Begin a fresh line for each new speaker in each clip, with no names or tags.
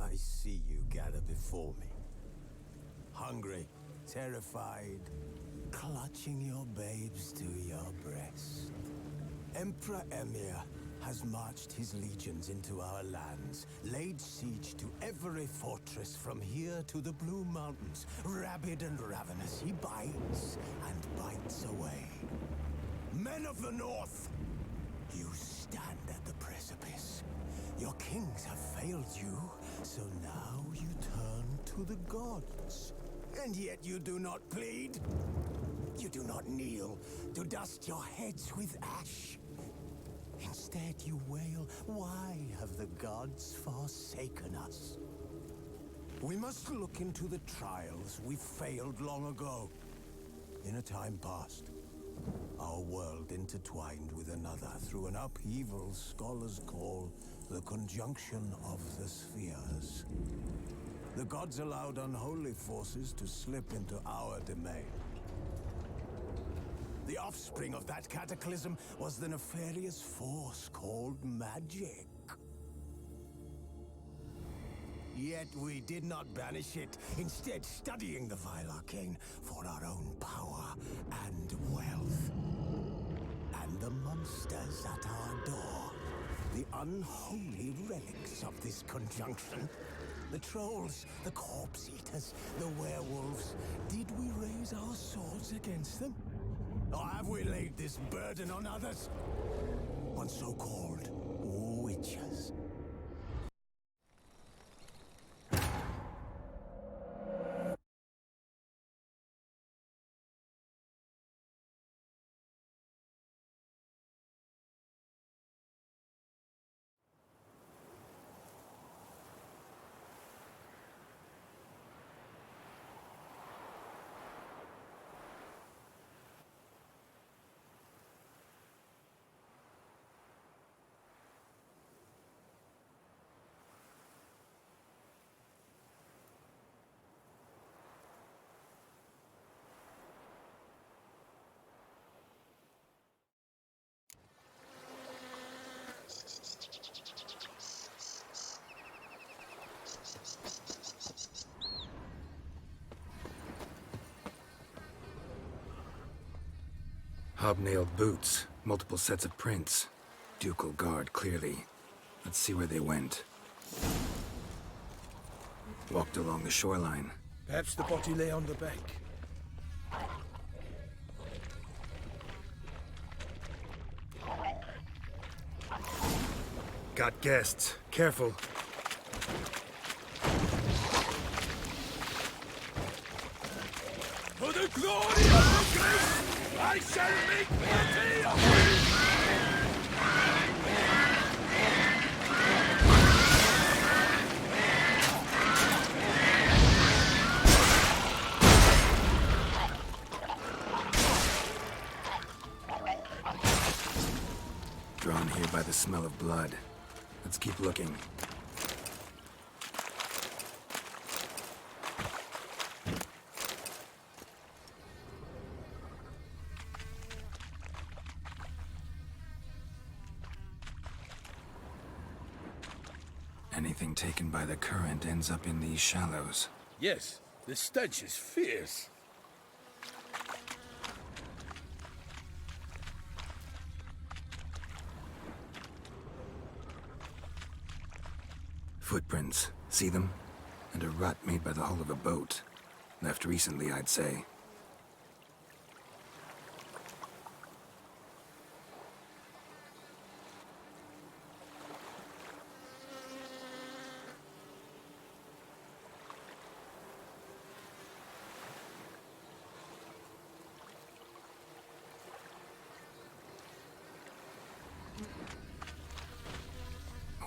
I see you gather before me. Hungry, terrified, clutching your babes to your breast. Emperor Emir has marched his legions into our lands, laid siege to every fortress from here to the Blue Mountains. Rabid and ravenous, he bites and bites away. Men of the North, you stand at the precipice. Your kings have failed you, so now you turn to the gods. And yet you do not plead. You do not kneel to dust your heads with ash. Instead you wail, why have the gods forsaken us? We must look into the trials we failed long ago. In a time past, our world intertwined with another through an upheaval scholars call the conjunction of the spheres. The gods allowed unholy forces to slip into our domain. The offspring of that cataclysm was the nefarious force called magic. Yet we did not banish it, instead studying the vile arcane for our own power and wealth. And the monsters at our door, the unholy relics of this conjunction. The trolls, the corpse eaters, the werewolves. Did we raise our swords against them? Or have we laid this burden on others? On so-called witches?
Hobnailed boots, multiple sets of prints. Ducal guard, clearly. Let's see where they went. Walked along the shoreline.
Perhaps the body lay on the bank.
Got guests. Careful.
For the glory of the grace, I shall make mercy!
Drawn here by the smell of blood. Let's keep looking. Anything taken by the current ends up in these shallows.
Yes, the stench is fierce.
Footprints. See them? And a rut made by the hull of a boat. Left recently, I'd say.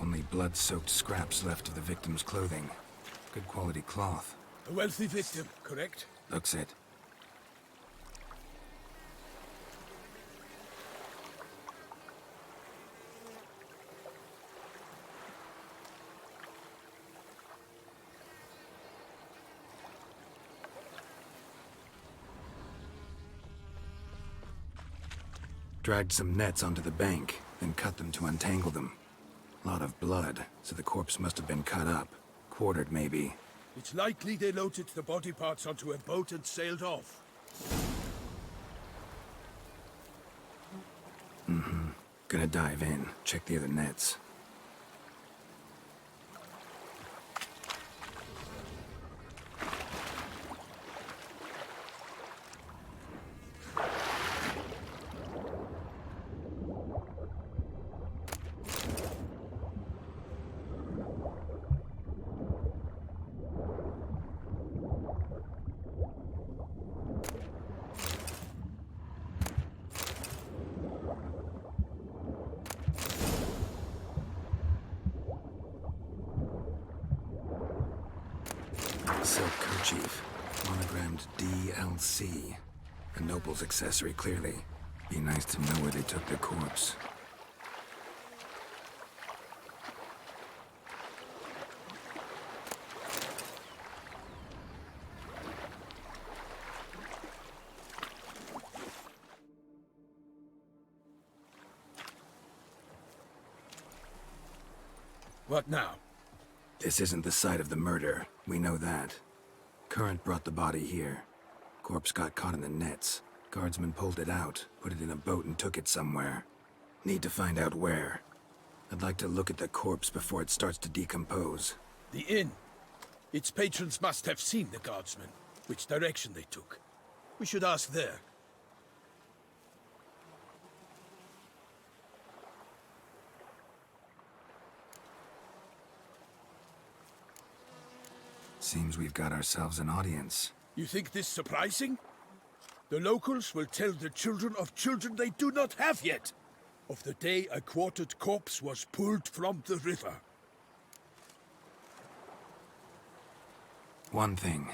Only blood-soaked scraps left of the victim's clothing. Good quality cloth.
A wealthy victim, correct?
Looks it. Dragged some nets onto the bank, then cut them to untangle them. Lot of blood, so the corpse must have been cut up. quartered, maybe.
It's likely they loaded the body parts onto a boat and sailed off.
Gonna dive in, check the other nets. Silk kerchief, monogrammed DLC. A noble's accessory, clearly. Be nice to know where they took the corpse.
What now?
This isn't the site of the murder. We know that. Current brought the body here. Corpse got caught in the nets. Guardsmen pulled it out, put it in a boat and took it somewhere. Need to find out where. I'd like to look at the corpse before it starts to decompose.
The inn. Its patrons must have seen the guardsmen, which direction they took. We should ask there.
Seems we've got ourselves an audience.
You think this surprising? The locals will tell the children of children they do not have yet, of the day a quartered corpse was pulled from the river.
One thing.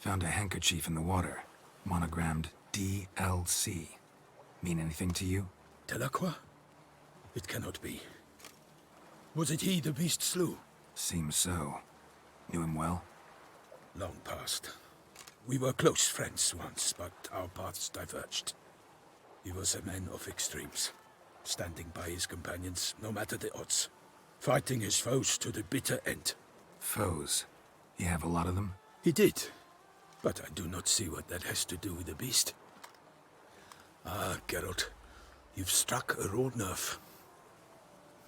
Found a handkerchief in the water. Monogrammed DLC. Mean anything to you?
Delacroix? It cannot be. Was it he the beast slew?
Seems so. Knew him well?
Long past. We were close friends once, but our paths diverged. He was a man of extremes, standing by his companions, no matter the odds. Fighting his foes to the bitter end.
Foes? You have a lot of them?
He did, but I do not see what that has to do with the beast. Ah, Geralt, you've struck a raw nerve.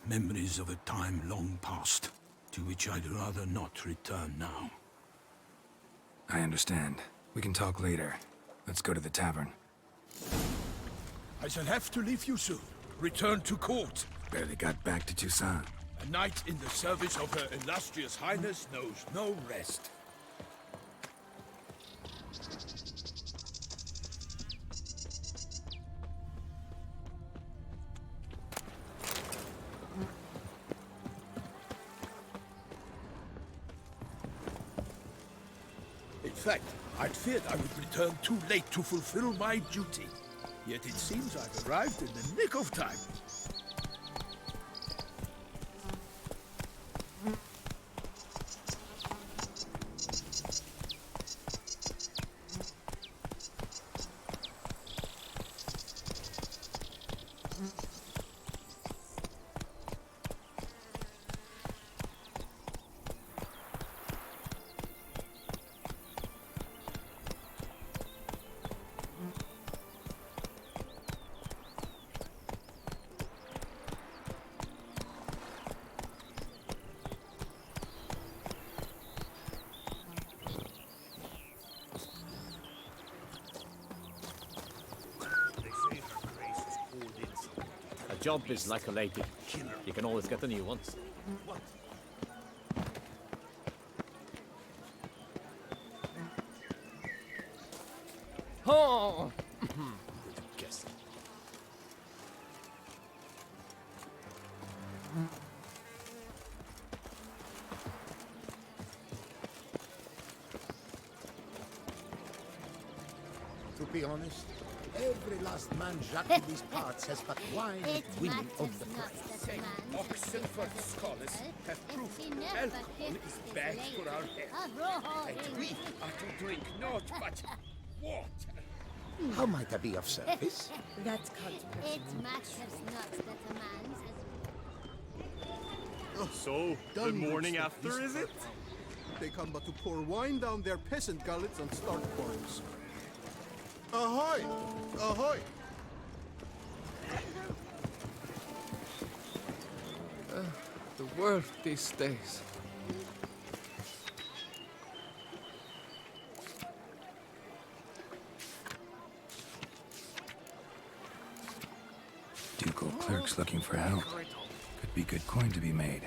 Memories of a time long past, to which I'd rather not return now.
I understand. We can talk later. Let's go to the tavern.
I shall have to leave you soon. Return to court.
Barely got back to Toussaint.
A knight in the service of Her Illustrious Highness knows no rest. In fact, I'd feared I would return too late to fulfill my duty. Yet it seems I've arrived in the nick of time.
A job is like a lady. You can always get a new one. Oh! Guess.
To be honest, every last man jack in these parts has but wine and women of the price.
Oxenford scholars have proof alcohol is bad for our health. And we are to drink not but water.
How might I be of service?
That's controversial.
It matters not that a man
So, the morning after, is it?
They come but to pour wine down their peasant gullets and start quarrels. Ahoy! Ahoy!
The world these days.
Ducal clerks looking for help. Could be good coin to be made.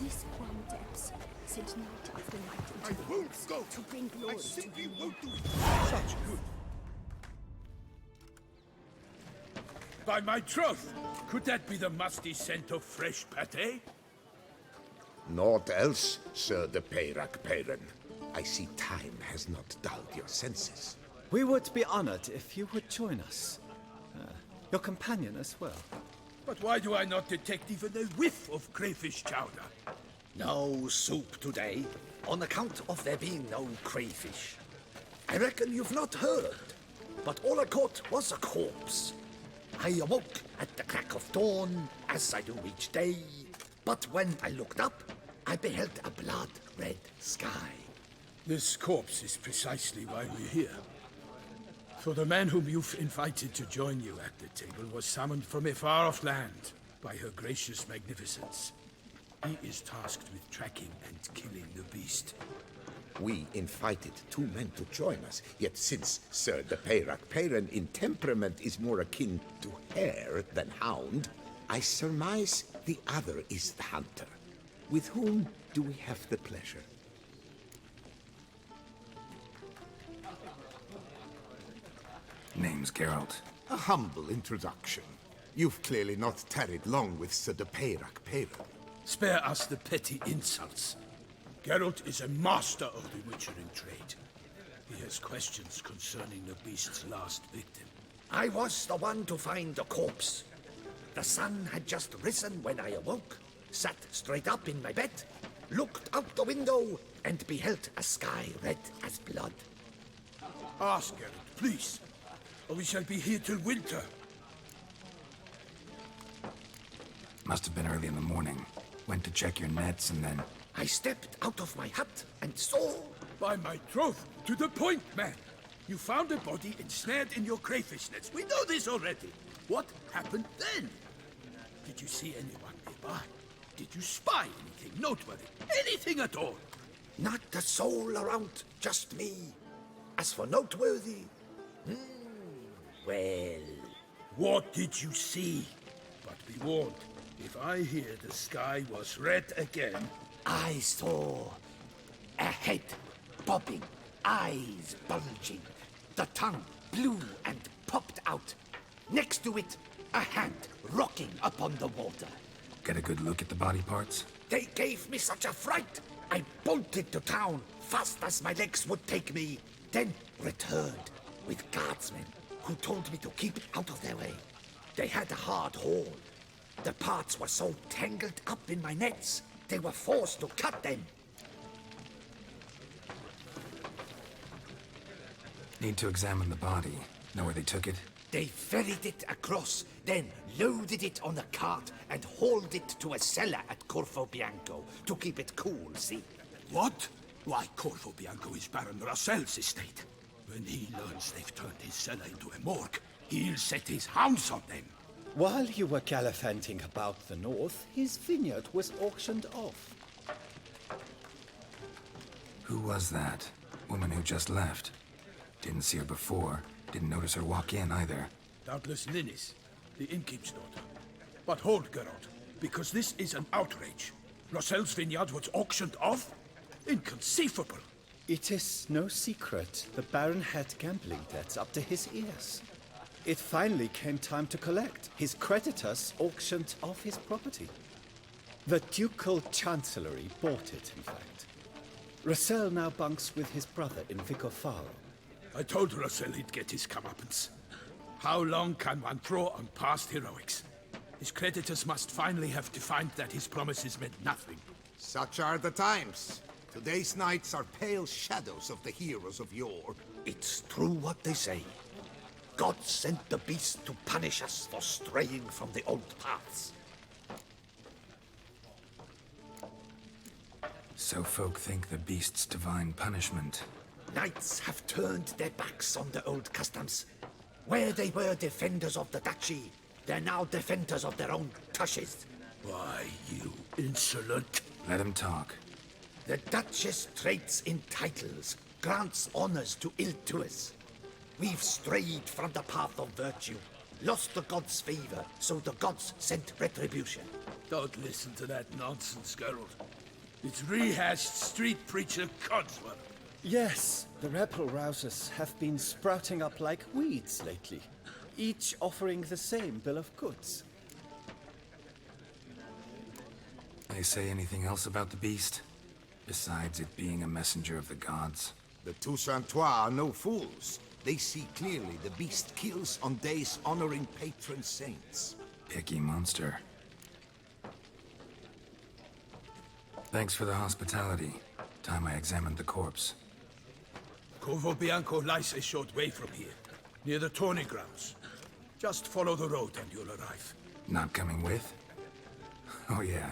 This one depths sent night after night into the hills to bring glory to you.
Won't do it. Such good. By my troth, could that be the musty scent of fresh pate?
Naught else, Sir de Peyrac Peyran. I see time has not dulled your senses.
We would be honored if you would join us. Your companion as well.
But why do I not detect even a whiff of crayfish chowder?
No soup today, on account of there being no crayfish. I reckon you've not heard, but all I caught was a corpse. I awoke at the crack of dawn, as I do each day, but when I looked up, I beheld a blood-red sky.
This corpse is precisely why we're here. For the man whom you've invited to join you at the table was summoned from a far-off land by her gracious magnificence. He is tasked with tracking and killing the beast.
We invited two men to join us, yet since Sir de Peyrac Peyran in temperament is more akin to hare than hound, I surmise the other is the hunter. With whom do we have the pleasure?
Name's Geralt.
A humble introduction. You've clearly not tarried long with Sir de Peyrac Peyran.
Spare us the petty insults. Geralt is a master of the witchering trade. He has questions concerning the beast's last victim.
I was the one to find the corpse. The sun had just risen when I awoke, sat straight up in my bed, looked out the window, and beheld a sky red as blood.
Ask Geralt, please, or we shall be here till winter.
Must have been early in the morning. Went to check your nets and then...
I stepped out of my hut and saw...
By my troth, to the point, man. You found a body ensnared in your crayfish nets. We know this already. What happened then? Did you see anyone nearby? Did you spy anything noteworthy? Anything at all?
Not a soul around, just me. As for noteworthy... well...
What did you see? But be warned, if I hear the sky was red again...
I saw a head bobbing, eyes bulging, the tongue blue and popped out. Next to it, a hand rocking upon the water.
Get a good look at the body parts?
They gave me such a fright. I bolted to town fast as my legs would take me, then returned with guardsmen who told me to keep out of their way. They had a hard haul. The parts were so tangled up in my nets, they were forced to cut them.
Need to examine the body. Know where they took it?
They ferried it across, then loaded it on a cart and hauled it to a cellar at Corvo Bianco to keep it cool, see?
What? Why, Corvo Bianco is Baron Russell's estate. When he learns they've turned his cellar into a morgue, he'll set his hounds on them.
While you were gallivanting about the north, his vineyard was auctioned off.
Who was that? Woman who just left. Didn't see her before. Didn't notice her walk in either.
Doubtless Ninnis, the innkeep's daughter. But hold, Geralt, because this is an outrage. Rossel's vineyard was auctioned off? Inconceivable!
It is no secret the Baron had gambling debts up to his ears. It finally came time to collect. His creditors auctioned off his property. The Ducal Chancellery bought it, in fact. Rossel now bunks with his brother in Vicofaro.
I told Rossel he'd get his comeuppance. How long can one throw on past heroics? His creditors must finally have to find that his promises meant nothing.
Such are the times. Today's knights are pale shadows of the heroes of yore.
It's true what they say. God sent the beast to punish us for straying from the old paths.
So folk think the beast's divine punishment.
Knights have turned their backs on the old customs. Where they were defenders of the duchy, they're now defenders of their own tushes.
Why, you insolent...
Let him talk.
The Duchess trades in titles, grants honors to ill-doers. We've strayed from the path of virtue, lost the gods' favor, so the gods sent retribution.
Don't listen to that nonsense, Geralt. It's rehashed street preacher codsworth.
Yes, the rebel rousers have been sprouting up like weeds lately, each offering the same bill of goods.
They say anything else about the beast? Besides it being a messenger of the gods?
The Toussaintois are no fools. They see clearly the beast kills on days honoring patron saints.
Picky monster. Thanks for the hospitality. Time I examined the corpse.
Corvo Bianco lies a short way from here, near the tourney grounds. Just follow the road and you'll arrive.
Not coming with? Oh yeah,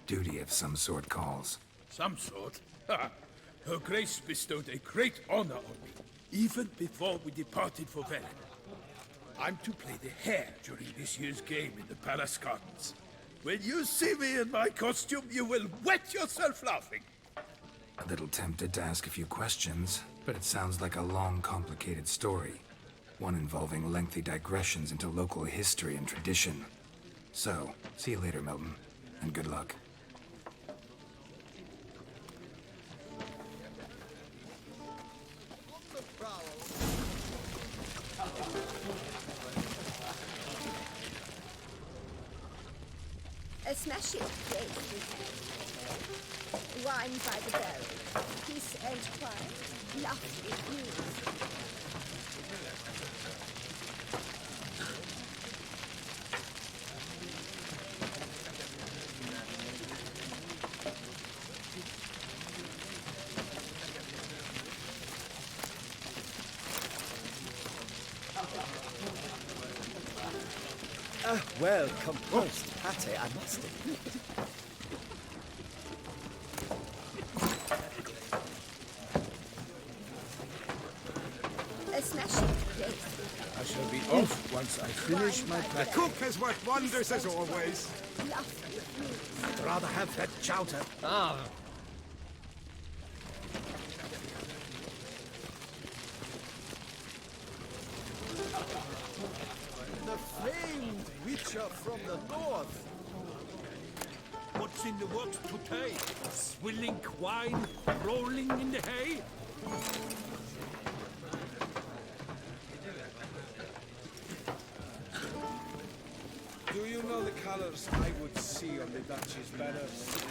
duty of some sort calls.
Some sort? Ha! Her Grace bestowed a great honor on me, even before we departed for Velen. I'm to play the hare during this year's game in the palace gardens. When you see me in my costume, you will wet yourself laughing.
A little tempted to ask a few questions, but it sounds like a long, complicated story. One involving lengthy digressions into local history and tradition. So, see you later, Milton, and good luck.
A smash it, great. Wine by the barrel. Peace and quiet. Lovely news.
Well composed pate, I must admit.
A smash it, great.
I shall be off once I finish my
The
practice.
cook has worked wonders as always.
Lovely news.
I'd rather have that chowder.
The famed witcher from the north.
What's in the works today? Swilling wine, rolling in the hay?
Do you know the colors I would see on the Duchy's banners?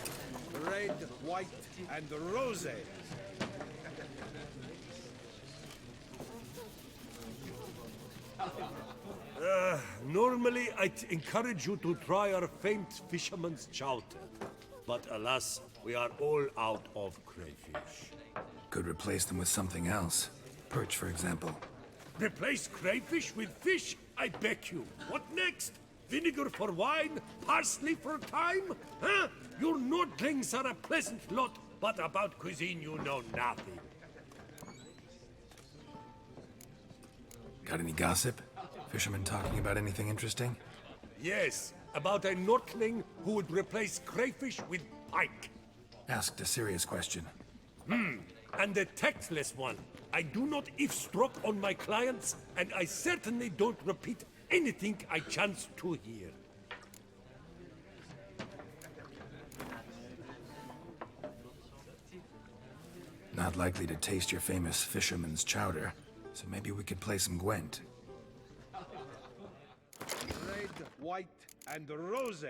Red, white, and rose.
Normally, I'd encourage you to try our famed fisherman's chowder. But alas, we are all out of crayfish.
Could replace them with something else. Perch, for example.
Replace crayfish with fish? I beg you. What next? Vinegar for wine? Parsley for thyme? Huh? Your Nordlings are a pleasant lot, but about cuisine you know nothing.
Got any gossip? Fishermen talking about anything interesting?
Yes, about a Nordling who would replace crayfish with pike.
Asked a serious question.
And the tactless one. I do not eavesdrop on my clients, and I certainly don't repeat anything I chance to hear.
Not likely to taste your famous fisherman's chowder, so maybe we could play some Gwent.
Red, white, and rose.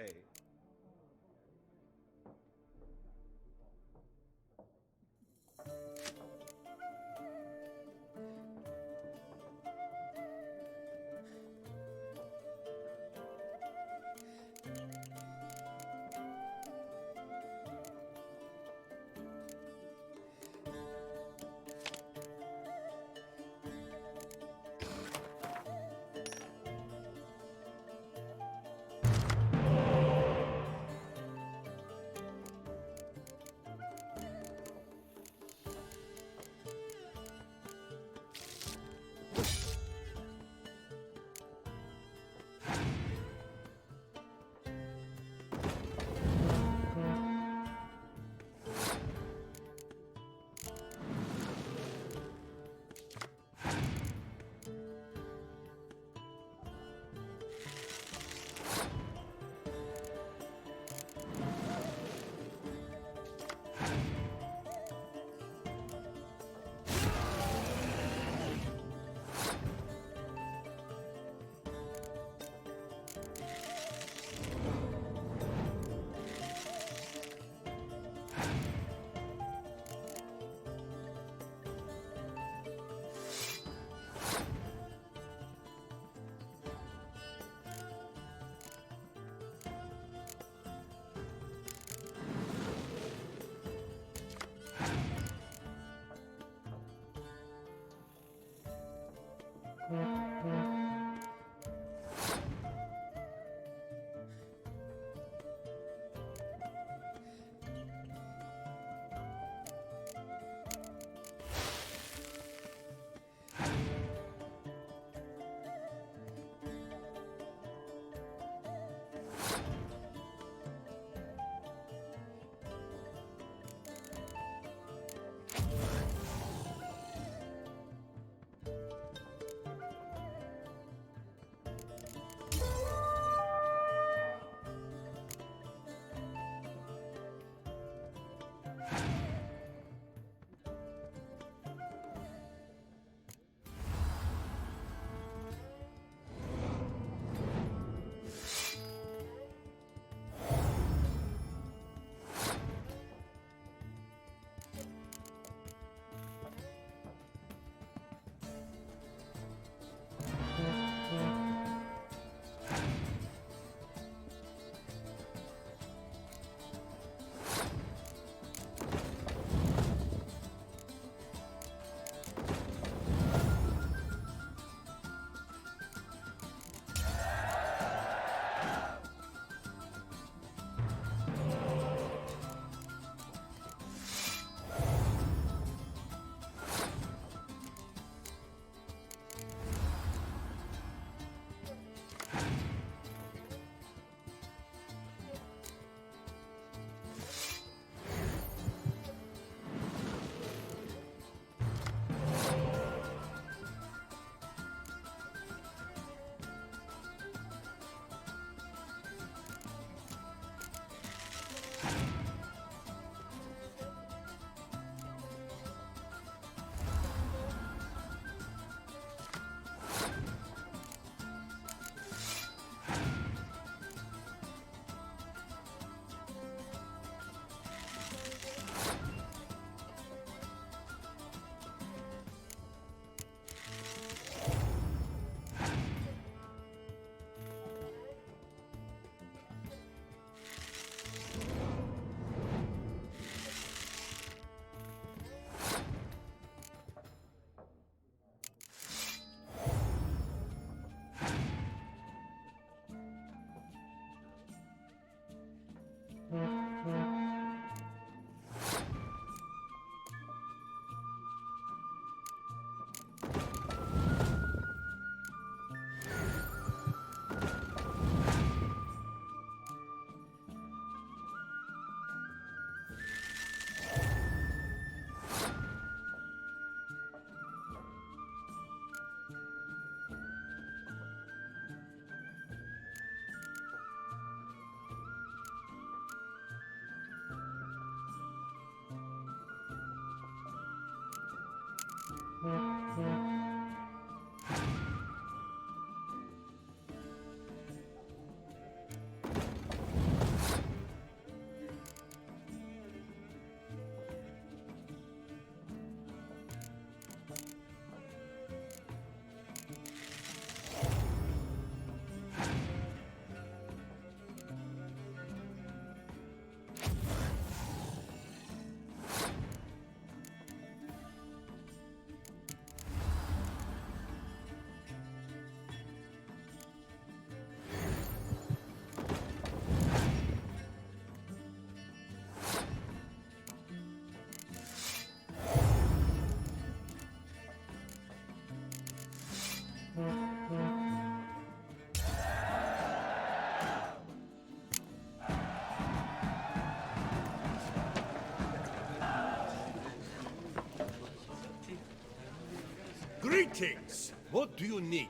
Greetings! What do you need?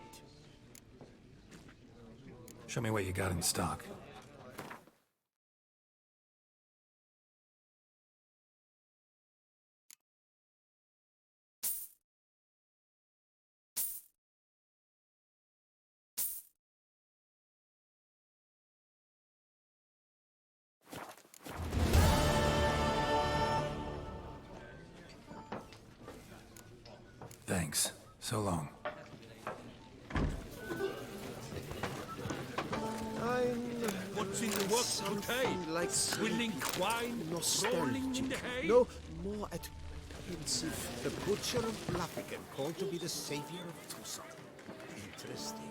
Show me what you got in stock. Thanks. So long.
What's in the works today?
Like
Swilling wine, rolling in the hay?
No, more at pensive. The butcher of Bluffigan, called to be the savior of Tucson. Interesting.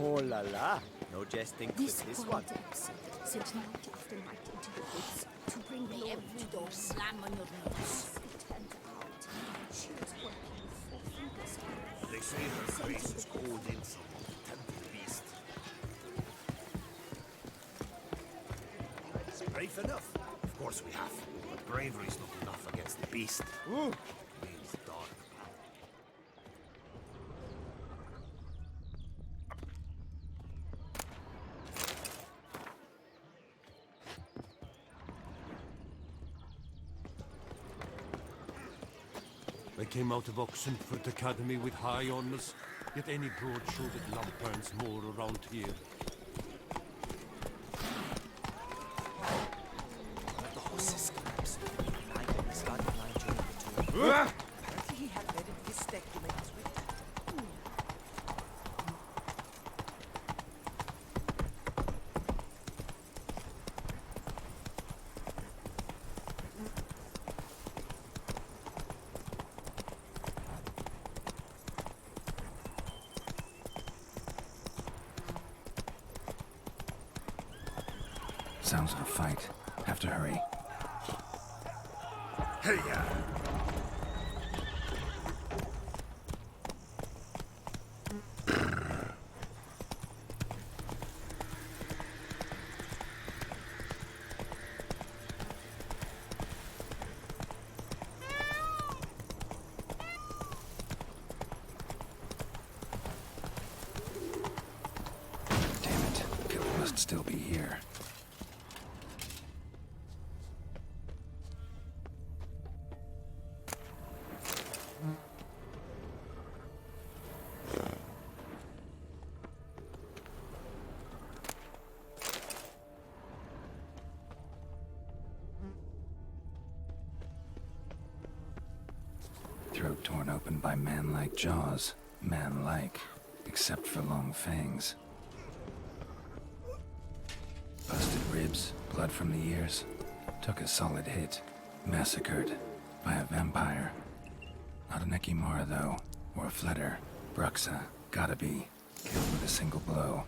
Oh la la, no jesting
This
with this one.
depths sent night after night into the woods to bring the Lord
every
to
door
those.
slam on your nose.
It turned out she was working for fingers.
They say her grace is called in some temple beast. It's brave enough. Of course we have. But bravery's not enough against the beast. Ooh. Means dark.
I came out of Oxenford Academy with high honors, yet any broad-shouldered lump earns more around here.
The horses collapsed. I didn't start the line during the tour. Apparently he had bedded his stake to make his way.
Sounds of a fight. Have to hurry.
Hey-ya!
Damn it. Killer must still be here. Throat torn open by man-like jaws. Man-like, except for long fangs. Busted ribs, blood from the ears. Took a solid hit. Massacred by a vampire. Not an Ekimara, though, or a Fletter. Bruxa, gotta be. Killed with a single blow.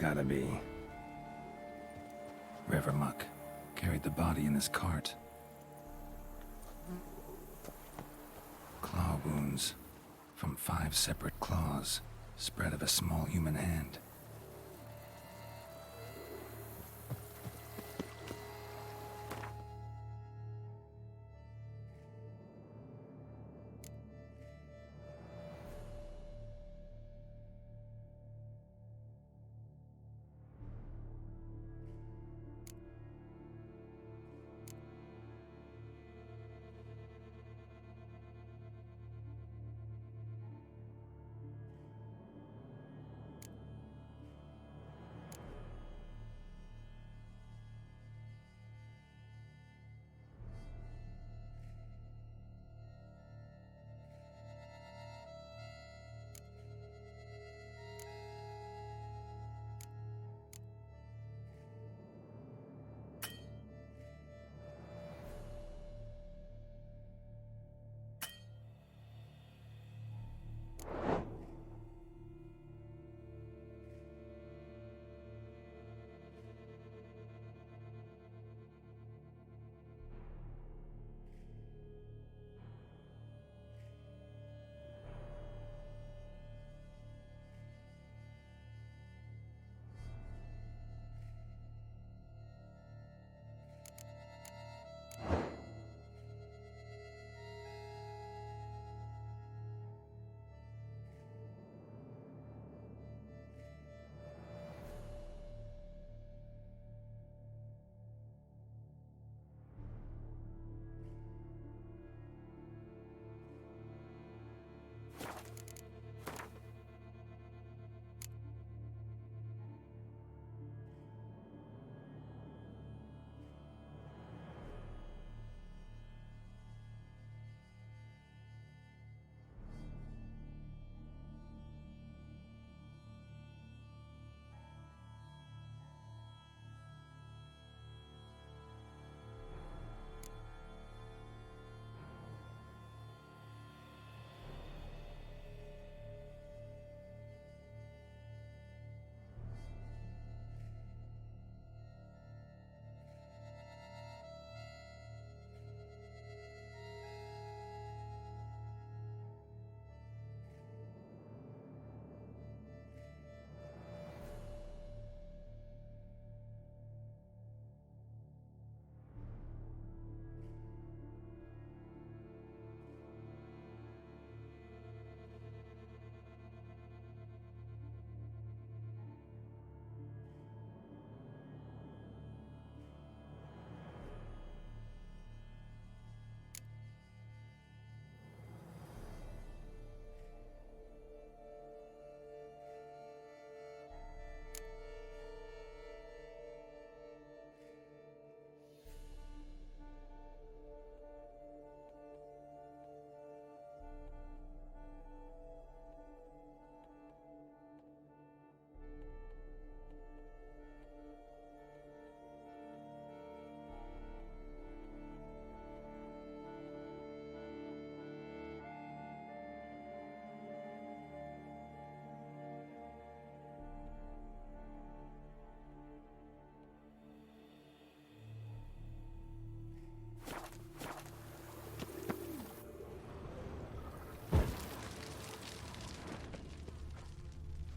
gotta be. Revermuck carried the body in his cart. Claw wounds from 5 separate claws, spread of a small human hand.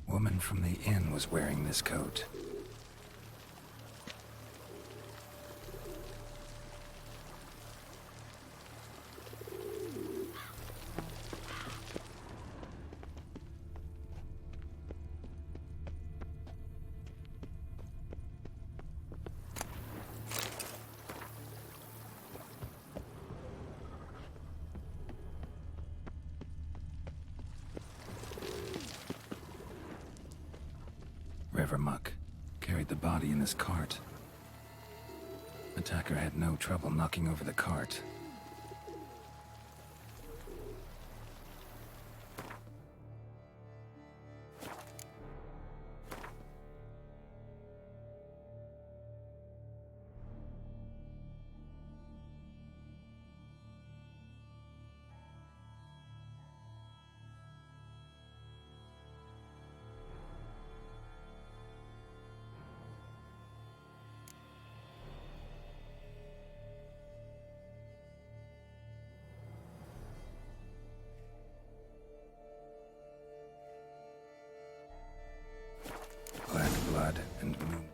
Woman from the inn was wearing this coat. Revermuck carried the body in his cart. Attacker had no trouble knocking over the cart. blood and moon.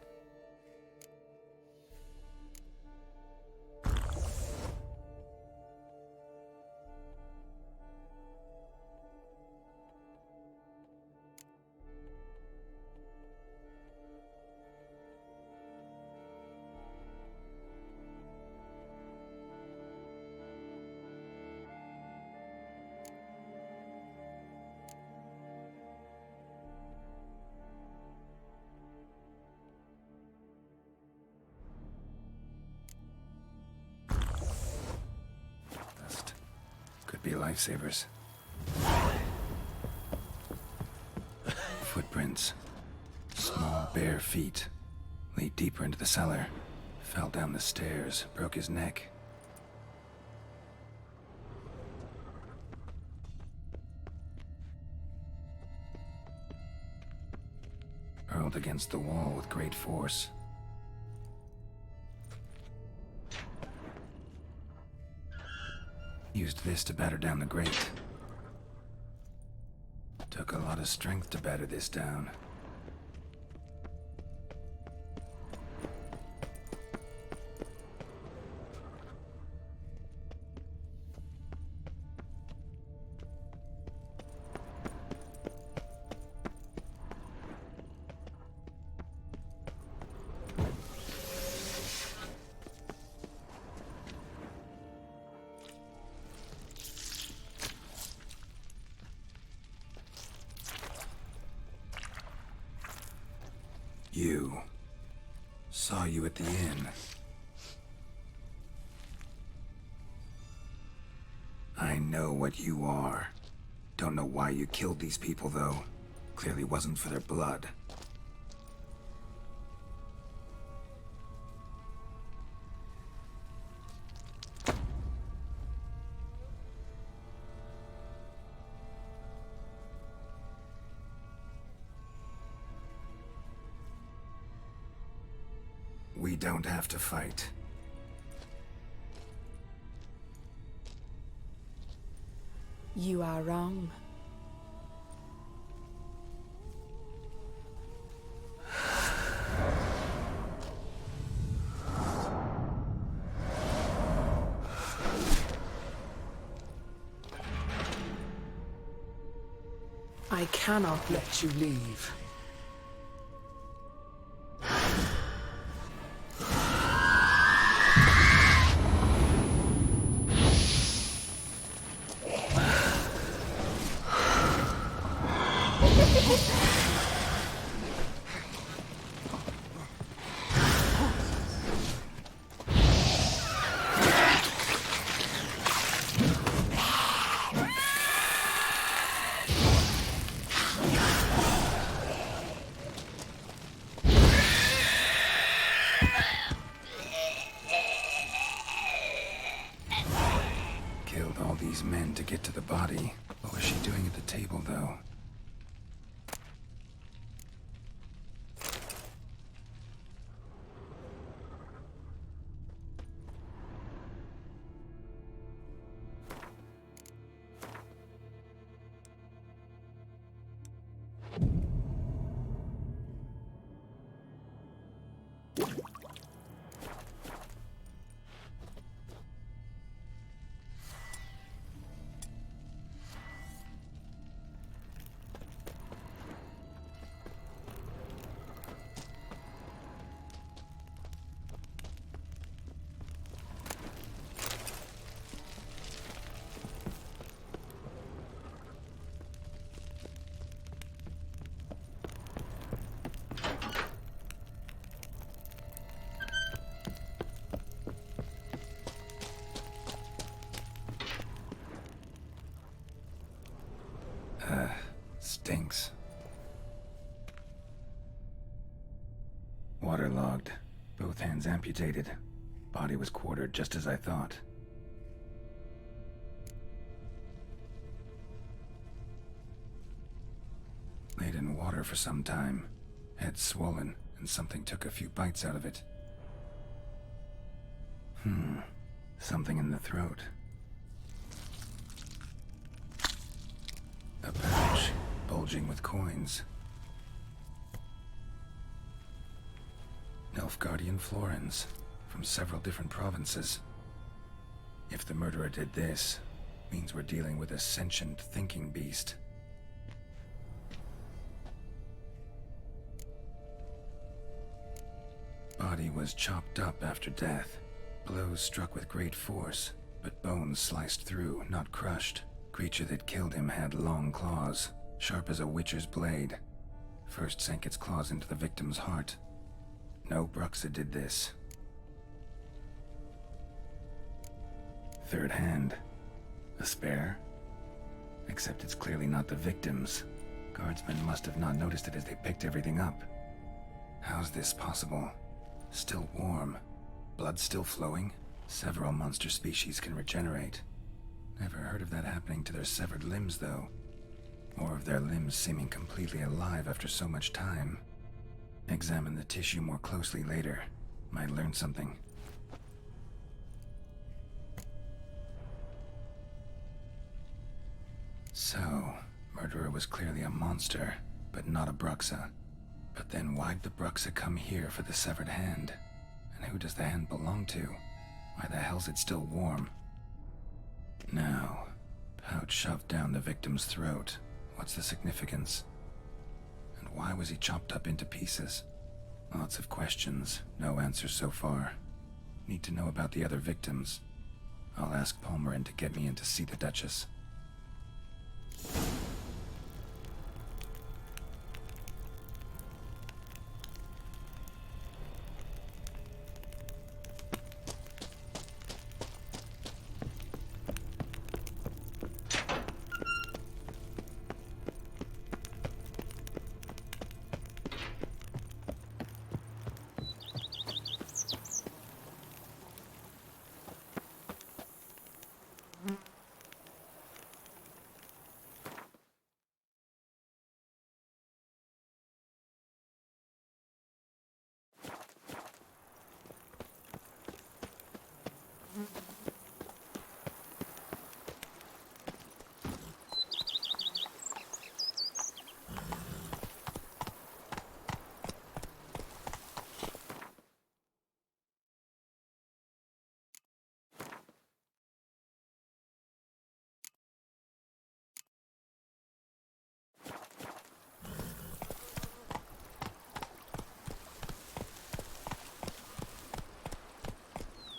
Could be lifesavers. Footprints. Small, bare feet. Lead deeper into the cellar. Fell down the stairs, broke his neck. Hurled against the wall with great force. Used this to batter down the grate. Took a lot of strength to batter this down. You. Saw you at the inn. I know what you are. Don't know why you killed these people, though. Clearly wasn't for their blood. We don't have to fight.
You are wrong.
I cannot let you leave.
Killed all these men to get to the body. What was she doing at the table, though? Stinks. Waterlogged. Both hands amputated. Body was quartered just as I thought. Laid in water for some time. Head swollen, and something took a few bites out of it. Something in the throat. A pouch, bulging with coins. Nilfgaardian Florins from several different provinces. If the murderer did this, means we're dealing with a sentient thinking beast. Body was chopped up after death. Blows struck with great force, but bones sliced through, not crushed. Creature that killed him had long claws, sharp as a witcher's blade. First sank its claws into the victim's heart. No Bruxa did this. Third hand. A spare? Except it's clearly not the victim's. Guardsmen must have not noticed it as they picked everything up. How's this possible? Still warm. Blood still flowing? Several monster species can regenerate. Never heard of that happening to their severed limbs, though. Or of their limbs seeming completely alive after so much time. Examine the tissue more closely later. Might learn something. So, murderer was clearly a monster, but not a Bruxa. But then why'd the Bruxa come here for the severed hand? And who does the hand belong to? Why the hell's it still warm? Now, pouch shoved down the victim's throat. What's the significance? And why was he chopped up into pieces? Lots of questions, no answers so far. Need to know about the other victims. I'll ask Palmerin to get me in to see the Duchess.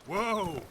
Whoa!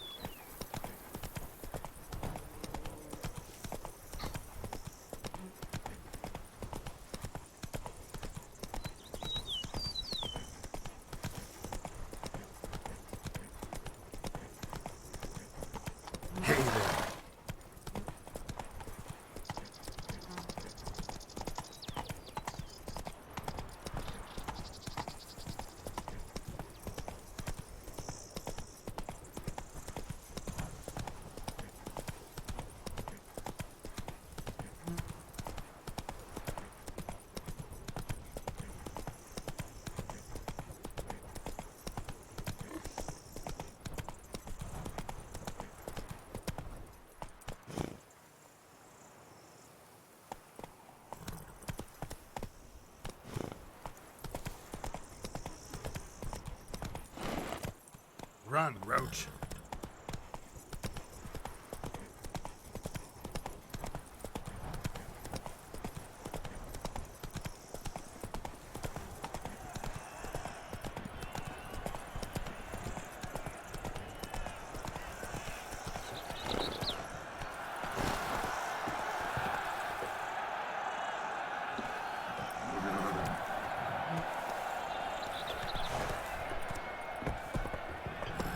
Run, Roach.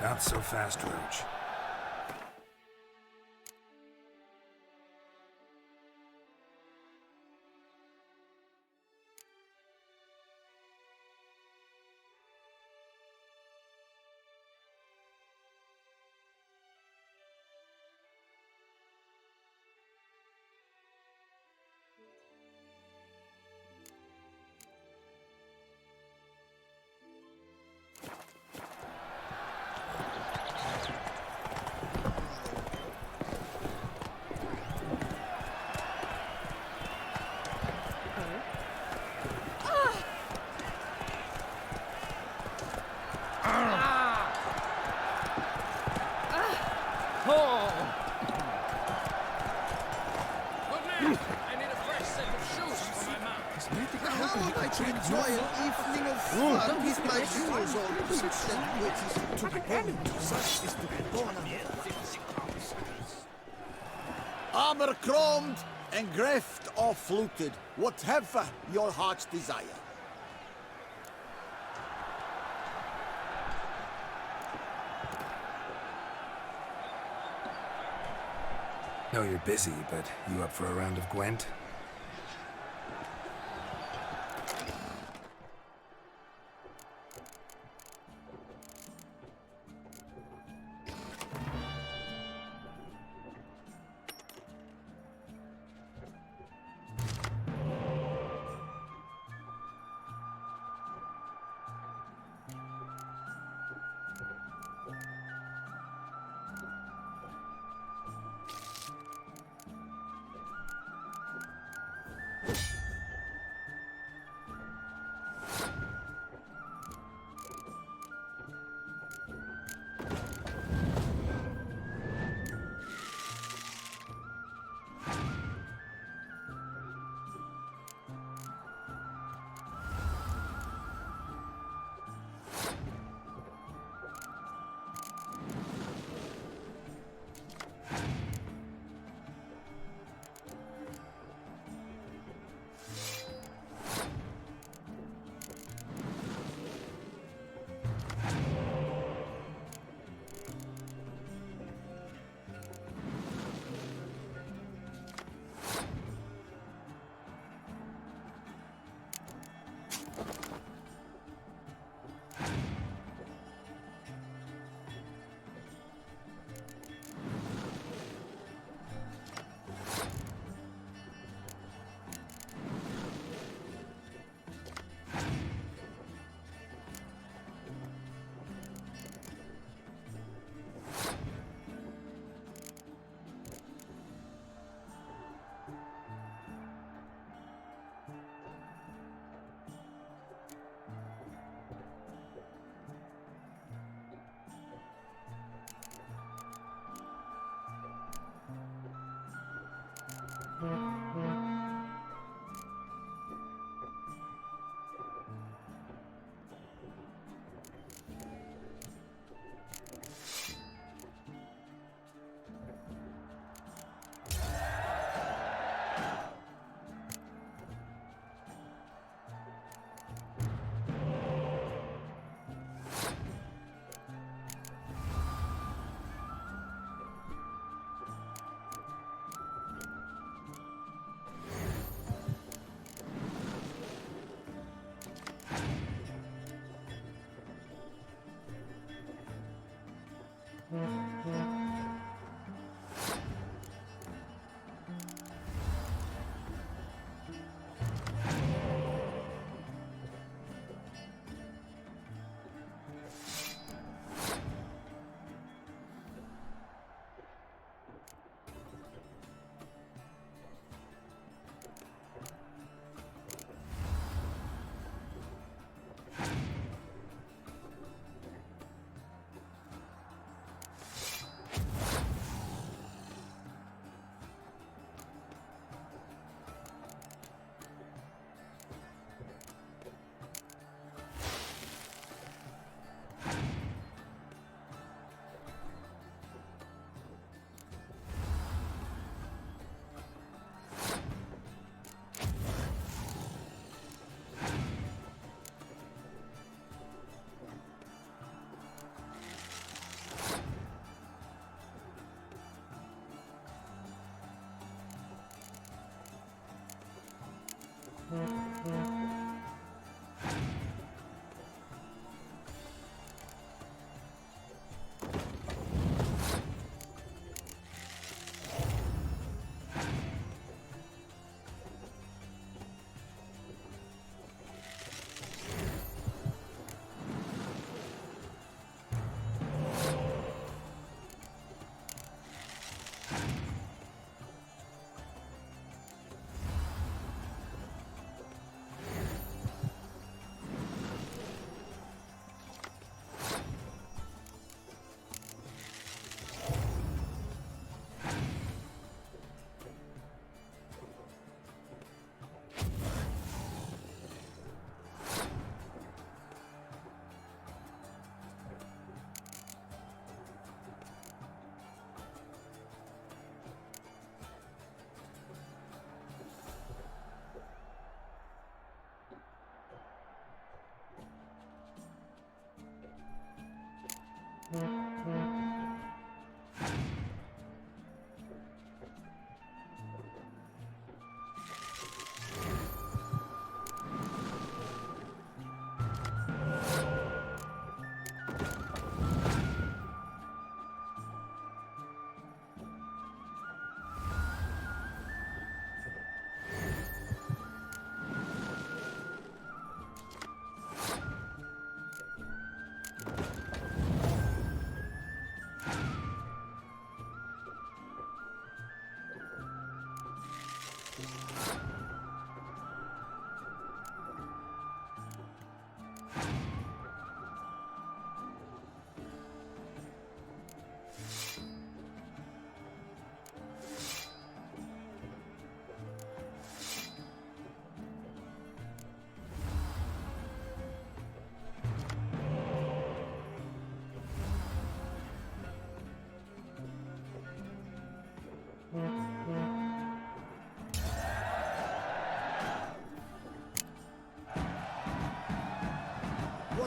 Not so fast, Roach.
I need a fresh set of shoes for my mount.
How am I to enjoy an evening of fun with my shoes all pushed
To be born to such is to be born under
Armor chromed, engraved or fluted, whatever your heart's desire.
Know you're busy, but you up for a round of Gwent?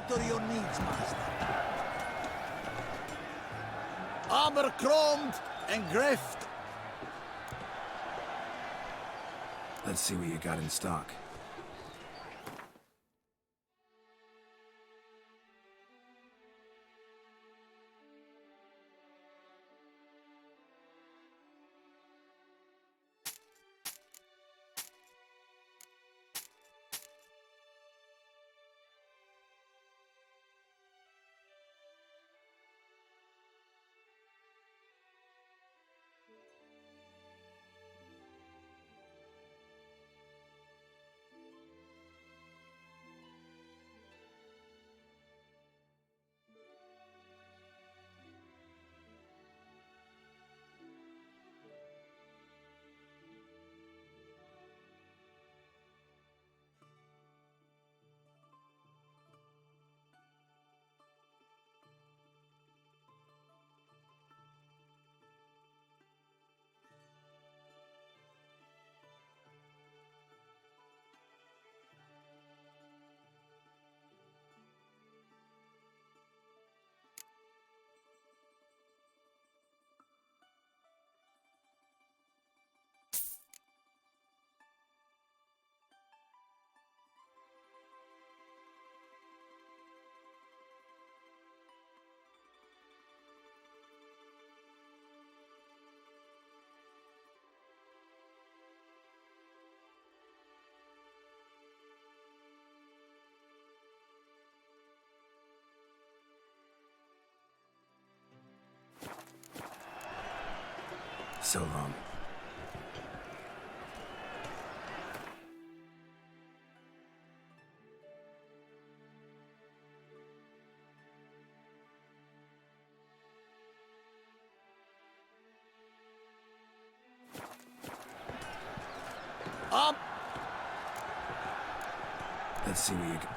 What are your needs, master? Armor chromed and greft.
Let's see what you got in stock. So long. Let's see what you got.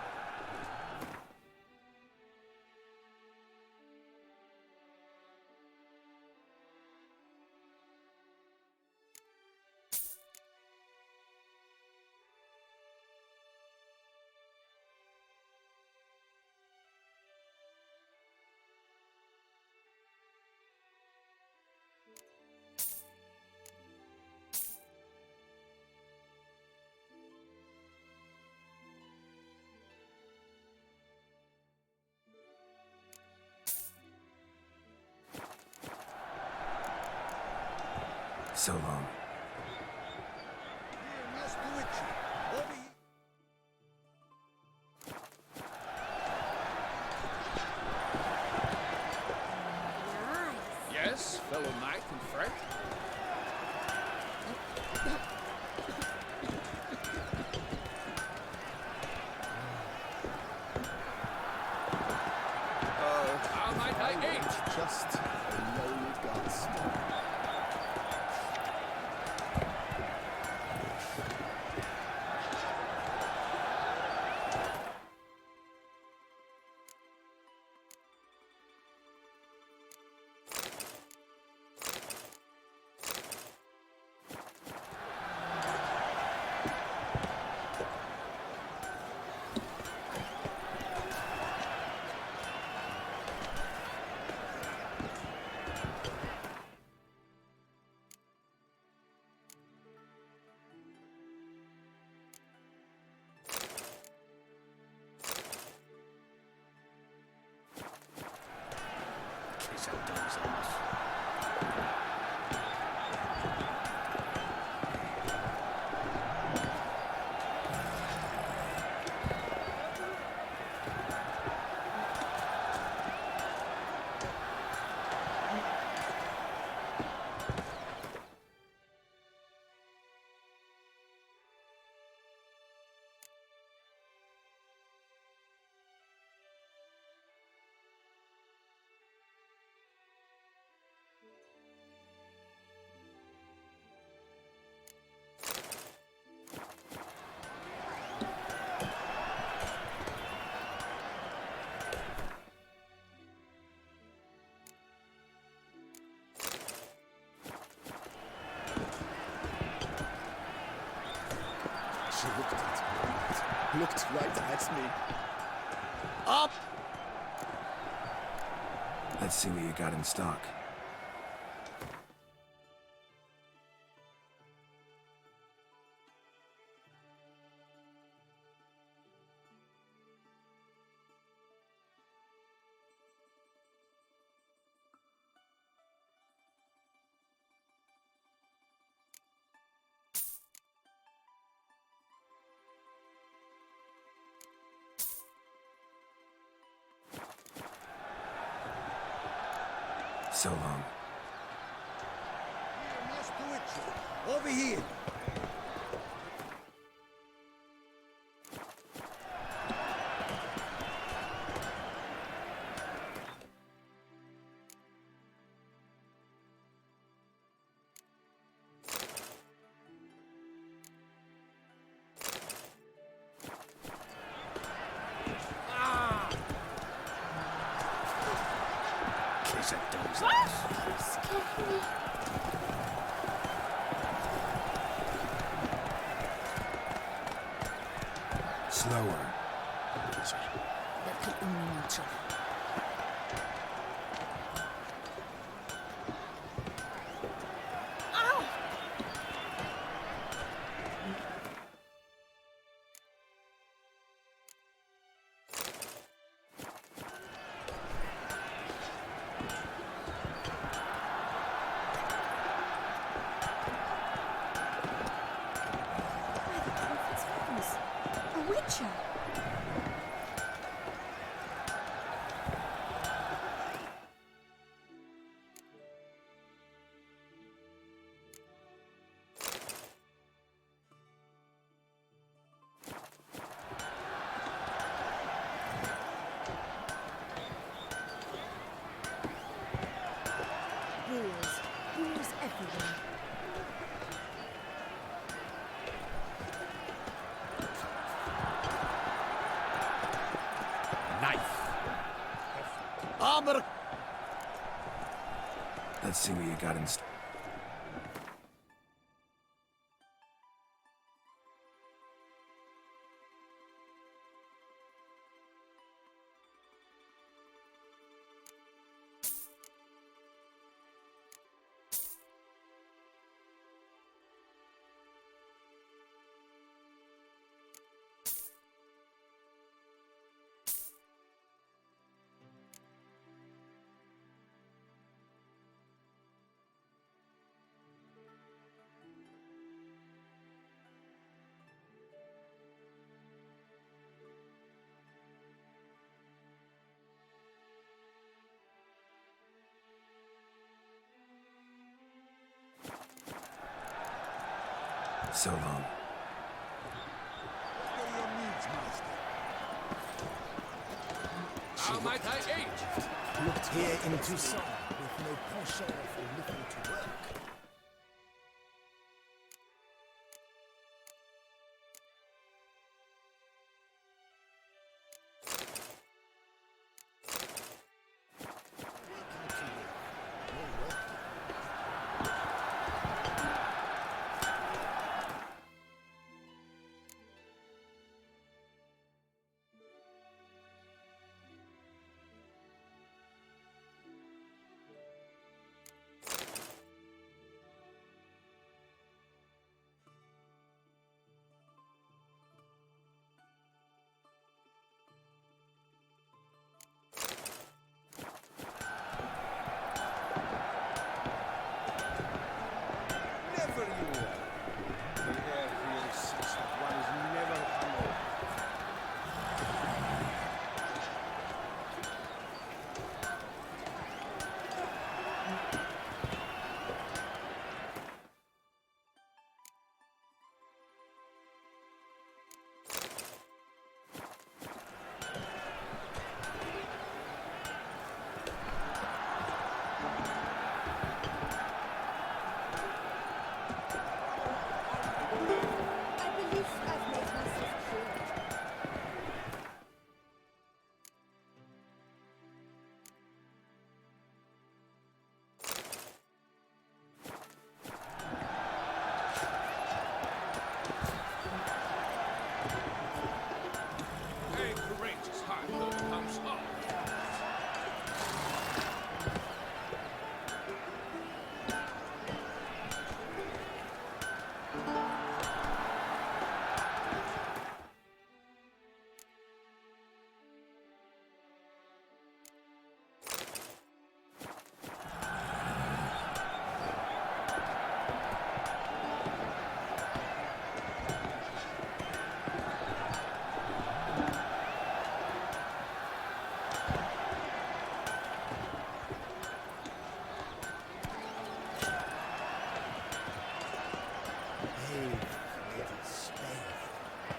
So long.
Yes, fellow knight and friend. How might I aid?
Just a low gunsmith.
She looked right at me.
Up!
Let's see what you got in stock. So long.
Over here!
Slower.
That could only mean trouble. Ow! By the prophet's vows, a witcher. Bulls everywhere.
Armor!
Let's see what you got in stock. So long.
What are your needs, master?
How might I aid you?
Looked here into song with no penchant for looking to work.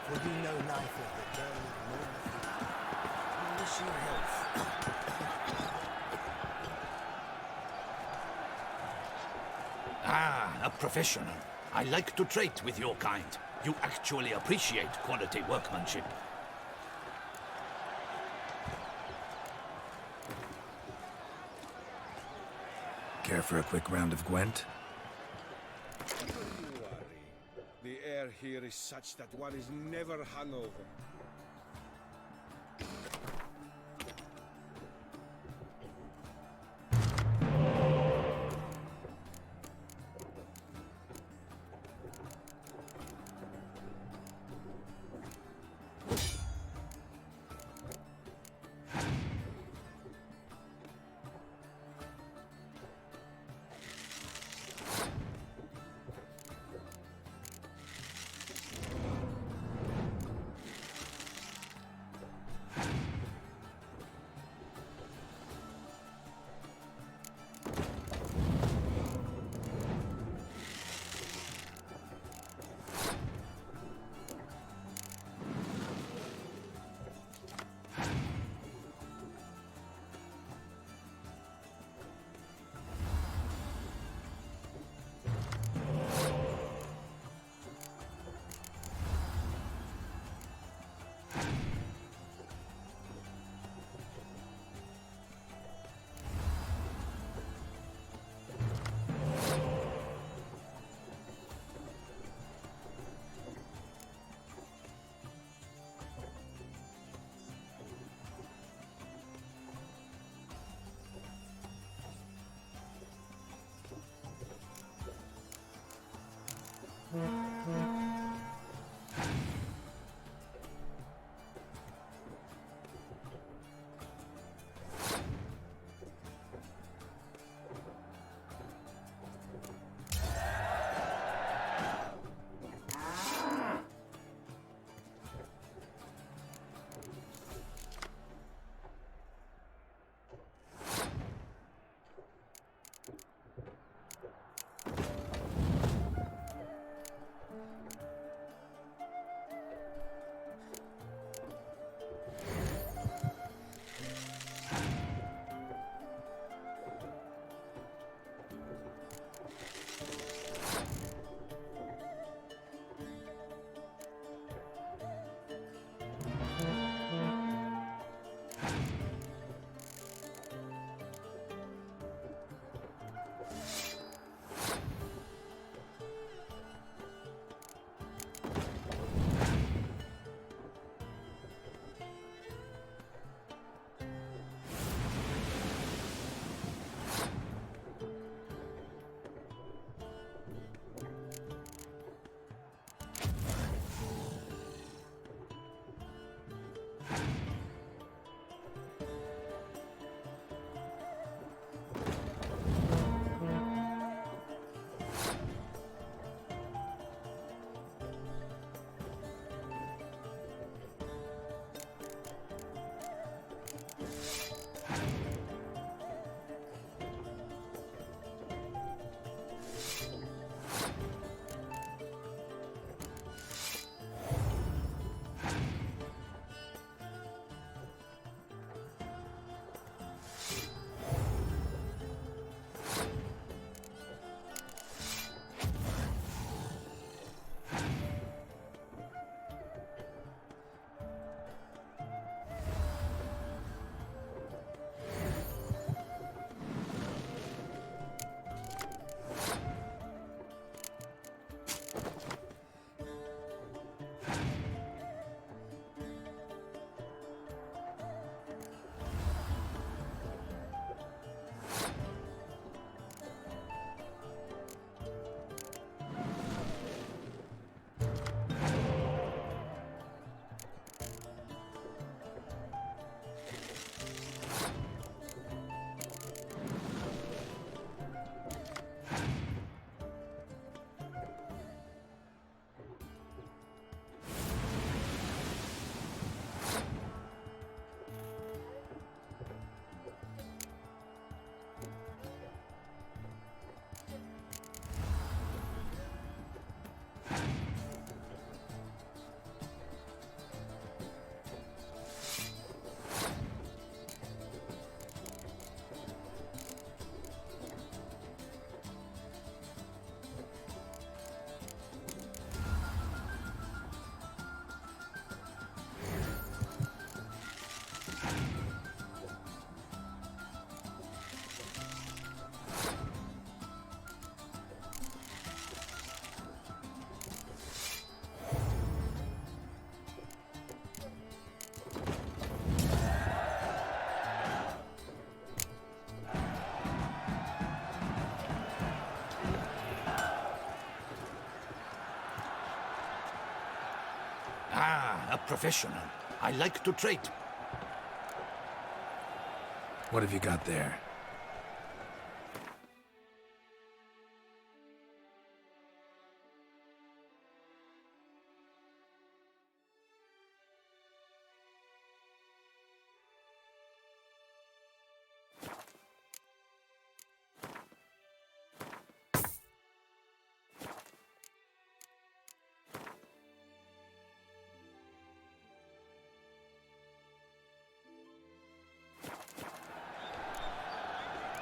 For you know life of the day, nor the I wish you health.
Ah, a professional. I like to trade with your kind. You actually appreciate quality workmanship.
Care for a quick round of Gwent?
Don't you worry. The air here is such that one is never hungover.
Ah, a professional. I like to trade.
What have you got there?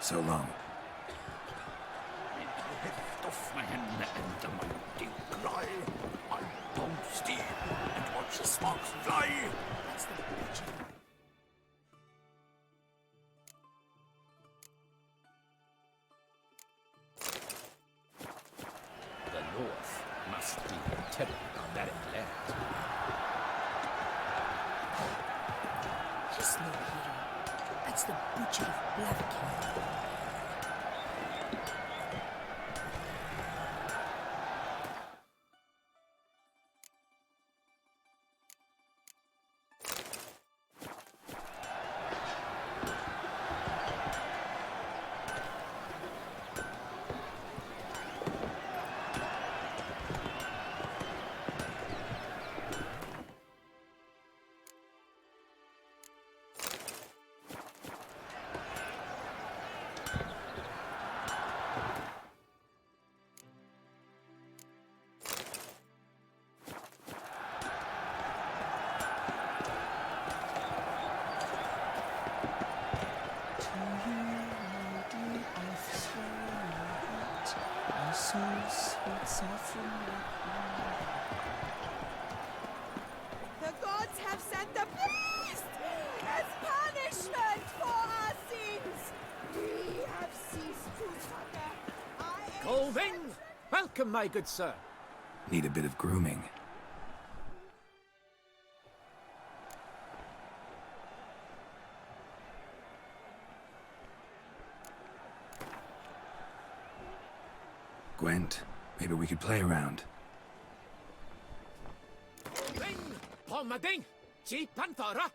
So long.
Heft of my hand and the mighty cry. I don't steal and watch the sparks fly.
That's the butcher.
The North must be a terribly barbaric land.
He's no hero. That's the butcher of Blaviken.
The gods have sent a beast as punishment for our sins. We have ceased to suffer.
Colvin! Welcome, my good sir.
Need a bit of grooming. Gwent, maybe we could play around.
Ring! Pomading! Chi Panthora!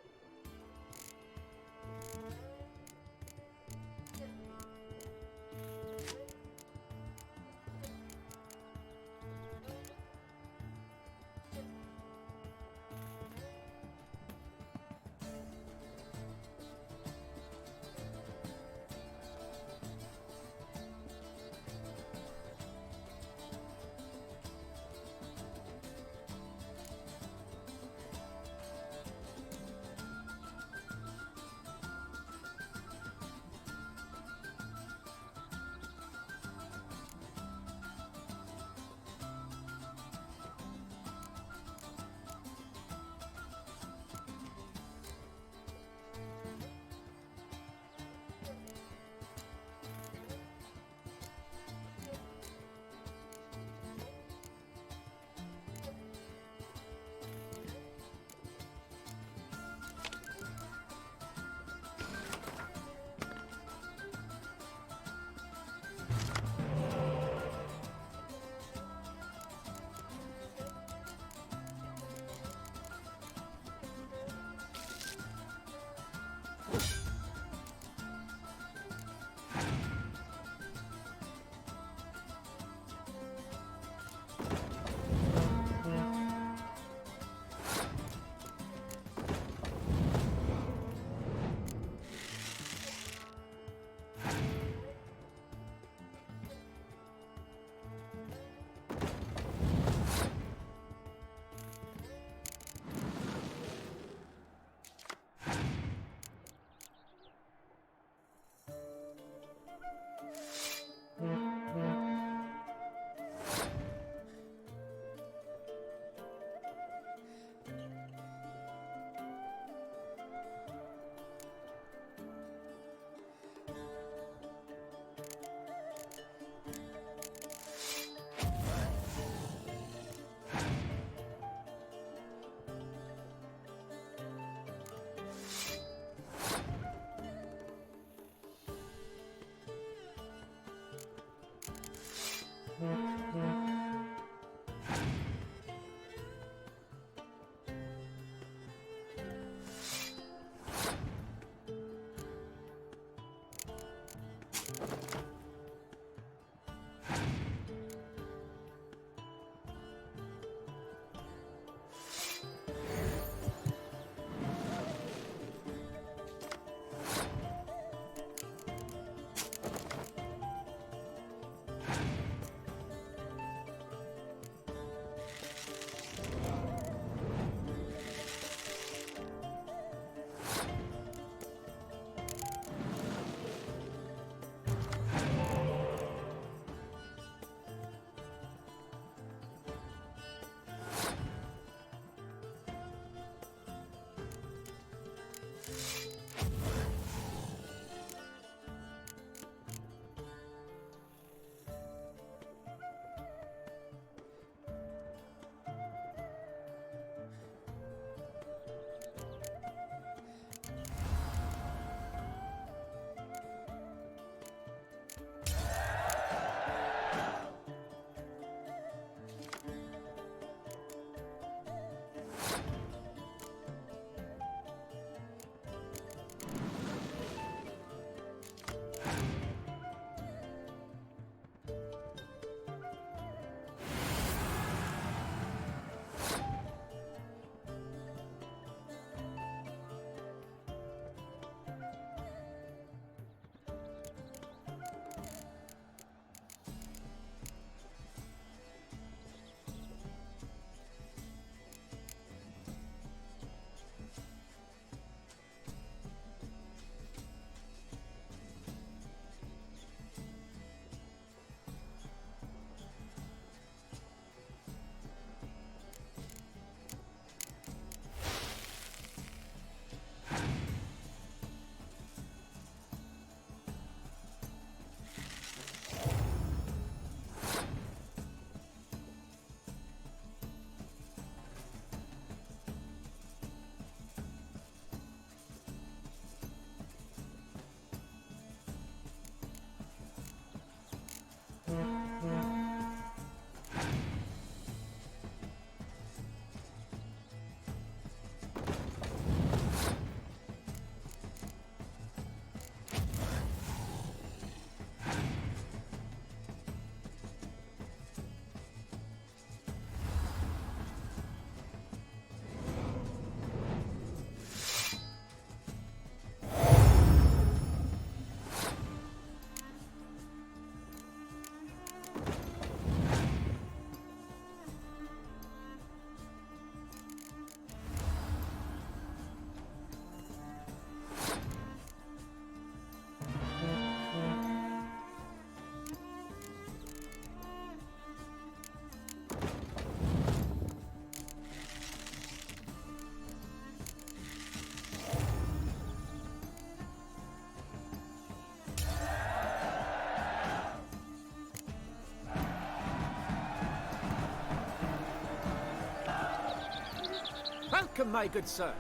Welcome, my good sir.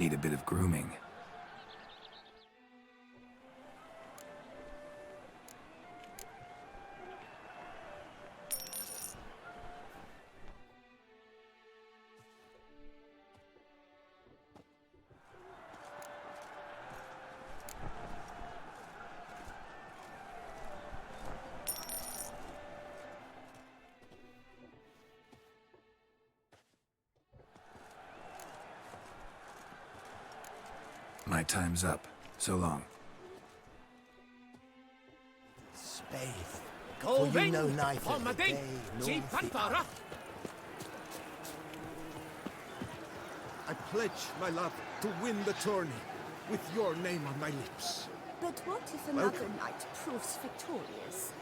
Need a bit of grooming. My time's up. So long.
Spade.
Go
For you know
wing,
neither
on my
the
ding.
day nor
Jeep
the
Pantara.
hour.
I pledge my love to win the tourney with your name on my lips.
But what if another
Welcome.
knight proves victorious?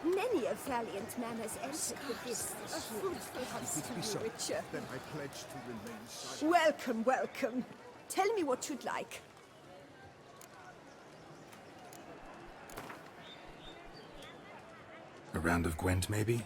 Many a valiant man has entered the business. A fruitful house
If it
to
be
be
so,
richer.
then I pledge to remain silent.
Welcome, welcome. Tell me what you'd like.
A round of Gwent, maybe?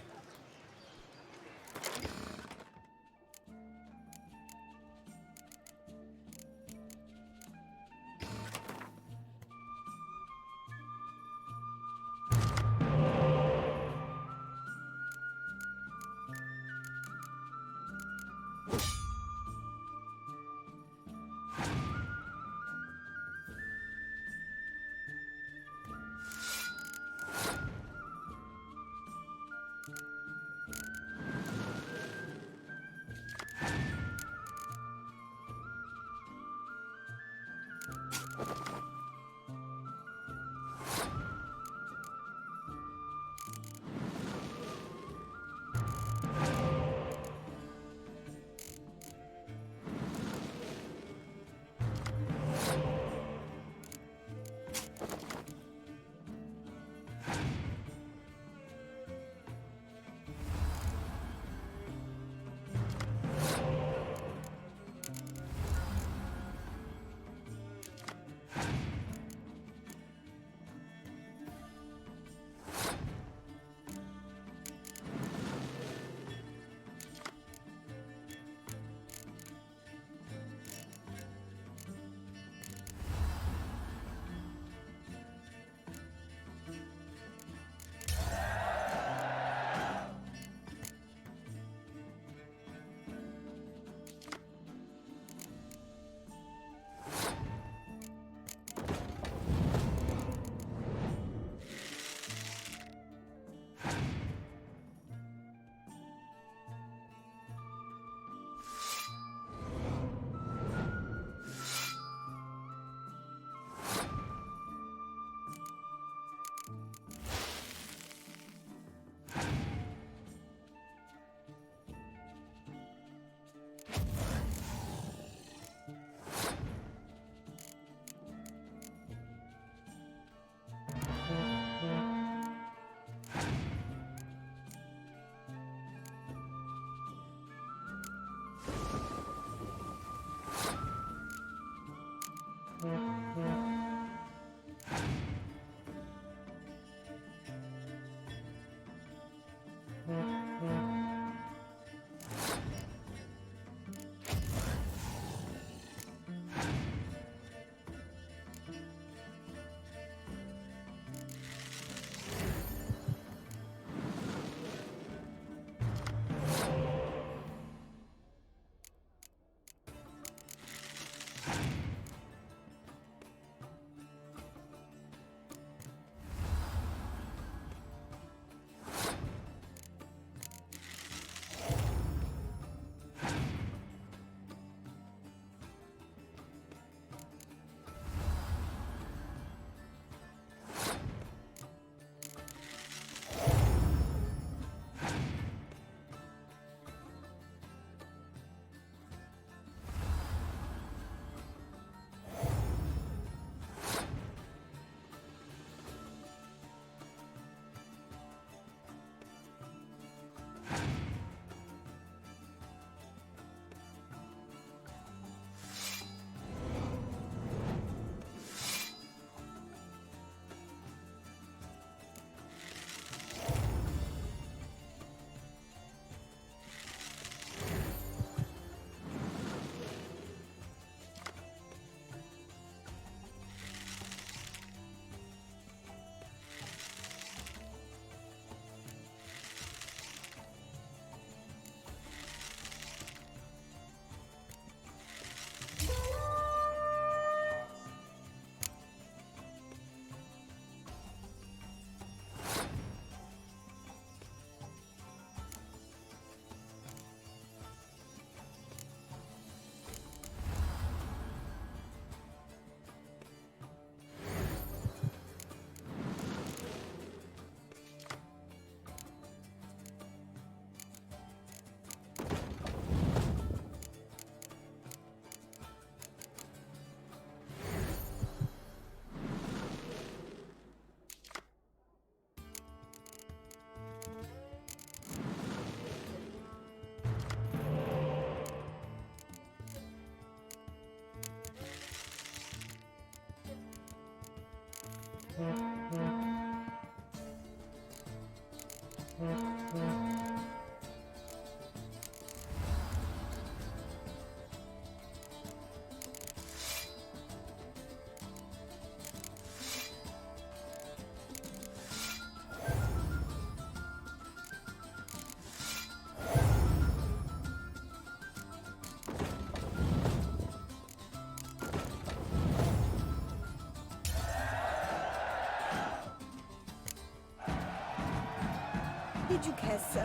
Lovely Duchess,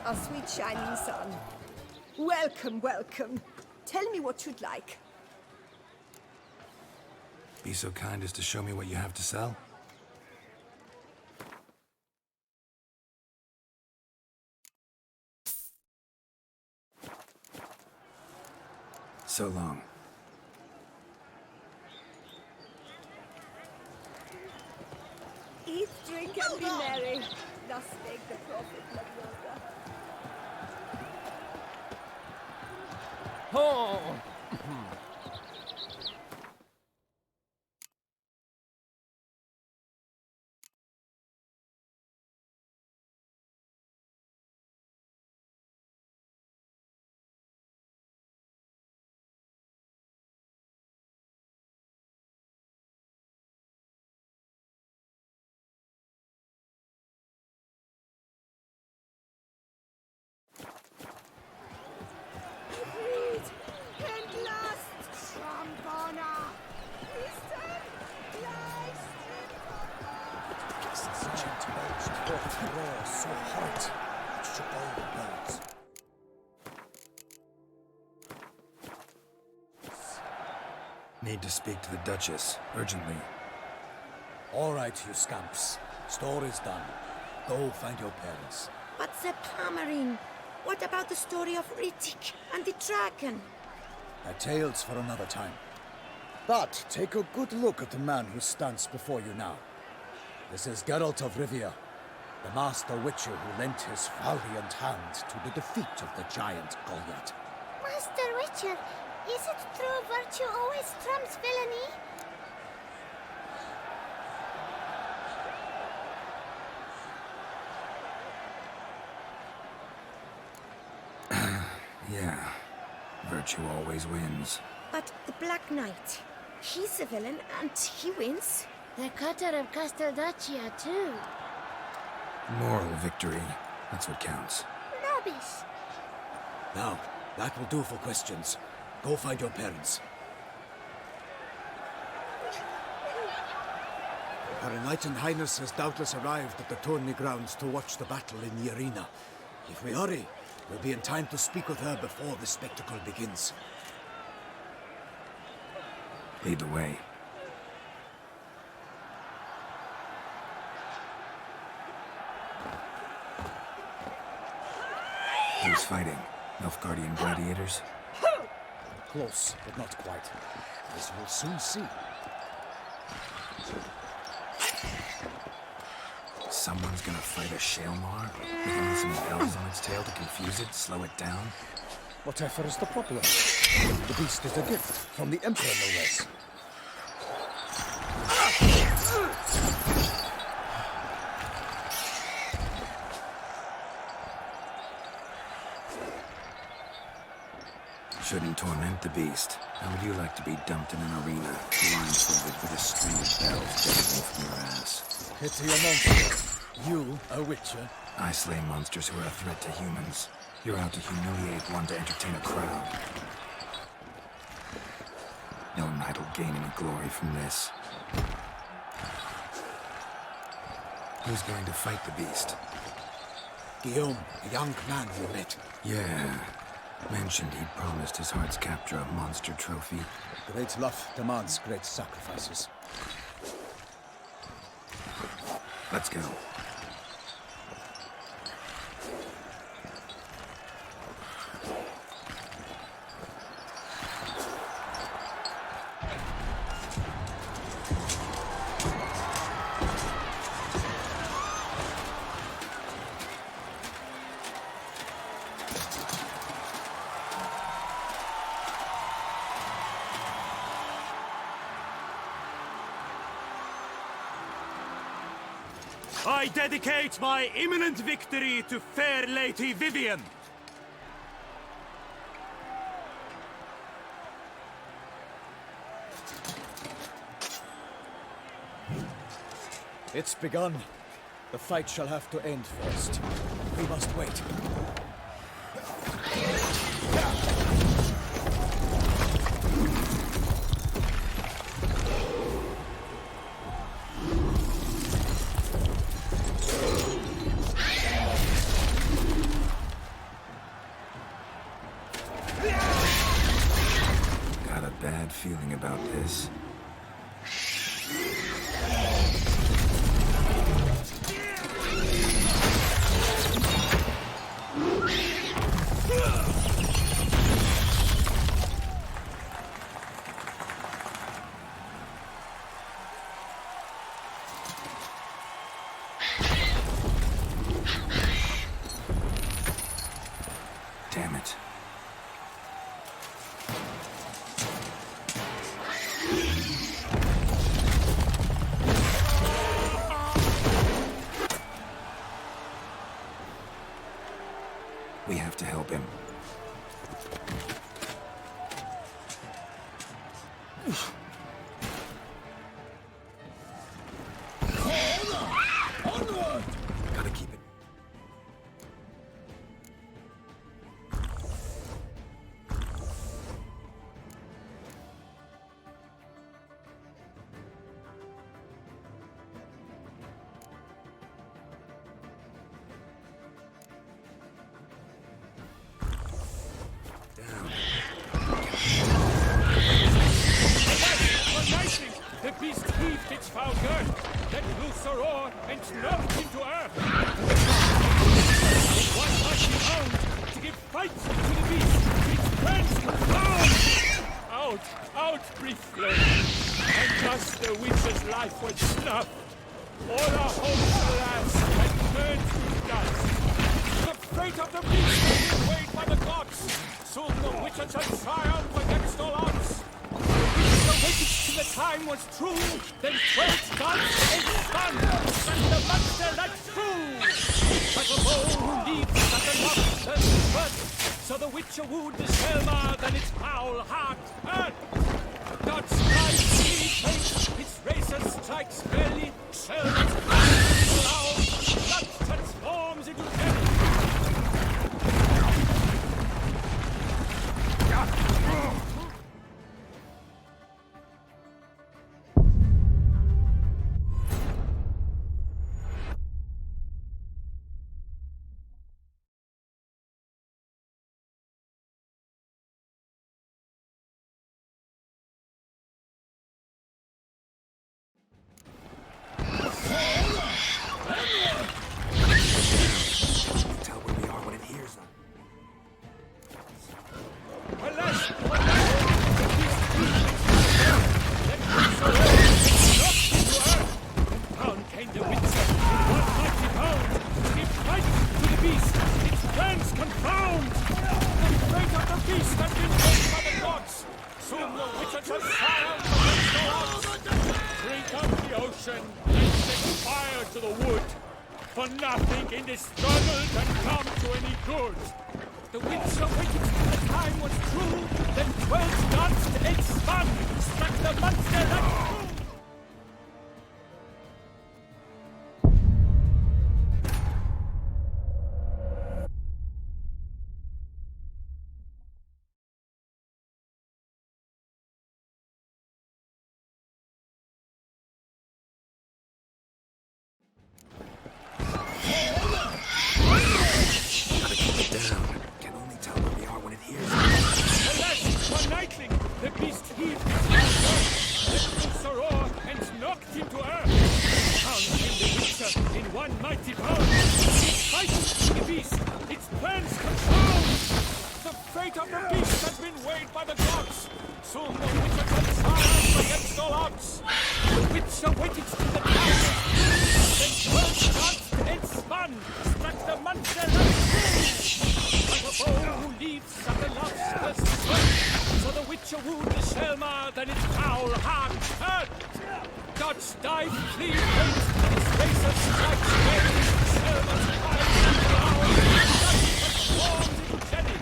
our sweet shining sun. Welcome, welcome. Tell me what you'd like.
Be so kind as to show me what you have to sell? So long.
Eat, drink, and be merry. Thus spake the prophet Vlad.
Oh!
Agreed. And last, Trombona. Eastern, lies,
Such intelligent talk roar so hot, it shook all the birds.
Need to speak to the Duchess, urgently.
All right, you scamps. Store is done. Go find your parents.
But the Palmering, what about the story of Riddick and the dragon?
A tale's for another time. But take a good look at the man who stands before you now. This is Geralt of Rivia, the master witcher who lent his valiant hand to the defeat of the giant Goliath.
Master Witcher, is it true virtue always trumps villainy?
Yeah. Virtue always wins.
But the Black Knight, he's a villain and he wins.
The cutter of Castelduccia, too.
Moral victory. That's what counts.
Rubbish.
Now, that will do for questions. Go find your parents. Her Enlightened Highness has doubtless arrived at the tourney grounds to watch the battle in the arena. If we hurry, we'll be in time to speak with her before the spectacle begins.
Lead the way. Who's fighting? Nilfgaardian gladiators?
Close, but not quite. As we'll soon see.
Someone's gonna fight a Shaelmar? With only some bells on its tail to confuse it, slow it down?
Whatever is the problem? The beast is a gift from the Emperor, no less.
Shouldn't torment the beast. How would you like to be dumped in an arena, blindfolded with a string of bells dangling from your ass?
Pity a monster. You, a witcher?
I slay monsters who are a threat to humans. You're out to humiliate one to entertain a crowd. No knight will gain any glory from this. Who's going to fight the beast?
Guillaume, a young man you met.
Yeah. Mentioned he'd promised his heart's capture a monster trophy.
Great love demands great sacrifices.
Let's go.
I dedicate my imminent victory to fair Lady Vivian.
It's begun. The fight shall have to end first. We must wait.
bad feeling about this. Damn it. We have to help him.
Onward!
Gotta keep it.
The beast heaved its foul girth, let loose a roar, and knocked him to earth. It was mighty bound to give fight to the beast, its friends confound. Out, brief flame, and thus the witch's life was snuffed. All our hopes, alas, had turned to dust. The fate of the beast had been weighed by the gods. Soon the witcher shall triumph against all odds. The waited till the time was true, then 12 gods and spun, and the monster that flew. Like a bow who leaps at the monster's foot, so the witcher wooed the Selma, then its foul heart hurt. God strikes, he takes, its razor strikes belly, Selma's eyes loud, blood transforms into jelly.
Tell where we are when it hears us.
Down came the witcher, in one mighty bound, to give fight to the beast, its plans confound. The fate of the beast has been made by the gods. Soon the witcher shall triumph against the odds. Drink up the ocean and set fire to the wood, for nothing in this struggle can come to any good. The witcher waited till the time was true, then 12 gods to its spun, struck the monster that flew.
Gotta keep it down. Can only tell where we are when it hears us.
Alas, one nightling, the beast heaved its monster, let loose a roar, and knocked him to earth. Down came the witcher in one mighty bound. Its fight to the beast, its plans confound. The fate of the beast has been weighed by the gods. Soon the witcher shall triumph against all odds. The witcher waited till the time was through, then 12 gods and spun, struck the monster that flew. Like a bow who leaps at the lobster's foot, so the witcher wooed the Selma, then its foul heart hurt. Gods dive, flee, hate, its razor strikes belly, Selma's eyes loud, blood transforms into jelly.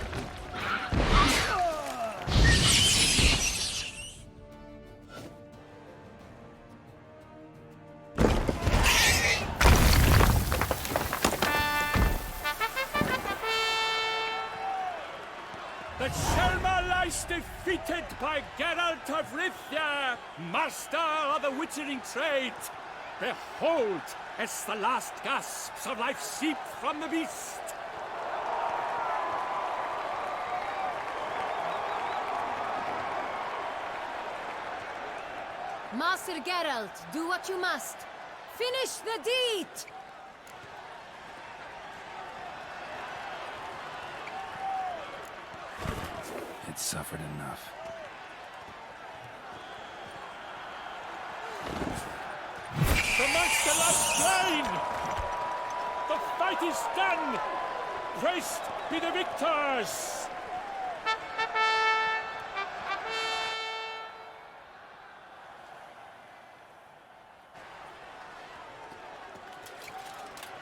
The Selma lies defeated by Geralt of Rivia, master of the witchering trade. Behold, as the last gasps of life seep from the beast.
Master Geralt, do what you must. Finish the deed!
It suffered enough.
The monster lies slain! The fight is done! Praised be the victors!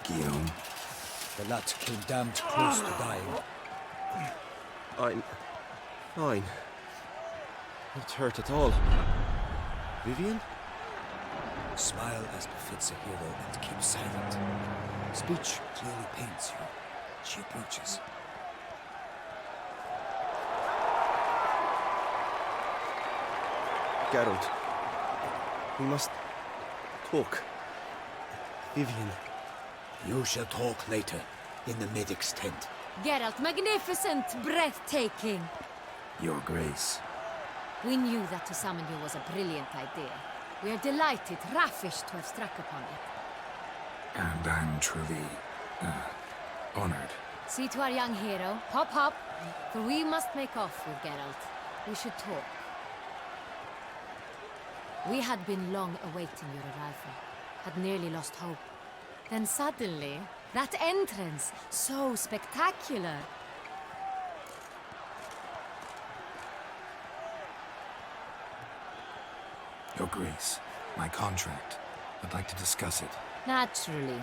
Guillaume.
The lad came damned close to dying.
I'm fine. Not hurt at all. Vivian?
Smile as befits a hero and keep silent. Speech clearly pains you. She approaches.
Geralt. We must talk. Vivian.
You shall talk later, in the medic's tent.
Geralt, magnificent, breathtaking.
Your Grace.
We knew that to summon you was a brilliant idea. We are delighted, ravished to have struck upon it.
And I'm truly, honored.
See to our young hero. Hop, hop. For we must make off with Geralt. We should talk. We had been long awaiting your arrival. Had nearly lost hope. Then suddenly, that entrance, so spectacular.
Your Grace, my contract. I'd like to discuss it.
Naturally,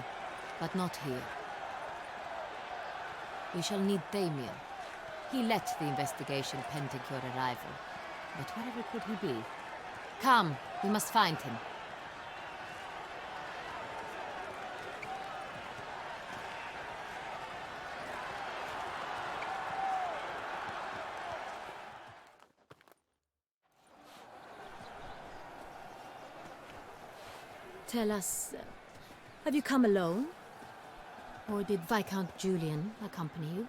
but not here. We shall need Damien. He led the investigation pending your arrival. But wherever could he be? Come, we must find him. Tell us, have you come alone? Or did Viscount Julian accompany you?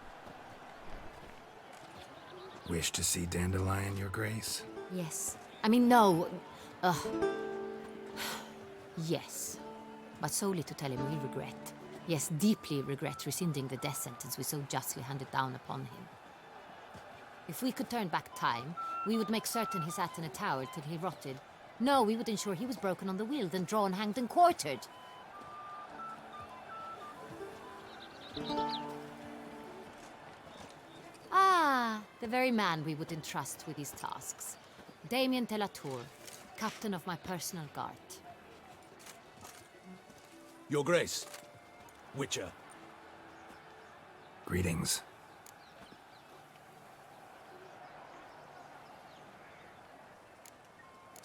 Wish to see Dandelion, Your Grace?
Yes. I mean, no. Yes. But solely to tell him we regret. Yes, deeply regret rescinding the death sentence we so justly handed down upon him. If we could turn back time, we would make certain he sat in a tower till he rotted. No, we would ensure he was broken on the wheel, then drawn, hanged, and quartered. Ah, the very man we would entrust with these tasks. Damien de la Tour, captain of my personal guard.
Your Grace, Witcher.
Greetings.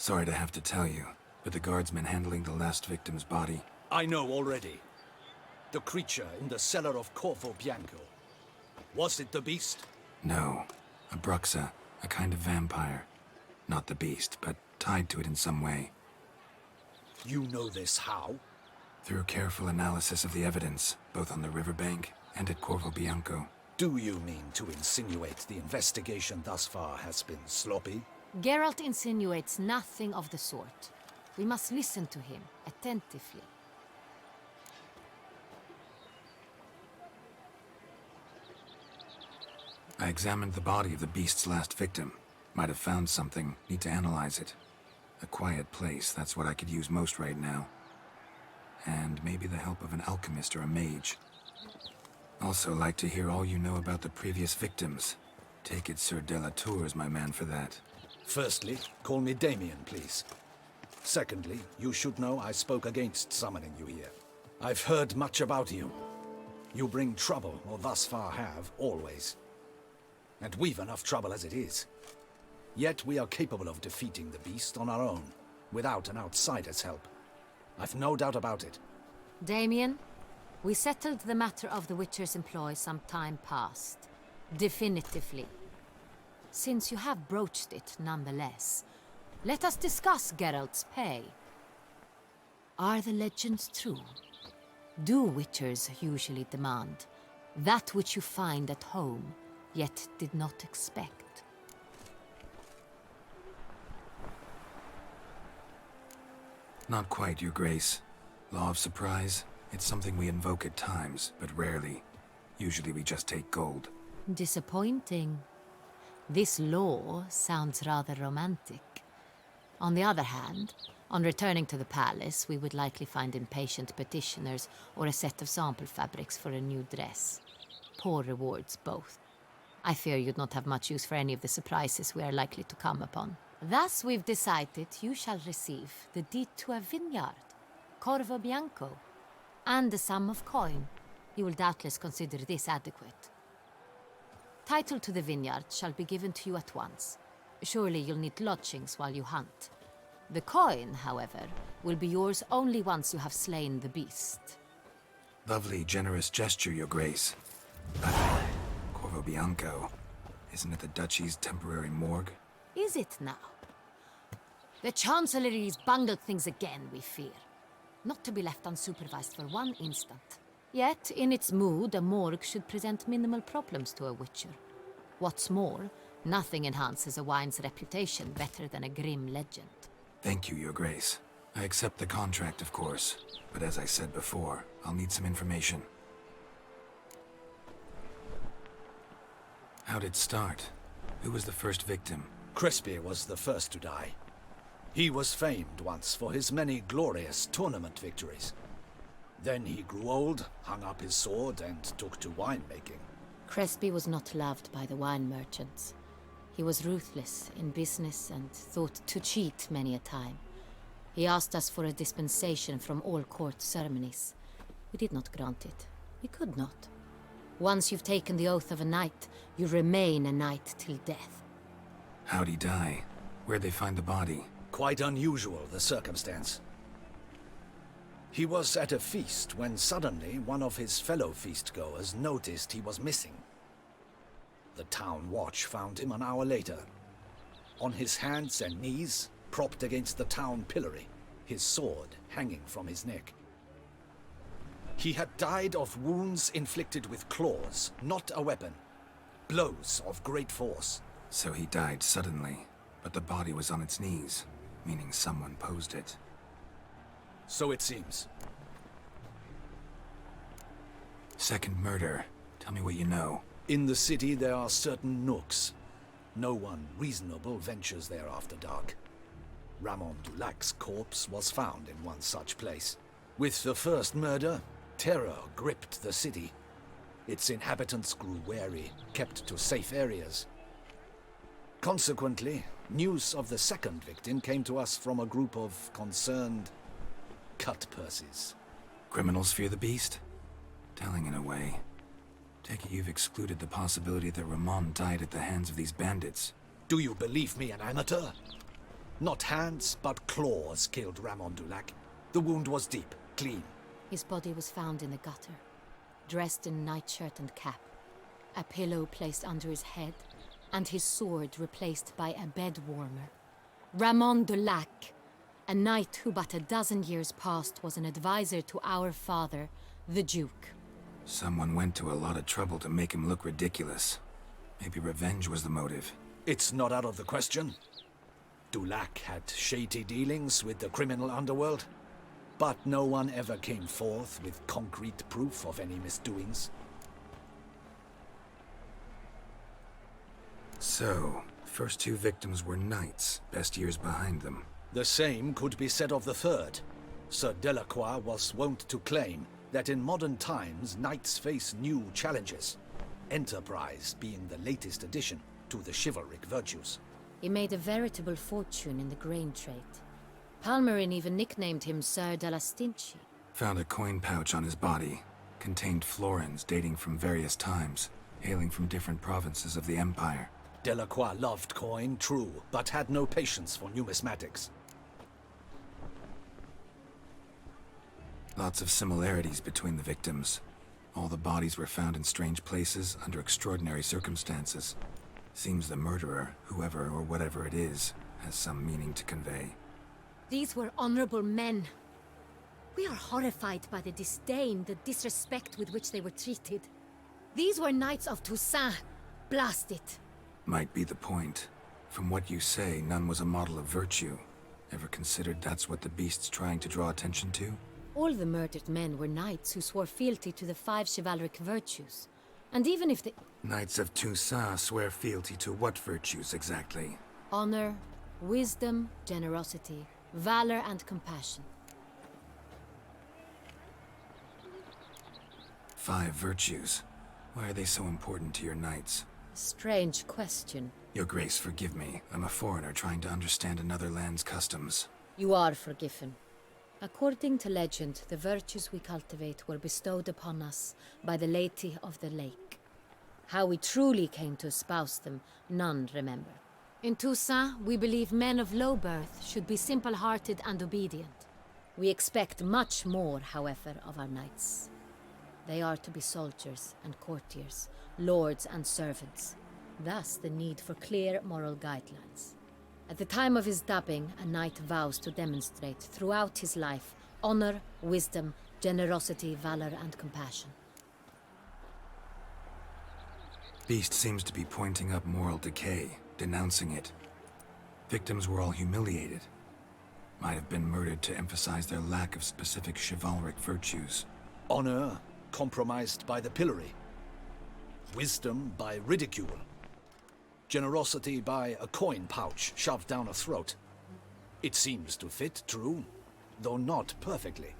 Sorry to have to tell you, but the guardsmen handling the last victim's body...
I know already. The creature in the cellar of Corvo Bianco. Was it the beast?
No. A Bruxa, a kind of vampire. Not the beast, but tied to it in some way.
You know this how?
Through careful analysis of the evidence, both on the riverbank and at Corvo Bianco.
Do you mean to insinuate the investigation thus far has been sloppy?
Geralt insinuates nothing of the sort. We must listen to him attentively.
I examined the body of the beast's last victim. Might have found something. Need to analyze it. A quiet place, that's what I could use most right now. And maybe the help of an alchemist or a mage. Also like to hear all you know about the previous victims. Take it Sir de la Tour is my man for that.
Firstly, call me Damien, please. Secondly, you should know I spoke against summoning you here. I've heard much about you. You bring trouble, or thus far have, always. And we've enough trouble as it is. Yet we are capable of defeating the beast on our own, without an outsider's help. I've no doubt about it.
Damien, we settled the matter of the Witcher's employ some time past. Definitively. Since you have broached it nonetheless, let us discuss Geralt's pay. Are the legends true? Do Witchers usually demand that which you find at home, yet did not expect?
Not quite, Your Grace. Law of surprise, it's something we invoke at times, but rarely. Usually we just take gold.
Disappointing. This law sounds rather romantic. On the other hand, on returning to the palace, we would likely find impatient petitioners or a set of sample fabrics for a new dress. Poor rewards, both. I fear you'd not have much use for any of the surprises we are likely to come upon. Thus, we've decided you shall receive the deed to a vineyard, Corvo Bianco, and a sum of coin. You will doubtless consider this adequate. Title to the vineyard shall be given to you at once. Surely you'll need lodgings while you hunt. The coin, however, will be yours only once you have slain the beast.
Lovely, generous gesture, Your Grace. But Corvo Bianco, isn't it the Duchy's temporary morgue?
Is it now? The Chancellery's bungled things again, we fear. Not to be left unsupervised for one instant. Yet, in its mood, a morgue should present minimal problems to a witcher. What's more, nothing enhances a wine's reputation better than a grim legend.
Thank you, Your Grace. I accept the contract, of course. But as I said before, I'll need some information. How'd it start? Who was the first victim?
Crespi was the first to die. He was famed once for his many glorious tournament victories. Then he grew old, hung up his sword, and took to winemaking.
Crespi was not loved by the wine merchants. He was ruthless in business and thought to cheat many a time. He asked us for a dispensation from all court ceremonies. We did not grant it. We could not. Once you've taken the oath of a knight, you remain a knight till death.
How'd he die? Where'd they find the body?
Quite unusual, the circumstance. He was at a feast when suddenly one of his fellow feastgoers noticed he was missing. The town watch found him an hour later. On his hands and knees, propped against the town pillory, his sword hanging from his neck. He had died of wounds inflicted with claws, not a weapon. Blows of great force.
So he died suddenly, but the body was on its knees, meaning someone posed it.
So it seems.
Second murder. Tell me what you know.
In the city there are certain nooks. No one reasonable ventures there after dark. Ramon Dulac's corpse was found in one such place. With the first murder, terror gripped the city. Its inhabitants grew wary, kept to safe areas. Consequently, news of the second victim came to us from a group of concerned cut-purses.
Criminals fear the beast? Telling in a way. Take it you've excluded the possibility that Ramon died at the hands of these bandits.
Do you believe me an amateur? Not hands, but claws killed Ramon Dulac. The wound was deep, clean.
His body was found in the gutter, dressed in nightshirt and cap, a pillow placed under his head, and his sword replaced by a bed warmer. Ramon Dulac, a knight who but a dozen years past was an advisor to our father, the Duke.
Someone went to a lot of trouble to make him look ridiculous. Maybe revenge was the motive.
It's not out of the question. Dulac had shady dealings with the criminal underworld, but no one ever came forth with concrete proof of any misdoings.
So, first two victims were knights, best years behind them.
The same could be said of the third. Sir Delacroix was wont to claim that in modern times knights face new challenges, enterprise being the latest addition to the chivalric virtues.
He made a veritable fortune in the grain trade. Palmerin even nicknamed him Sir de la Stinchi.
Found a coin pouch on his body. Contained florins dating from various times, hailing from different provinces of the Empire.
Delacroix loved coin, true, but had no patience for numismatics.
Lots of similarities between the victims. All the bodies were found in strange places under extraordinary circumstances. Seems the murderer, whoever or whatever it is, has some meaning to convey.
These were honorable men. We are horrified by the disdain, the disrespect with which they were treated. These were knights of Toussaint. Blast it.
Might be the point. From what you say, none was a model of virtue. Ever considered that's what the beast's trying to draw attention to?
All the murdered men were knights who swore fealty to the 5 chivalric virtues. And even if the
Knights of Toussaint swear fealty to what virtues exactly?
honor, wisdom, generosity, valor, and compassion.
5 virtues. Why are they so important to your knights?
Strange question.
Your Grace, forgive me. I'm a foreigner trying to understand another land's customs.
You are forgiven. According to legend, the virtues we cultivate were bestowed upon us by the Lady of the Lake. How we truly came to espouse them, none remember. In Toussaint, we believe men of low birth should be simple-hearted and obedient. We expect much more, however, of our knights. They are to be soldiers and courtiers, lords and servants. Thus, the need for clear moral guidelines. At the time of his dubbing, a knight vows to demonstrate throughout his life honor, wisdom, generosity, valor, and compassion.
Beast seems to be pointing up moral decay, denouncing it. Victims were all humiliated. Might have been murdered to emphasize their lack of specific chivalric virtues.
Honor compromised by the pillory. Wisdom by ridicule. Generosity by a coin pouch shoved down a throat. It seems to fit, true, though not perfectly.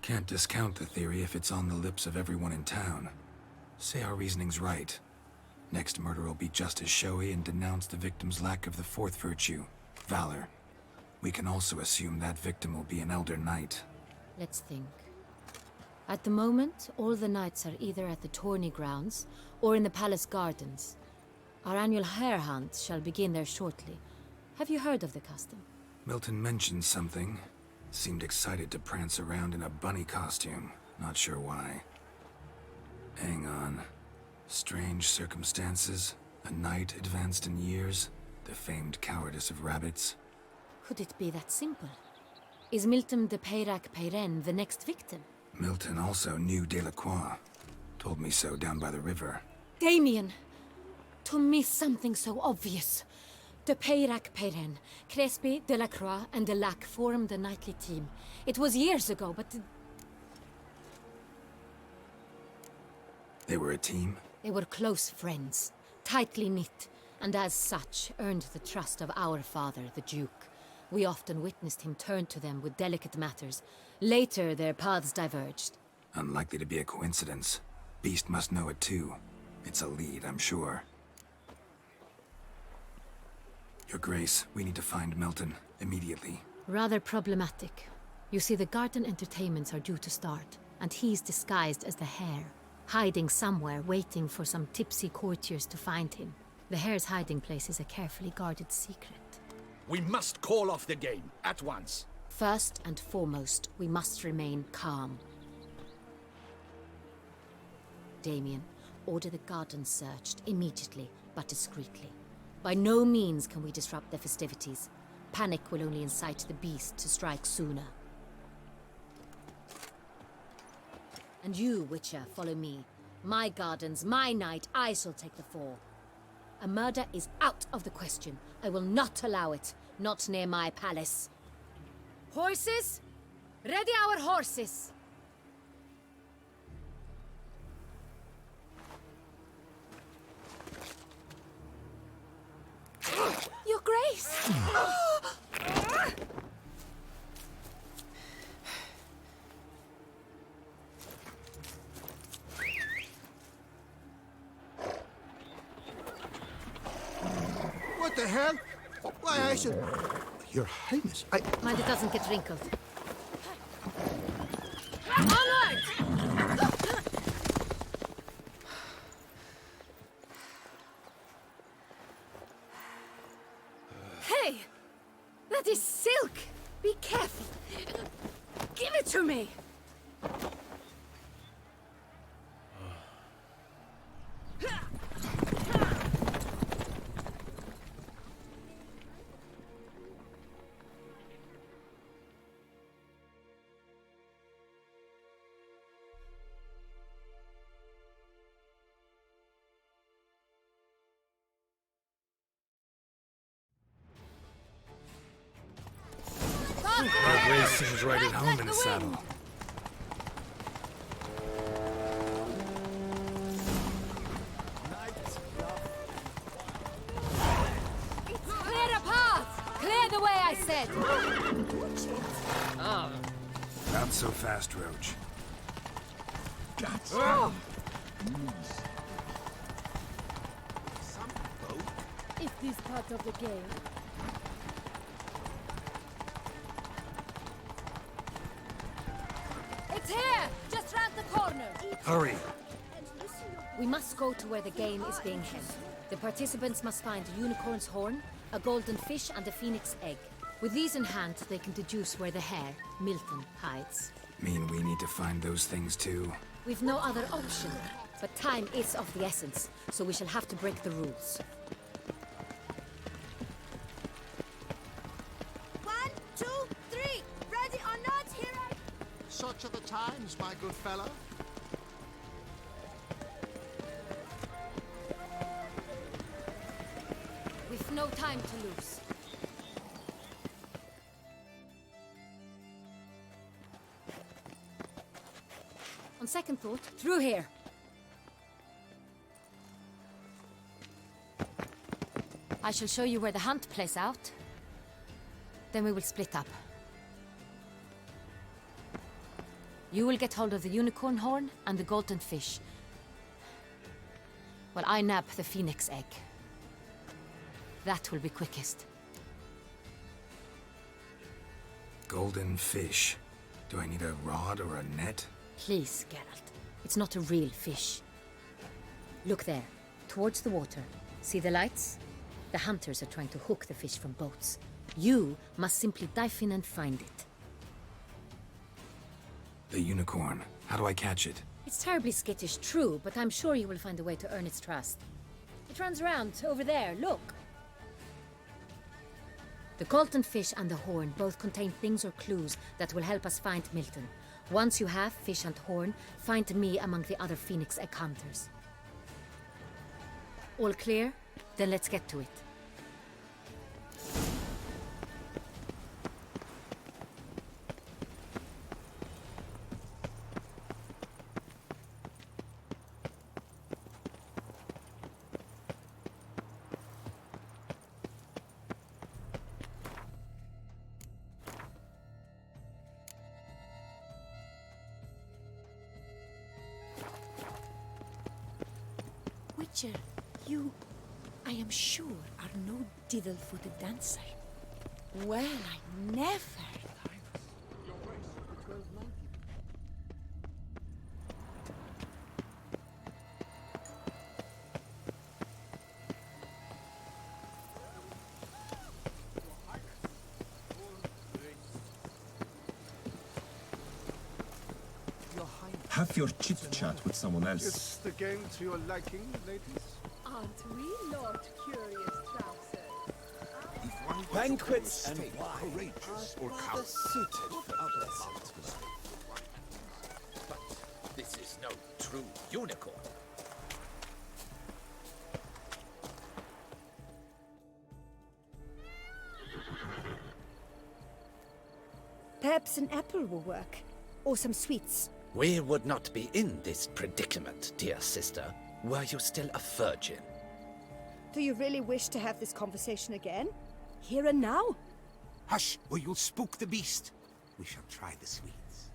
Can't discount the theory if it's on the lips of everyone in town. Say our reasoning's right. Next murder will be just as showy and denounce the victim's lack of the 4th virtue, valor. We can also assume that victim will be an elder knight.
Let's think. At the moment, all the knights are either at the tourney grounds or in the palace gardens. Our annual hare hunt shall begin there shortly. Have you heard of the custom?
Milton mentioned something. Seemed excited to prance around in a bunny costume. Not sure why. Hang on. Strange circumstances. A knight advanced in years. The famed cowardice of rabbits.
Could it be that simple? Is Milton de Peyrac-Peyren the next victim?
Milton also knew Delacroix. Told me so down by the river.
Damien! To miss something so obvious. De Peyrac-Peyren, Crespi, Delacroix, and Delac formed a knightly team. It was years ago, but...
They were a team?
They were close friends, tightly knit, and as such earned the trust of our father, the Duke. We often witnessed him turn to them with delicate matters. Later, their paths diverged.
Unlikely to be a coincidence. Beast must know it too. It's a lead, I'm sure. Your Grace, we need to find Milton, immediately.
Rather problematic. You see, the garden entertainments are due to start, and he's disguised as the hare, hiding somewhere, waiting for some tipsy courtiers to find him. The hare's hiding place is a carefully guarded secret.
We must call off the game, at once.
First and foremost, we must remain calm. Damien, order the garden searched immediately, but discreetly. By no means can we disrupt the festivities. Panic will only incite the beast to strike sooner. And you, Witcher, follow me. My gardens, my night, I shall take the fall. A murder is out of the question. I will not allow it. Not near my palace. Horses? Ready our horses! Your Grace!
What the hell? Why, I should... Your Highness,
Mind it doesn't get wrinkled. Onward! Hey! That is silk! Be careful! Give it to me!
seems right at home in a saddle.
Clear a path! Clear the way, I said!
Not so fast, Roach.
Is this part of the game?
It's here! Just round the corner!
Hurry!
We must go to where the game is being held. The participants must find a unicorn's horn, a golden fish, and a phoenix egg. With these in hand, they can deduce where the hare, Milton, hides.
Mean we need to find those things too?
We've no other option. But time is of the essence, so we shall have to break the rules.
1, 2, 3. Ready or not, here I...
Such are the times, my good fellow.
We've no time to lose. On second thought, through here. I shall show you where the hunt plays out. Then we will split up. You will get hold of the unicorn horn and the golden fish. While I nab the phoenix egg. That will be quickest.
Golden fish. Do I need a rod or a net?
Please, Geralt. It's not a real fish. Look there, towards the water. See the lights? The hunters are trying to hook the fish from boats. You must simply dive in and find it.
The unicorn. How do I catch it?
It's terribly skittish, true, but I'm sure you will find a way to earn its trust. It runs around, over there, look. The golden fish and the horn both contain things or clues that will help us find Milton. Once you have fish and horn, find me among the other phoenix egg hunters. All clear? Then let's get to it.
Witcher, you, I am sure, are no diddle-footed dancer. Well, I never.
Have your chit-chat with someone else.
Is the game to your liking, ladies?
Aren't we, Lord Curious Trousers?
Banquets and wine
courageous or
are
coward.
suited for others.
But this is no true unicorn.
Perhaps an apple will work. Or some sweets.
We would not be in this predicament, dear sister, were you still a virgin.
Do you really wish to have this conversation again? Here and now?
Hush, or you'll spook the beast. We shall try the sweets.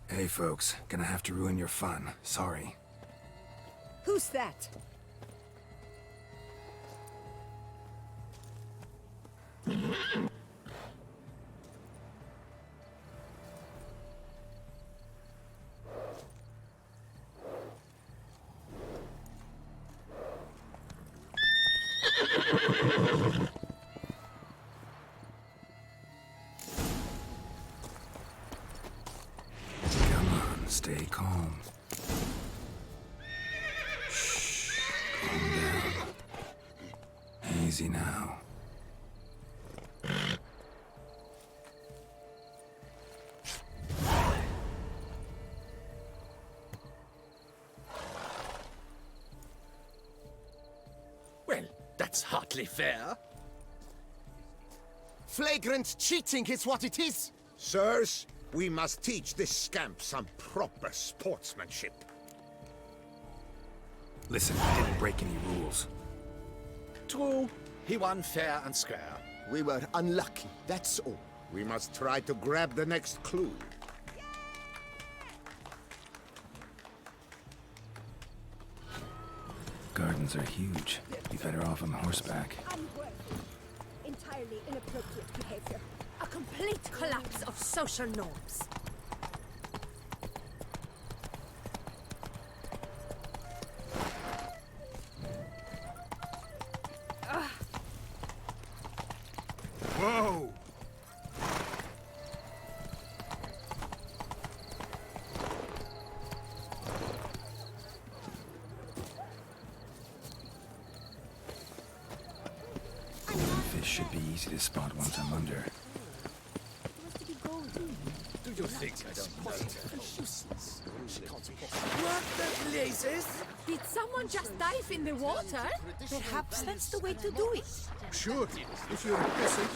Hey folks, gonna have to ruin your fun. Sorry.
Who's that?
Come on, stay calm. Shh, calm down. Easy now.
Well, that's hardly fair.
Flagrant cheating is what it is.
Sirs, we must teach this scamp some proper sportsmanship.
Listen, I didn't break any rules.
True, he won fair and square. We were unlucky, that's all.
We must try to grab the next clue.
Gardens are huge. Be better off on horseback.
Unworthy. Entirely inappropriate behavior.
A complete collapse of social norms.
Whoa!
Fish should be easy to spot once I'm under.
Do you think I don't know that?
What the blazes?
Did someone just dive in the water?
Perhaps that's the way to do it.
Sure, if you're message.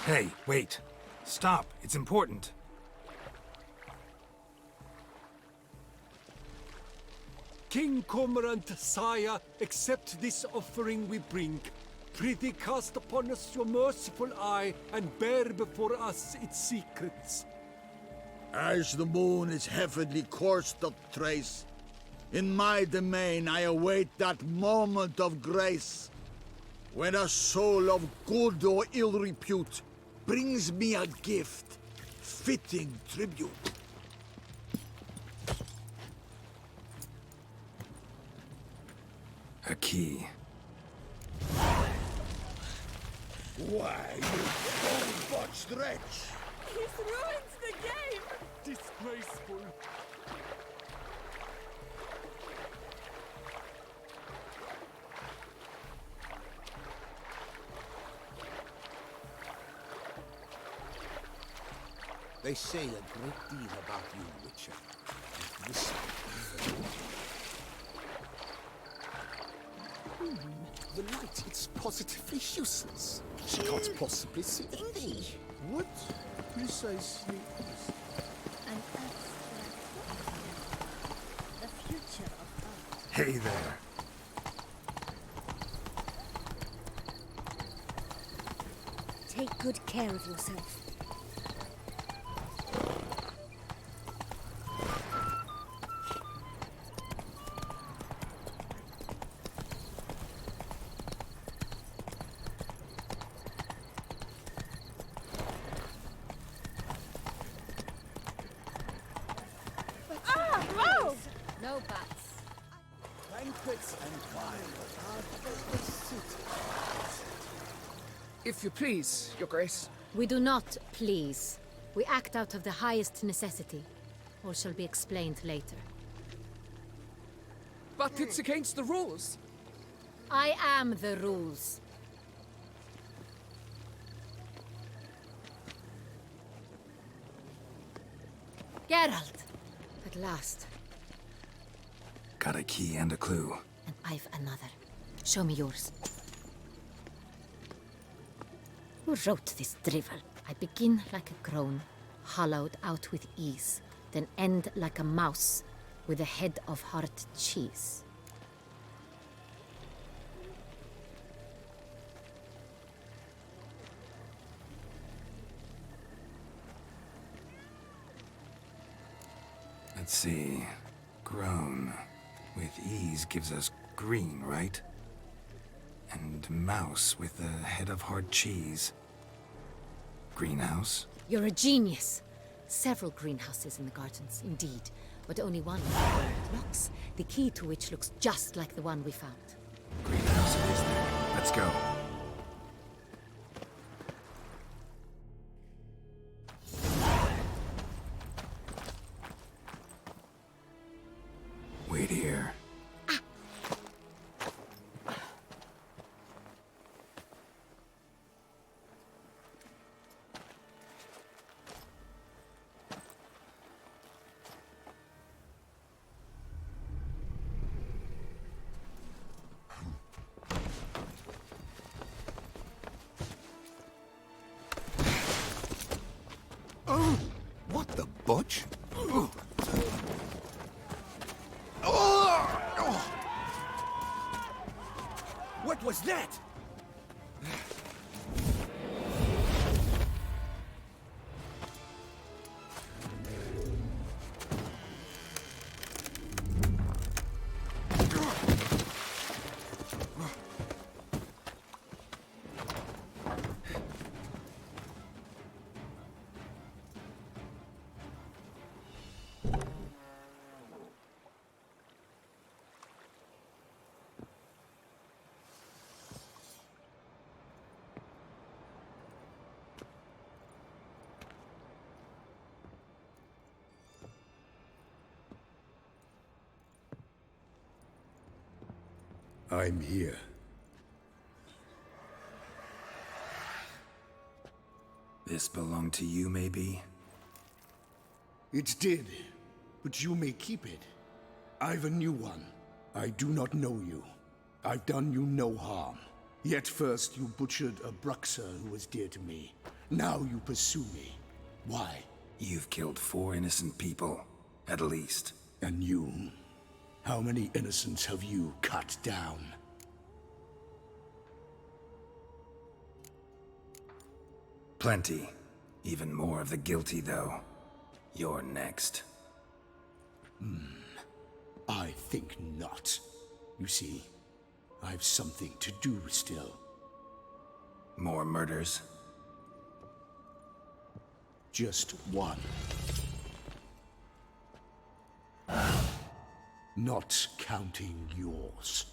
Hey, wait. Stop. It's important.
King Cormorant, sire, accept this offering we bring. Prithee cast upon us your merciful eye, and bear before us its secrets.
As the moon is heavenly course doth trace, in my domain I await that moment of grace, when a soul of good or ill repute brings me a gift, fitting tribute.
A key.
Why, you old-botched wretch!
He's ruined the game!
Disgraceful.
They say a great deal about you, Witcher. And listen.
The light, it's positively useless. She can't possibly see me.
What precisely is
An the future of art.
Hey there.
Take good care of yourself.
No bats.
Banquets and wine are the city. If you please, Your Grace.
We do not please. We act out of the highest necessity. All shall be explained later.
But it's against the rules.
I am the rules. Geralt! At last.
Got a key and a clue.
And I've another. Show me yours. Who wrote this drivel? I begin like a crone, hollowed out with ease, then end like a mouse, with a head of hard cheese.
Let's see. Grown. With ease gives us green, right? And mouse with a head of hard cheese. Greenhouse?
You're a genius. Several greenhouses in the gardens, indeed. but only one of the locks, the key to which looks just like the one we found.
Greenhouse it is then. Let's go. Wait here.
What the butch? What was that?
I'm here.
This belonged to you, maybe?
It did, but you may keep it. I've a new one. I do not know you. I've done you no harm. Yet first you butchered a Bruxer who was dear to me. Now you pursue me. Why?
You've killed 4 innocent people, at least.
And you? How many innocents have you cut down?
Plenty. Even more of the guilty, though. You're next.
I think not. You see, I've something to do still.
More murders?
Just one. Not counting yours.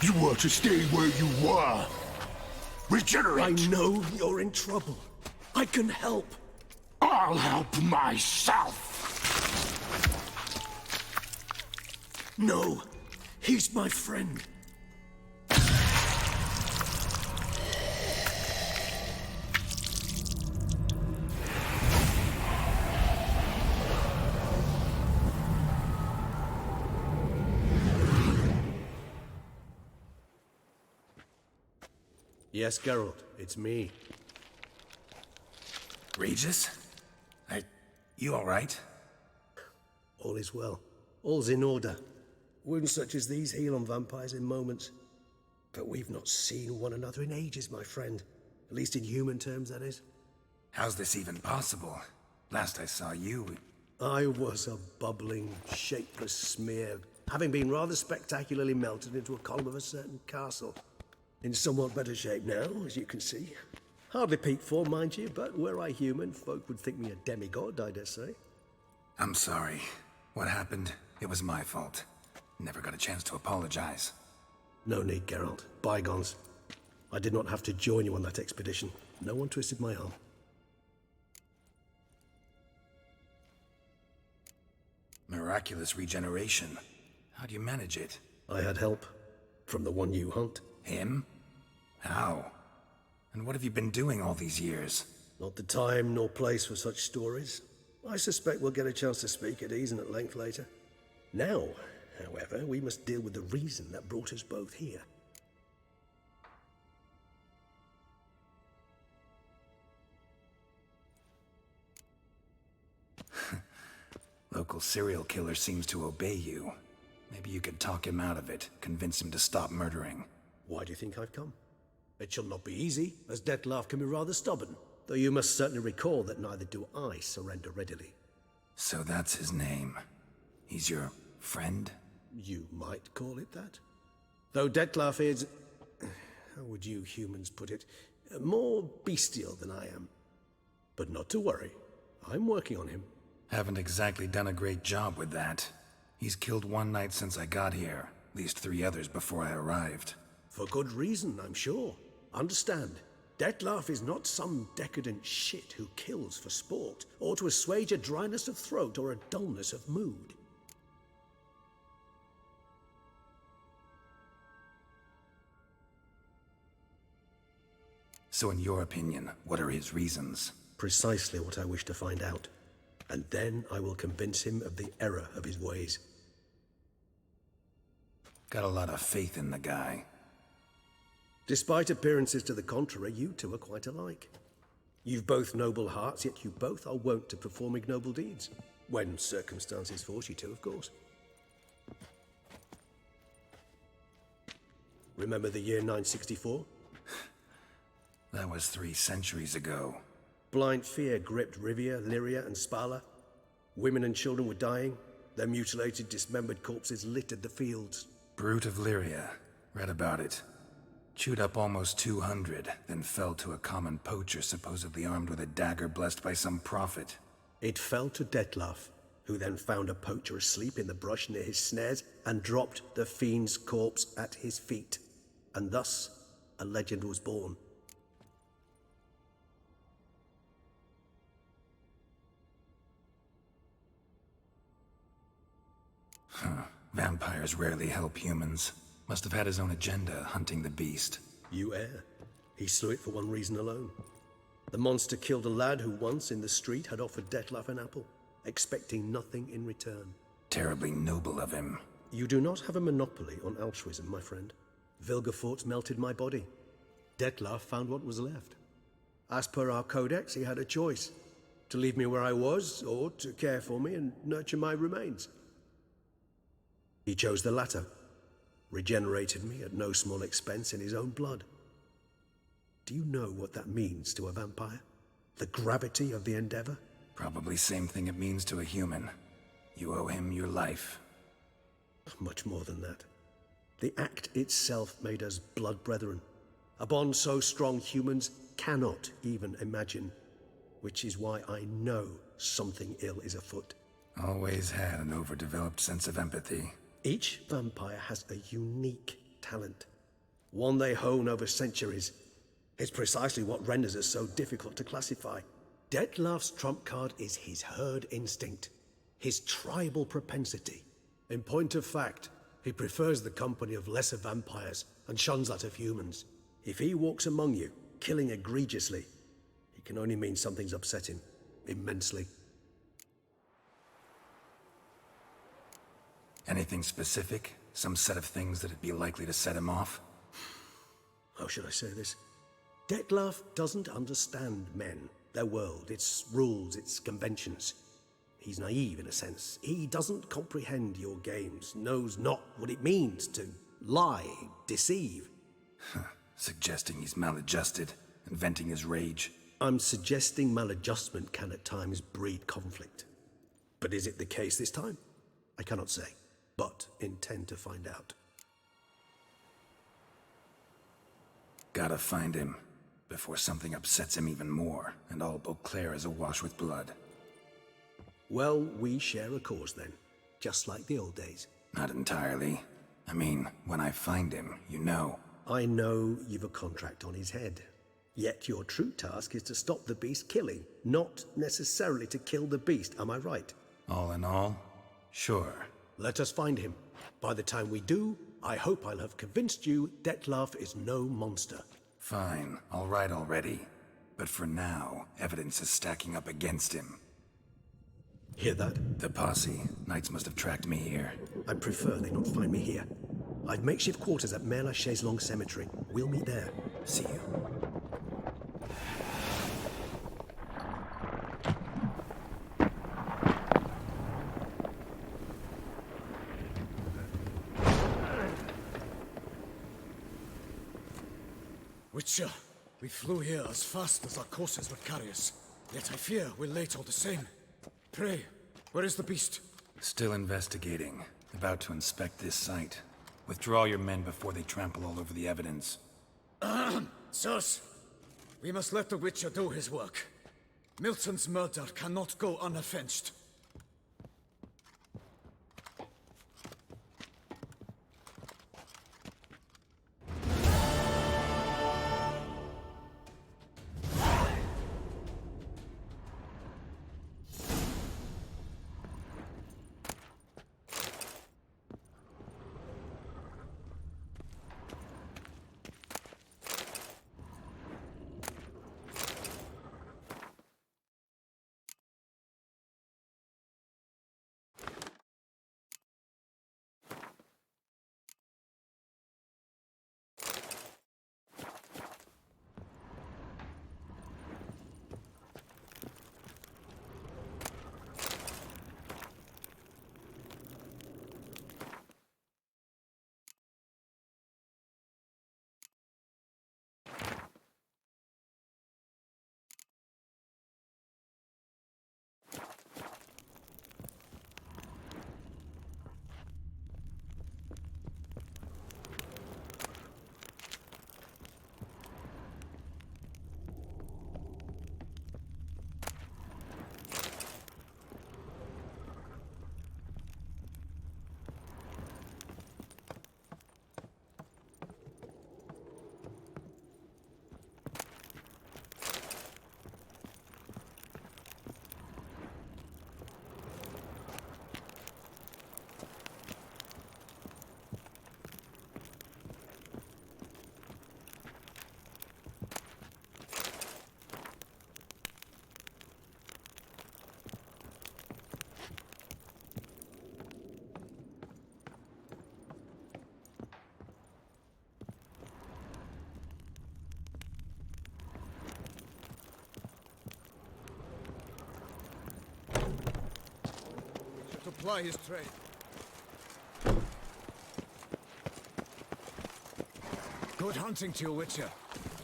You were to stay where you were. Regenerate.
I know you're in trouble. I can help.
I'll help myself.
No, he's my friend.
Yes, Geralt, it's me.
Regis? You alright?
All is well. All's in order. Wounds such as these heal on vampires in moments. But we've not seen one another in ages, my friend. At least in human terms, that is.
How's this even possible? Last I saw you...
I was a bubbling, shapeless smear, having been rather spectacularly melted into a column of a certain castle. In somewhat better shape now, as you can see. Hardly peak form, mind you, but were I human, folk would think me a demigod, I dare say.
I'm sorry. What happened? It was my fault. Never got a chance to apologize.
No need, Geralt. Bygones. I did not have to join you on that expedition. No one twisted my arm.
Miraculous regeneration. How do you manage it?
I had help. From the one you hunt.
Him? How? And what have you been doing all these years?
Not the time nor place for such stories. I suspect we'll get a chance to speak at ease and at length later. Now, however, we must deal with the reason that brought us both here.
Local serial killer seems to obey you. Maybe you could talk him out of it, convince him to stop murdering.
Why do you think I've come? It shall not be easy, as Dettlaff can be rather stubborn. Though you must certainly recall that neither do I surrender readily.
So that's his name. He's your friend?
You might call it that. Though Dettlaff is... how would you humans put it? More bestial than I am. But not to worry. I'm working on him.
Haven't exactly done a great job with that. He's killed one knight since I got here. At least 3 others before I arrived.
For good reason, I'm sure. Understand, Dettlaff is not some decadent shit who kills for sport, or to assuage a dryness of throat or a dullness of mood.
So in your opinion, what are his reasons?
Precisely what I wish to find out. And then I will convince him of the error of his ways.
Got a lot of faith in the guy.
Despite appearances to the contrary, you two are quite alike. You've both noble hearts, yet you both are wont to perform ignoble deeds. When circumstances force you to, of course. Remember the year 964?
That was 3 centuries ago.
Blind fear gripped Rivia, Lyria, and Spala. Women and children were dying. Their mutilated, dismembered corpses littered the fields.
Brute of Lyria. Read about it. Chewed up almost 200, then fell to a common poacher supposedly armed with a dagger blessed by some prophet.
It fell to Dettlaff, who then found a poacher asleep in the brush near his snares and dropped the fiend's corpse at his feet. And thus, a legend was born.
Vampires rarely help humans. Must have had his own agenda, hunting the beast.
You err. He slew it for one reason alone. The monster killed a lad who once, in the street, had offered Dettlaff an apple, expecting nothing in return.
Terribly noble of him.
You do not have a monopoly on altruism, my friend. Vilgefortz melted my body. Dettlaff found what was left. As per our codex, he had a choice. To leave me where I was, or to care for me and nurture my remains. He chose the latter. Regenerated me at no small expense in his own blood. Do you know what that means to a vampire? The gravity of the endeavor?
Probably same thing it means to a human. You owe him your life.
Much more than that. The act itself made us blood brethren. A bond so strong humans cannot even imagine. Which is why I know something ill is afoot.
Always had an overdeveloped sense of empathy.
Each vampire has a unique talent. one they hone over centuries. It's precisely what renders us so difficult to classify. Detlef's trump card is his herd instinct, his tribal propensity. In point of fact, he prefers the company of lesser vampires and shuns that of humans. If he walks among you, killing egregiously, it can only mean something's upset him immensely.
Anything specific? Some set of things that'd be likely to set him off?
How should I say this? Detlef doesn't understand men, their world, its rules, its conventions. He's naive in a sense. He doesn't comprehend your games, knows not what it means to lie, deceive.
Suggesting he's maladjusted and venting his rage.
I'm suggesting maladjustment can at times breed conflict. But is it the case this time? I cannot say, but intend to find out.
Gotta find him before something upsets him even more and all Beauclair is awash with blood.
Well, we share a cause then, just like the old days.
Not entirely. I mean, when I find him, you know.
I know you've a contract on his head. Yet your true task is to stop the beast killing, not necessarily to kill the beast, am I right?
All in all, sure.
Let us find him. By the time we do, I hope I'll have convinced you Detlef is no monster.
Fine, all right already. But for now, evidence is stacking up against him.
Hear that?
The posse. Knights must have tracked me here.
I prefer they not find me here. I've makeshift quarters at Mère Lachaise Long Cemetery. We'll meet there.
See you.
Witcher, we flew here as fast as our courses would carry us. Yet I fear we're late all the same. Pray, where is the beast?
Still investigating. About to inspect this site. Withdraw your men before they trample all over the evidence.
Sirs, we must let the Witcher do his work. Milton's murder cannot go unavenged. To ply his trade. Good hunting to you, Witcher.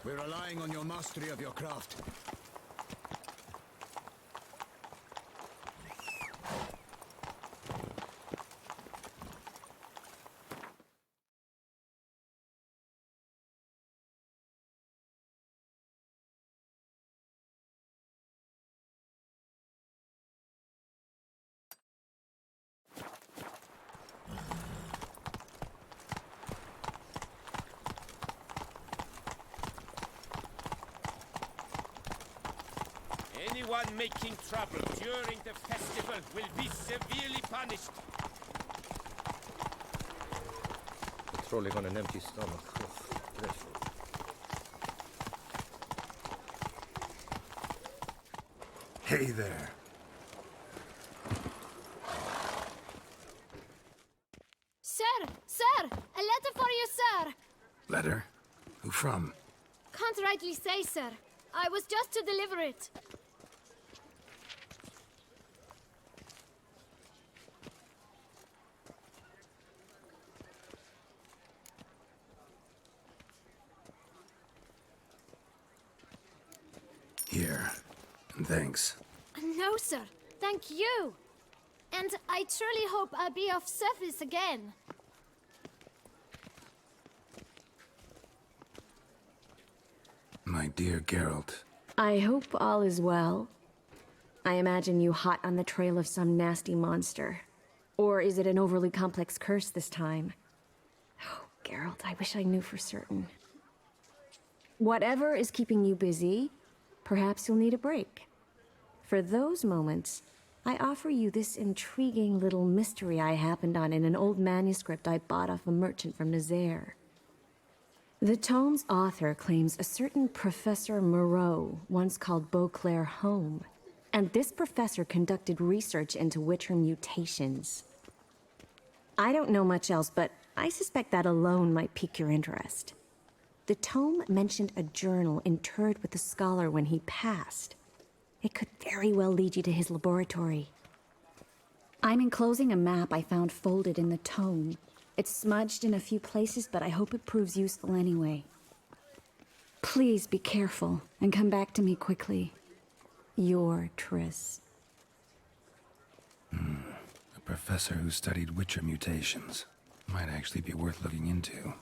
We're relying on your mastery of your craft.
Anyone making trouble during the festival will be severely punished.
Patrolling on an empty stomach. Ugh, dreadful.
Hey there.
Sir! Sir! A letter for you, sir!
Letter? Who from?
Can't rightly say, sir. I was just to deliver it.
Here. And thanks.
No, sir. Thank you. And I truly hope I'll be of service again.
My dear Geralt.
I hope all is well. I imagine you hot on the trail of some nasty monster. Or is it an overly complex curse this time? Oh, Geralt, I wish I knew for certain. Whatever is keeping you busy, perhaps you'll need a break. For those moments, I offer you this intriguing little mystery I happened on in an old manuscript I bought off a merchant from Nazaire. The tome's author claims a certain Professor Moreau once called Beauclair home, and this professor conducted research into Witcher mutations. I don't know much else, but I suspect that alone might pique your interest. The tome mentioned a journal interred with the scholar when he passed. It could very well lead you to his laboratory. I'm enclosing a map I found folded in the tome. It's smudged in a few places, but I hope it proves useful anyway. Please be careful and come back to me quickly. Your Triss.
A professor who studied Witcher mutations. Might actually be worth looking into.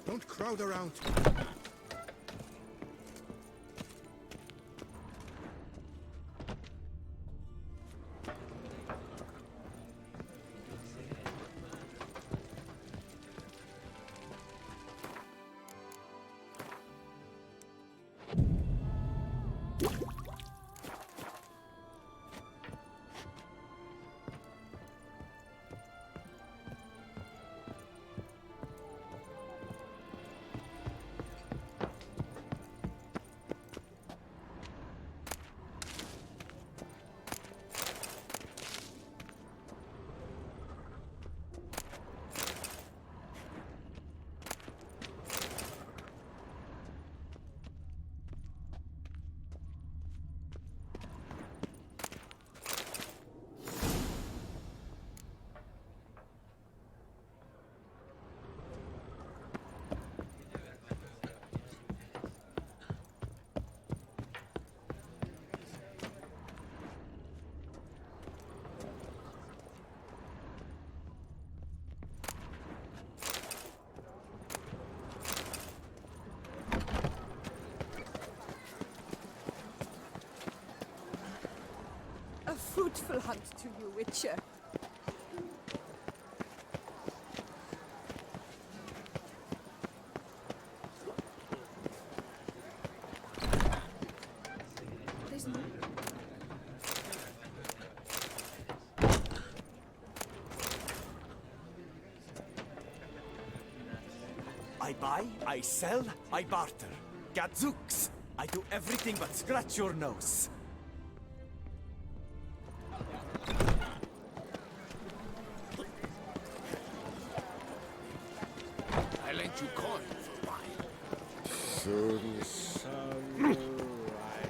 Don't crowd around.
A fruitful hunt to you, Witcher.
I buy, I sell, I barter. Gadzooks! I do everything but scratch your nose.
I lent you coin for wine.
Soon sun will rise.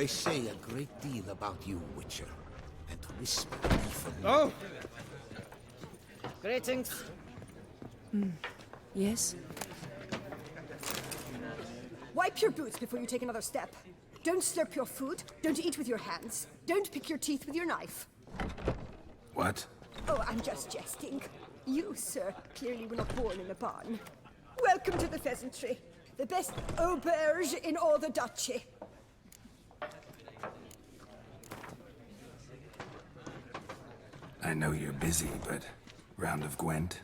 They say a great deal about you, Witcher, and whisper even.
Oh! Greetings.
Yes?
Wipe your boots before you take another step. Don't slurp your food. Don't eat with your hands. Don't pick your teeth with your knife.
What?
Oh, I'm just jesting. You, sir, clearly were not born in a barn. Welcome to the pheasantry. The best auberge in all the duchy.
I know you're busy, but round of Gwent?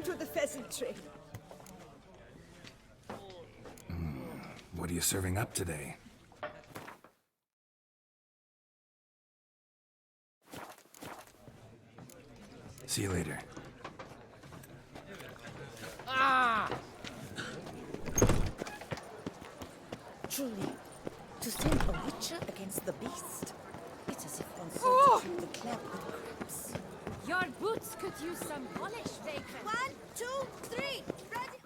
Welcome to the Pheasantry.
What are you serving up today? See you later.
Ah!
Truly, to send a witcher against the beast, it's as if one sought to treat the clap with crabs.
Your boots could use some polish, Bacon.
1, 2, 3. Ready.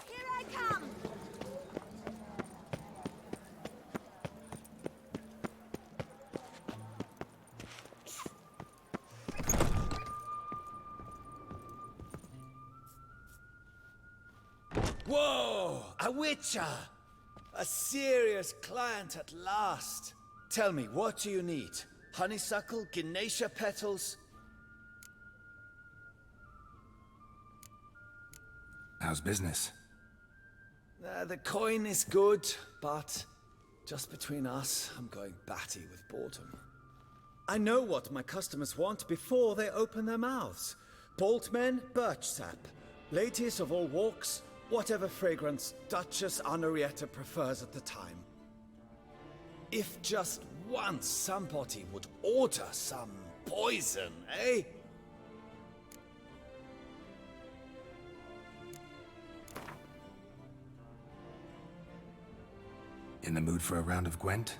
Here I come.
Whoa! A witcher! A serious client at last. Tell me, what do you need? Honeysuckle? Ginacia petals?
How's business?
The coin is good, but just between us, I'm going batty with boredom. I know what my customers want before they open their mouths. Boltmen, birch sap. Ladies of all walks, whatever fragrance Duchess Honoretta prefers at the time. If just once somebody would order some poison, eh?
In the mood for a round of Gwent?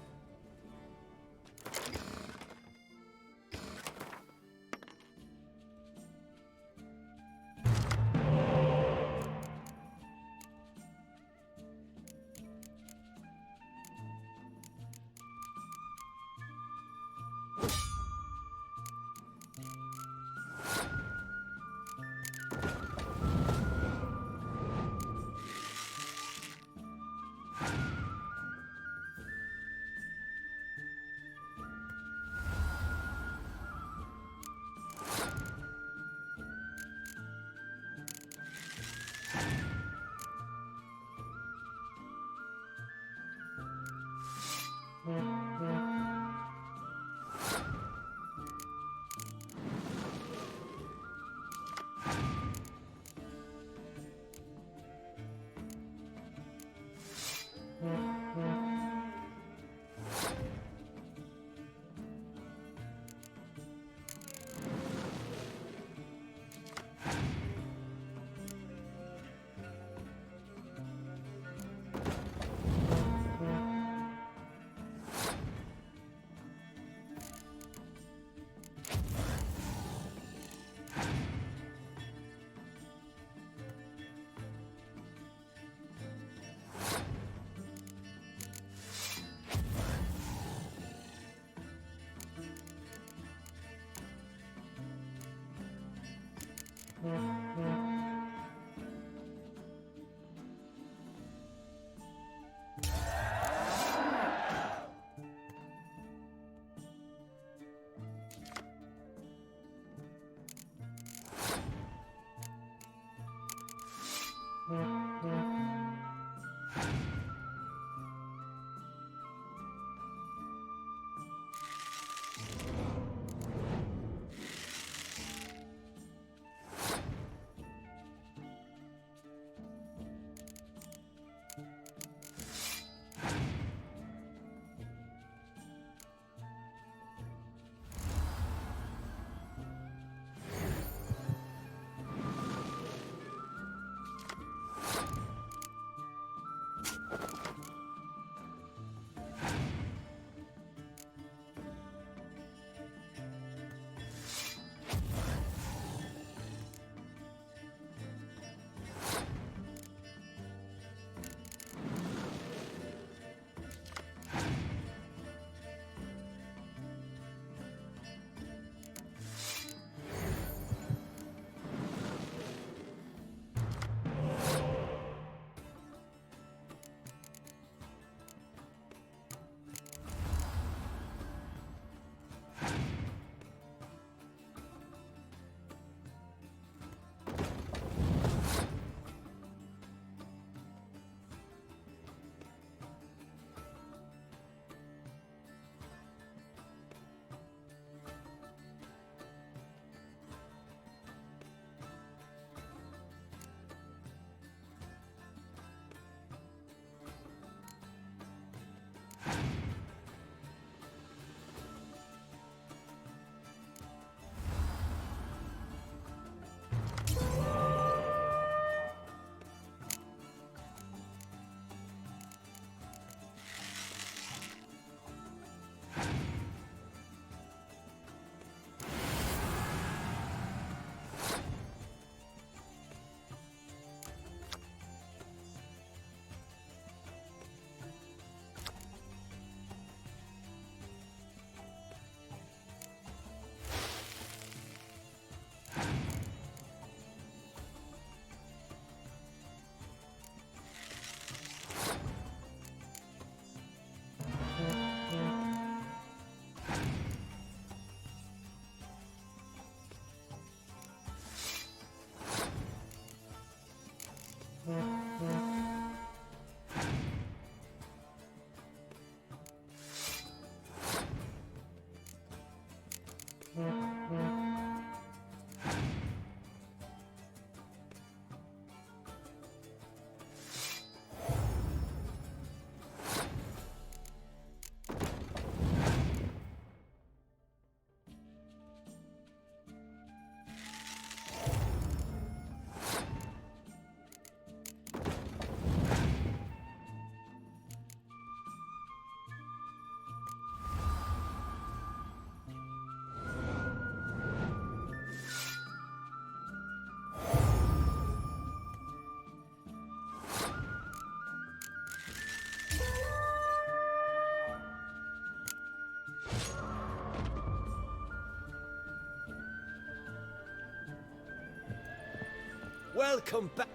Welcome back.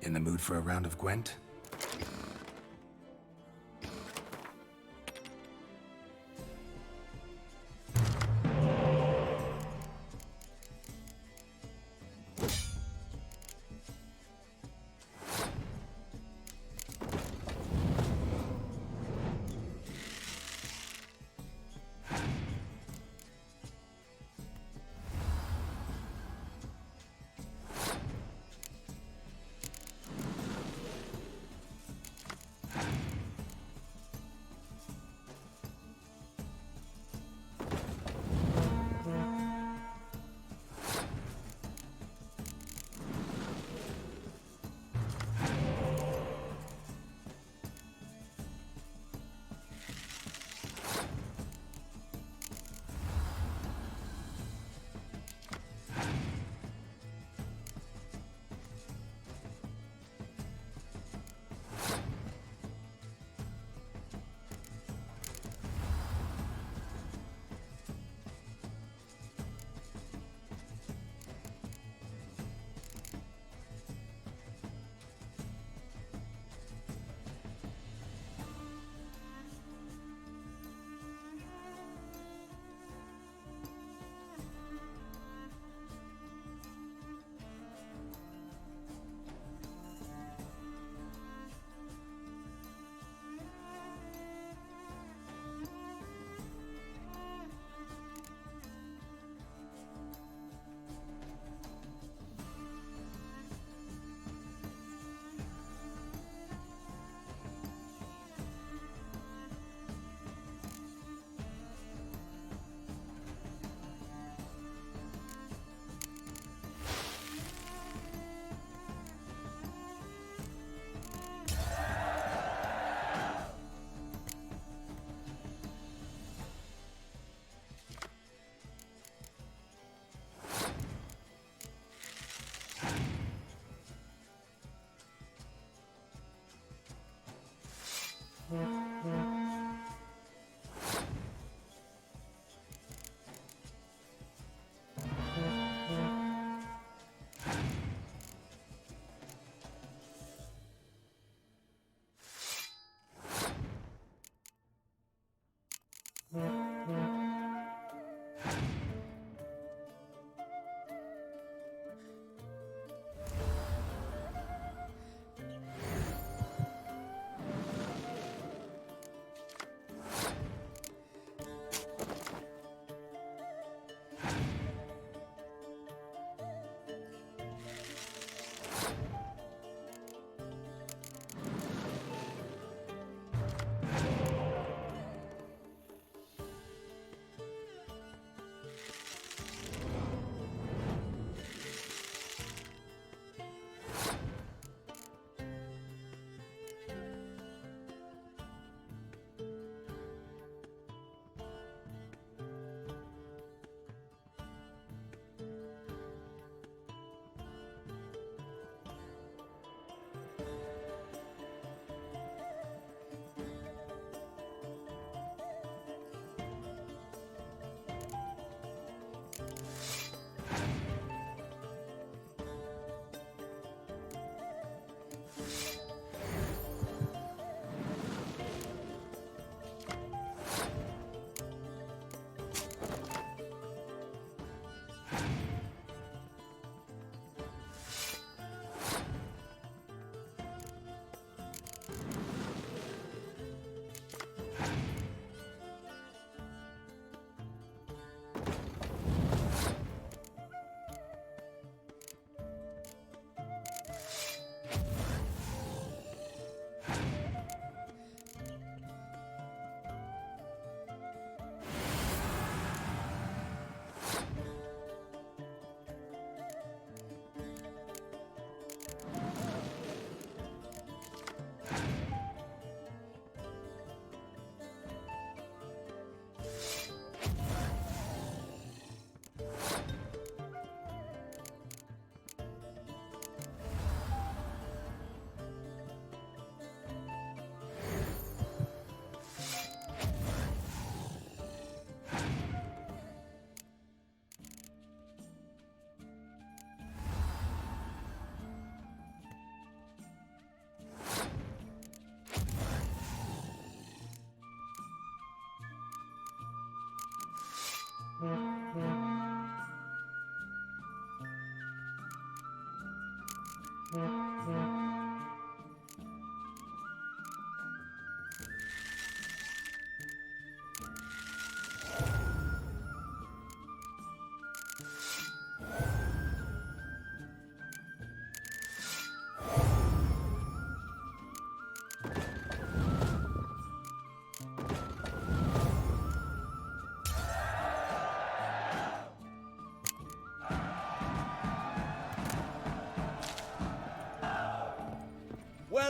In the mood for a round of Gwent?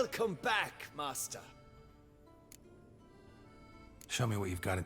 Welcome back, Master.
Show me what you've got.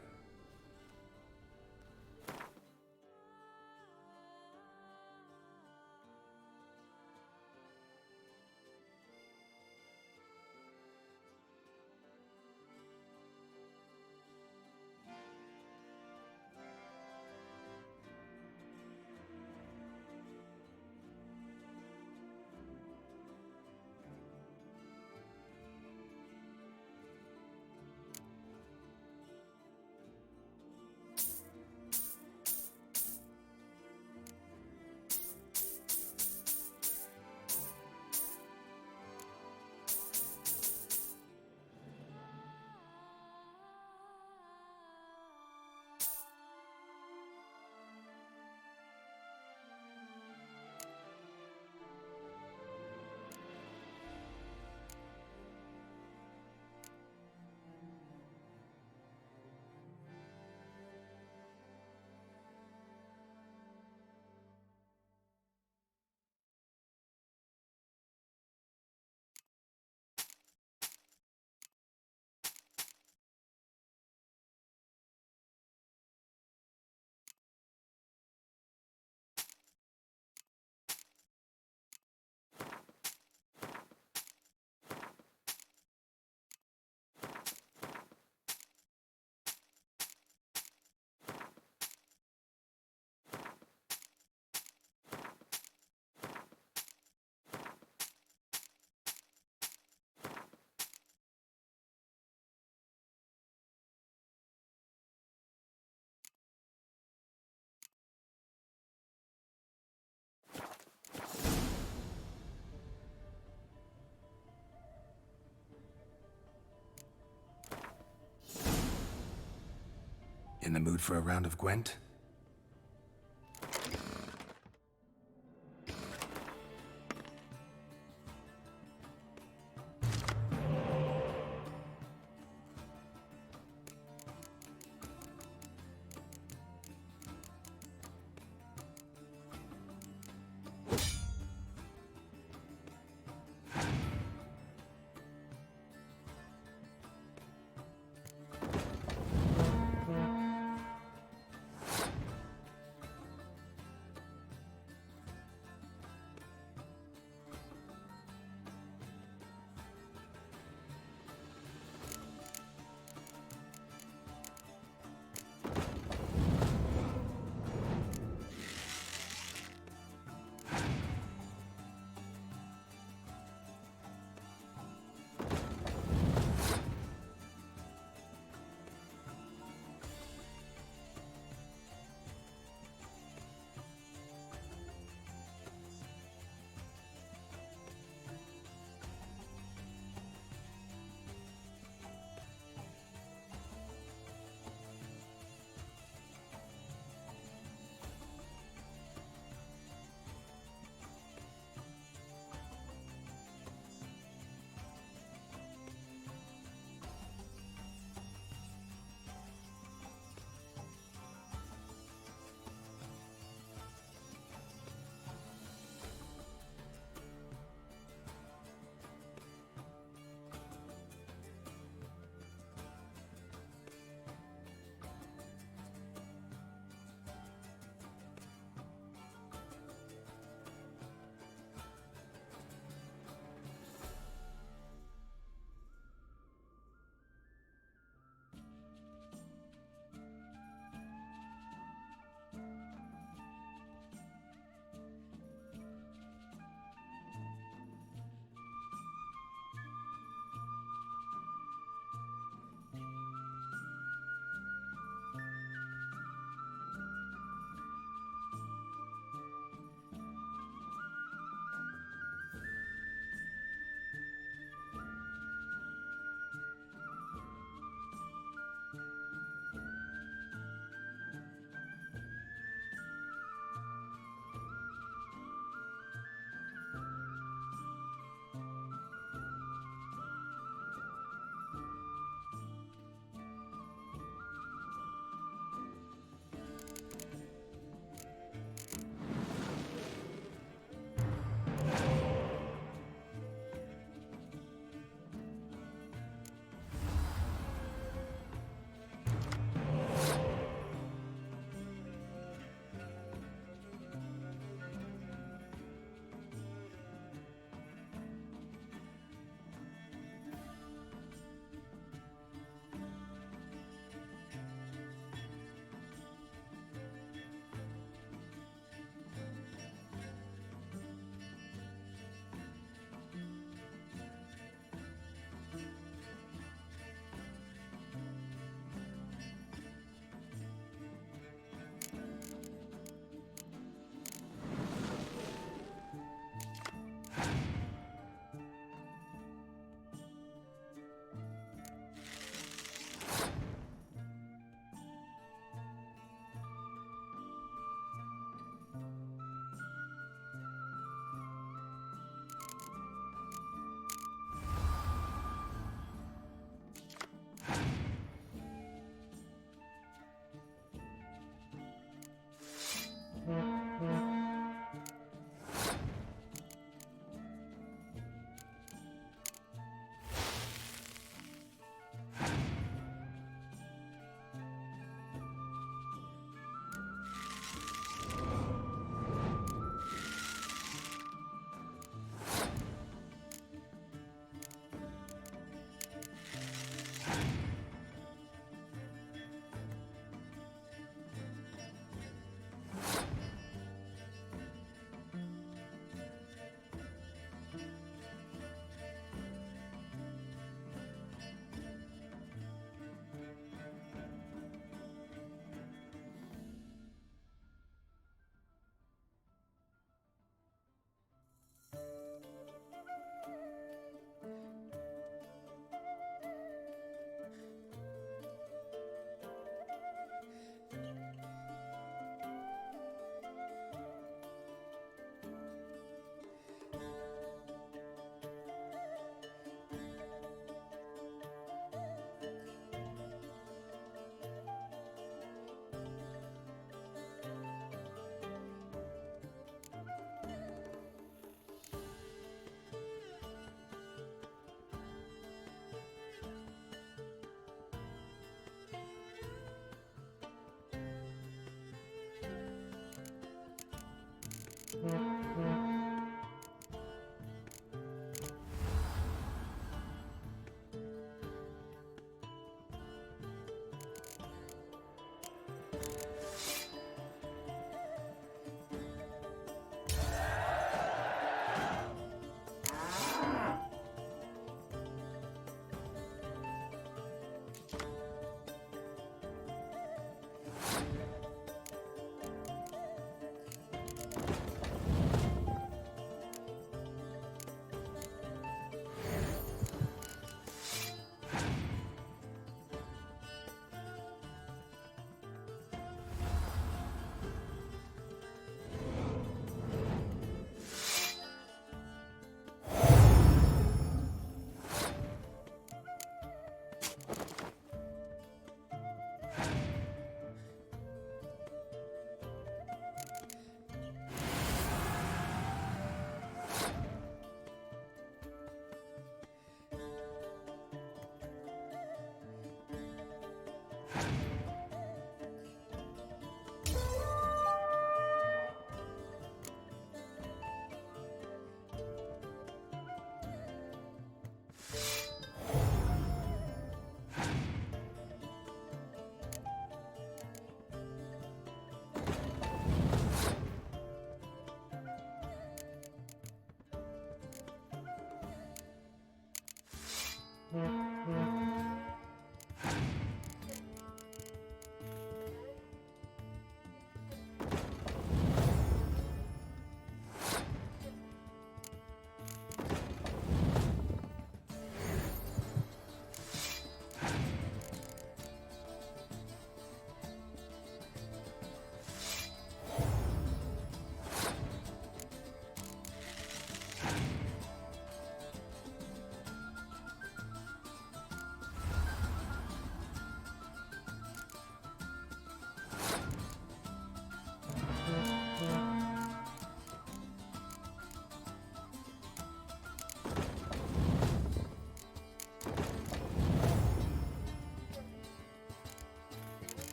In the mood for a round of Gwent?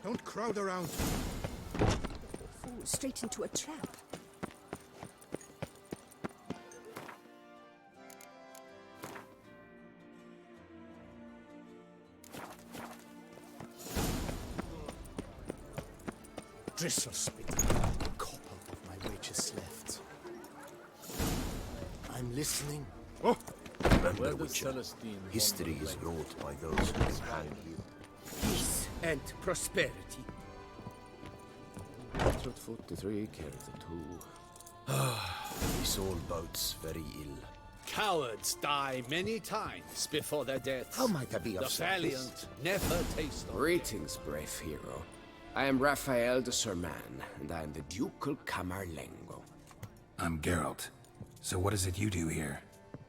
Don't crowd around.
Fall straight into a trap.
Drisselspit. A couple of my wages left. I'm listening.
Oh!
Remember,
Where
Witcher,
does Celestine
history
wander
is
away?
wrought by those who hang here.
Peace and prosperity.
143 carry the two. This all bodes very ill.
Cowards die many times before their deaths.
How might I be of
The
service?
valiant never taste of
Greetings, brave hero. I am Raphael de Serman, and I am the Ducal Camarlengo.
I'm Geralt. So what is it you do here?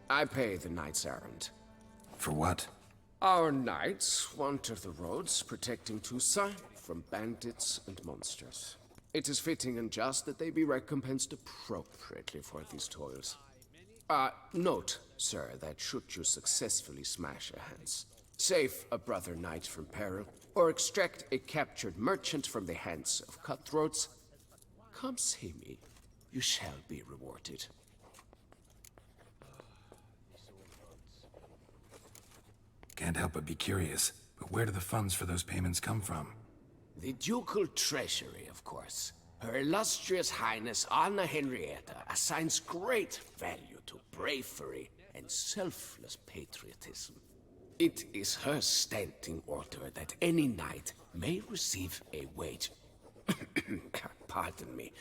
I pay the knight's errand.
For what?
Our knights wander the roads, protecting Toussaint from bandits and monsters. It is fitting and just that they be recompensed appropriately for these toils. Note, sir, that should you successfully smash a Hans, save a brother knight from peril, or extract a captured merchant from the hands of cutthroats, come see me. You shall be rewarded.
Can't help but be curious, but where do the funds for those payments come from?
The ducal treasury, of course. Her illustrious highness Anna Henrietta assigns great value to bravery and selfless patriotism. It is her standing order that any knight may receive a wage. Pardon me.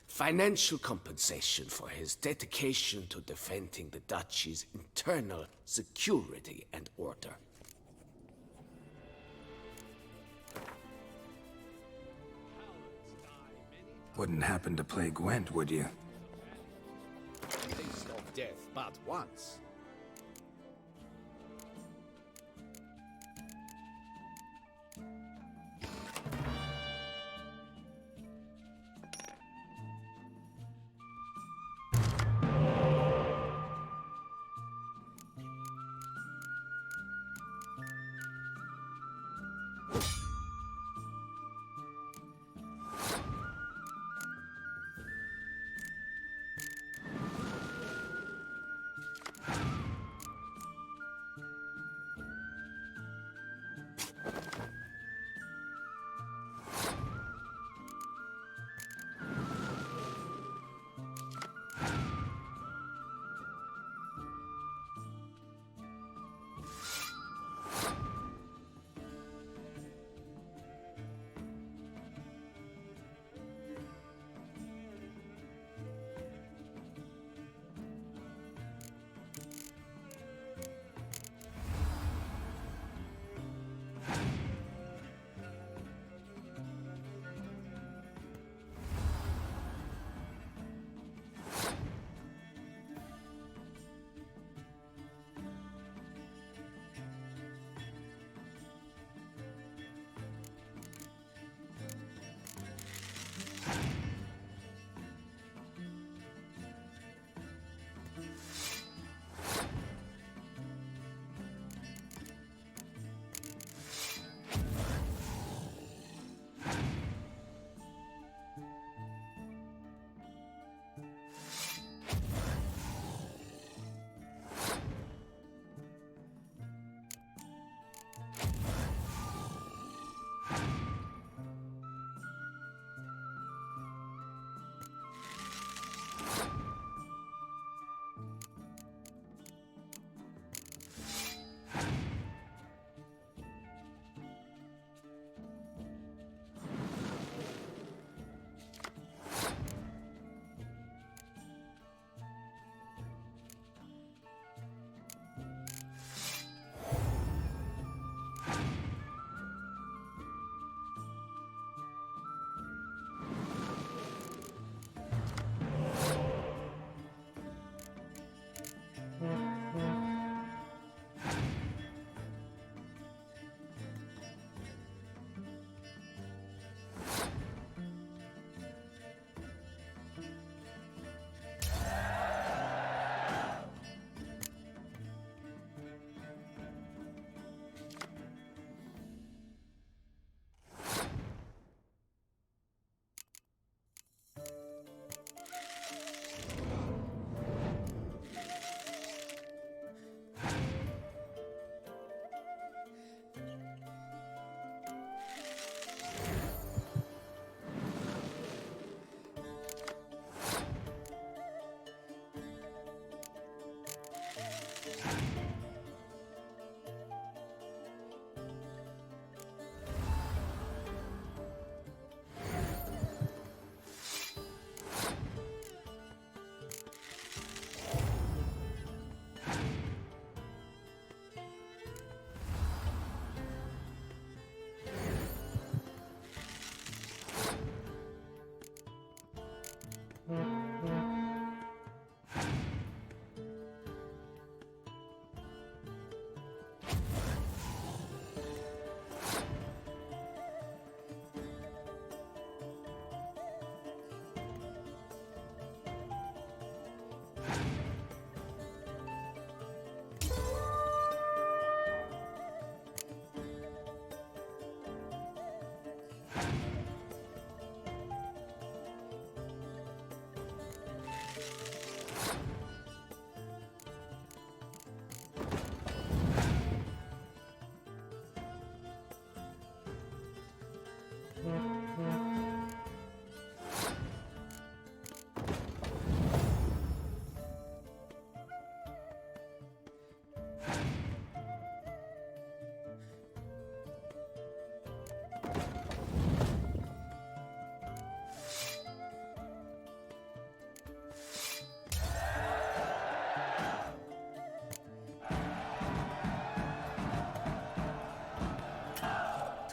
Financial compensation for his dedication to defending the duchy's internal security and order.
Wouldn't happen to play Gwent, would you?
taste of death but once.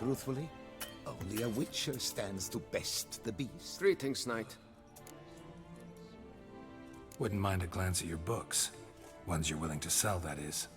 Truthfully, only a witcher stands to best the beast.
Greetings, knight.
Wouldn't mind a glance at your books. Ones you're willing to sell, that is.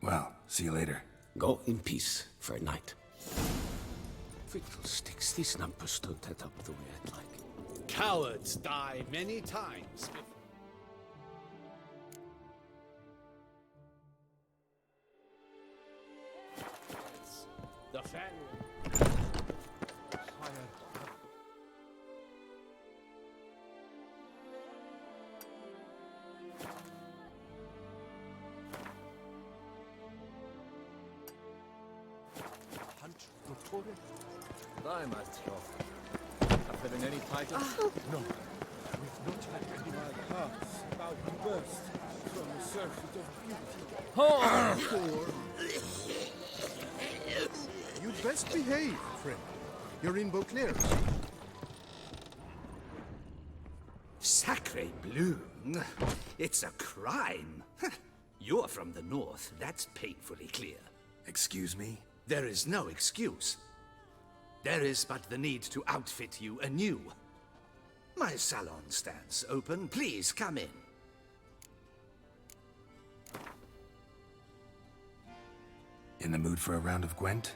Well, see you later.
Go in peace, Fair Knight. Fiddlesticks, these numbers don't add up the way I'd like.
Cowards die many times before.
The fan.
Bye, Maestro. Having any titles? No. We've not had any paths about the burst from the surface of beauty.
You'd best behave, friend. You're in Beauclair.
Sacre bleu! It's a crime. You're from the north, that's painfully clear.
Excuse me?
There is no excuse. There is but the need to outfit you anew. My salon stands open. Please come in.
In the mood for a round of Gwent?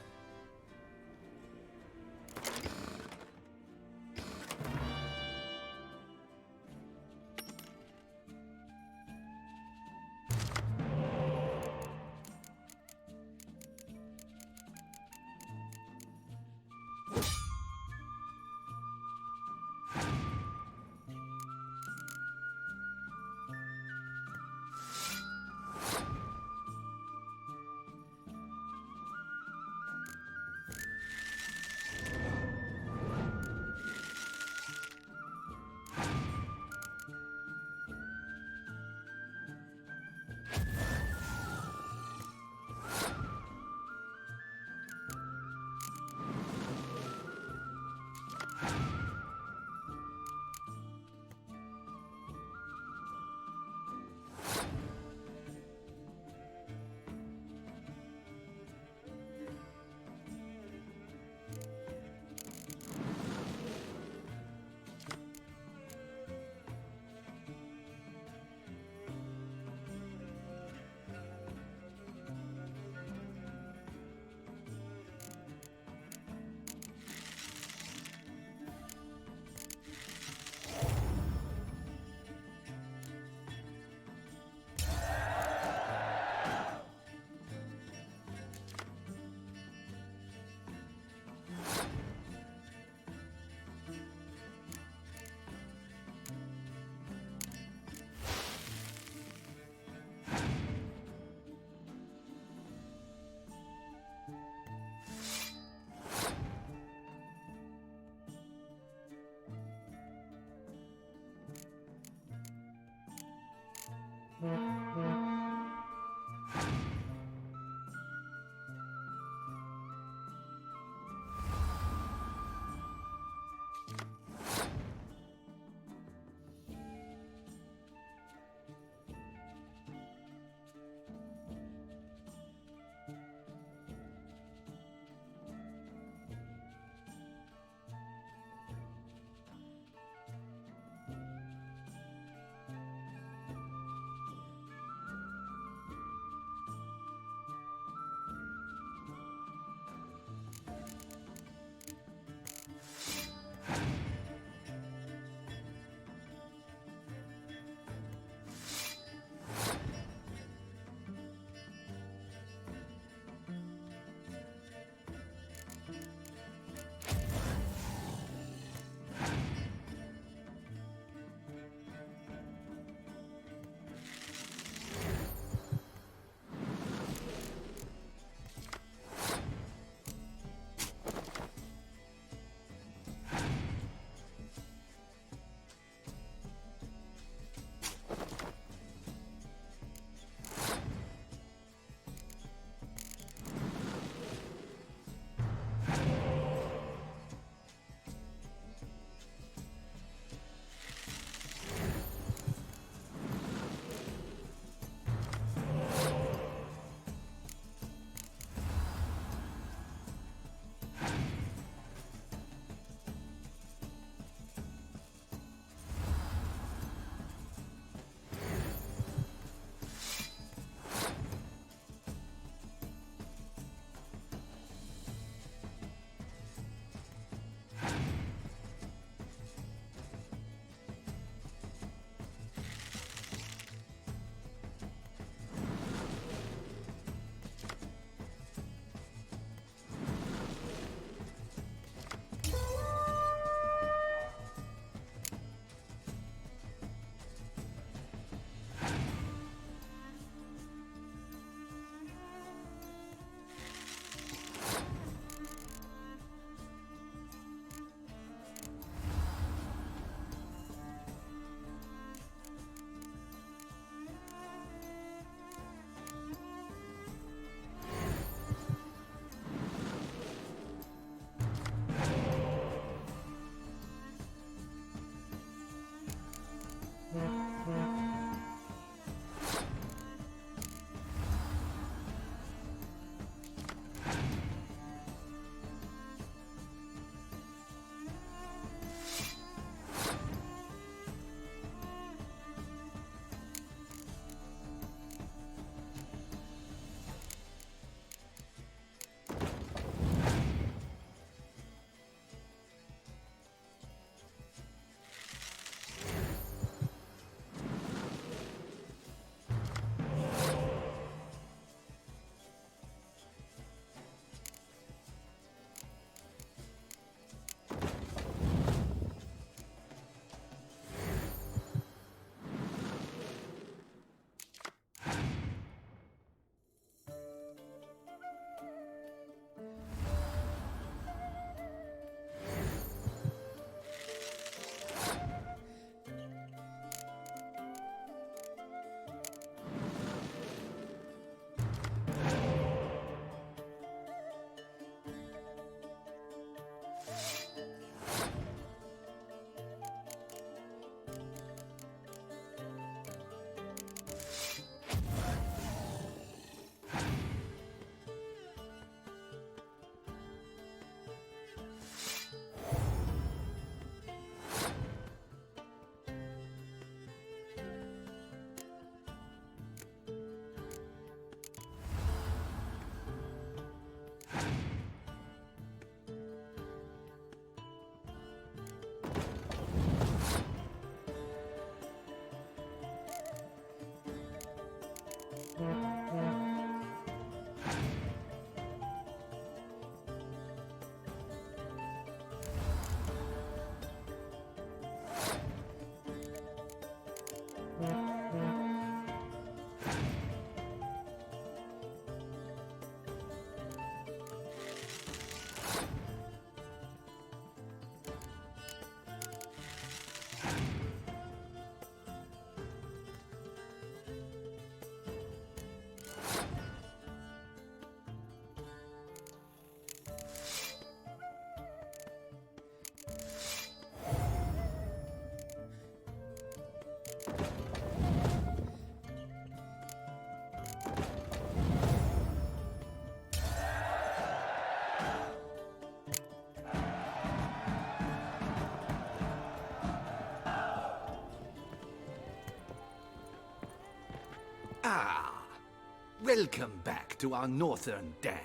Welcome back to our northern dandy.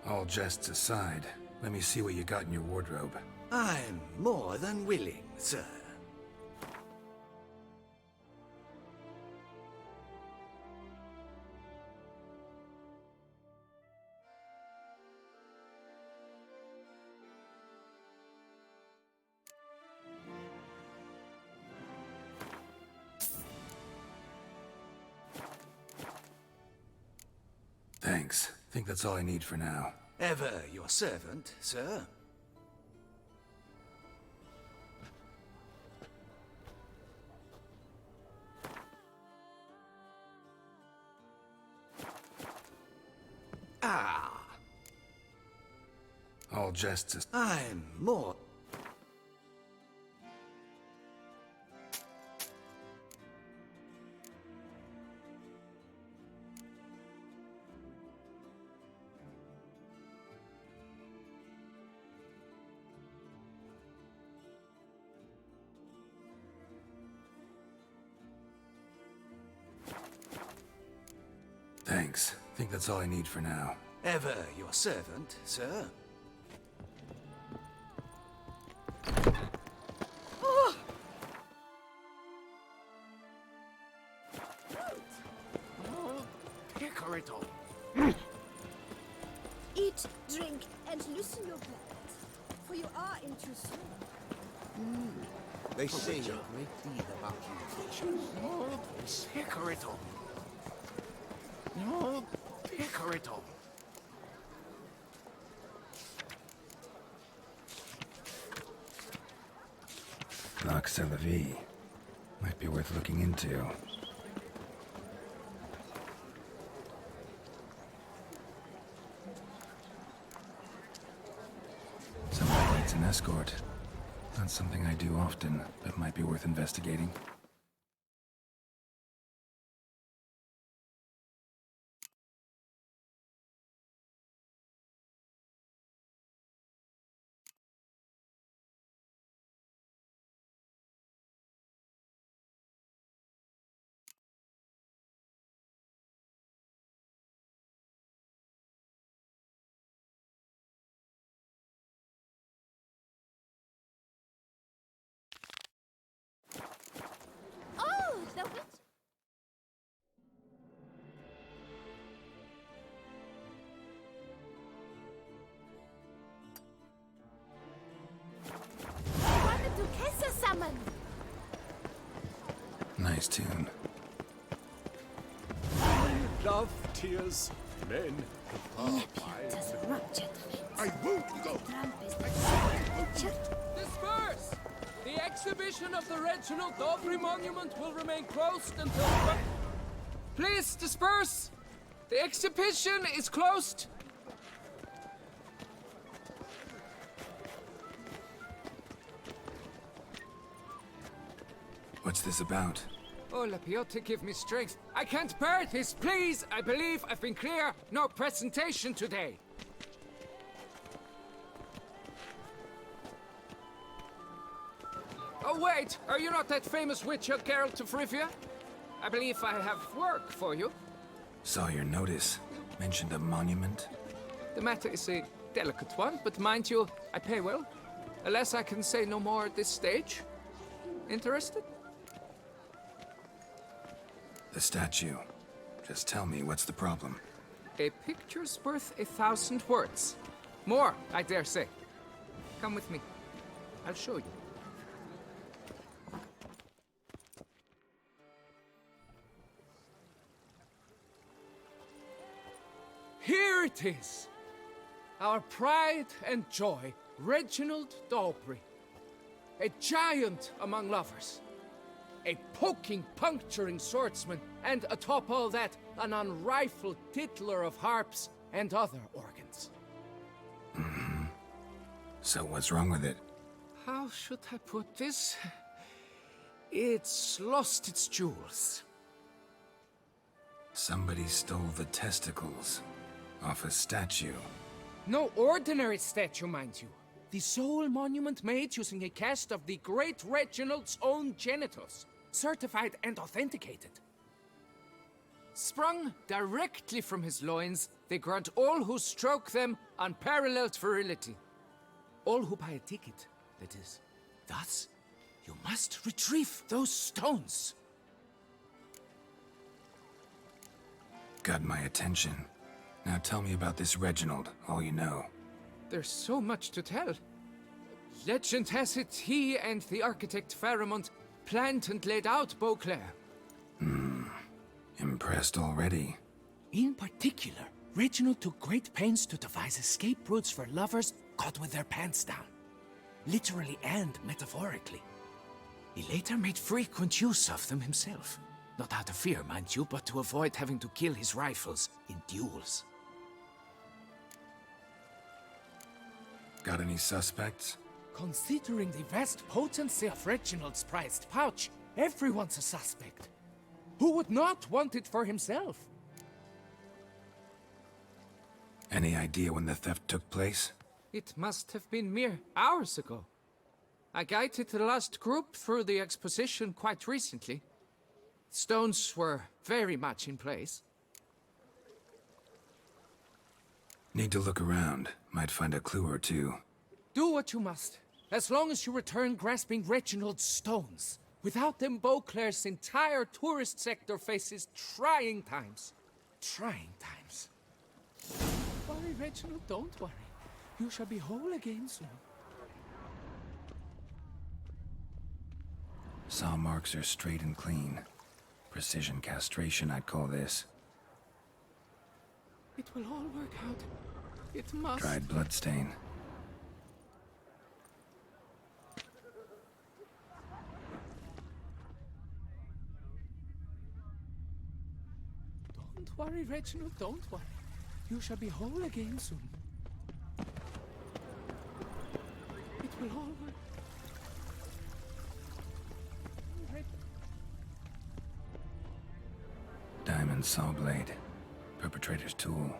All jests aside, let me see what you got in your wardrobe.
I'm more than willing, sir.
Thanks. Think that's all I need for now.
Ever your servant, sir. Ah.
All jests aside.
I'm more...
Thanks. Think that's all I need for now.
Ever your servant, sir.
Oh!
Pecorito.
Eat, drink, and loosen your palate, for you are in too soon.
They say a great deal about you.
Pecorito. No, Pecorito.
Nox a la vie. Might be worth looking into. Somebody needs an escort. Not something I do often, but might be worth investigating.
Oh, the witch! I wanted to kiss a summon!
Nice tune.
Love, tears, men. I won't go.
Disperse! The exhibition of the Reginald Daubry Monument will remain closed until... Please, disperse! The exhibition is closed!
What's this about?
Oh, Lapiote, give me strength. I can't bear this, please! I believe I've been clear. No presentation today. Oh, wait! Are you not that famous witcher, Geralt of Rivia? I believe I have work for you.
Saw your notice. Mentioned a monument.
The matter is a delicate one, but mind you, I pay well. Alas, I can say no more at this stage. Interested?
The statue. Just tell me, what's the problem?
A picture's worth 1,000 words. More, I dare say. Come with me. I'll show you. Here it is! Our pride and joy, Reginald Daubry. A giant among lovers. A poking, puncturing swordsman, and atop all that, an unrifled tittler of harps and other organs.
Mm-hmm. So what's wrong with it?
How should I put this? It's lost its jewels.
Somebody stole the testicles off a statue.
No ordinary statue, mind you. The sole monument made using a cast of the great Reginald's own genitals. Certified and authenticated. Sprung directly from his loins, they grant all who stroke them unparalleled virility. All who buy a ticket, that is. Thus, you must retrieve those stones.
Got my attention. Now tell me about this Reginald, all you know.
There's so much to tell. Legend has it he and the architect Pharamond planned and laid out Beauclair.
Impressed already.
In particular, Reginald took great pains to devise escape routes for lovers caught with their pants down. Literally and metaphorically. He later made frequent use of them himself. Not out of fear, mind you, but to avoid having to kill his rifles in duels.
Got any suspects?
Considering the vast potency of Reginald's prized pouch, everyone's a suspect.
Who would not want it for himself?
Any idea when the theft took place?
It must have been mere hours ago. I guided the last group through the exposition quite recently. Stones were very much in place.
Need to look around. Might find a clue or two.
Do what you must, as long as you return grasping Reginald's stones. Without them, Beauclair's entire tourist sector faces trying times. Trying times. Don't worry, Reginald, don't worry. You shall be whole again soon.
Saw marks are straight and clean. Precision castration, I'd call this.
It will all work out. It must.
Dried bloodstain.
Don't worry, Reginald, don't worry. You shall be whole again soon. It will all work.
Diamond saw blade. Perpetrator's tool.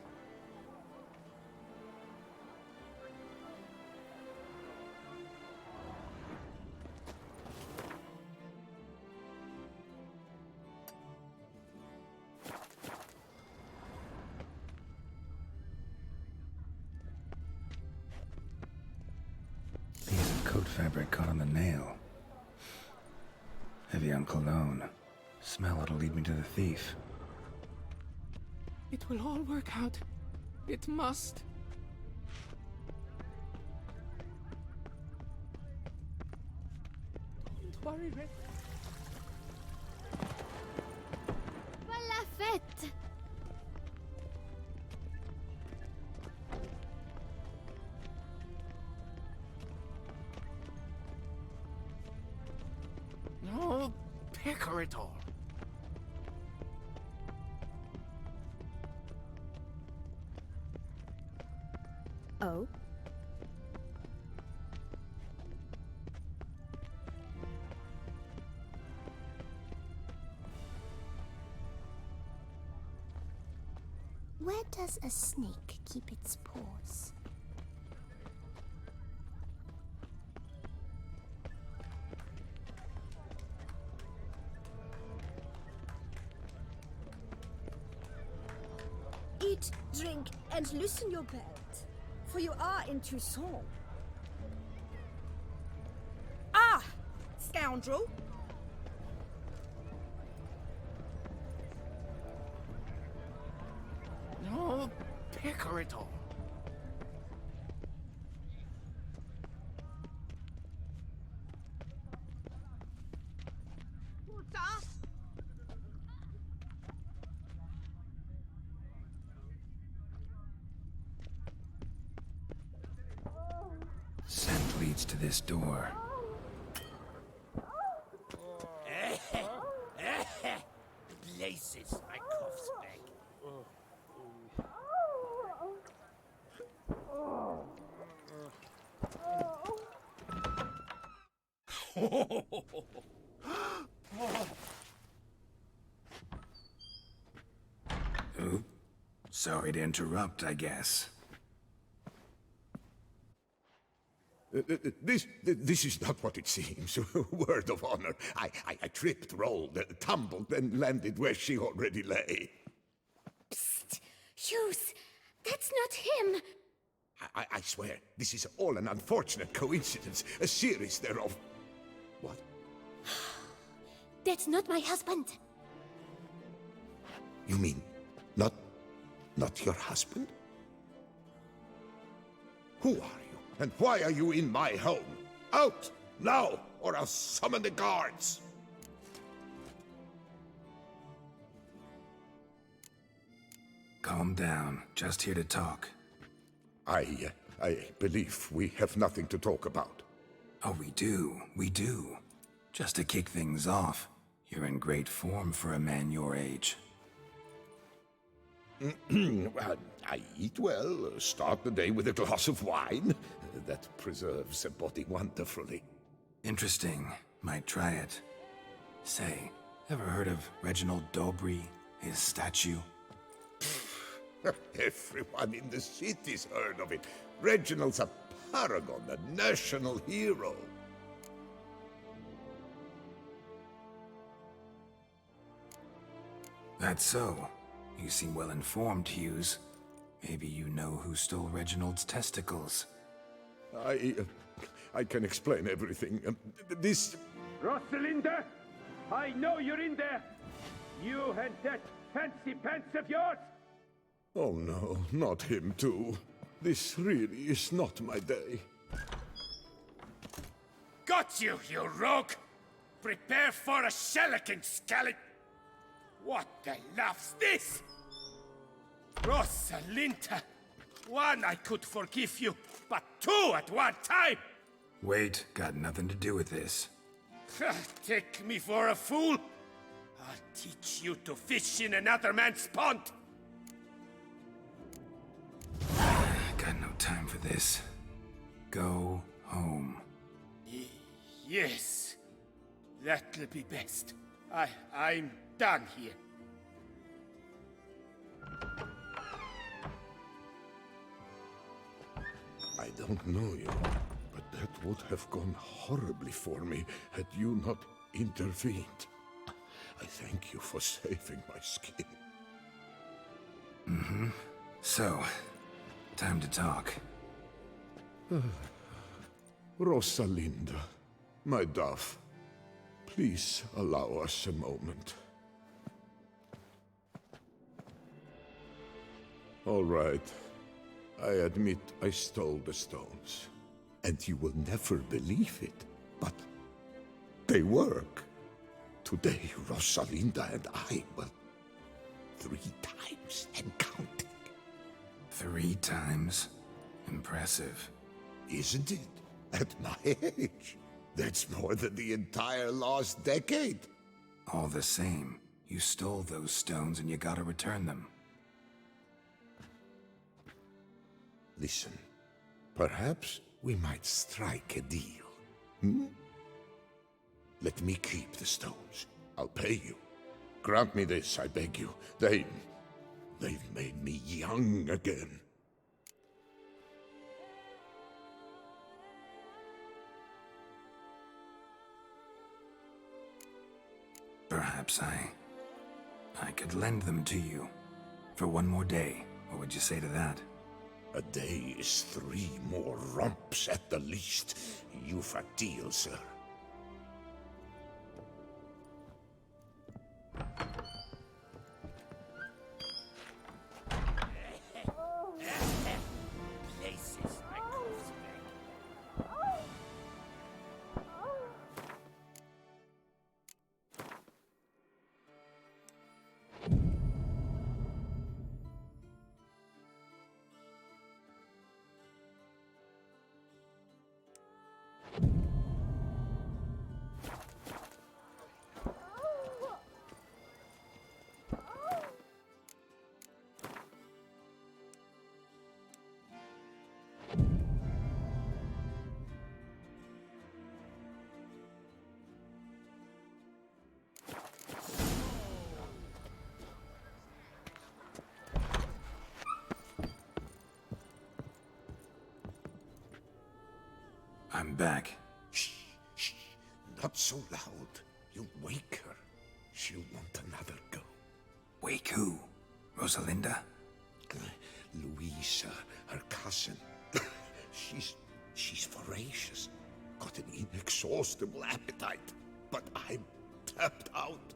Piece of coat fabric caught on the nail. Heavy on cologne. Smell it'll lead me to the thief.
It will all work out. It must. Don't worry, Red.
Voilà fête!
No, pecker it all.
Oh?
Where does a snake keep its paws?
Eat, drink, and loosen your belt, for you are in Toussaint.
Ah! Scoundrel!
No, pecker it all.
Scent leads to this door.
Places, my cough's back.
Oop. Sorry to interrupt, I guess.
This is not what it seems. Word of honor. I tripped, rolled, tumbled, and landed where she already lay.
Hughes, that's not him.
I swear, this is all an unfortunate coincidence, a series thereof. What?
That's not my husband.
You mean, not your husband? Who are you, and why are you in my home? Out, now, or I'll summon the guards!
Calm down, just here to talk.
I believe we have nothing to talk about.
Oh, we do. Just to kick things off, you're in great form for a man your age.
Well, I eat well, start the day with a glass of wine. That preserves a body wonderfully.
Interesting. Might try it. Say, ever heard of Reginald Dobry, his statue?
Everyone in the city's heard of it. Reginald's a paragon, a national hero.
That's so. You seem well informed, Hughes. Maybe you know who stole Reginald's testicles.
I can explain everything. This...
Rosalinda! I know you're in there! You and that fancy pants of yours!
Oh no, not him too. This really is not my day.
Got you, you rogue! Prepare for a shellacking, scallop! What the love's this? Rosalinda! One, I could forgive you, but two at one time!
Wait, got nothing to do with this.
Take me for a fool? I'll teach you to fish in another man's pond!
Got no time for this. Go home.
Yes, that'll be best. I'm done here.
I don't know you, but that would have gone horribly for me had you not intervened. I thank you for saving my skin.
Mm-hmm. So, time to talk.
Rosalinda, my dove, please allow us a moment. All right. I admit I stole the stones. And you will never believe it, but they work. Today, Rosalinda and I, well, 3 times and counting.
3 times? Impressive.
Isn't it? At my age. That's more than the entire last decade.
All the same, you stole those stones and you gotta return them.
Listen, perhaps we might strike a deal. Hmm? Let me keep the stones. I'll pay you. Grant me this, I beg you. They've made me young again.
Perhaps I could lend them to you. For 1 more day. What would you say to that?
A day is 3 more romps at the least. You've a deal, sir.
Places like
I'm back.
Shh, shh, not so loud. You'll wake her. She'll want another go.
Wake who? Rosalinda?
Louisa, her cousin. She's voracious. Got an inexhaustible appetite. But I'm tapped out.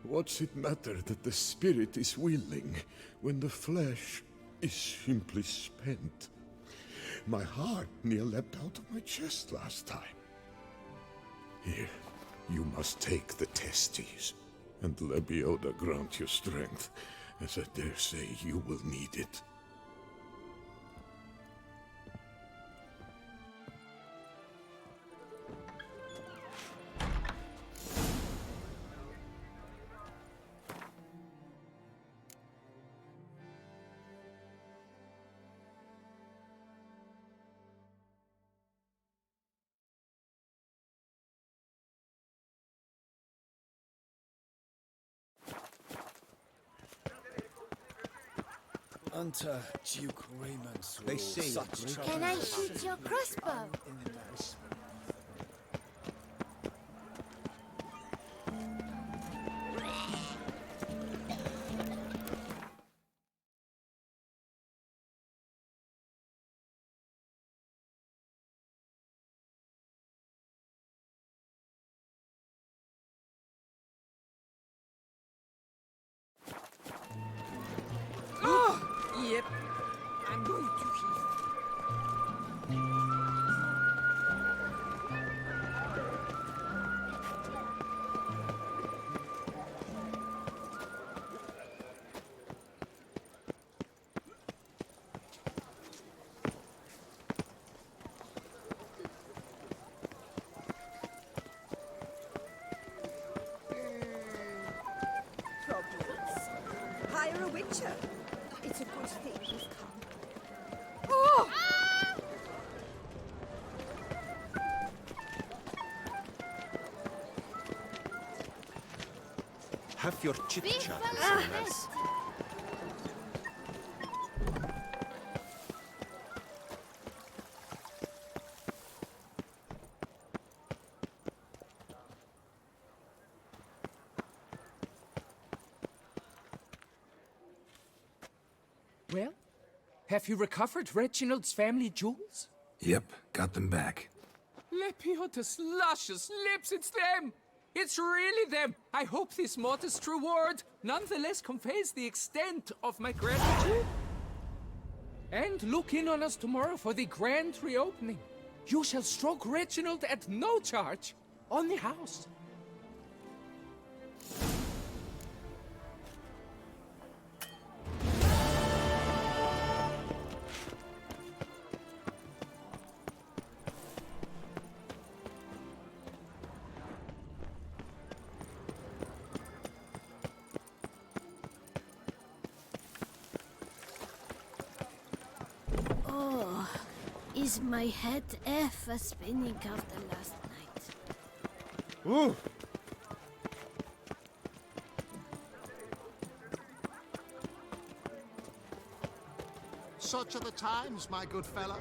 What's it matter that the spirit is willing when the flesh is simply spent? My heart near leapt out of my chest last time. Here, you must take the testes, and Lebioda grant you strength, as I dare say you will need it.
Unto Duke Raymond's
They say
such trouble.
Can I shoot your crossbow?
Yep. I'm going to heal. Problems. Hire a witcher. It's a good thing you've come. Oh!
Have your chit-chat,
Ah.
Well, have you recovered Reginald's family jewels?
Yep, got them back.
Lepioda's luscious lips, it's them! It's really them! I hope this modest reward nonetheless conveys the extent of my gratitude. And look in on us tomorrow for the grand reopening. You shall stroke Reginald at no charge on the house.
Oh, is my head ever spinning after last night?
Ooh!
Such are the times, my good fellow.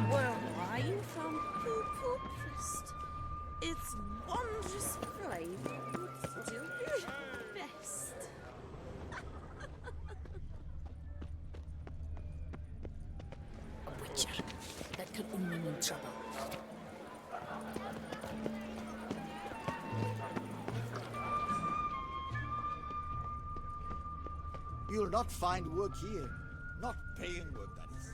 Well, wine from Poo Priest. Its wondrous flavor would still be best.
A witcher. That could only mean trouble.
You'll not find work here. Not paying work, that is.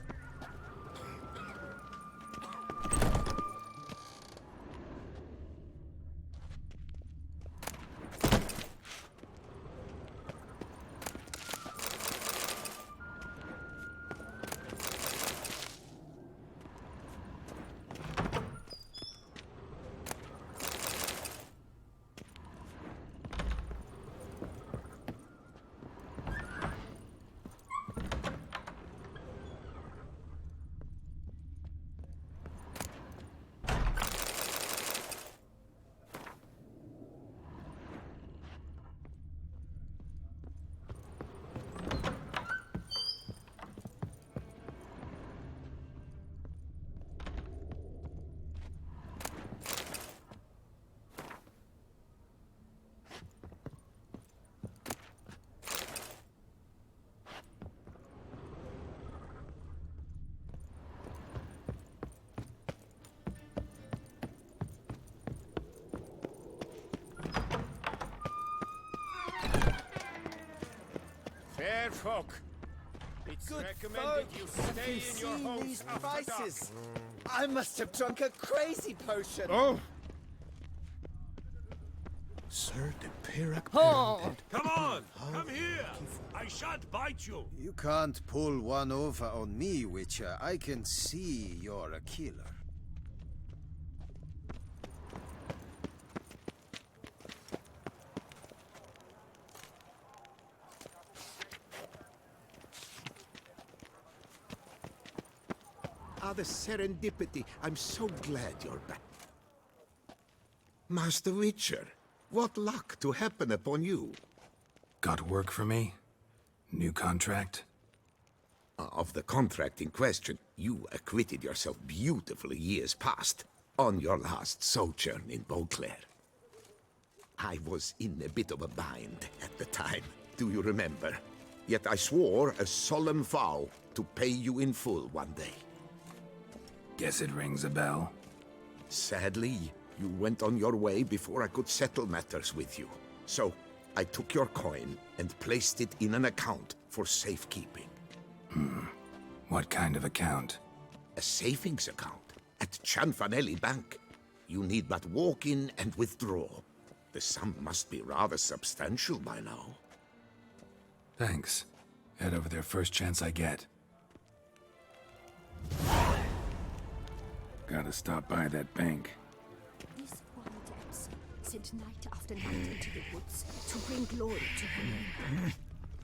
fair folk. It's
Good
recommended
folk.
you
Have
stay
you
in your
seen
homes
these
after dark.
prices? I must have drunk a crazy potion.
Oh! Sir de Peyrac
Oh.
Come on, come here. I shan't bite you.
You can't pull one over on me, Witcher. I can see you're a killer.
Ah, the serendipity. I'm so glad you're back. Master Witcher, what luck to happen upon you.
Got work for me? New contract?
Of the contract in question, you acquitted yourself beautifully years past, on your last sojourn in Beauclair. I was in a bit of a bind at the time, do you remember? Yet I swore a solemn vow to pay you in full one day.
Guess it rings a bell.
Sadly, you went on your way before I could settle matters with you. So, I took your coin and placed it in an account for safekeeping.
What kind of account?
A savings account at Cianfanelli Bank. You need but walk in and withdraw. The sum must be rather substantial by now.
Thanks. Head over there first chance I get. Gotta stop by that bank.
This wild axe sent night after night into the woods to bring glory to her name.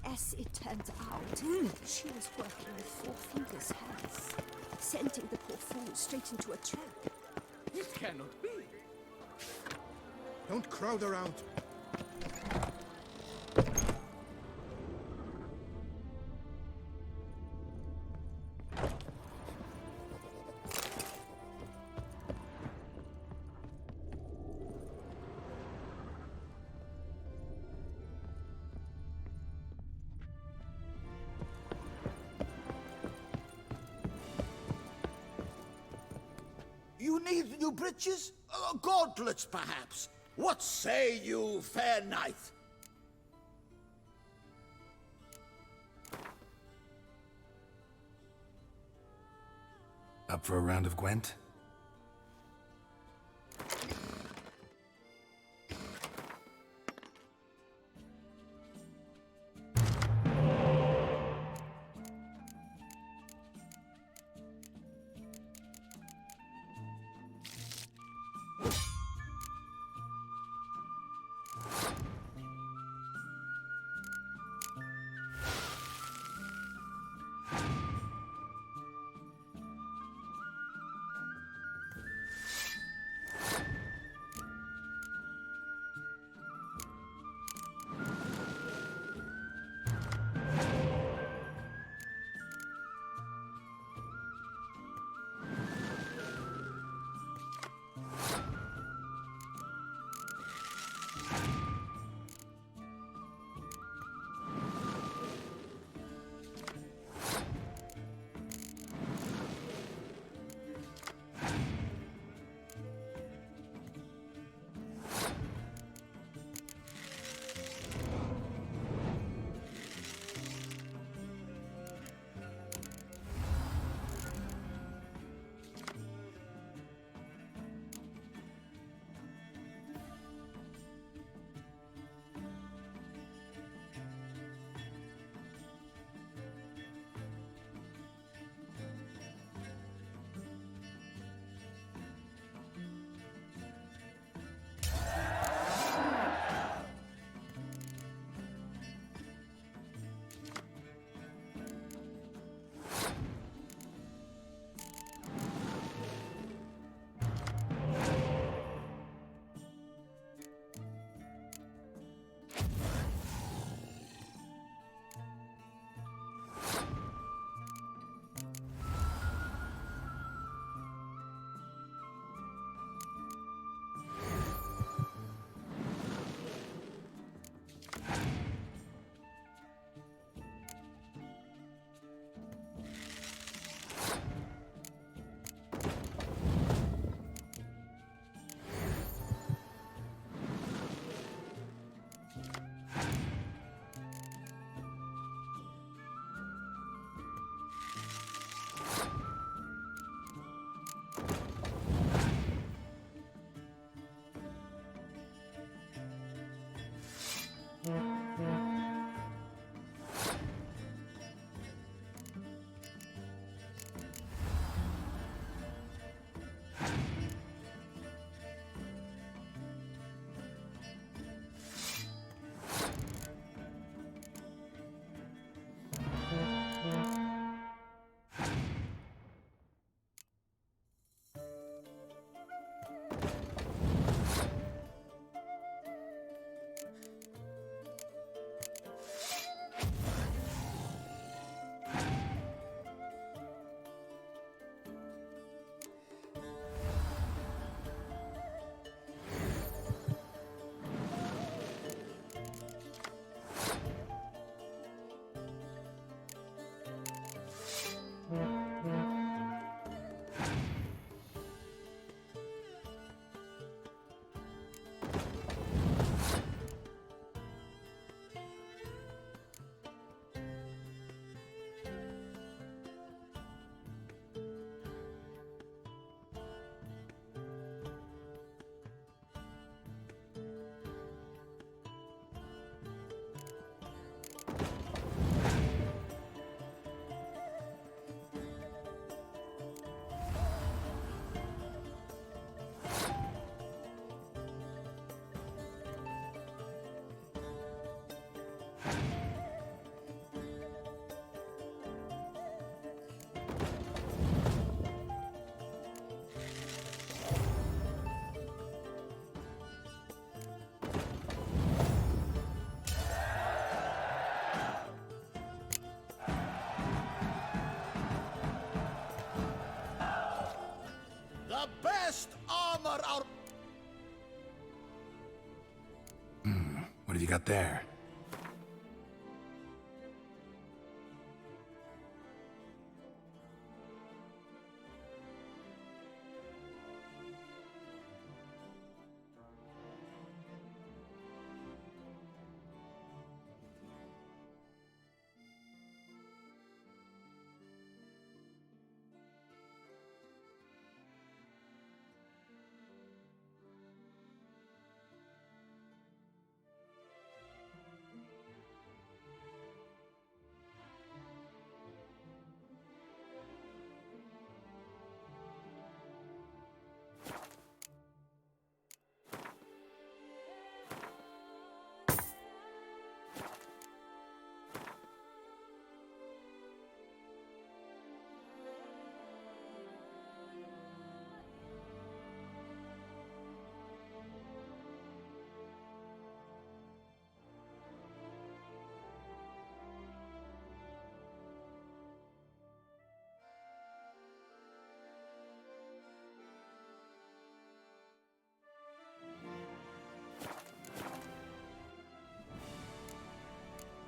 As it turned out, she was working with Four Fingers' hands, sending the poor fool straight into a trap.
It cannot be.
Don't crowd around.
You need new breeches? Gauntlets, perhaps? What say you, fair knight?
Up for a round of Gwent? What have you got there?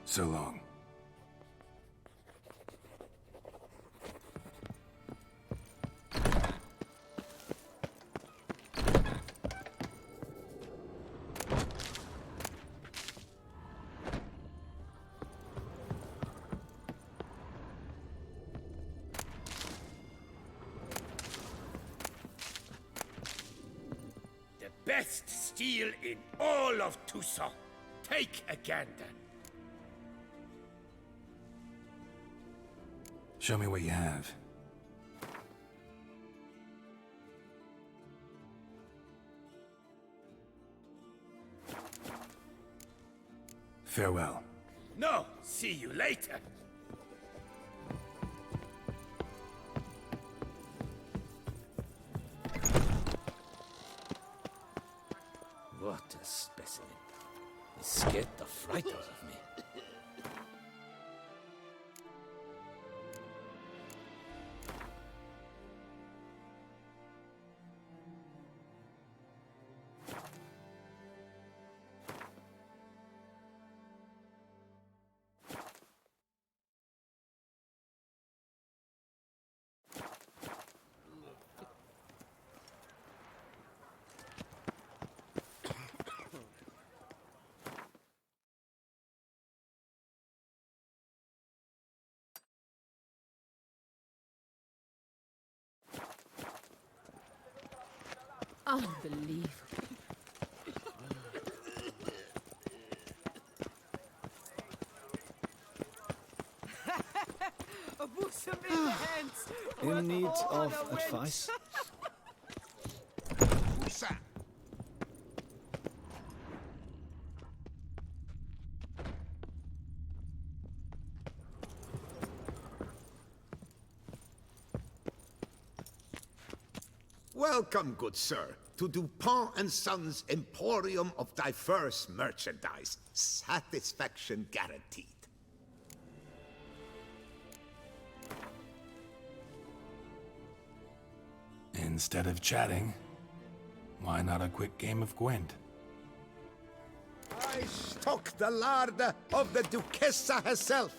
So long.
The best steel in all of Tucson. Take a gander.
Show me what you have. Farewell.
No, see you later.
What a specimen. He scared the fright out of me.
Unbelievable.
In need of advice?
Welcome, good sir, to Dupont and Sons Emporium of Diverse Merchandise. Satisfaction guaranteed.
Instead of chatting, why not a quick game of Gwent?
I stock the larder of the Duchessa herself.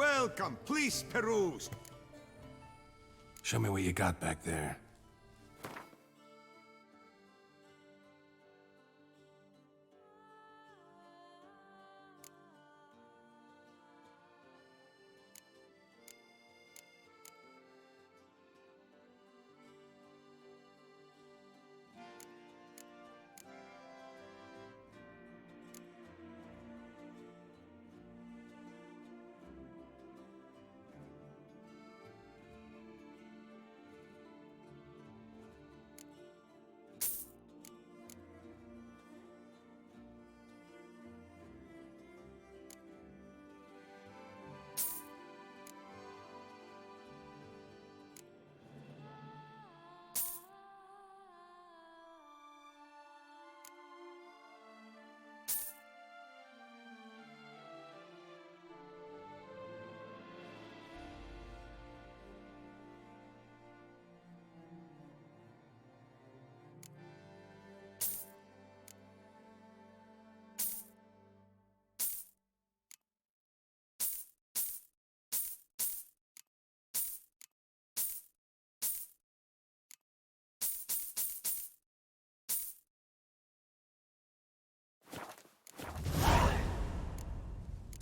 Welcome. Please peruse.
Show me what you got back there.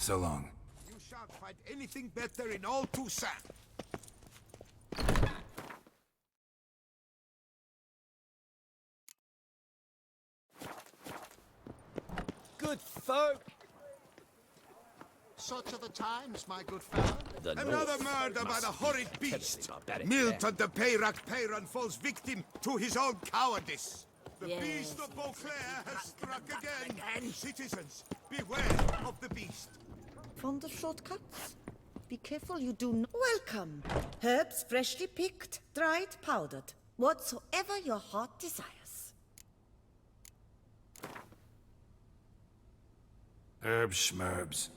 So long.
You shan't find anything better in all Toussaint.
Good folk!
Such are the times, my good fellow.
Another murder by the horrid beast. Milton the Peyran falls victim to his own cowardice. The beast of Beauclair has struck again. Citizens, beware of the beast.
Fond of shortcuts? Be careful you do not. Welcome. Herbs freshly picked, dried, powdered. Whatsoever your heart desires.
Herbs schmerbs.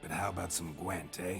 But how about some Gwent, eh?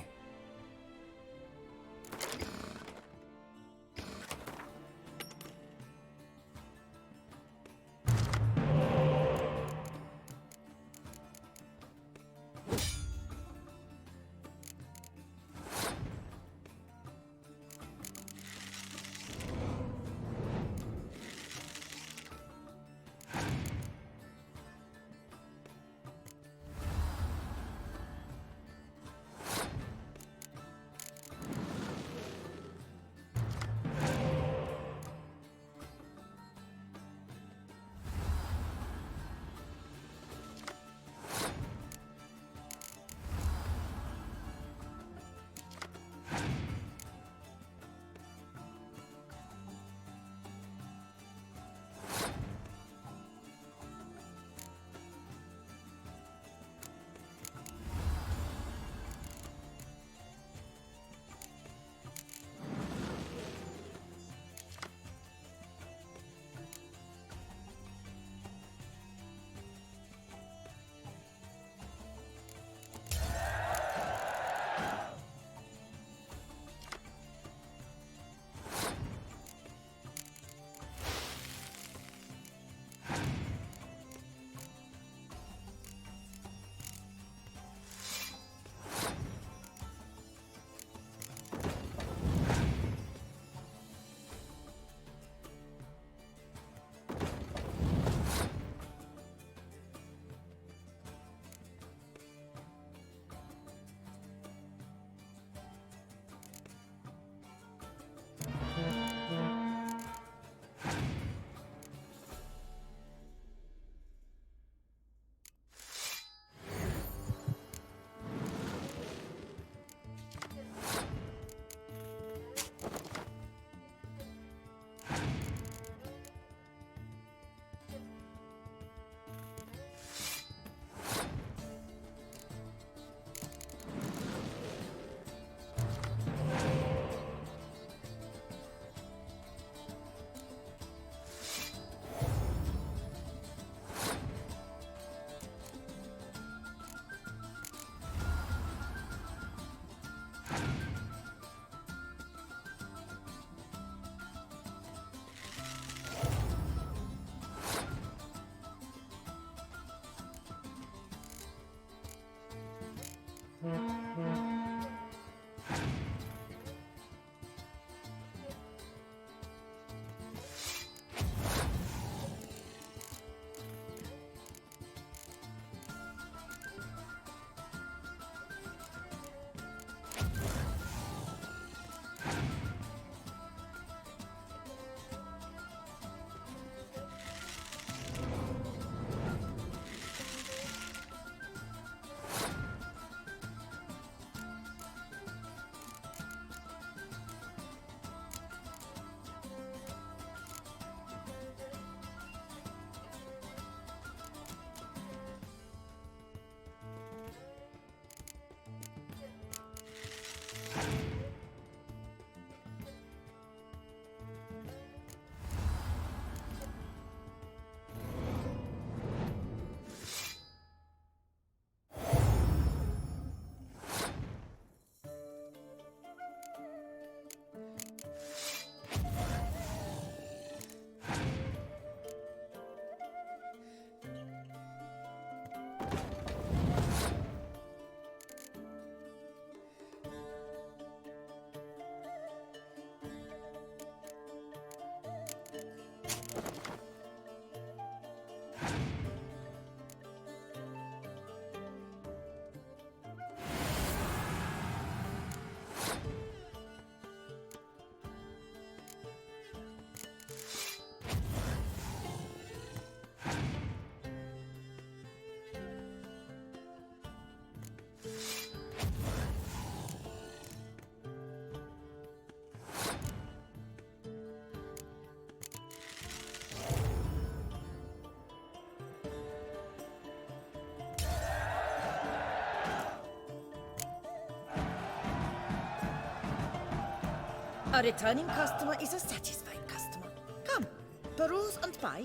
A returning customer is a satisfied customer. Come, peruse and buy.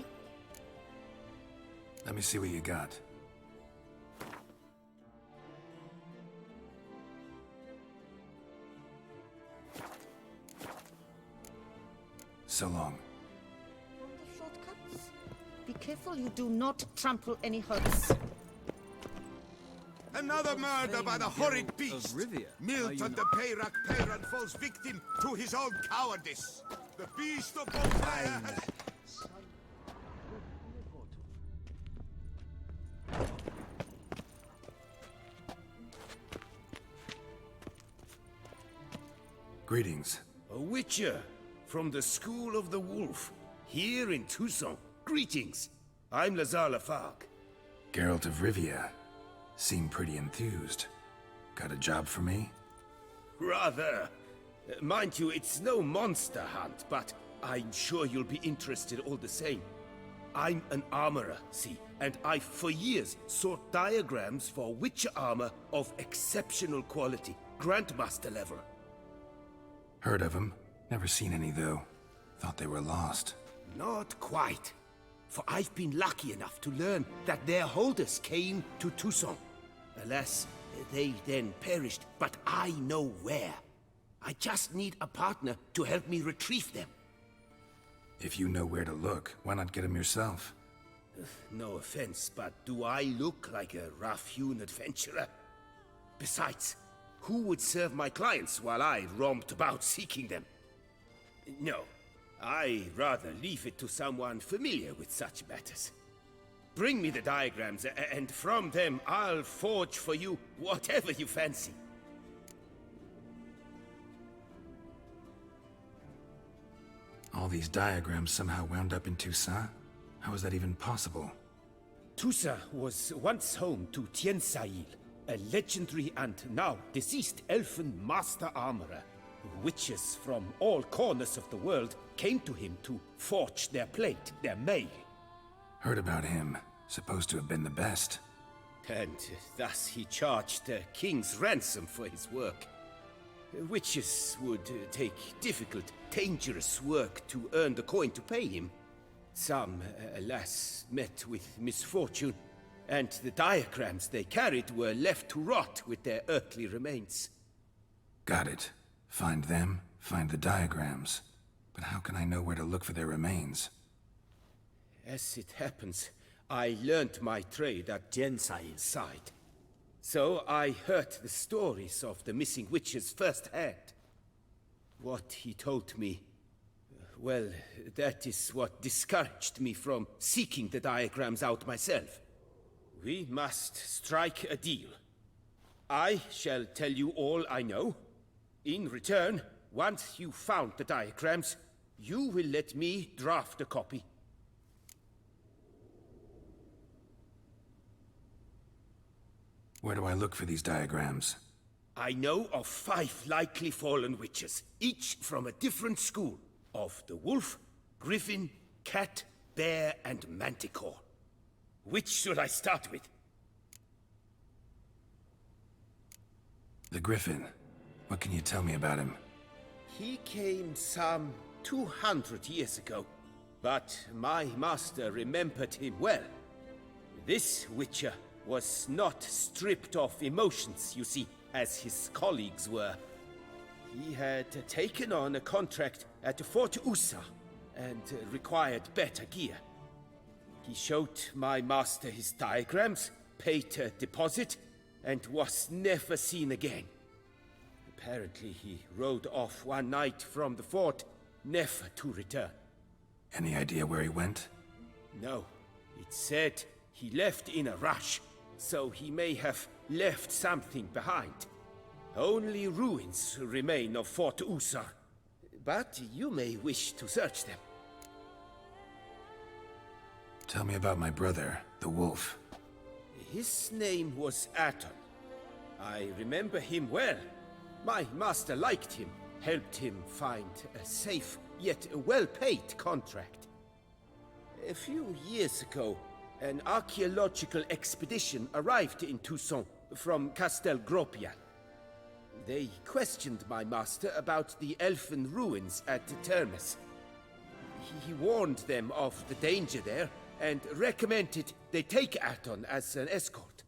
Let me see what you got. So long.
The shortcuts. Be careful you do not trample any hearts.
Another murder by the horrid beast! Milton the Peyrac Peyran falls victim to his own cowardice. The beast of Beauclair has...
Greetings.
A witcher from the School of the Wolf, here in Tucson. Greetings. I'm Lazar Lafargue.
Geralt of Rivia. Seem pretty enthused. Got a job for me?
Rather. Mind you, it's no monster hunt, but I'm sure you'll be interested all the same. I'm an armorer, see, and I've for years sought diagrams for witcher armor of exceptional quality, Grandmaster level.
Heard of them. Never seen any, though. Thought they were lost.
Not quite. For I've been lucky enough to learn that their holders came to Tucson. Alas, they then perished, but I know where. I just need a partner to help me retrieve them.
If you know where to look, why not get them yourself?
No offense, but do I look like a rough-hewn adventurer? Besides, who would serve my clients while I romped about seeking them? No, I'd rather leave it to someone familiar with such matters. Bring me the diagrams, and from them I'll forge for you whatever you fancy.
All these diagrams somehow wound up in Toussaint? How is that even possible?
Toussaint was once home to Tiensail, a legendary and now deceased elfin master armorer. Witches from all corners of the world came to him to forge their plate, their mail.
Heard about him. Supposed to have been the best.
And thus he charged a king's ransom for his work. Witches would take difficult, dangerous work to earn the coin to pay him. Some, alas, met with misfortune, and the diagrams they carried were left to rot with their earthly remains.
Got it. Find them, find the diagrams. But how can I know where to look for their remains?
As it happens, I learned my trade at Jensail's side. So I heard the stories of the missing witches firsthand. What he told me, well, that is what discouraged me from seeking the diagrams out myself. We must strike a deal. I shall tell you all I know. In return, once you've found the diagrams, you will let me draft a copy.
Where do I look for these diagrams?
I know of 5 likely fallen witches, each from a different school, of the wolf, griffin, cat, bear, and manticore. Which should I start with?
The griffin. What can you tell me about him?
He came some 200 years ago, but my master remembered him well. This witcher was not stripped of emotions, you see, as his colleagues were. He had taken on a contract at Fort Usa and required better gear. He showed my master his diagrams, paid a deposit, and was never seen again. Apparently he rode off one night from the fort, never to return.
Any idea where he went?
No. It said he left in a rush, so he may have left something behind. Only ruins remain of Fort Usar, but you may wish to search them.
Tell me about my brother, the wolf.
His name was Aton. I remember him well. My master liked him, helped him find a safe, yet well-paid contract. A few years ago, an archaeological expedition arrived in Tucson from Castel Gropian. They questioned my master about the elfin ruins at Termes. He warned them of the danger there and recommended they take Aton as an escort.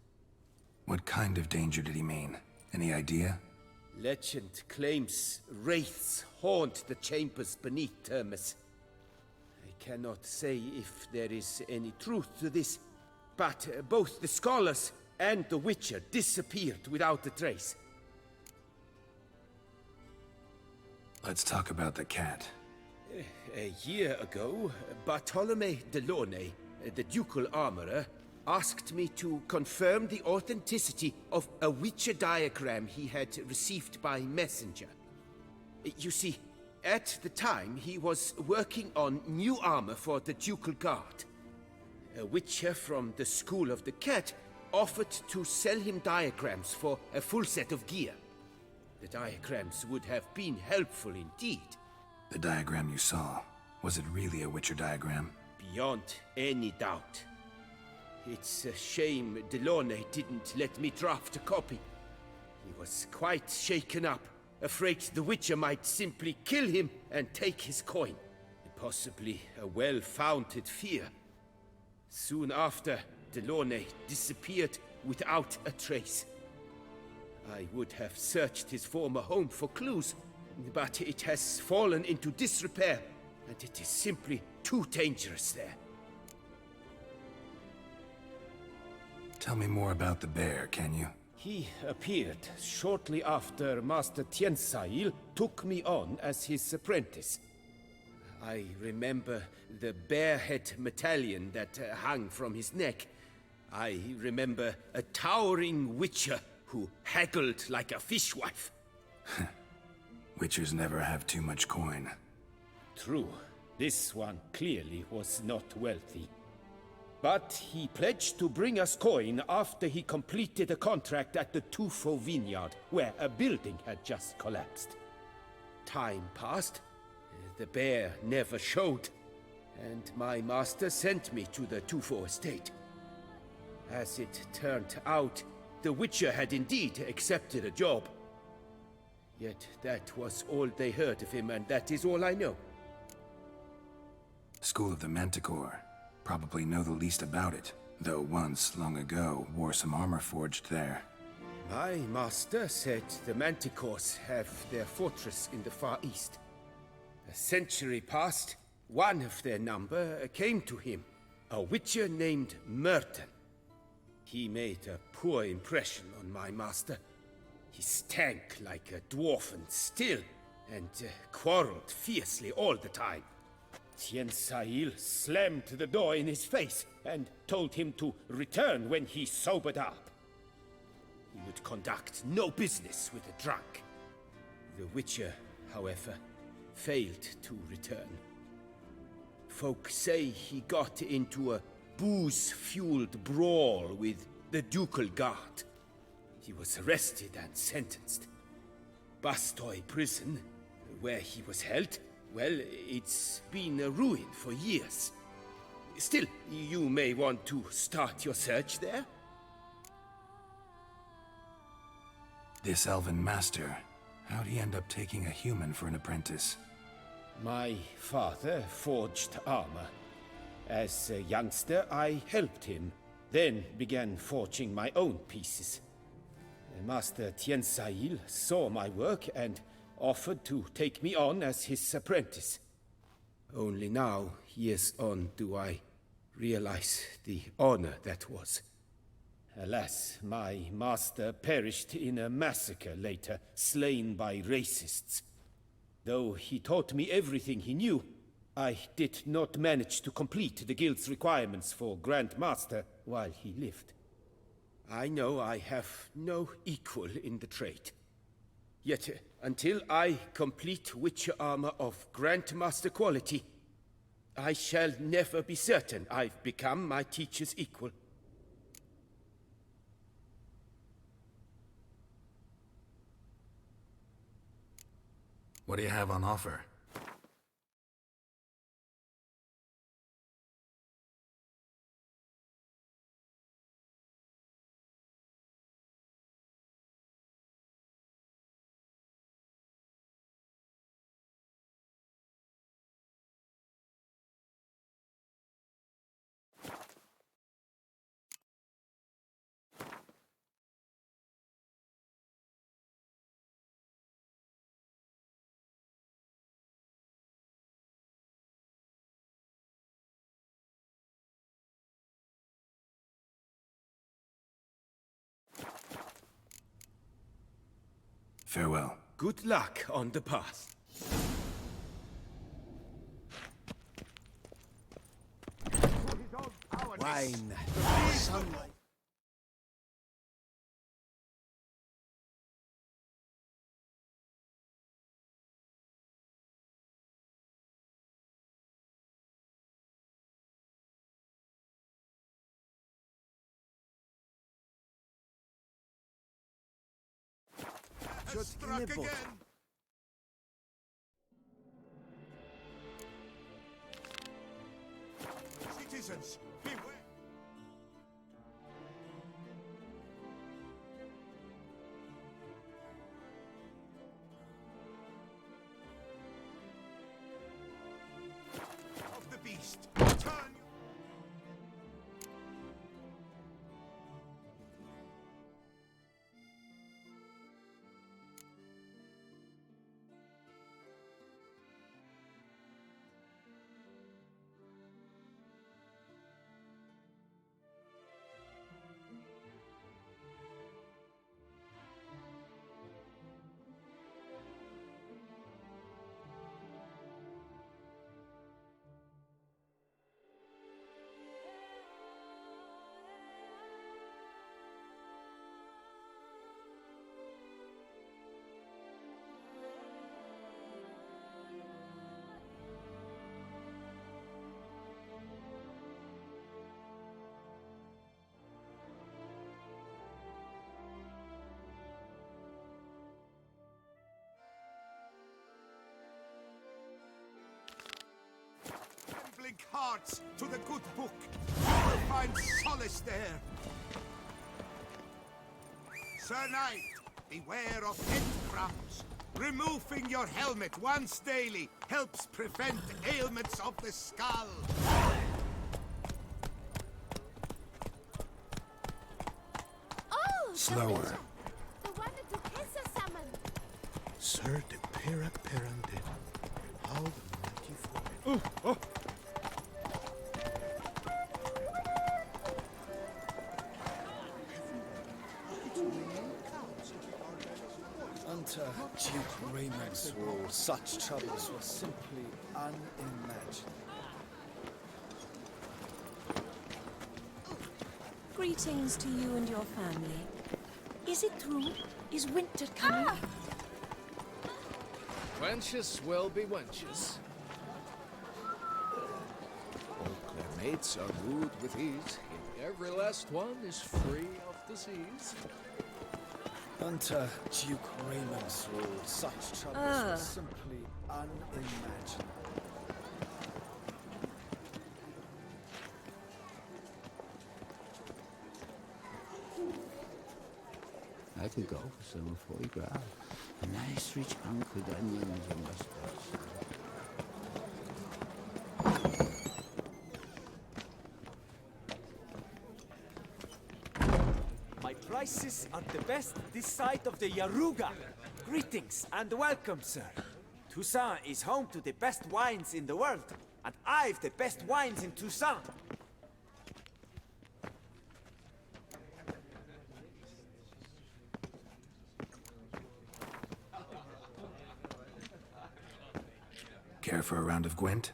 What kind of danger did he mean? Any idea?
Legend claims wraiths haunt the chambers beneath Termes. I cannot say if there is any truth to this, but both the scholars and the Witcher disappeared without a trace.
Let's talk about the cat.
A year ago, Bartolome de Launay, the ducal armorer, asked me to confirm the authenticity of a Witcher diagram he had received by messenger. You see, at the time he was working on new armor for the ducal guard. A Witcher from the School of the Cat offered to sell him diagrams for a full set of gear. The diagrams would have been helpful indeed.
The diagram you saw, was it really a Witcher diagram?
Beyond any doubt. It's a shame Delaunay didn't let me draft a copy. He was quite shaken up, afraid the Witcher might simply kill him and take his coin. Possibly a well-founded fear. Soon after, Delaunay disappeared without a trace. I would have searched his former home for clues, but it has fallen into disrepair, and it is simply too dangerous there.
Tell me more about the bear, can you?
He appeared shortly after Master Tiensail took me on as his apprentice. I remember the bear-head medallion that hung from his neck. I remember a towering witcher who haggled like a fishwife.
Witchers never have too much coin.
True. This one clearly was not wealthy. But he pledged to bring us coin after he completed a contract at the Tufo vineyard, where a building had just collapsed. Time passed. The bear never showed, and my master sent me to the Tufo estate. As it turned out, the Witcher had indeed accepted a job. Yet that was all they heard of him, and that is all I know.
School of the Manticore. Probably know the least about it, though once, long ago, wore some armor forged there.
My master said the Manticores have their fortress in the Far East. A century past, one of their number came to him, a witcher named Merton. He made a poor impression on my master. He stank like a dwarfen still, and quarreled fiercely all the time. Tiensail slammed the door in his face and told him to return when he sobered up. He would conduct no business with a drunk. The Witcher, however, failed to return. Folk say he got into a booze-fueled brawl with the ducal guard. He was arrested and sentenced. Bastoy prison, where he was held, well, it's been a ruin for years. Still, you may want to start your search there.
This elven master, how'd he end up taking a human for an apprentice?
My father forged armor. As a youngster, I helped him, then began forging my own pieces. Master Tiensail saw my work and offered to take me on as his apprentice. Only now, years on, do I realize the honor that was. Alas, my master perished in a massacre later, slain by racists. Though he taught me everything he knew, I did not manage to complete the guild's requirements for Grand Master while he lived. I know I have no equal in the trade. Yet, until I complete Witcher armor of Grandmaster quality, I shall never be certain I've become my teacher's equal.
What do you have on offer? Farewell.
Good luck on the path.
Whine. Sunlight.
Struck again. Citizens, beware. Of the beast. Turn. Trembling hearts to the good book. You will find solace there. Sir Knight, beware of head crumbs. Removing your helmet once daily helps prevent ailments of the skull.
Oh,
Slower.
the one that Duquesa summoned.
Sir de Peyrac Peran did. How the mighty fall. Oh!
Under Duke Raymond's rule, such troubles were simply unimaginable.
Greetings to you and your family. Is it true? Is winter coming?
Wenches will be wenches. All their mates are wooed with ease, yet every last one is free of disease.
Under Duke Raymond's rule, such troubles were simply unimaginable.
I could go for some foie gras. A nice rich hunk with onions and mustards.
My prices are the best this side of the Yaruga. Greetings and welcome, sir. Toussaint is home to the best wines in the world, and I've the best wines in Toussaint.
Care for a round of Gwent?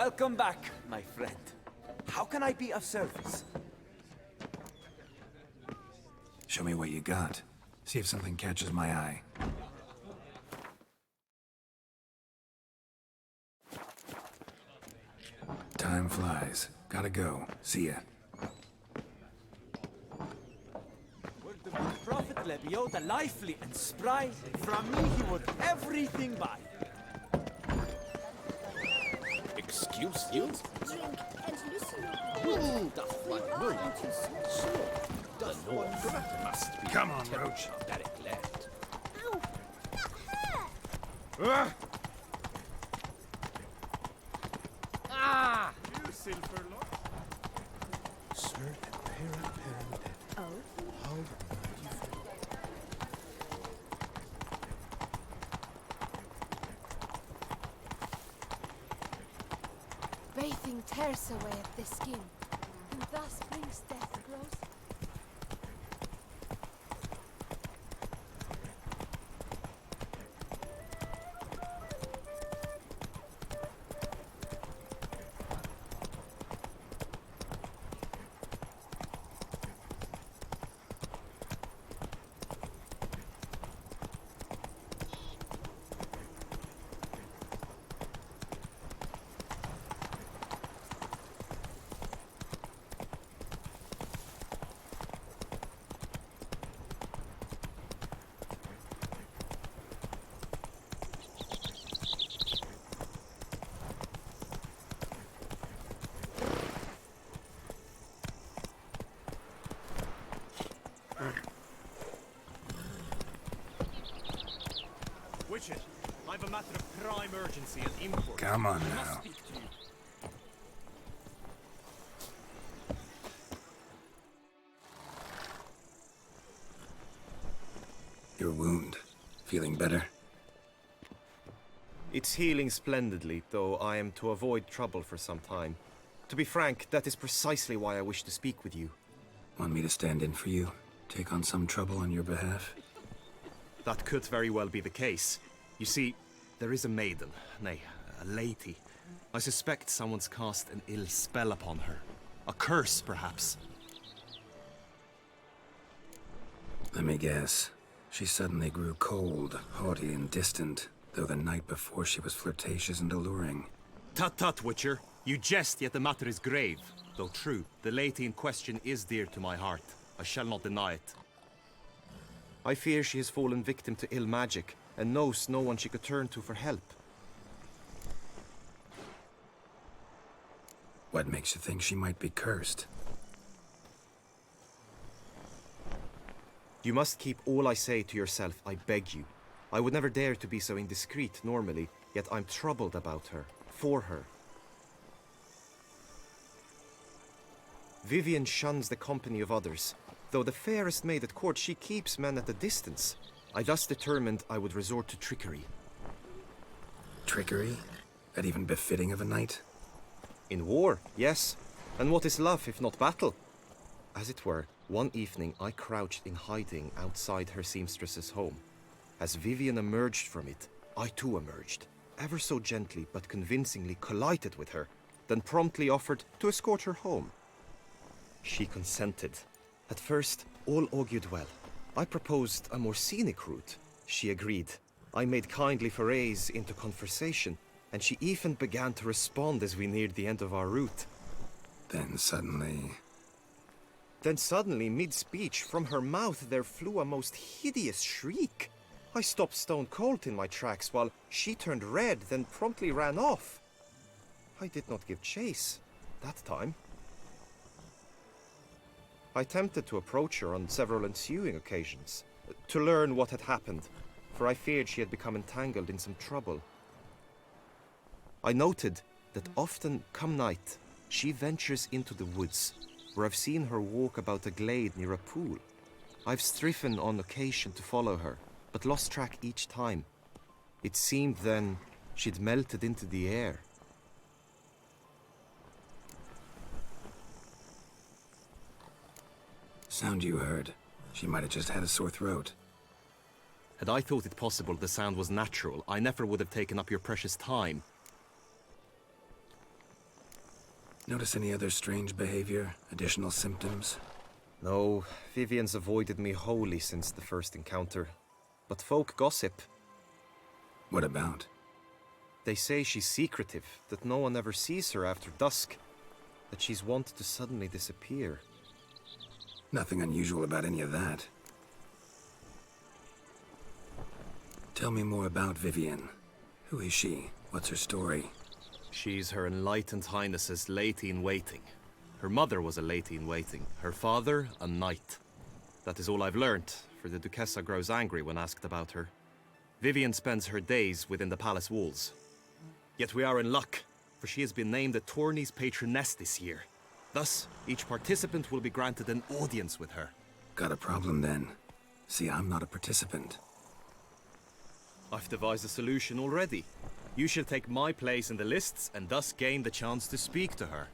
Welcome back, my friend. How can I be of service?
Show me what you got. See if something catches my eye. Time flies. Gotta go. See ya.
Were the good prophet Lebioda lively and spry, from me he would everything buy.
Excuse you?
Drink and listen.
Doth one move? The Lord must be.
Come on, Roach.
Barbaric land.
Ow! That hurt!
Ah!
You silver lot.
Sir, the Peyrac dead.
Oh?
How the mighty fall.
Bathing tears away at the skin, and thus brings death close.
Witcher, I've a matter of prime urgency and import.
Come on
I must
now.
speak to you.
Your wound. Feeling better?
It's healing splendidly, though I am to avoid trouble for some time. To be frank, that is precisely why I wish to speak with you.
Want me to stand in for you? Take on some trouble on your behalf?
That could very well be the case. You see, there is a maiden, nay, a lady. I suspect someone's cast an ill spell upon her. A curse, perhaps.
Let me guess. She suddenly grew cold, haughty, and distant, though the night before she was flirtatious and alluring.
Tut tut, Witcher. You jest, yet the matter is grave. Though true, the lady in question is dear to my heart. I shall not deny it. I fear she has fallen victim to ill magic, and knows no one she could turn to for help.
What makes you think she might be cursed?
You must keep all I say to yourself, I beg you. I would never dare to be so indiscreet normally, yet I'm troubled about her, for her. Vivian shuns the company of others. Though the fairest maid at court, she keeps men at a distance. I thus determined I would resort to trickery.
Trickery? That even befitting of a knight?
In war, yes. And what is love if not battle? As it were, one evening I crouched in hiding outside her seamstress's home. As Vivian emerged from it, I too emerged, ever so gently but convincingly collided with her, then promptly offered to escort her home. She consented. At first, all augured well. I proposed a more scenic route. She agreed. I made kindly forays into conversation, and she even began to respond as we neared the end of our route.
Then suddenly,
mid-speech, from her mouth there flew a most hideous shriek. I stopped stone cold in my tracks while she turned red, then promptly ran off. I did not give chase that time. I attempted to approach her on several ensuing occasions, to learn what had happened, for I feared she had become entangled in some trouble. I noted that often, come night, she ventures into the woods, where I've seen her walk about a glade near a pool. I've striven on occasion to follow her, but lost track each time. It seemed then she'd melted into the air.
sound you heard. She might have just had a sore throat.
Had I thought it possible the sound was natural, I never would have taken up your precious time.
Notice any other strange behavior? Additional symptoms?
No, Vivian's avoided me wholly since the first encounter. But folk gossip.
What about?
They say she's secretive, that no one ever sees her after dusk, that she's wont to suddenly disappear.
Nothing unusual about any of that. Tell me more about Vivian. Who is she? What's her story?
She's Her Enlightened Highness's lady-in-waiting. Her mother was a lady-in-waiting, her father a knight. That is all I've learnt, for the Duchessa grows angry when asked about her. Vivian spends her days within the palace walls. Yet we are in luck, for she has been named the tourney's patroness this year. Thus, each participant will be granted an audience with her.
Got a problem then. See, I'm not a participant.
I've devised a solution already. You shall take my place in the lists and thus gain the chance to speak to her.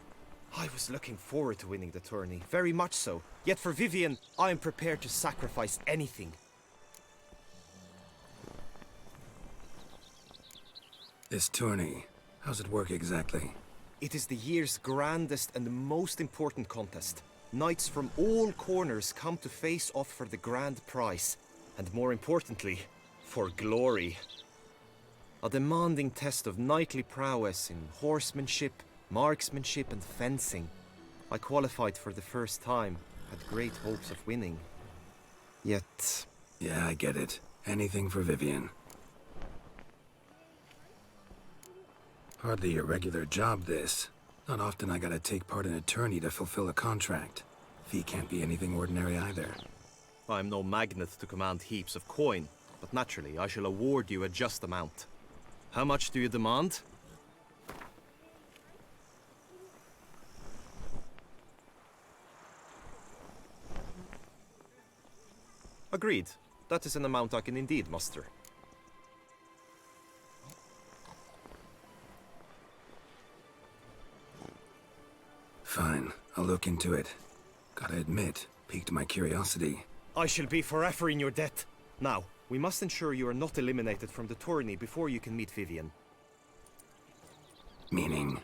I was looking forward to winning the tourney, very much so. Yet for Vivian, I am prepared to sacrifice anything.
This tourney, how's it work exactly?
It is the year's grandest and most important contest. Knights from all corners come to face off for the grand prize. And more importantly, for glory. A demanding test of knightly prowess in horsemanship, marksmanship and fencing. I qualified for the first time, had great hopes of winning. Yet...
Yeah, I get it. Anything for Vivian. Hardly your regular job, this. Not often I gotta take part in a tourney to fulfill a contract. Fee can't be anything ordinary either.
I'm no magnet to command heaps of coin, but naturally I shall award you a just amount. How much do you demand? Agreed. That is an amount I can indeed muster.
Fine, I'll look into it. Gotta admit, piqued my curiosity.
I shall be forever in your debt. Now, we must ensure you are not eliminated from the tourney before you can meet Vivian.
Meaning?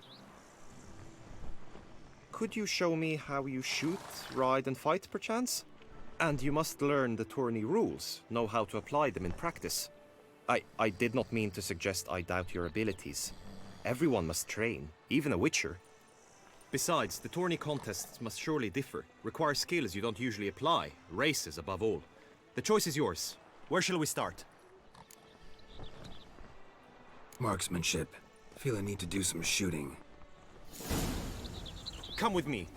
Could you show me how you shoot, ride and fight, perchance? And you must learn the tourney rules, know how to apply them in practice. I did not mean to suggest I doubt your abilities. Everyone must train, even a witcher. Besides, the tourney contests must surely differ, require skills you don't usually apply, races above all. The choice is yours. Where shall we start?
Marksmanship. Feel I need to do some shooting.
Come with me.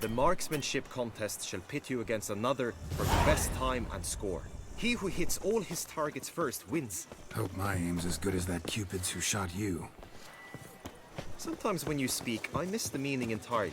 The marksmanship contest shall pit you against another for the best time and score. He who hits all his targets first wins.
Hope my aim's as good as that Cupid's who shot you.
Sometimes when you speak, I miss the meaning entirely.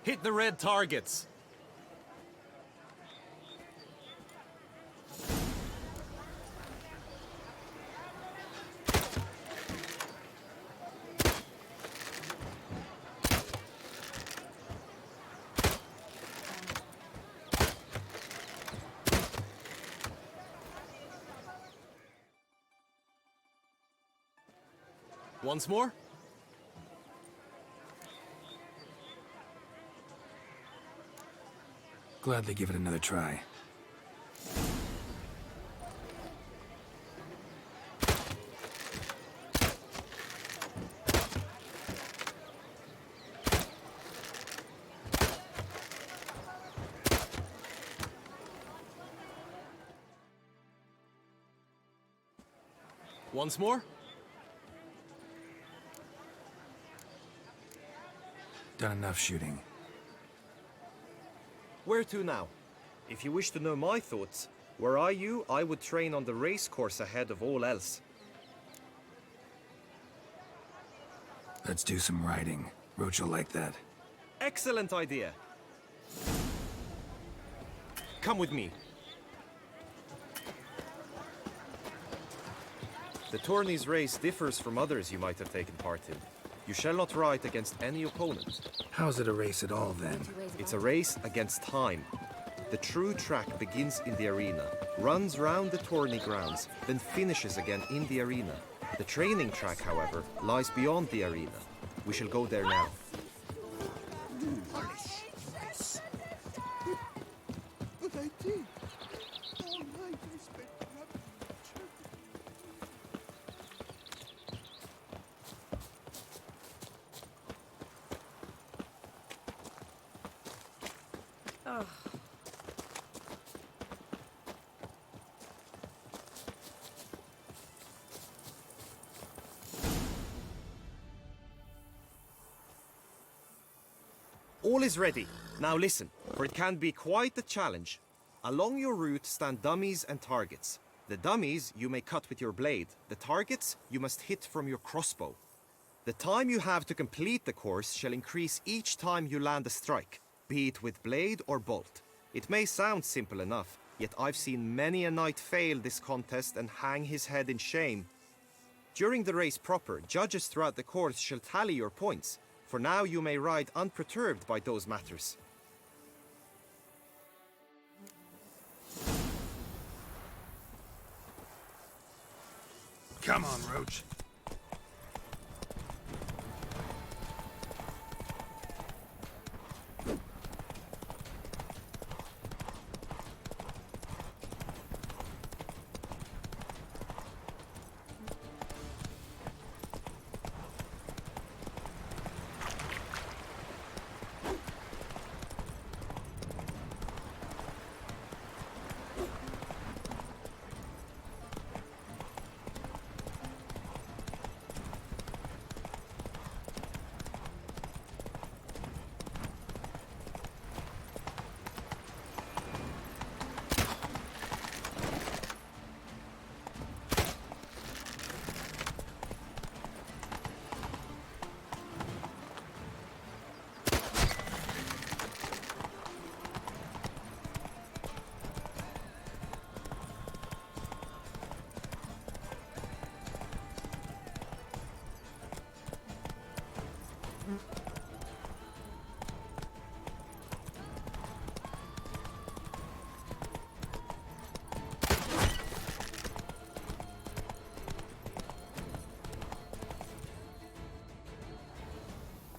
Hit the red targets. Once more.
Gladly give it another try.
Once more.
Done enough shooting.
Where to now? If you wish to know my thoughts, were I you, I would train on the race course ahead of all else.
Let's do some riding. Roach will like that.
Excellent idea. Come with me. The tourney's race differs from others you might have taken part in. You shall not ride against any opponent.
How's it a race at all, then?
It's a race against time. The true track begins in the arena, runs round the tourney grounds, then finishes again in the arena. The training track, however, lies beyond the arena. We shall go there now.
But I did. All night I spent rubbing my children.
Oh.
All is ready. Now listen, for it can be quite a challenge. Along your route stand dummies and targets. The dummies you may cut with your blade. The targets you must hit from your crossbow. The time you have to complete the course shall increase each time you land a strike, be it with blade or bolt. It may sound simple enough, yet I've seen many a knight fail this contest and hang his head in shame. During the race proper, judges throughout the course shall tally your points. For now you may ride unperturbed by those matters.
Come on, Roach.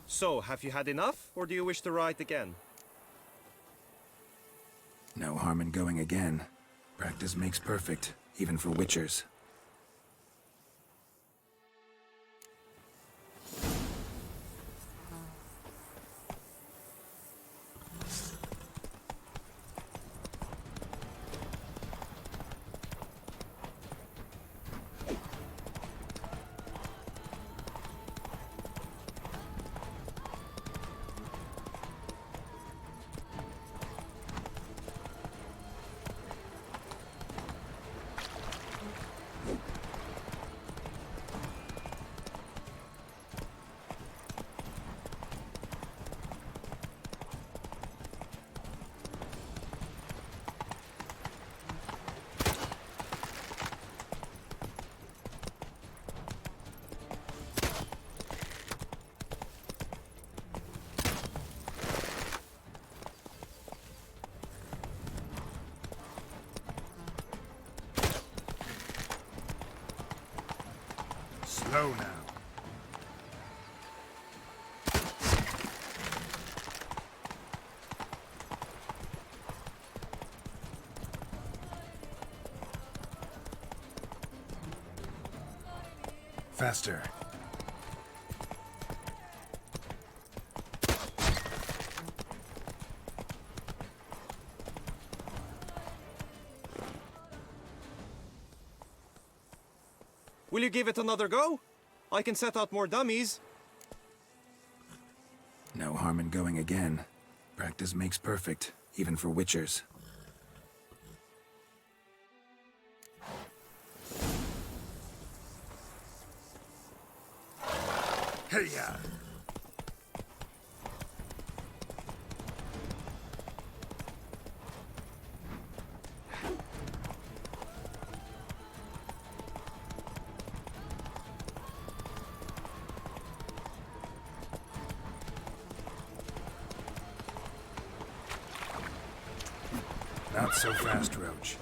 So, have you had enough, or do you wish to ride again?
No harm in going again. Practice makes perfect, even for witchers.
Go now.
Faster.
Will you give it another go? I can set out more dummies.
No harm in going again. Practice makes perfect, even for witchers.
Hey-ya!
Not so fast, Roach.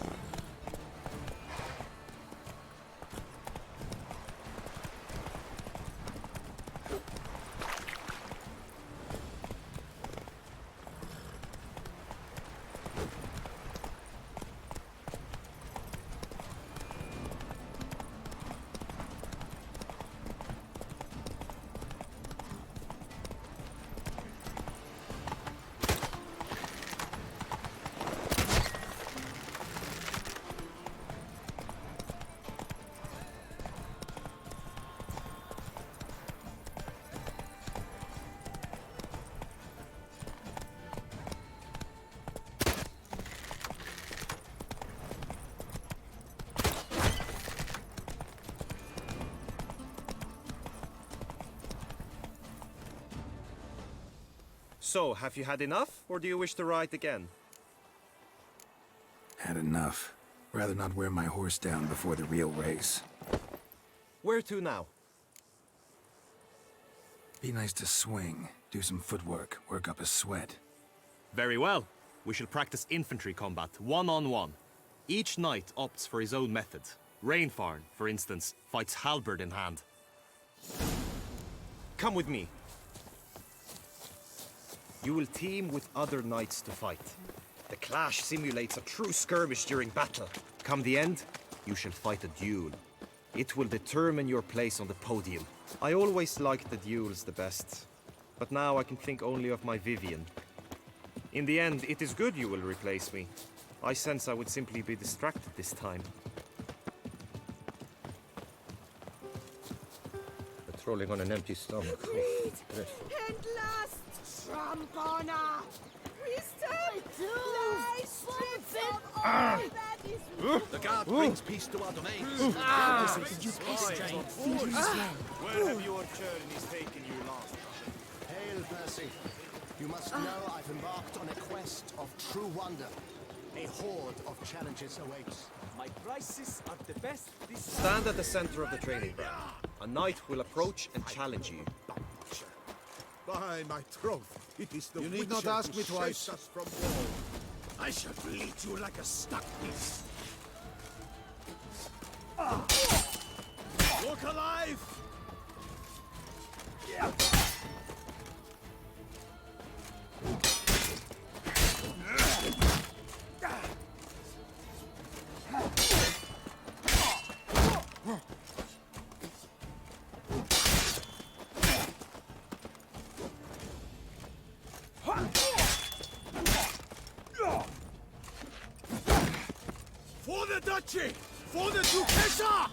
So, have you had enough, or do you wish to ride again?
Had enough. Rather not wear my horse down before the real race.
Where to now?
Be nice to swing, do some footwork, work up a sweat.
Very well. We shall practice infantry combat, one-on-one. Each knight opts for his own method. Rainfarn, for instance, fights halberd in hand. Come with me. You will team with other knights to fight. The clash simulates a true skirmish during battle. Come the end, you shall fight a duel. It will determine your place on the podium. I always liked the duels the best, but now I can think only of my Vivian. In the end, it is good you will replace me. I sense I would simply be distracted this time.
Patrolling on an empty stomach.
Greed and lust, Trampona! Wisdom, lies, strips of all that is...
The guard brings peace to our domains.
Where have your journeys taken you last?
Hail, Percy. You must know I've embarked on a quest of true wonder. A horde of challenges awaits.
My prices are the best this
Stand at the center of the training ground. A knight will approach and challenge you.
By my troth, it is the
You need not
Witcher
ask
who
me twice.
saves us from war. I shall bleed you like a stuck beast.
Look alive!
For the duchy! For the Duchessa!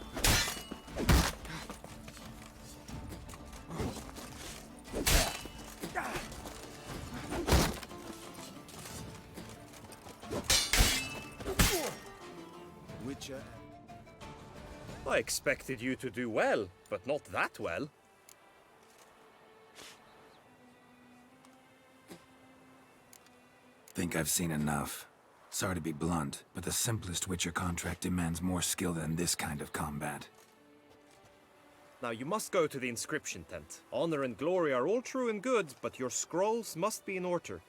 Witcher.
I expected you to do well, but not that well.
Think I've seen enough. Sorry to be blunt, but the simplest Witcher contract demands more skill than this kind of combat.
Now you must go to the inscription tent. Honor and glory are all true and good, but your scrolls must be in order.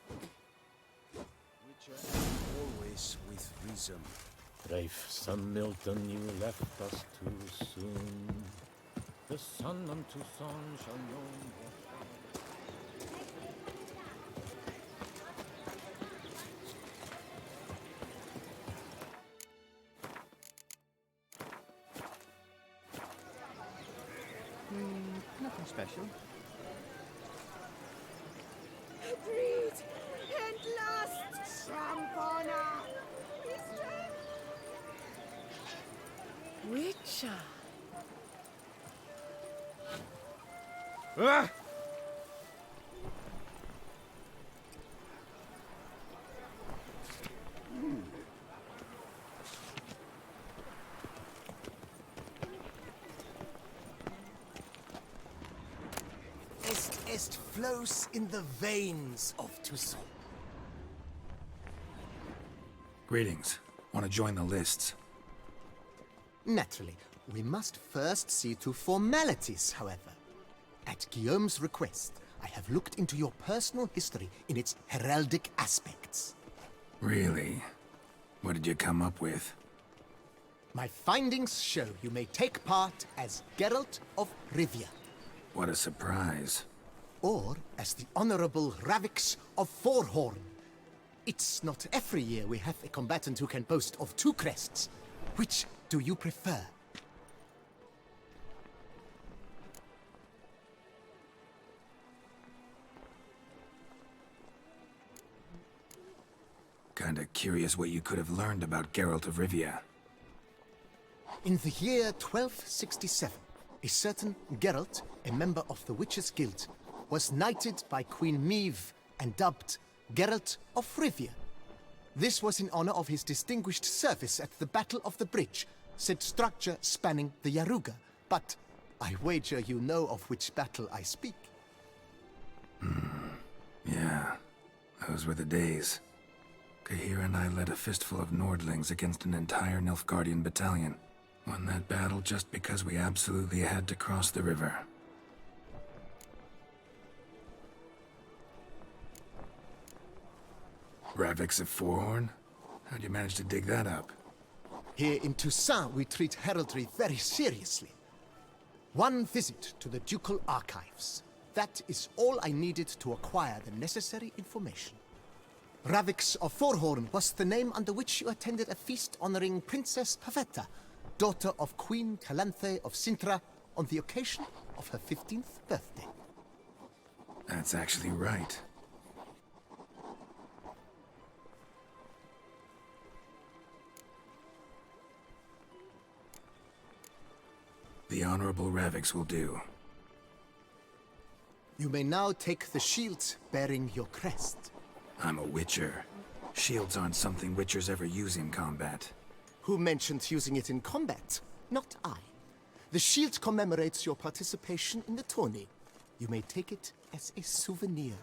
Witcher always with reason.
Brave son Milton, you left us too soon.
The sun unto sun shall no more. Nothing special.
Agreed! And last, Trampona! Witcher!
Ah!
Est flows in the veins of Toussaint.
Greetings. Want to join the lists?
Naturally, we must first see to formalities, however. At Guillaume's request, I have looked into your personal history in its heraldic aspects.
Really? What did you come up with?
My findings show you may take part as Geralt of Rivia.
What a surprise.
Or as the Honorable Ravix of Forhorn. It's not every year we have a combatant who can boast of 2 crests. Which do you prefer?
Kinda curious what you could have learned about Geralt of Rivia.
In the year 1267, a certain Geralt, a member of the Witches' Guild, was knighted by Queen Meve and dubbed Geralt of Rivia. This was in honor of his distinguished service at the Battle of the Bridge, said structure spanning the Yaruga. But I wager you know of which battle I speak.
Yeah, those were the days. Kahir and I led a fistful of Nordlings against an entire Nilfgaardian battalion. Won that battle just because we absolutely had to cross the river. Ravix of Forhorn? How'd you manage to dig that up?
Here in Toussaint, we treat heraldry very seriously. One visit to the Ducal Archives. That is all I needed to acquire the necessary information. Ravix of Forhorn was the name under which you attended a feast honoring Princess Pavetta, daughter of Queen Calanthe of Sintra, on the occasion of her 15th birthday.
That's actually right. The Honorable Ravix will do.
You may now take the shield bearing your crest.
I'm a Witcher. Shields aren't something Witchers ever use in combat.
Who mentioned using it in combat? Not I. The shield commemorates your participation in the tourney. You may take it as a souvenir.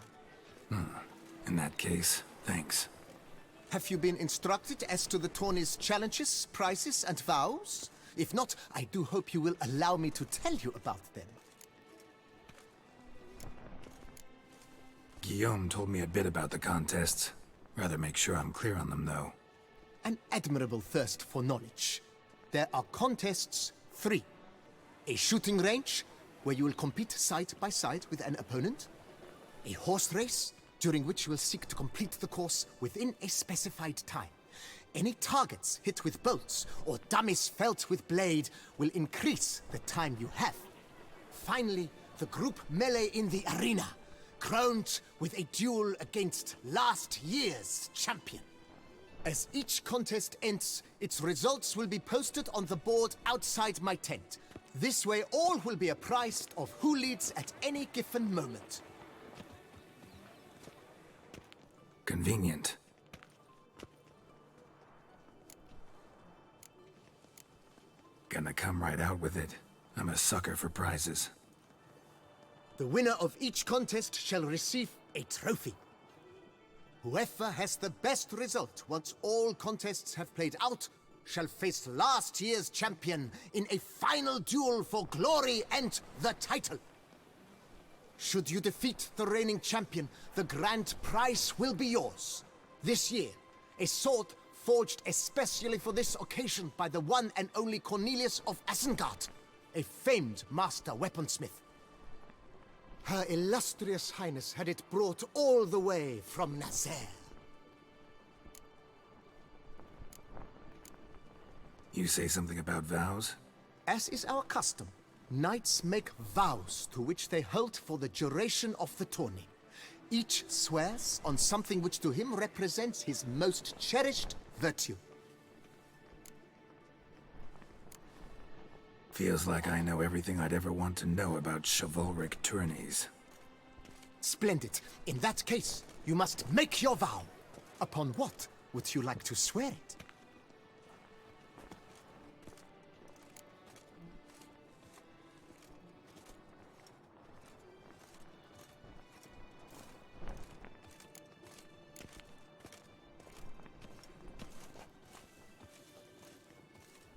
In that case, thanks.
Have you been instructed as to the tourney's challenges, prizes, and vows? If not, I do hope you will allow me to tell you about them.
Guillaume told me a bit about the contests. Rather make sure I'm clear on them, though.
An admirable thirst for knowledge. There are contests 3. A shooting range, where you will compete side by side with an opponent. A horse race, during which you will seek to complete the course within a specified time. Any targets hit with bolts or dummies felt with blade will increase the time you have. Finally, the group melee in the arena, crowned with a duel against last year's champion. As each contest ends, its results will be posted on the board outside my tent. This way all will be apprised of who leads at any given moment.
Convenient. Gonna come right out with it. I'm a sucker for prizes.
The winner of each contest shall receive a trophy. Whoever has the best result once all contests have played out shall face last year's champion in a final duel for glory and the title. Should you defeat the reigning champion, the grand prize will be yours. This year, a sword forged especially for this occasion by the one and only Cornelius of Isengard. a famed master weaponsmith. Her illustrious highness had it brought all the way from Nazaire.
You say something about vows?
As is our custom, knights make vows to which they hold for the duration of the tourney. Each swears on something which to him represents his most cherished virtue.
Feels like I know everything I'd ever want to know about chivalric tourneys.
Splendid. In that case, you must make your vow. Upon what would you like to swear it?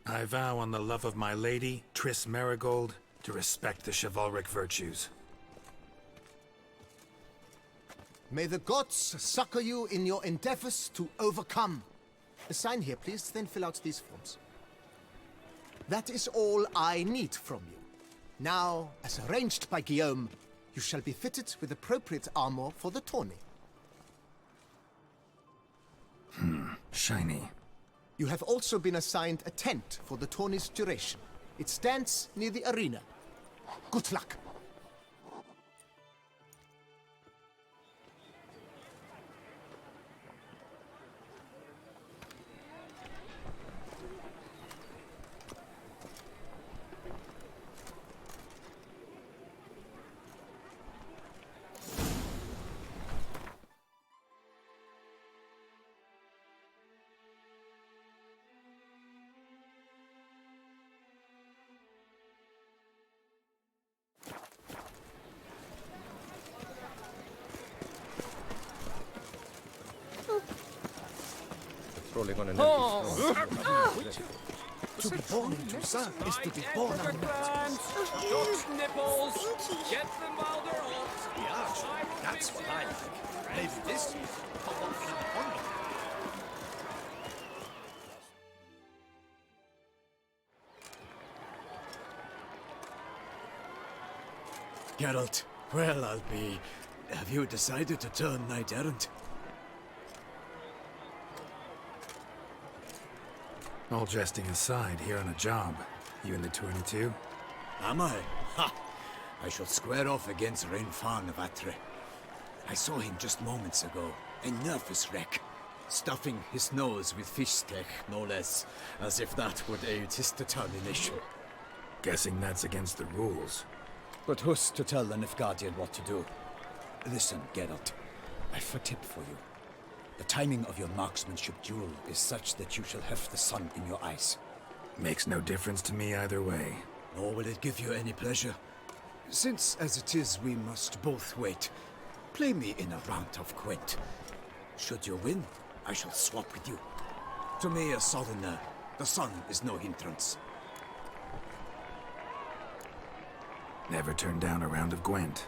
I vow on the love of my lady, Triss Marigold, to respect the chivalric virtues.
May the gods succor you in your endeavors to overcome. Sign here, please, then fill out these forms. That is all I need from you. Now, as arranged by Guillaume, you shall be fitted with appropriate armor for the tourney.
Shiny.
You have also been assigned a tent for the tourney's duration. It stands near the arena. Good luck.
Rolling on an
To be born in Toussaint is to be born on
Duck's nipples! Get them while they're hot!
Yeah, that's what I like. Maybe this year, pop up in a pond.
Geralt, well, I'll be... Have you decided to turn knight-errant?
All jesting aside, here on a job. You in the tourney too?
Am I? Ha! I shall square off against Rainfan of Atre. I saw him just moments ago, a nervous wreck, stuffing his nose with fish steak, no less, as if that would aid his determination.
Guessing that's against the rules.
But who's to tell an Nilfgaardian what to do? Listen, Geralt, I've a tip for you. The timing of your marksmanship duel is such that you shall have the sun in your eyes.
Makes no difference to me either way.
Nor will it give you any pleasure. Since, as it is, we must both wait, play me in a round of Gwent. Should you win, I shall swap with you. To me, a southerner, the sun is no hindrance.
Never turn down a round of Gwent.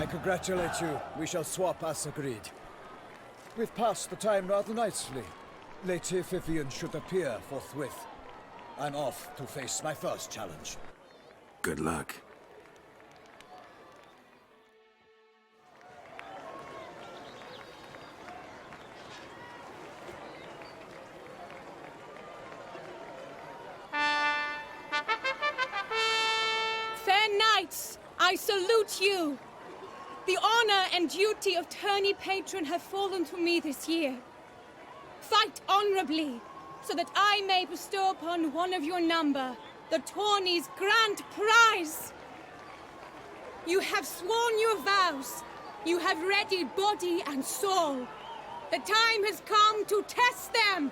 I congratulate you. We shall swap as agreed. We've passed the time rather nicely. Lady Vivian should appear forthwith. I'm off to face my first challenge.
Good luck.
Fair knights, I salute you. The honor and duty of tourney patron have fallen to me this year. Fight honorably, so that I may bestow upon one of your number the tourney's grand prize. You have sworn your vows. You have readied body and soul. The time has come to test them.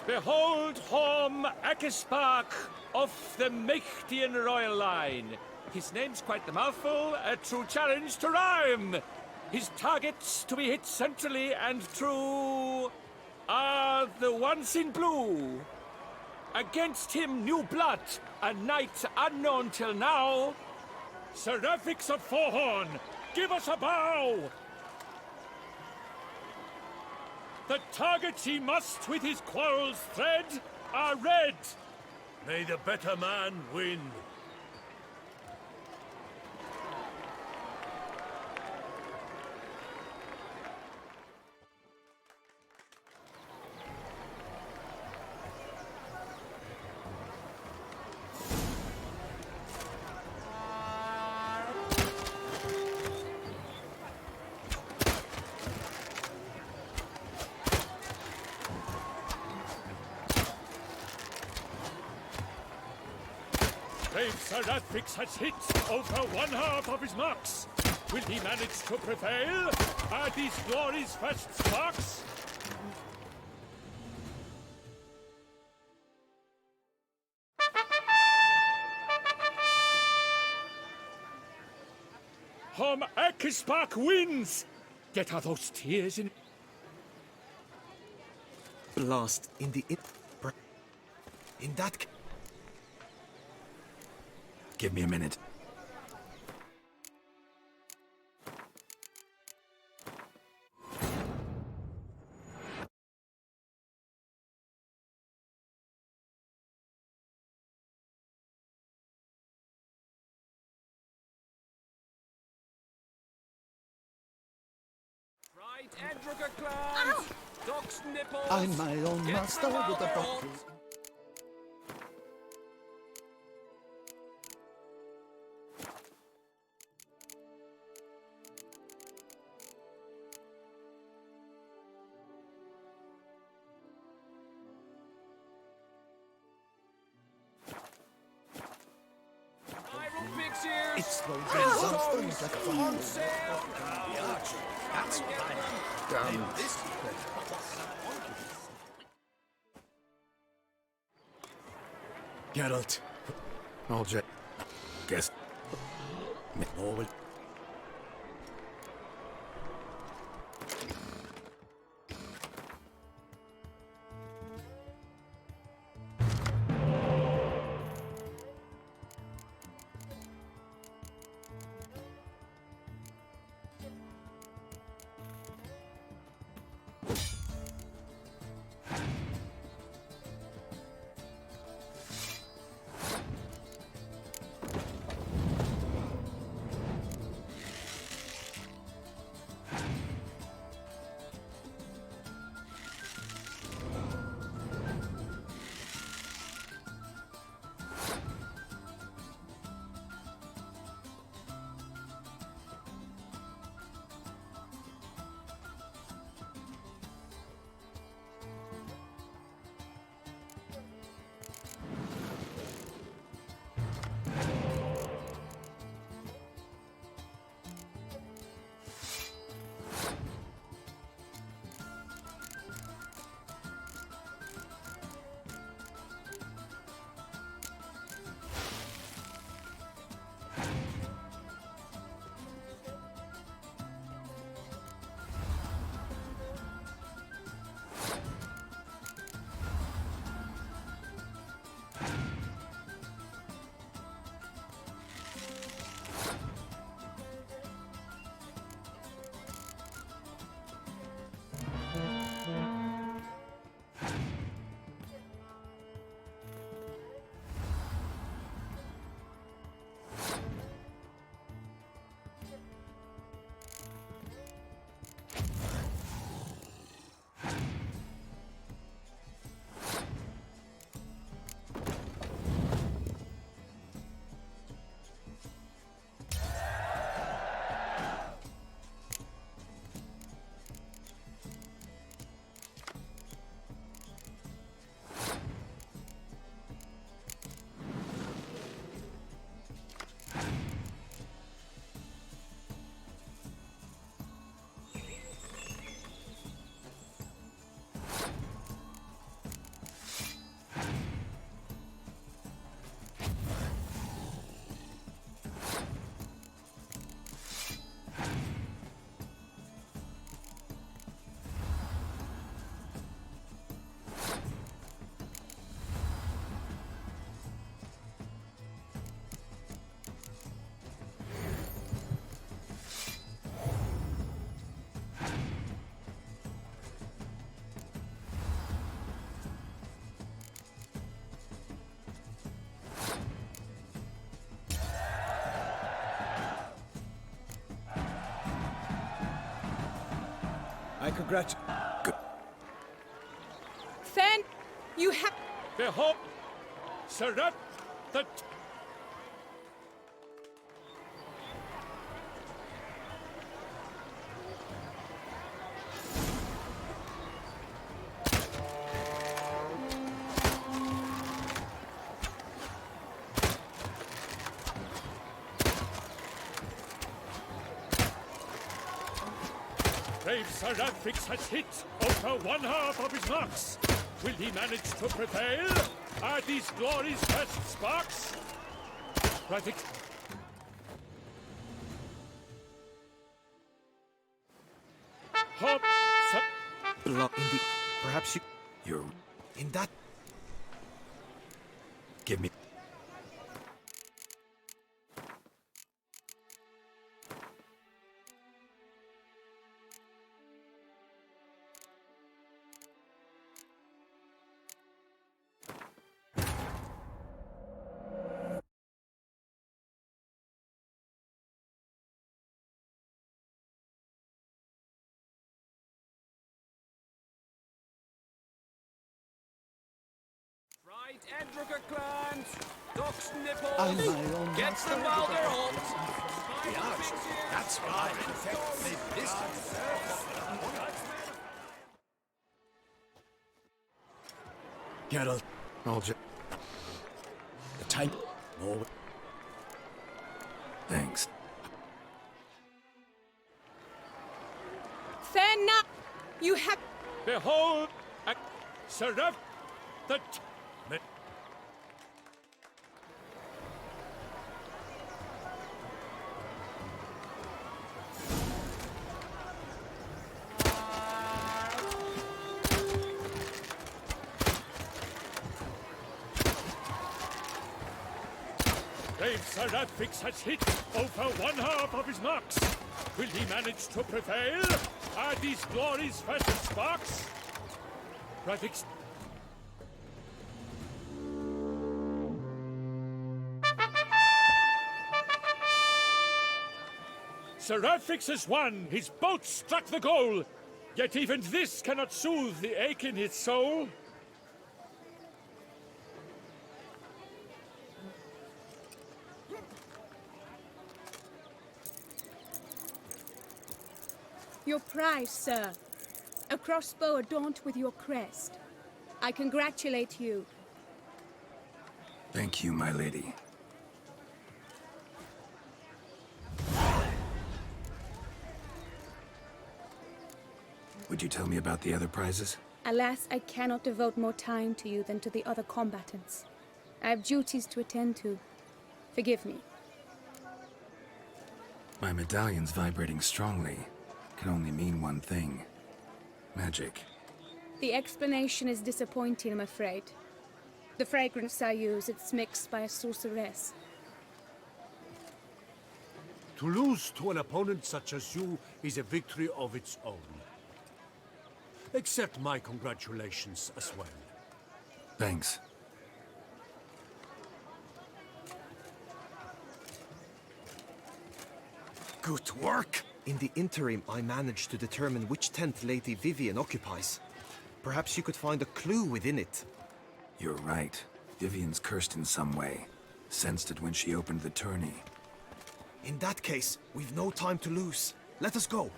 Behold Horm Akispark of the Mechtian royal line. His name's quite the mouthful, a true challenge to rhyme. His targets to be hit centrally and true are the ones in blue. Against him, new blood, a knight unknown till now. Seraphix of Forehorn, give us a bow! The targets he must with his quarrels thread are red.
May the better man win.
Brave Seraphix has hit over one half of his marks. Will he manage to prevail? Are these glories first sparks? Horm Akispark wins! Get are those tears in...
Blast in the... In that...
Give me a minute.
Right, Edrica Clan! Dog's nipples!
I'm my own
Get
master
them
with a
out.
bottle.
Iron Pig's ears!
It's the
Oh,
disaster that
on
follows.
sale!
The archer. That's what I need. Damn this.
Geralt. Alge. Guess. Over.
I congratulate.
Then you have.
Behold, Sarat, the... Brave Saratfix has hit over one half of his marks. Will he manage to prevail? Are these glories first sparks? Right. Hop,
Blood in the... Perhaps you... You're... In that... Give me...
Right, Edrica clans, ducks nipples, get them while they're hot.
That's right.
Geralt.
I'll just...
The time. Oh.
Thanks.
Then you have.
Behold, Sarat, the... Brave Saratfix has hit over one half of his marks. Will he manage to prevail? Are these glories first sparks? Radix. Saratfix has won! His boat struck the goal! Yet even this cannot soothe the ache in his soul.
Your prize, sir. A crossbow adorned with your crest. I congratulate you.
Thank you, my lady. Would you tell me about the other prizes?
Alas, I cannot devote more time to you than to the other combatants. I have duties to attend to. Forgive me.
My medallion's vibrating strongly. Can only mean one thing. Magic.
The explanation is disappointing, I'm afraid. The fragrance I use, it's mixed by a sorceress.
To lose to an opponent such as you is a victory of its own. Accept my congratulations as well.
Thanks.
Good work! In the interim, I managed to determine which tent Lady Vivian occupies. Perhaps you could find a clue within it.
You're right. Vivian's cursed in some way. Sensed it when she opened the tourney.
In that case, we've no time to lose. Let us go.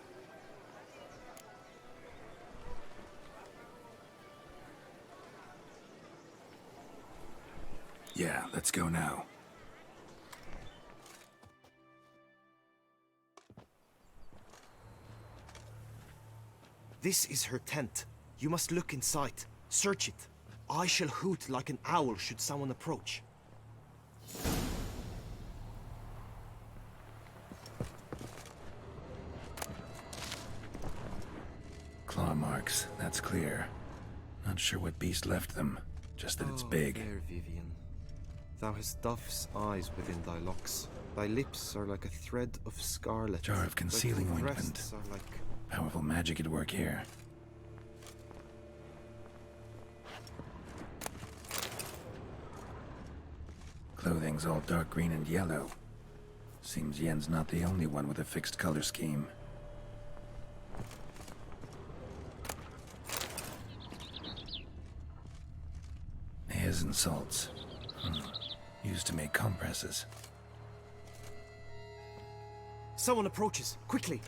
Yeah, let's go now.
This is her tent. You must look inside. Search it. I shall hoot like an owl should someone approach.
Claw marks, that's clear. Not sure what beast left them, just that it's big.
There, Vivian. Thou hast dove's eyes within thy locks. Thy lips are like a thread of scarlet.
Jar of concealing
thy
ointment.
breasts are like...
Powerful magic at work here. Clothing's all dark green and yellow. Seems Yen's not the only one with a fixed color scheme. and salts. Used to make compresses.
Someone approaches. Quickly!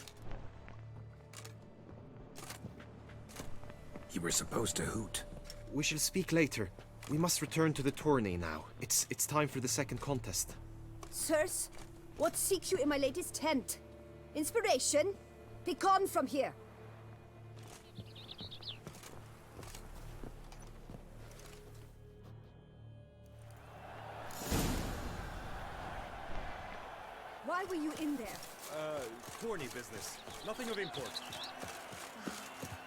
You were supposed to hoot.
We shall speak later. We must return to the tourney now. It's time for the second contest.
Sirs, what seek you in my lady's tent? Inspiration? Be gone from here. Why were you in there?
Tourney business. Nothing of import.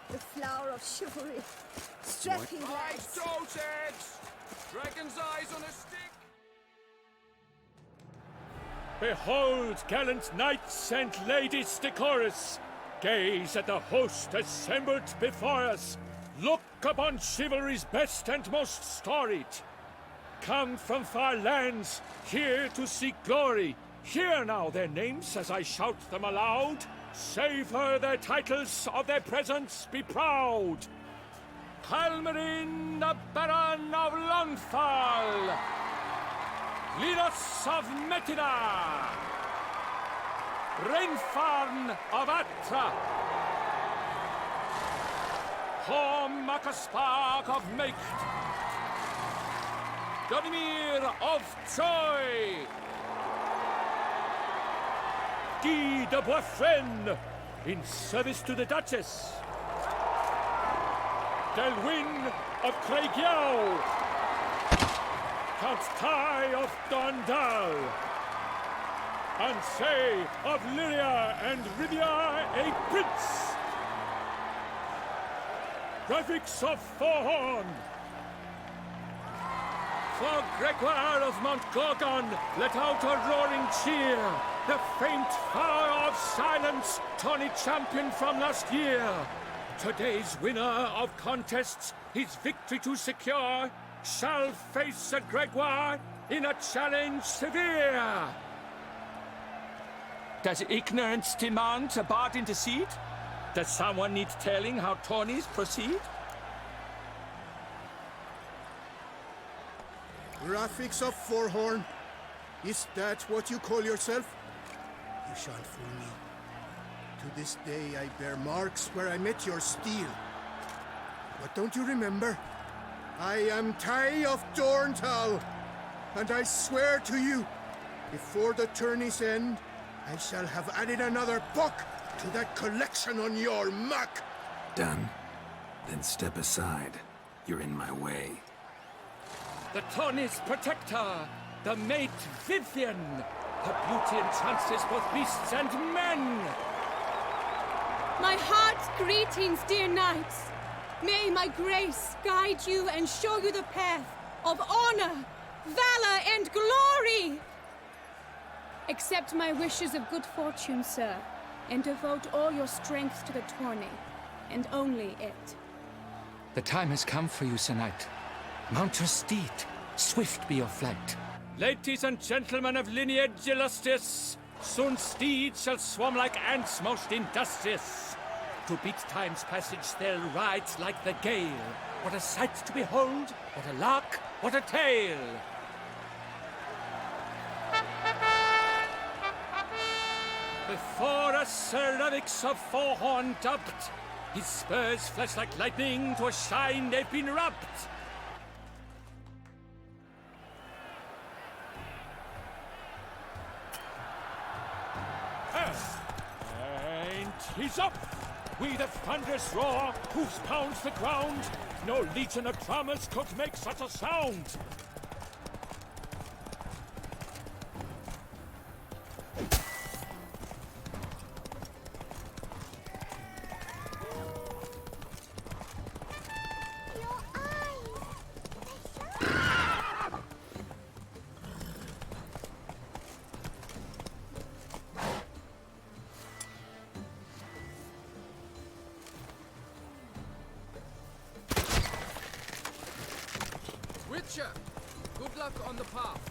The flower of chivalry. Strapping lads.
Doseheads! Dragon's eyes on a stick!
Behold, gallant knights and ladies decorous! Gaze at the host assembled before us! Look upon chivalry's best and most storied! Come from far lands, here to seek glory! Hear now their names as I shout them aloud! Savor their titles, of their presence be proud! Halmarin, the Baron of Lonthal! Linus of Metina! Rainfarn of Atra! Horm Akaspark of Meicht! Donimir of Troy! Guy de Boisfren, in service to the Duchess. Delwyn of Craigiau. Count Tai of Dondal. Ansay of Lyria and Rivia a prince. Graphics of Forhorn. For Gregoire of Montgorgon, let out a roaring cheer. The faint fire of silence, tourney champion from last year. Today's winner of contests, his victory to secure, shall face a Gregoire in a challenge severe. Does ignorance demand a bard intercede? Does someone need telling how tourneys proceed?
Graphics of Forhorn. Is that what you call yourself? You shan't fool me. To this day I bear marks where I met your steel. But don't you remember? I am Tai of Dorntal, and I swear to you, before the tourney's end, I shall have added another buck to that collection on your map.
Done. Then step aside. You're in my way.
The tourney's protector, the mate Vivian. Her beauty entrances both beasts and men.
My heart's greetings, dear knights. May my grace guide you and show you the path of honor, valor, and glory. Accept my wishes of good fortune, sir, and devote all your strength to the tourney, and only it.
The time has come for you, Sir Knight. Mount your steed. Swift be your flight.
Ladies and gentlemen of lineage illustrious, soon steeds shall swarm like ants most industrious. To beat time's passage they'll ride like the gale. What a sight to behold, what a lark, what a tale! Before us Sir Ravix of Forhorn dubbed, his spurs flash like lightning, to a shine they've been rubbed. And he's up! With a thunderous roar, hoofs pounds the ground. No legion of drummers could make such a sound.
Witcher, good luck on the path.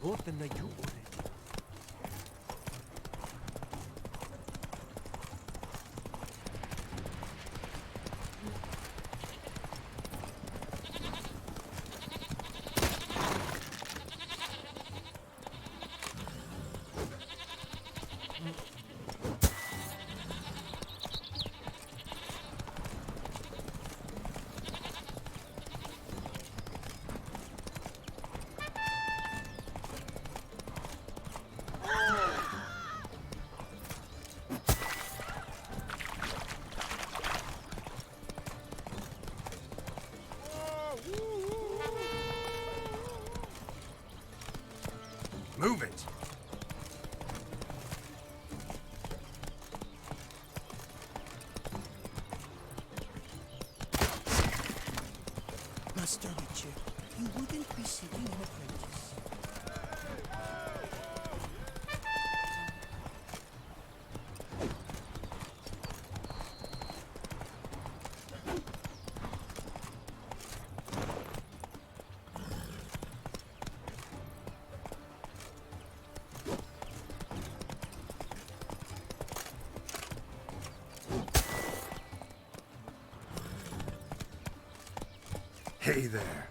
important than you already.
Move it!
Master Witcher, you wouldn't be seeking an apprentice.
Hey there.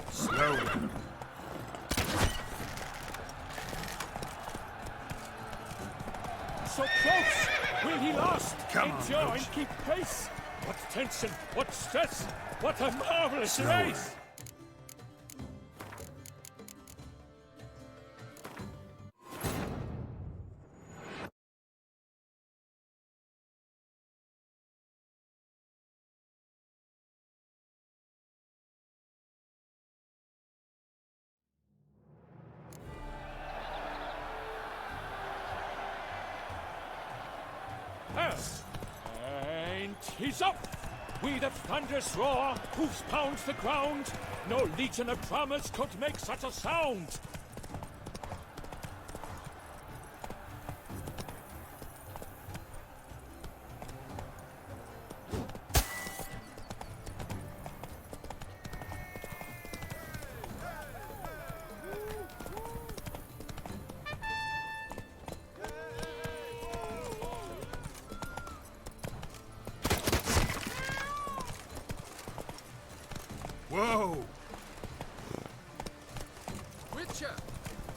Slowly.
So close! Will he last?
Come on,
Endure
Roach.
and keep pace! What tension! What stress! What a marvelous
Slower.
race! And he's up! With a thunderous roar, hoofs pounds the ground. No legion of drummers could make such a sound.
Whoa!
Witcher,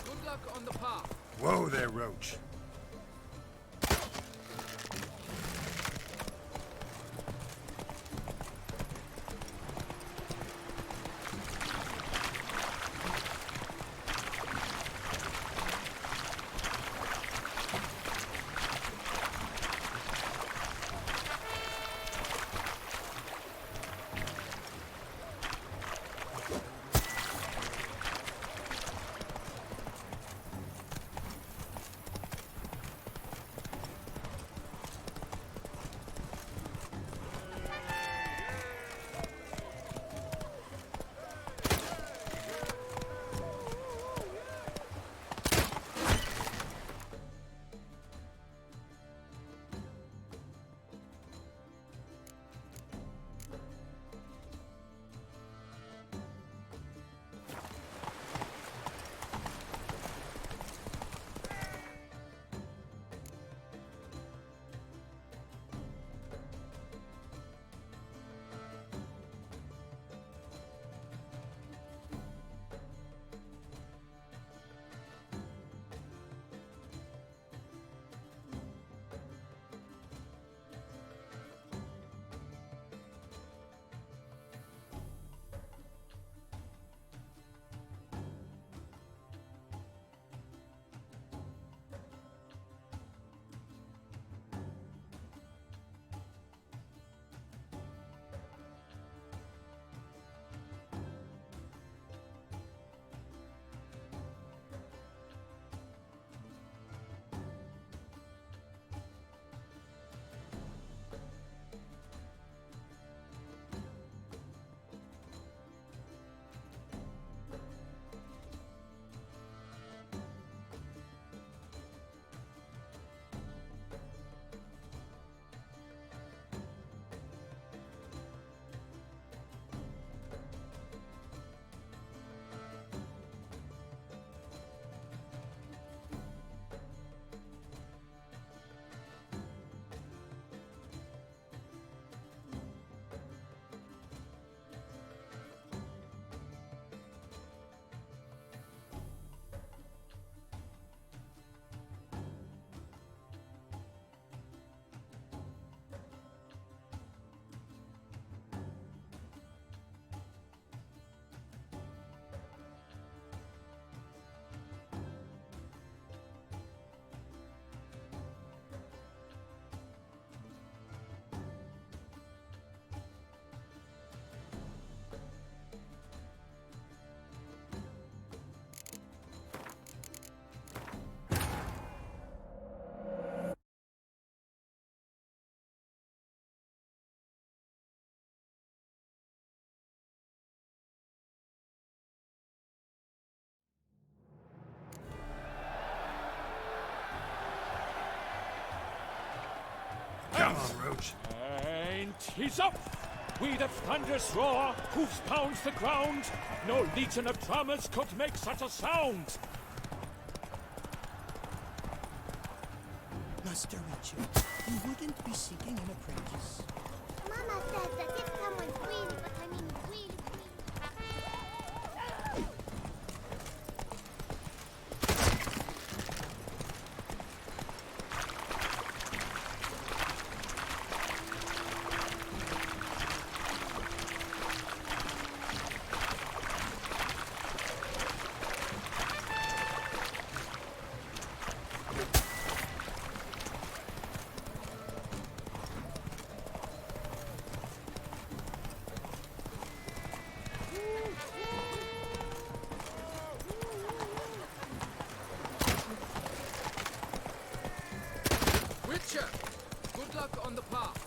good luck on the path.
Whoa there, Roach.
Come
on, Roach. And he's up! With a thunderous roar, hoofs pounds the ground. No legion of drummers could make such a sound.
Master Richard, you wouldn't be seeking an apprentice.
Mama says that if someone's really, but I mean really,
Witcher, good luck on the path.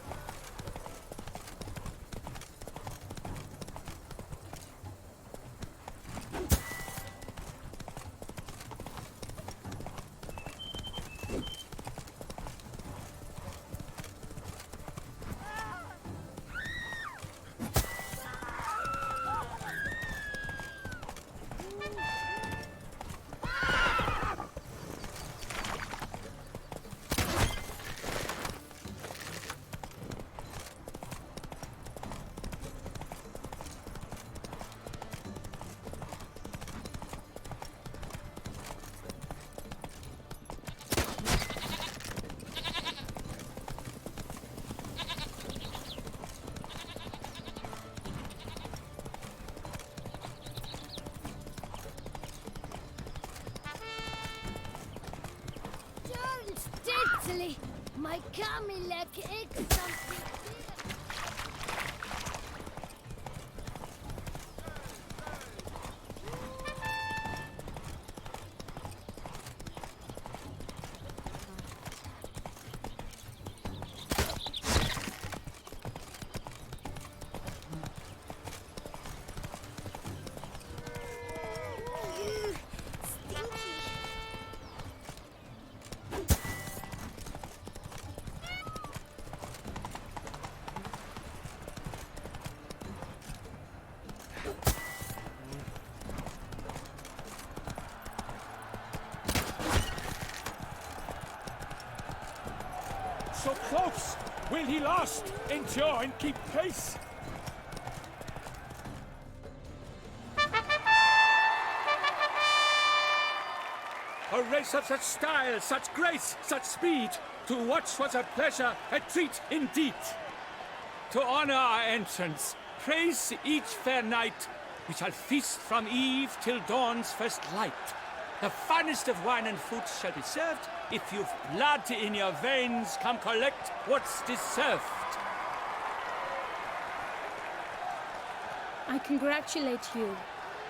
Steadily, my Camilla cake something.
So close! Will he last? Endure and keep pace! A race of such style, such grace, such speed. To watch was a pleasure, a treat indeed. To honor our entrance, praise each fair night, we shall feast from eve till dawn's first light. The finest of wine and food shall be served. If you've blood in your veins, come collect what's deserved.
I congratulate you.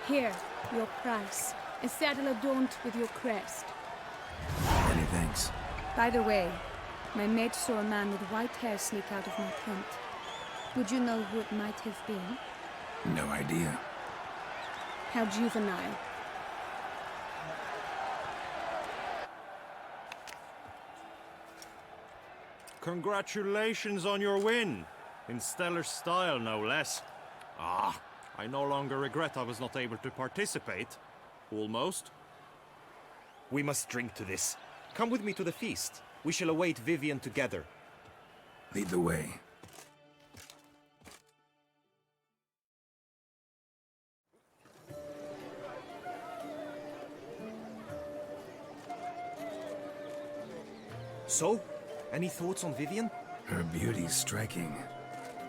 Here, your price. A saddle adorned with your crest.
Many thanks.
By the way, my mate saw a man with white hair sneak out of my tent. Would you know who it might have been?
No idea.
How juvenile.
Congratulations on your win. In stellar style, no less. Ah, I no longer regret I was not able to participate. Almost.
We must drink to this. Come with me to the feast. We shall await Vivian together.
Lead the way.
So, any thoughts on Vivian?
Her beauty's striking.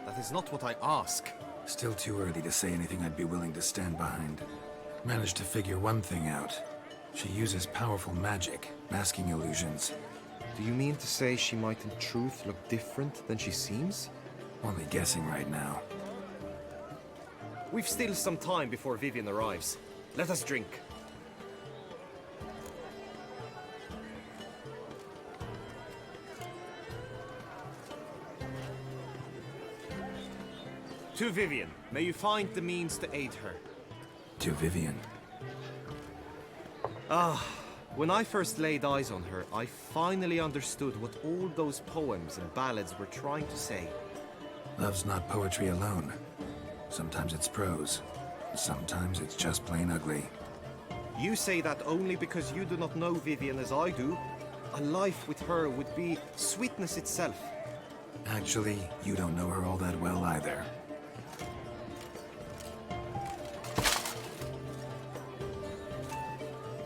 That is not what I ask.
Still too early to say anything I'd be willing to stand behind. Managed to figure one thing out. She uses powerful magic, masking illusions.
Do you mean to say she might in truth look different than she seems?
Only guessing right now.
We've still some time before Vivian arrives. Let us drink. To Vivian, may you find the means to aid her.
To Vivian.
Ah, When I first laid eyes on her, I finally understood what all those poems and ballads were trying to say.
Love's not poetry alone. Sometimes it's prose. Sometimes it's just plain ugly.
You say that only because you do not know Vivian as I do. A life with her would be sweetness itself.
Actually, you don't know her all that well either.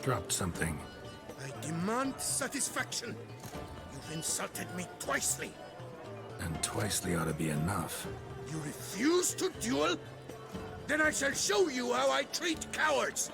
Dropped something.
I demand satisfaction. You've insulted me twicely.
And twicely ought to be enough.
You refuse to duel? Then I shall show you how I treat cowards!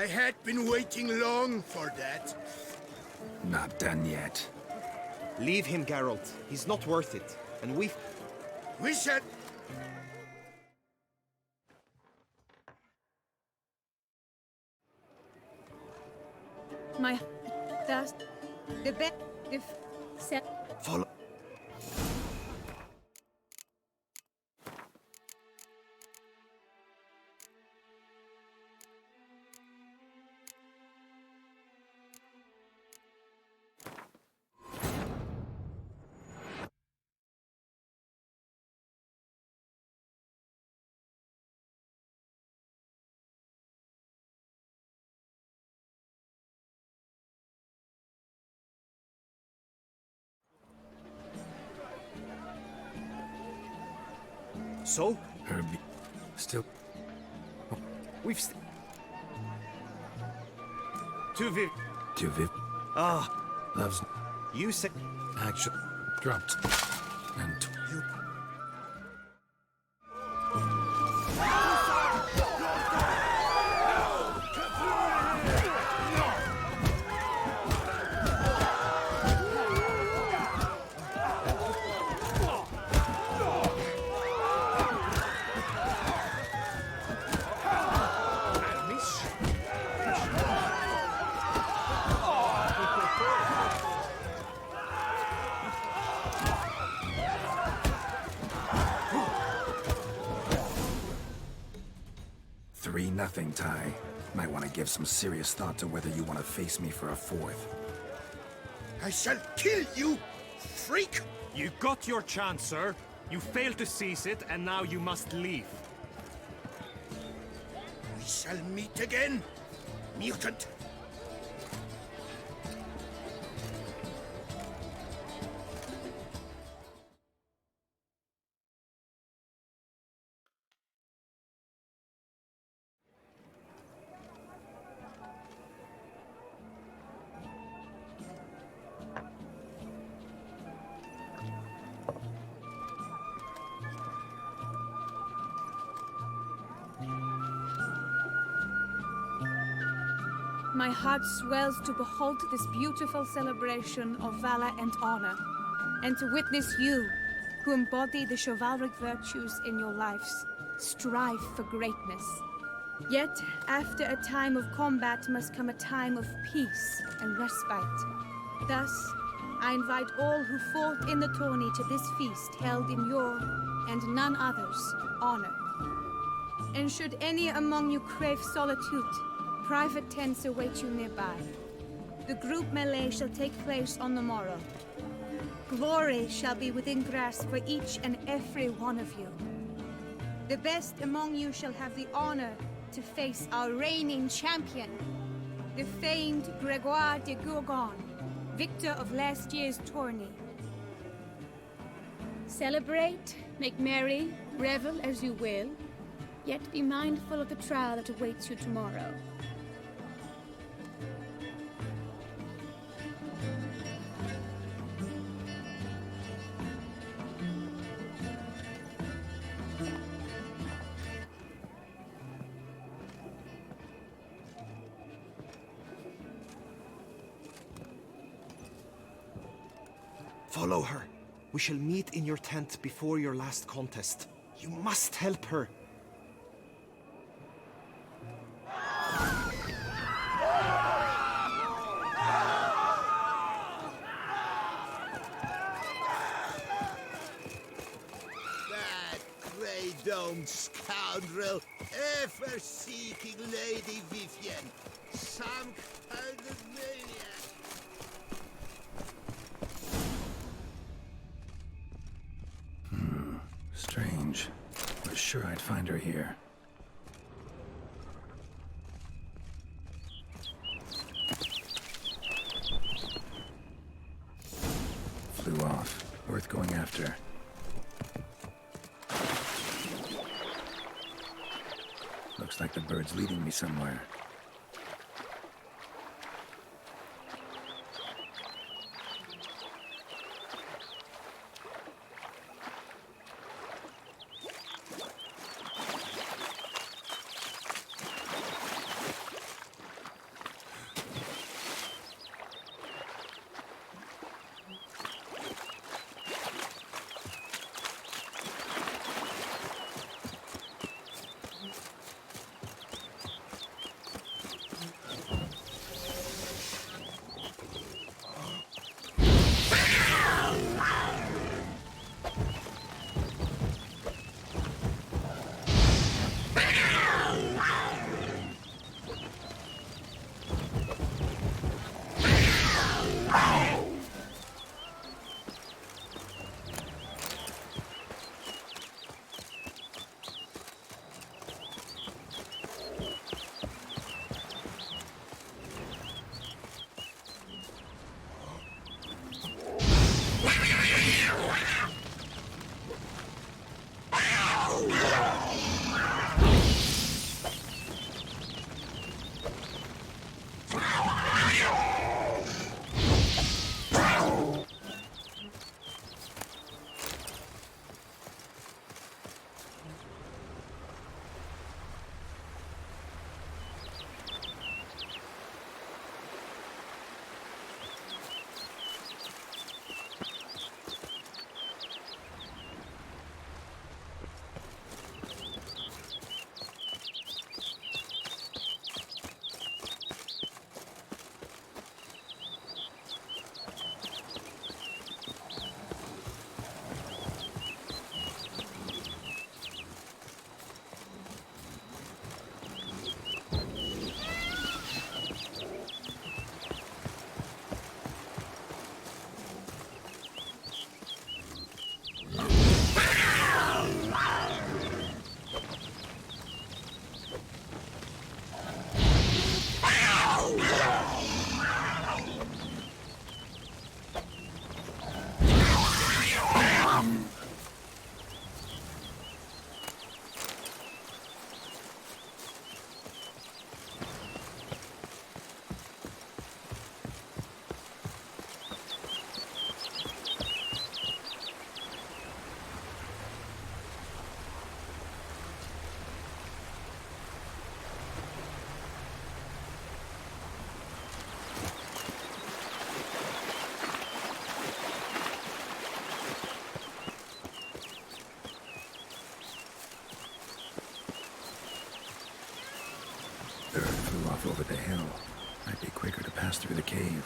I had been waiting long for that.
Not done yet.
Leave him, Geralt. He's not worth it. And we
shall...
That's the best.
follow. So?
Herbie. Still...
We've To Viv...
To Viv...
Ah.
Love's...
You said...
Actually... Dropped. And... You... Nothing, Ty. Might want to give some serious thought to whether you want to face me for a fourth.
I shall kill you, freak!
You got your chance, sir. You failed to seize it, and now you must leave.
We shall meet again, mutant!
My heart swells to behold this beautiful celebration of valor and honor, and to witness you, who embody the chivalric virtues in your lives, strive for greatness. Yet, after a time of combat must come a time of peace and respite. Thus, I invite all who fought in the tourney to this feast held in your, and none other's, honor. And should any among you crave solitude, private tents await you nearby. The group melee shall take place on the morrow. Glory shall be within grasp for each and every one of you. The best among you shall have the honor to face our reigning champion, the famed Gregoire de Gourgon, victor of last year's tourney. Celebrate, make merry, revel as you will, yet be mindful of the trial that awaits you tomorrow.
Follow her. We shall meet in your tent before your last contest. You must help her.
That grey-domed scoundrel, ever seeking Lady Vivienne. Some kind of maniac.
Strange. Was sure I'd find her here. Flew off. Worth going after. Looks like the bird's leading me somewhere. Over the hill. Might be quicker to pass through the cave.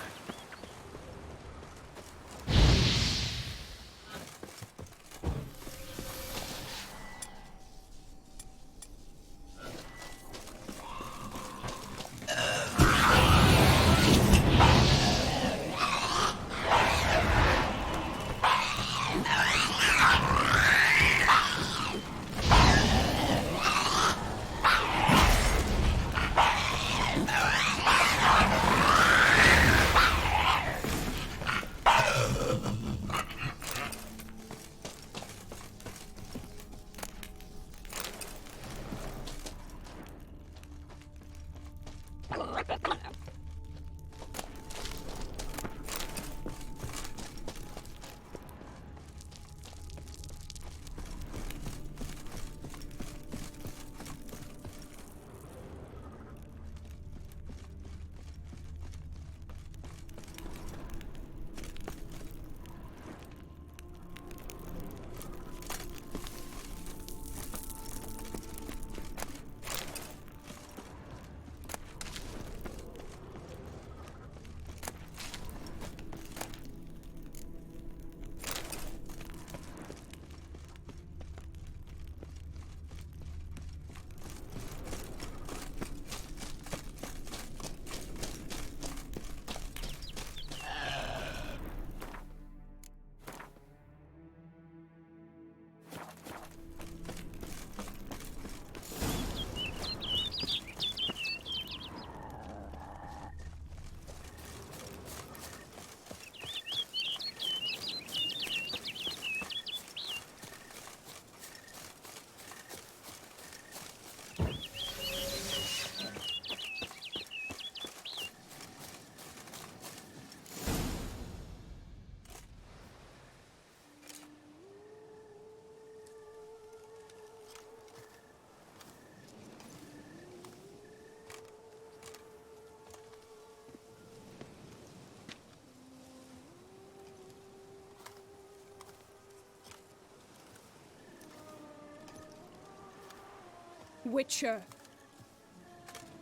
Witcher.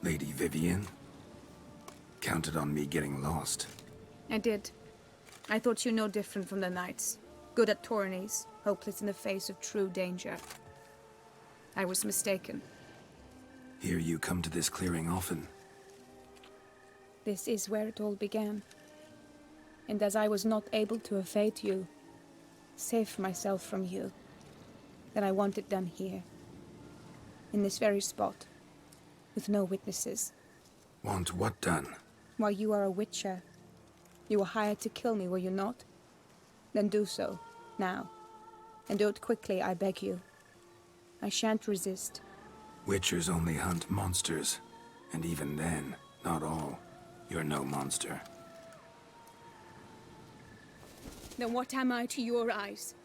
Lady Vivian? Counted on me getting lost.
I did. I thought you no different from the knights. Good at tourneys, hopeless in the face of true danger. I was mistaken.
Hear you come to this clearing often.
This is where it all began. And as I was not able to evade you, save myself from you, then I want it done here. In this very spot. With no witnesses.
Want what done?
While you are a witcher. You were hired to kill me, were you not? Then do so, now. And do it quickly, I beg you. I shan't resist.
Witchers only hunt monsters. And even then, not all. You're no monster.
Then what am I to your eyes?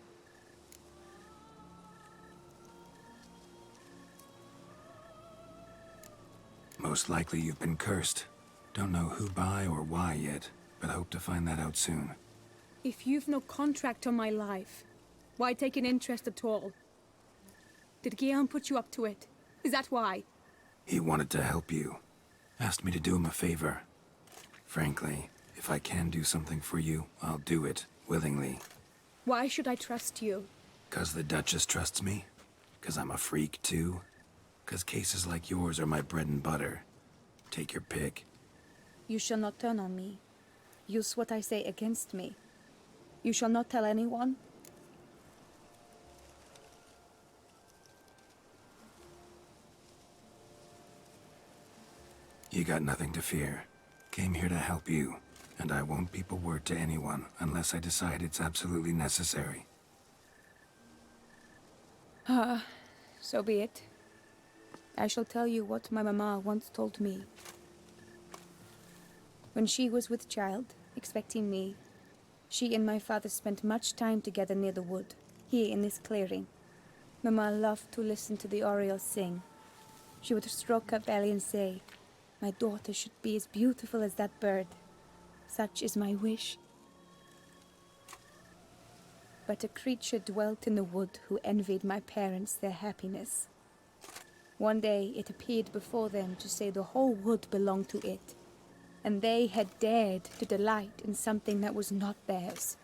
Most likely you've been cursed. Don't know who by or why yet, but hope to find that out soon.
If you've no contract on my life, why take an interest at all? Did Guillaume put you up to it? Is that why?
He wanted to help you. Asked me to do him a favor. Frankly, if I can do something for you, I'll do it, willingly.
Why should I trust you?
'Cause the Duchess trusts me? 'Cause I'm a freak, too? 'Cause cases like yours are my bread and butter. Take your pick.
You shall not turn on me. Use what I say against me. You shall not tell anyone?
You got nothing to fear. Came here to help you, and I won't peep a word to anyone unless I decide it's absolutely necessary.
So be it. I shall tell you what my mama once told me. When she was with child, expecting me, she and my father spent much time together near the wood, here in this clearing. Mama loved to listen to the orioles sing. She would stroke her belly and say, "My daughter should be as beautiful as that bird. Such is my wish." But a creature dwelt in the wood who envied my parents their happiness. One day it appeared before them to say the whole wood belonged to it, and they had dared to delight in something that was not theirs.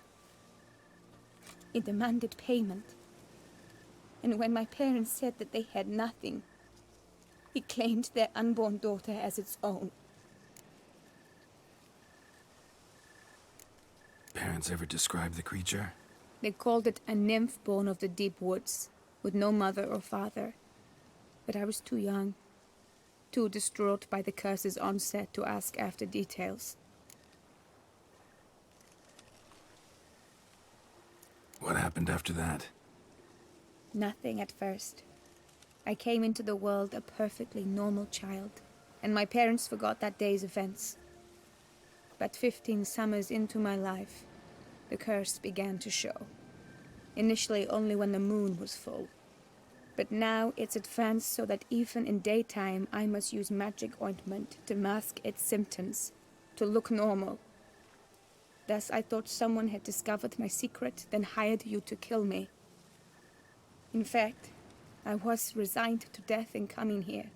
It demanded payment, and when my parents said that they had nothing, it claimed their unborn daughter as its own.
Parents ever describe the creature?
They called it a nymph born of the deep woods, with no mother or father. But I was too young, too distraught by the curse's onset to ask after details.
What happened after that?
Nothing at first. I came into the world a perfectly normal child, and my parents forgot that day's events. But 15 summers into my life, the curse began to show. Initially only when the moon was full. But now it's advanced so that even in daytime I must use magic ointment to mask its symptoms, to look normal. Thus I thought someone had discovered my secret, then hired you to kill me. In fact, I was resigned to death in coming here.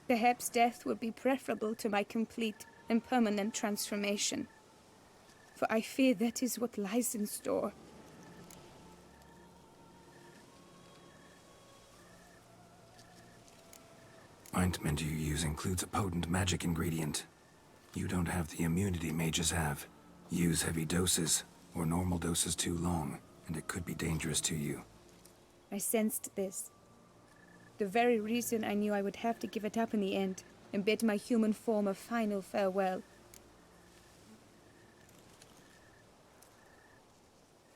Perhaps death would be preferable to my complete and permanent transformation. For I fear that is what lies in store.
Ointment you use includes a potent magic ingredient. You don't have the immunity mages have. Use heavy doses, or normal doses too long, and it could be dangerous to you.
I sensed this. The very reason I knew I would have to give it up in the end, and bid my human form a final farewell.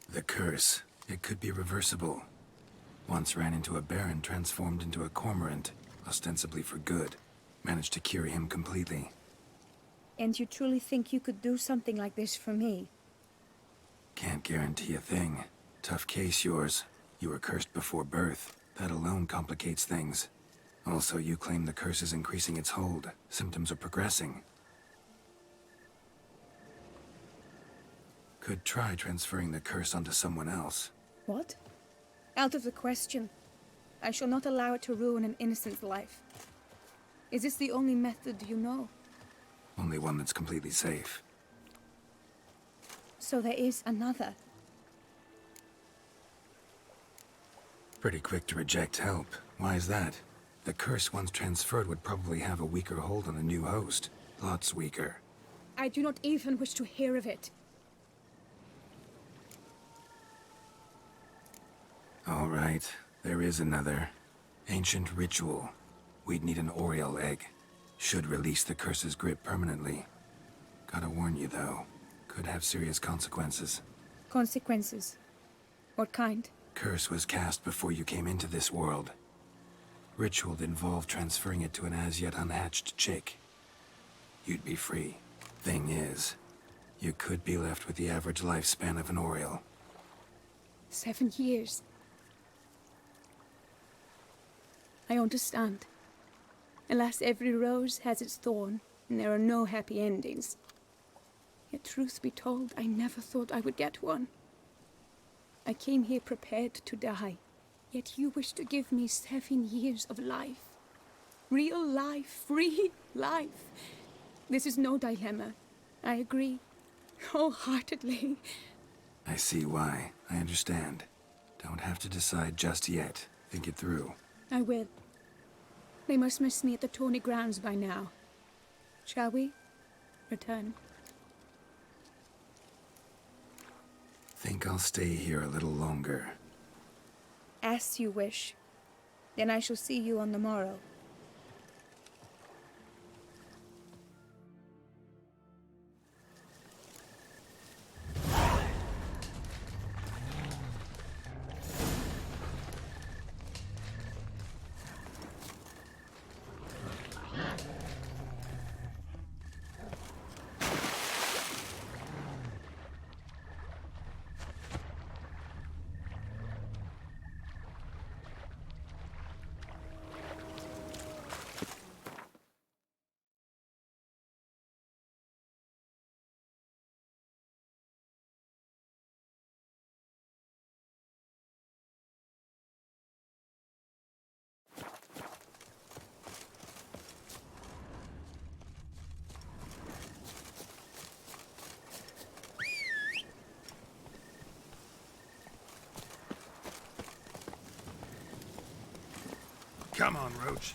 The curse. It could be reversible. Once ran into a baron transformed into a cormorant, ostensibly for good. Managed to cure him completely.
And you truly think you could do something like this for me?
Can't guarantee a thing. Tough case, yours. You were cursed before birth. That alone complicates things. Also, you claim the curse is increasing its hold. Symptoms are progressing. Could try transferring the curse onto someone else.
What? Out of the question. I shall not allow it to ruin an innocent's life. Is this the only method you know?
Only one that's completely safe.
So there is another.
Pretty quick to reject help. Why is that? The curse once transferred would probably have a weaker hold on the new host. Lots weaker.
I do not even wish to hear of it.
All right, there is another. Ancient ritual. We'd need an Oriole egg. Should release the curse's grip permanently. Gotta warn you, though. Could have serious consequences.
Consequences? What kind?
Curse was cast before you came into this world. Ritual involved transferring it to an as-yet unhatched chick. You'd be free. Thing is, you could be left with the average lifespan of an Oriole.
7 years. I understand. Alas, every rose has its thorn, and there are no happy endings. Yet truth be told, I never thought I would get one. I came here prepared to die, yet you wish to give me 7 years of life. Real life, free life. This is no dilemma. I agree, wholeheartedly.
I see why. I understand. Don't have to decide just yet. Think it through.
I will. They must miss me at the tourney grounds by now. Shall we return?
Think I'll stay here a little longer.
As you wish. Then I shall see you on the morrow.
Come on, Roach.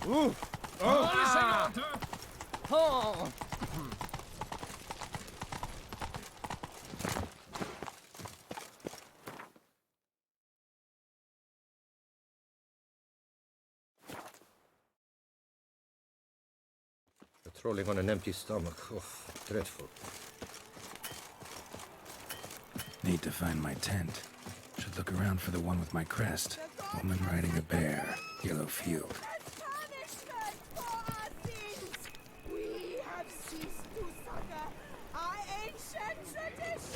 Ooh! Oh! Oh!
Patrolling on an empty stomach. Oh, dreadful.
Need to find my tent. Should look around for the one with my crest. Woman riding a bear. Yellow field.
We have ceased to succor our ancient traditions!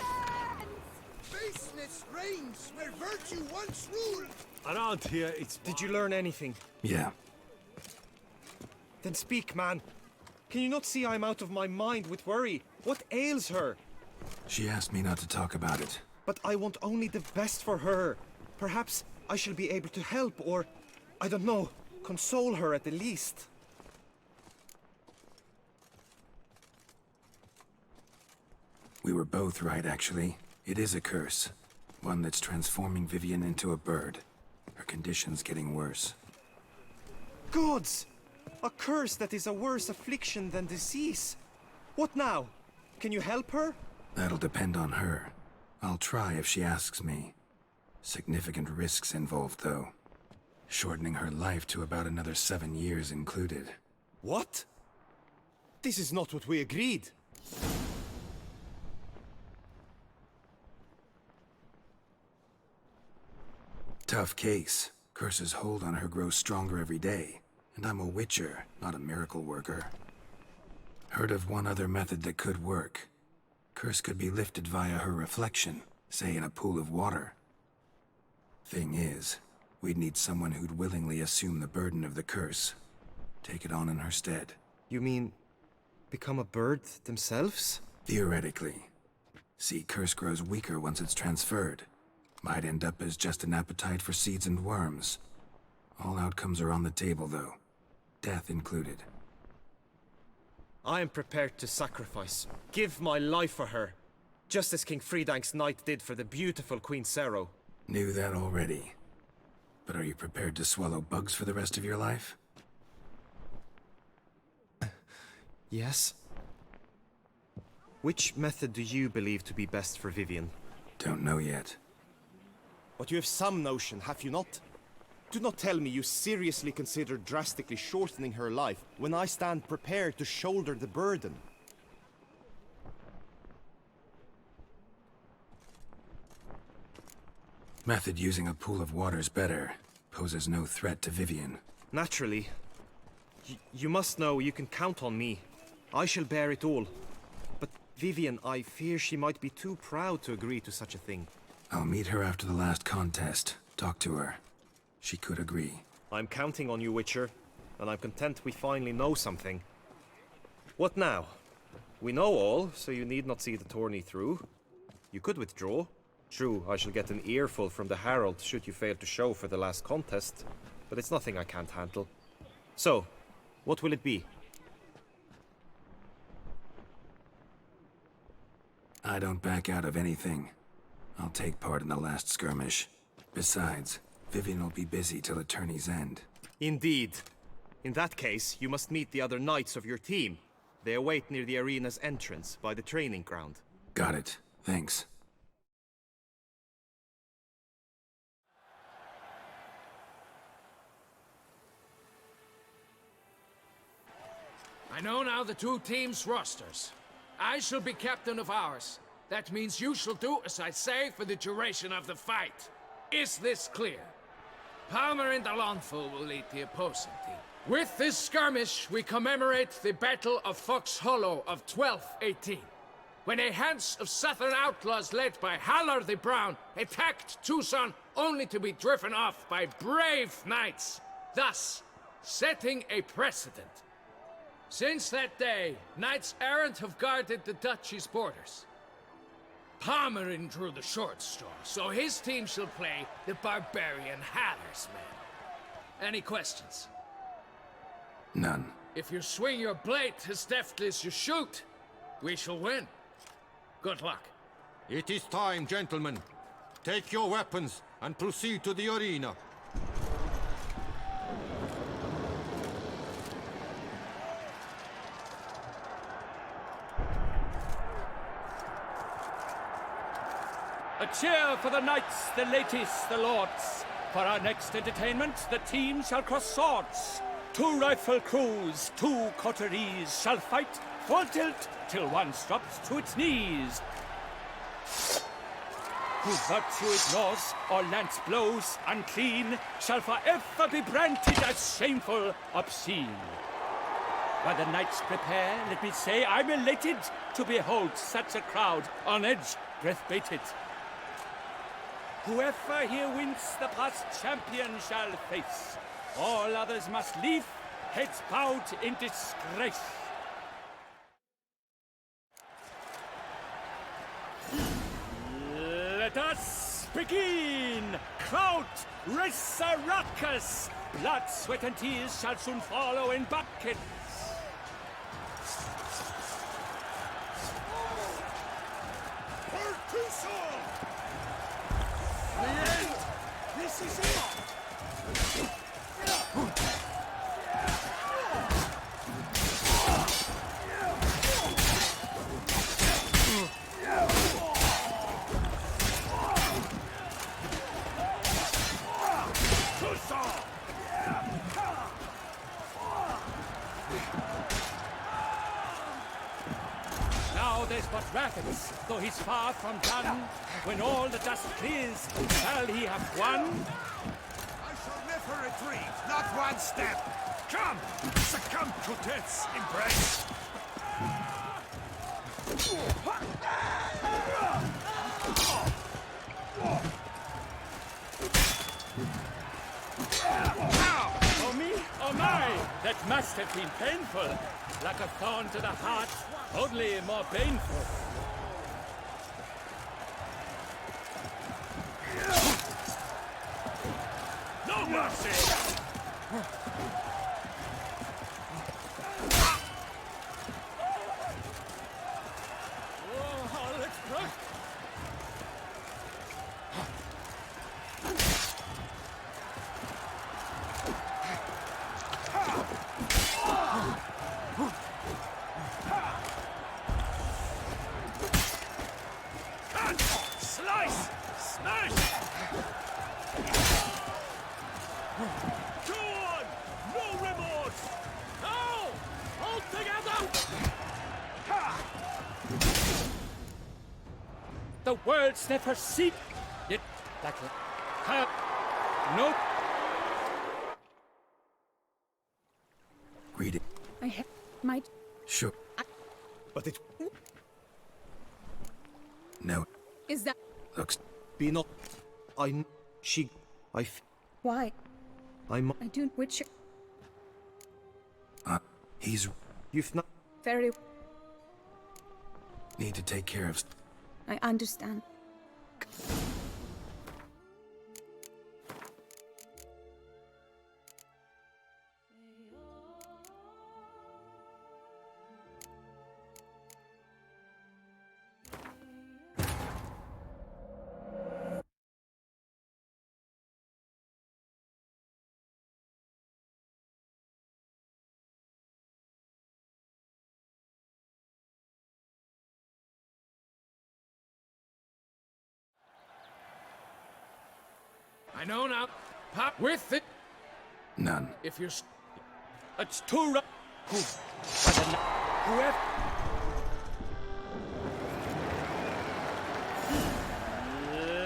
Baseness reigns where virtue once ruled!
Around here, Did you learn anything?
Yeah.
Then speak, man. Can you not see I'm out of my mind with worry? What ails her?
She asked me not to talk about it.
But I want only the best for her. Perhaps I shall be able to help, or, I don't know, console her at the least.
We were both right, actually. It is a curse. One that's transforming Vivian into a bird. Her condition's getting worse.
Gods! A curse that is a worse affliction than disease. What now? Can you help her?
That'll depend on her. I'll try if she asks me. Significant risks involved, though. Shortening her life to about another 7 years included.
What? This is not what we agreed.
Tough case. Curse's hold on her grows stronger every day. And I'm a witcher, not a miracle worker. Heard of one other method that could work. Curse could be lifted via her reflection, say in a pool of water. Thing is, we'd need someone who'd willingly assume the burden of the curse. Take it on in her stead.
You mean become a bird themselves?
Theoretically. See, curse grows weaker once it's transferred. Might end up as just an appetite for seeds and worms. All outcomes are on the table, though. Death included.
I am prepared to sacrifice, give my life for her, just as King Fridank's knight did for the beautiful Queen Sero.
Knew that already. But are you prepared to swallow bugs for the rest of your life?
Yes. Which method do you believe to be best for Vivienne?
Don't know yet.
But you have some notion, have you not? Do not tell me you seriously consider drastically shortening her life when I stand prepared to shoulder the burden.
Method using a pool of water's better. Poses no threat to Vivienne.
Naturally. You must know you can count on me. I shall bear it all. But Vivienne, I fear she might be too proud to agree to such a thing.
I'll meet her after the last contest. Talk to her. She could agree.
I'm counting on you, Witcher, and I'm content we finally know something. What now? We know all, so you need not see the tourney through. You could withdraw. True, I shall get an earful from the Herald should you fail to show for the last contest, but it's nothing I can't handle. So, what will it be?
I don't back out of anything. I'll take part in the last skirmish. Besides, Vivienne will be busy till the tourney's end.
Indeed. In that case, you must meet the other knights of your team. They await near the arena's entrance, by the training ground.
Got it. Thanks.
I know now the two teams' rosters. I shall be captain of ours. That means you shall do as I say for the duration of the fight. Is this clear? Palmer and Alonfo will lead the opposing team. With this skirmish, we commemorate the Battle of Fox Hollow of 1218, when a hands of southern outlaws led by Halar the Brown attacked Tucson only to be driven off by brave knights, thus setting a precedent. Since that day, knights errant have guarded the duchy's borders. Palmerin drew the short straw, so his team shall play the barbarian Haller's men. Any questions?
None.
If you swing your blade as deftly as you shoot, we shall win. Good luck.
It is time, gentlemen. Take your weapons and proceed to the arena.
A cheer for the knights, the ladies, the lords. For our next entertainment, the team shall cross swords. 2 rifle crews, 2 coteries shall fight full tilt till one drops to its knees. Who virtue ignores or lance blows unclean shall forever be branded as shameful, obscene. While the knights prepare, let me say I'm elated to behold such a crowd on edge, breath-baited. Whoever here wins the past champion shall face. All others must leave, heads bowed in disgrace. Let us begin! Crowd, race a ruckus! Blood, sweat, and tears shall soon follow in buckets.
For Tucson! The end! This is it!
Now there's but Raffins, though he's far from done. When all the dust clears, shall he have won?
I shall never retreat, not one step!
Come! Succumb to death's embrace!
Oh me, oh my! That must have been painful. Like a thorn to the heart, only more painful.
No mercy!
Oh, let's rock!
Cut! Slice! Smash! Go on! No remorse!
No! Hold together! The world's never seen it like it. No.
Read it.
I might.
Sure.
But it
No.
Is that
Looks.
be not. She.
why?
I'm.
I do which
He's.
You've not.
very.
Need to take care of.
I understand.
I know now. Pop with it.
None.
If you're... It's too rough. Whoever...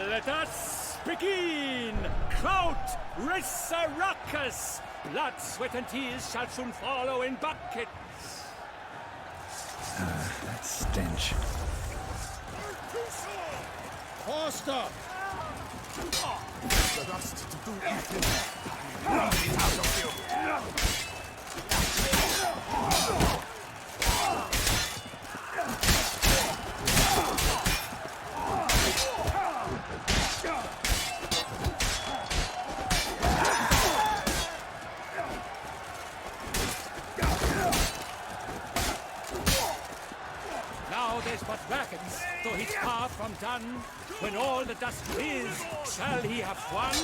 Let us begin! Clout Resurrecus! Blood, sweat, and tears shall soon follow in buckets.
That stench.
Faster!
The rust to do anything. Rub it out of you.
Now there's but wagons, though he's far from done. When all the dust clears, shall he have won?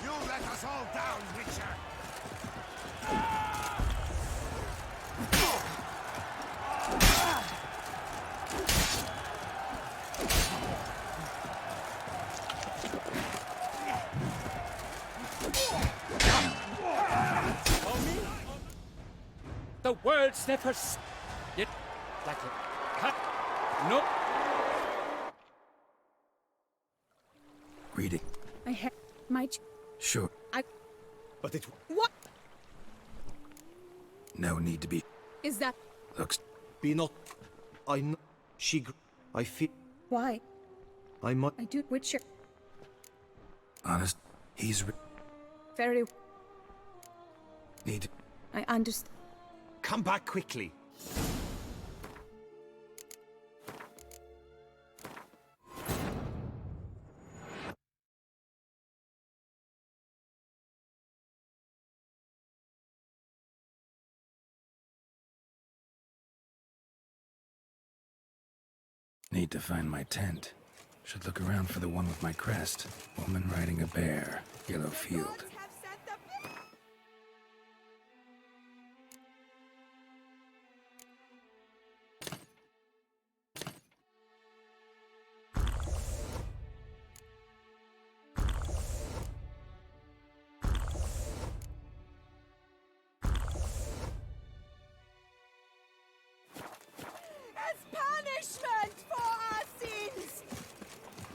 You let us all down, Witcher.
The world's never yet like a cut. No.
Read it.
I have my.
Sure.
But it.
What
No need to be.
is that?
Looks.
Be not. She. I feel.
Why?
I might.
I do Witcher.
Honest. He's.
Very.
Need.
I understand.
Come back quickly.
Need to find my tent. Should look around for the one with my crest. Woman riding a bear. Yellow field.
As punishment for our sins,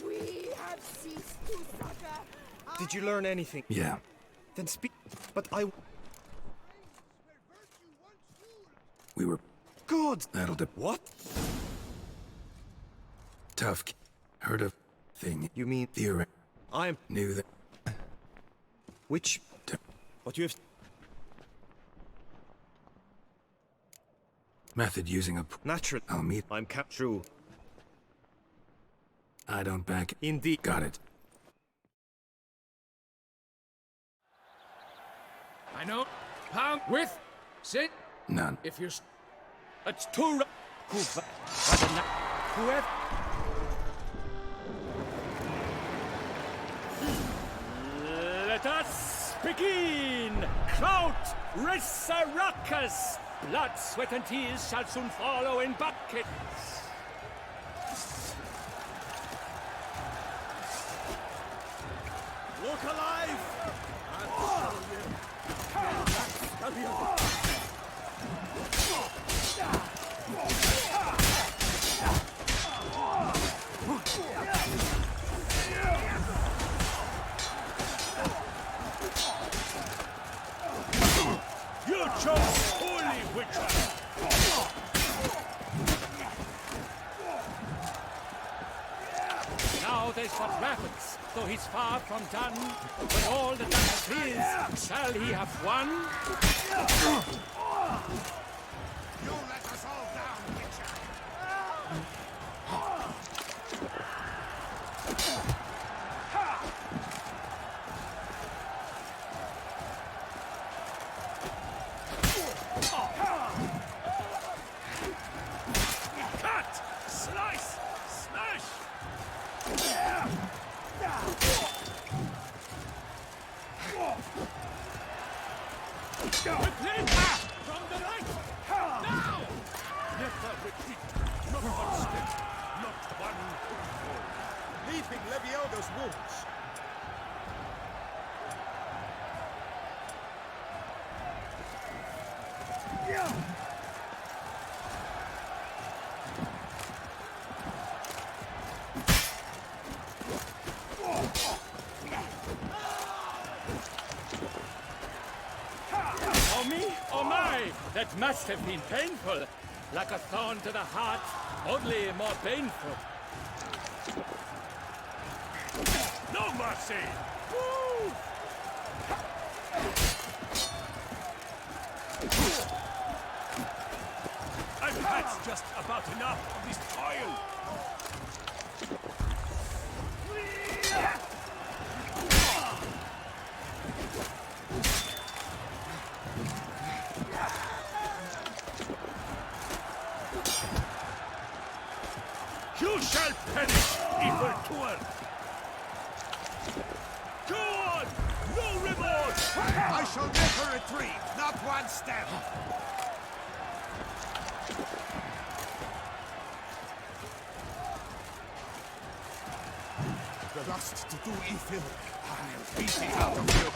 we have ceased to succor.
Did you learn anything?
Yeah.
Then speak. But I...
We were...
Good!
That'll do.
What?
Tough. Heard of thing.
You mean...
Theory.
I'm...
Knew that.
Which... But you have...
Method using a...
Natural.
I'll meet...
I'm true.
I don't back...
Indeed.
Got it.
I know. Pound with. Sit.
None.
If you're. It's too. Whoever. Let us begin. Kraut Resurrecus. Blood, sweat, and tears shall soon follow in buckets.
Look alive!
You chose holy witcher!
Now there's what happens, though he's far from done. When all that that is, shall he have won?
You let us all down, Witcher!
Cut! Slice! Smash!
From the right! Now! Never retreat! Not one step! Not one footfall!
Leaping Levioda's wounds.
Oh me, oh my! That must have been painful. Like a thorn to the heart, only more painful.
No mercy!
Woo!
I've had just about enough of this toil! You shall perish, evildoer! Go on! No remorse!
I shall never retreat, not one step! The lust to do evil, I'll beat it out of you!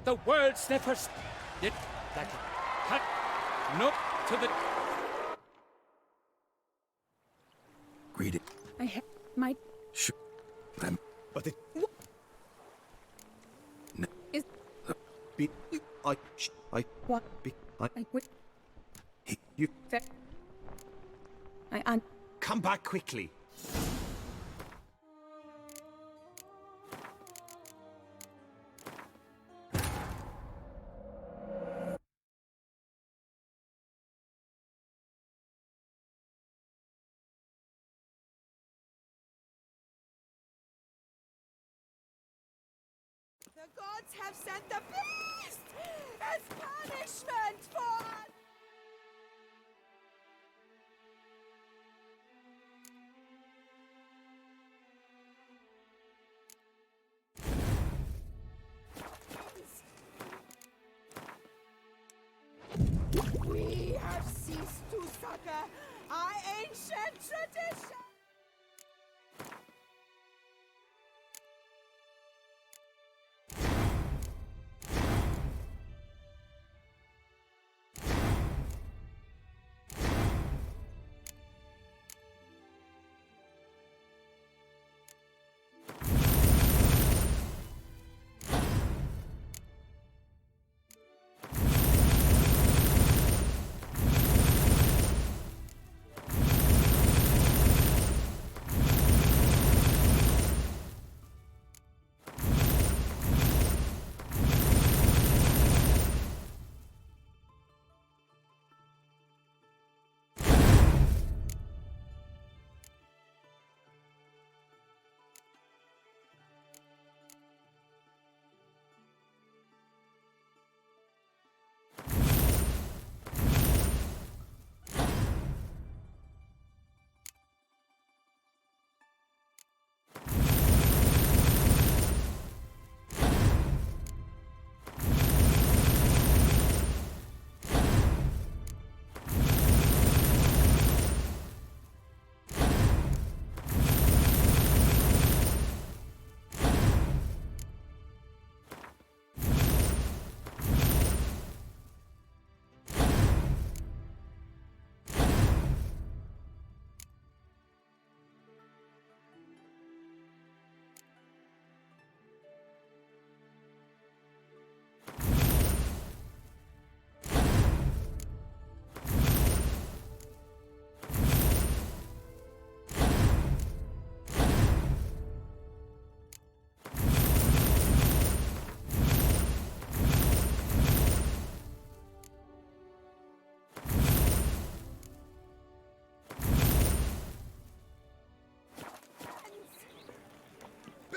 The world's never did that. Cut. Nope. To the.
Read it.
I have my.
Sure. Then.
But it...
Is.
Be... I...
What?
Be... I...
would.
You...
Fair. I
Come back quickly.
The gods have sent the beast as punishment for us! We have ceased to succor our ancient tradition!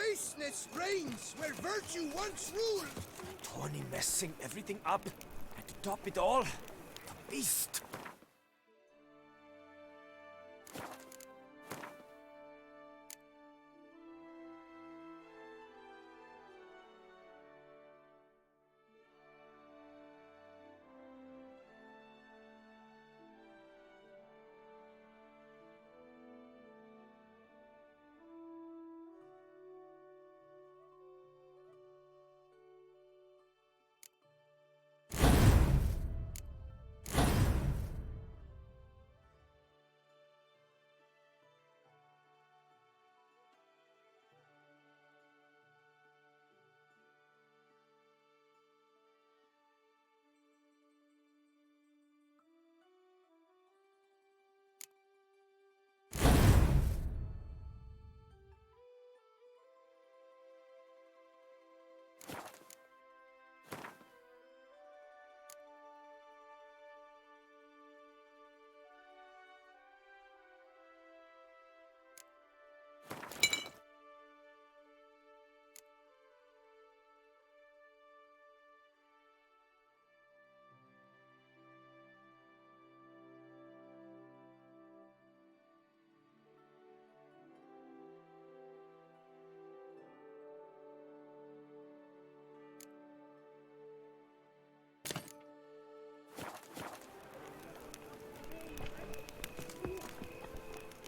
Baseness reigns where virtue once ruled.
Tony messing everything up. And to top it all, the beast.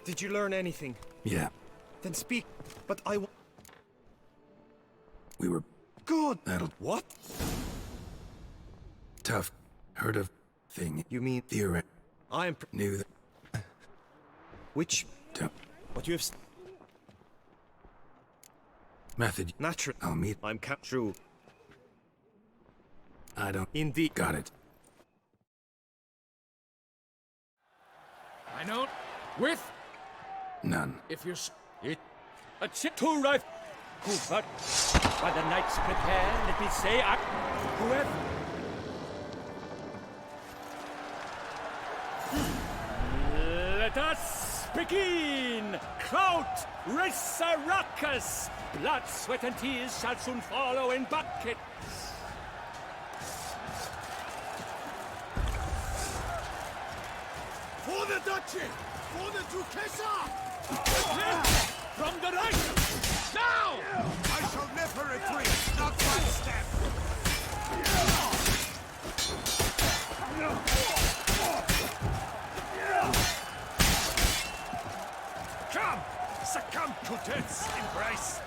Did you learn anything?
Yeah.
Then speak, but
We were...
Good!
That'll...
What?
Tough. Heard of... thing.
You mean...
Theoret.
I am...
Knew that...
Which...
Tough.
What you have...
Method.
Natural.
I'll meet...
I'm true.
I don't...
Indeed.
Got it.
I know. With...
None.
If you're...
It... A chip to right... Who but... While the knights prepare, let me say I... Whoever... Let us begin! Kraut, Risaracus! Blood, sweat, and tears shall soon follow in buckets.
For the duchy! For the Duchessa!
From the right! Now!
I shall never retreat, not one step!
Come! Succumb to death's embrace!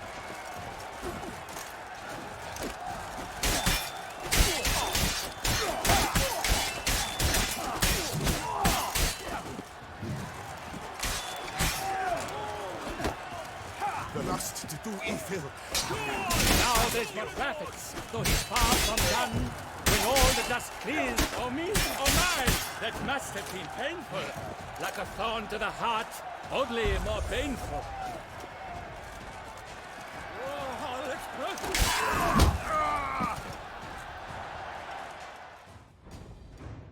The lust to do evil.
Now there's more graphics, though he's far from done. When all the dust clears, oh me, oh my, that must have been painful. Like a thorn to the heart, only more painful.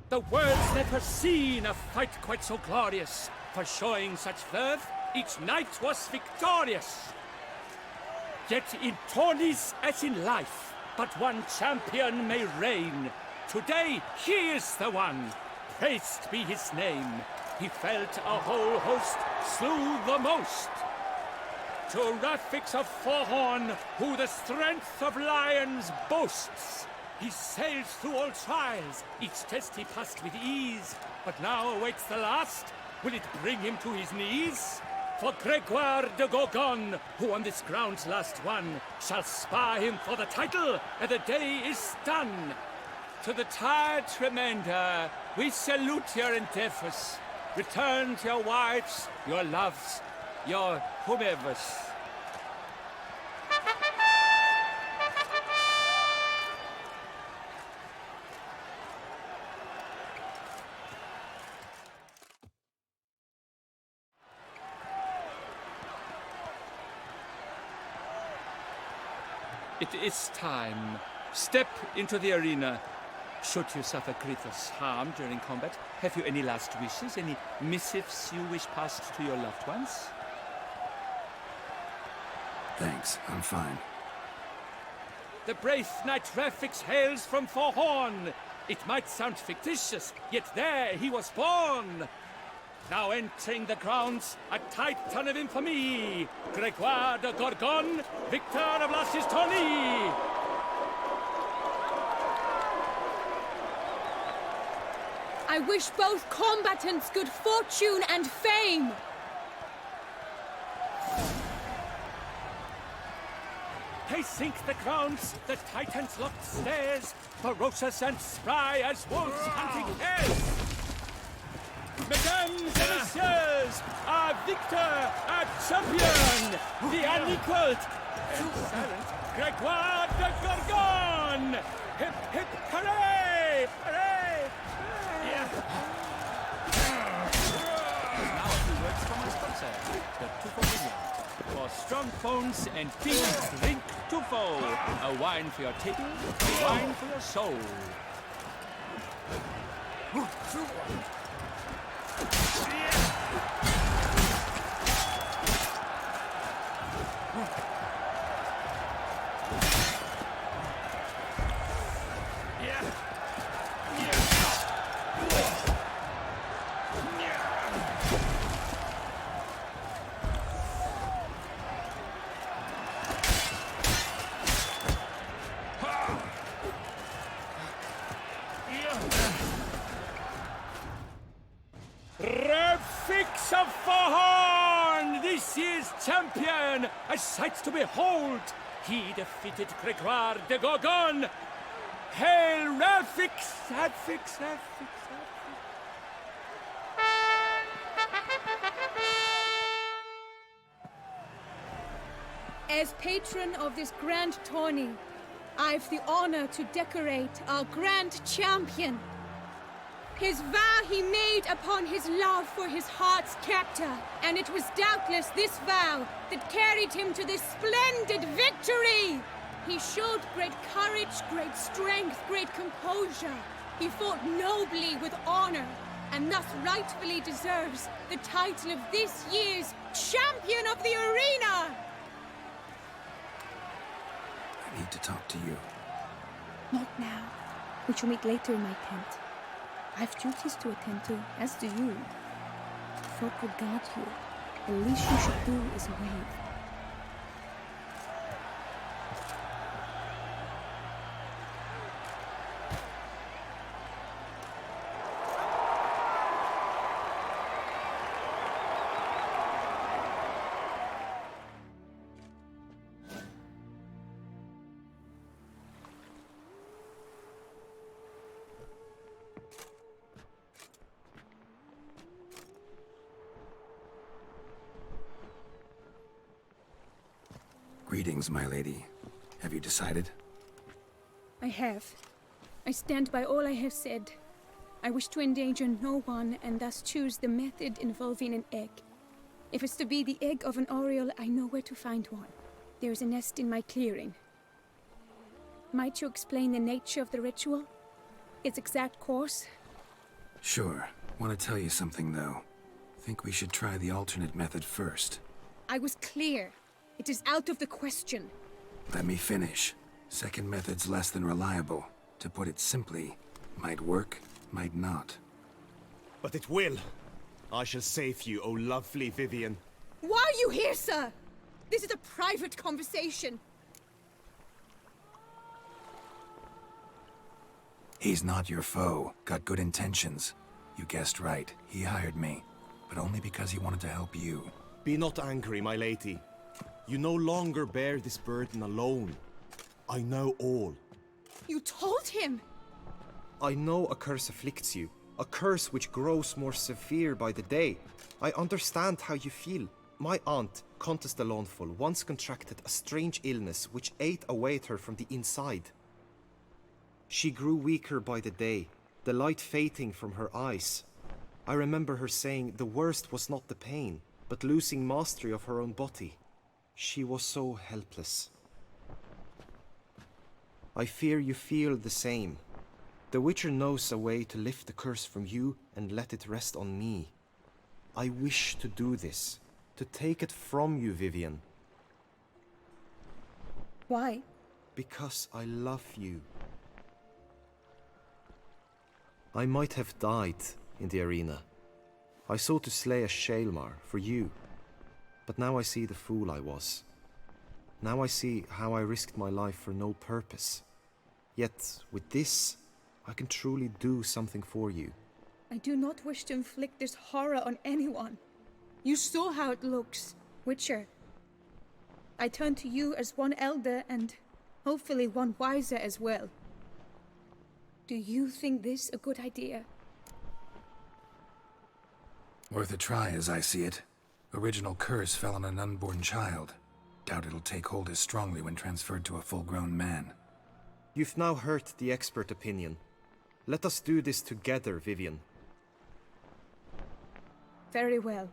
The world's never seen a fight quite so glorious. For showing such verve, each knight was victorious. Yet in tourneys as in life, but one champion may reign. Today he is the one. Praised be his name. He felt a whole host, slew the most. To Rafix of Forehorn, who the strength of lions boasts. He sailed through all trials, each test he passed with ease. But now awaits the last. Will it bring him to his knees? For Gregoire de Gorgon, who on this ground's last won, shall spar him for the title, and the day is done. To the tired remainder, we salute your endeavors. Return to your wives, your loves, your whomevers. It is time. Step into the arena. Should you suffer grievous harm during combat, have you any last wishes, any missives you wish passed to your loved ones?
Thanks, I'm fine.
The brave knight Refix hails from Forhorn. It might sound fictitious, yet there he was born. Now entering the grounds, a titan of infamy, Gregoire de Gorgon, victor of Las's tourney.
I wish both combatants good fortune and fame.
They sink the grounds, the titans locked stairs, ferocious and spry as wolves hunting hares. Mesdames et messieurs, our victor, our champion, the unequaled and silent Gregoire de Gorgon! Hip, hip, hooray! Hooray!
Now a few words from my sponsor, the Tufo Vineyard. For strong bones and feet, drink Tufo. A wine for your table, a wine for your soul.
Refix of Forhorn, this year's champion, a sight to behold. He defeated Gregoire de Gorgon. Hail Refix, Refix, Refix,
As patron of this grand tourney, I've the honor to decorate our grand champion. His vow he made upon his love for his heart's captor, and it was doubtless this vow that carried him to this splendid victory. He showed great courage, great strength, great composure. He fought nobly with honor, and thus rightfully deserves the title of this year's Champion of the Arena!
I need to talk to you.
Not now. We shall meet later in my tent. I've duties to attend to, as do you. Folk will guard you. The least you should do is wave.
Greetings, my lady. Have you decided?
I have. I stand by all I have said. I wish to endanger no one and thus choose the method involving an egg. If it's to be the egg of an oriole, I know where to find one. There is a nest in my clearing. Might you explain the nature of the ritual? Its exact course?
Sure. Want to tell you something, though. Think we should try the alternate method first.
I was clear. It is out of the question.
Let me finish. Second method's less than reliable. To put it simply, might work, might not.
But it will. I shall save you, O lovely Vivian.
Why are you here, sir? This is a private conversation.
He's not your foe. Got good intentions. You guessed right. He hired me. But only because he wanted to help you.
Be not angry, my lady. You no longer bear this burden alone. I know all.
You told him!
I know a curse afflicts you. A curse which grows more severe by the day. I understand how you feel. My aunt, Countess de Lawnful, once contracted a strange illness which ate away at her from the inside. She grew weaker by the day, the light fading from her eyes. I remember her saying the worst was not the pain, but losing mastery of her own body. She was so helpless. I fear you feel the same. The Witcher knows a way to lift the curse from you and let it rest on me. I wish to do this, to take it from you, Vivian.
Why?
Because I love you. I might have died in the arena. I sought to slay a Shaelmar for you. But now I see the fool I was. Now I see how I risked my life for no purpose. Yet, with this, I can truly do something for you.
I do not wish to inflict this horror on anyone. You saw how it looks, Witcher. I turn to you as one elder and hopefully one wiser as well. Do you think this a good idea?
Worth a try, as I see it. Original curse fell on an unborn child. Doubt it'll take hold as strongly when transferred to a full-grown man.
You've now heard the expert opinion. Let us do this together, Vivian.
Very well.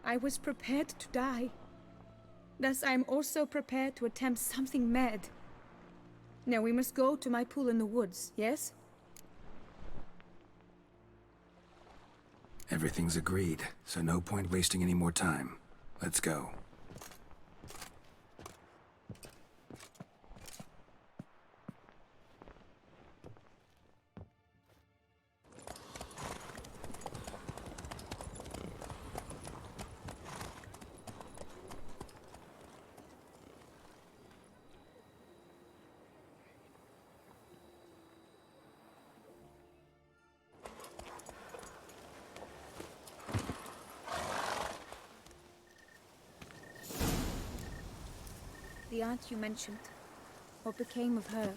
I was prepared to die. Thus I am also prepared to attempt something mad. Now we must go to my pool in the woods, yes?
Everything's agreed, so no point wasting any more time. Let's go.
The aunt you mentioned. What became of her?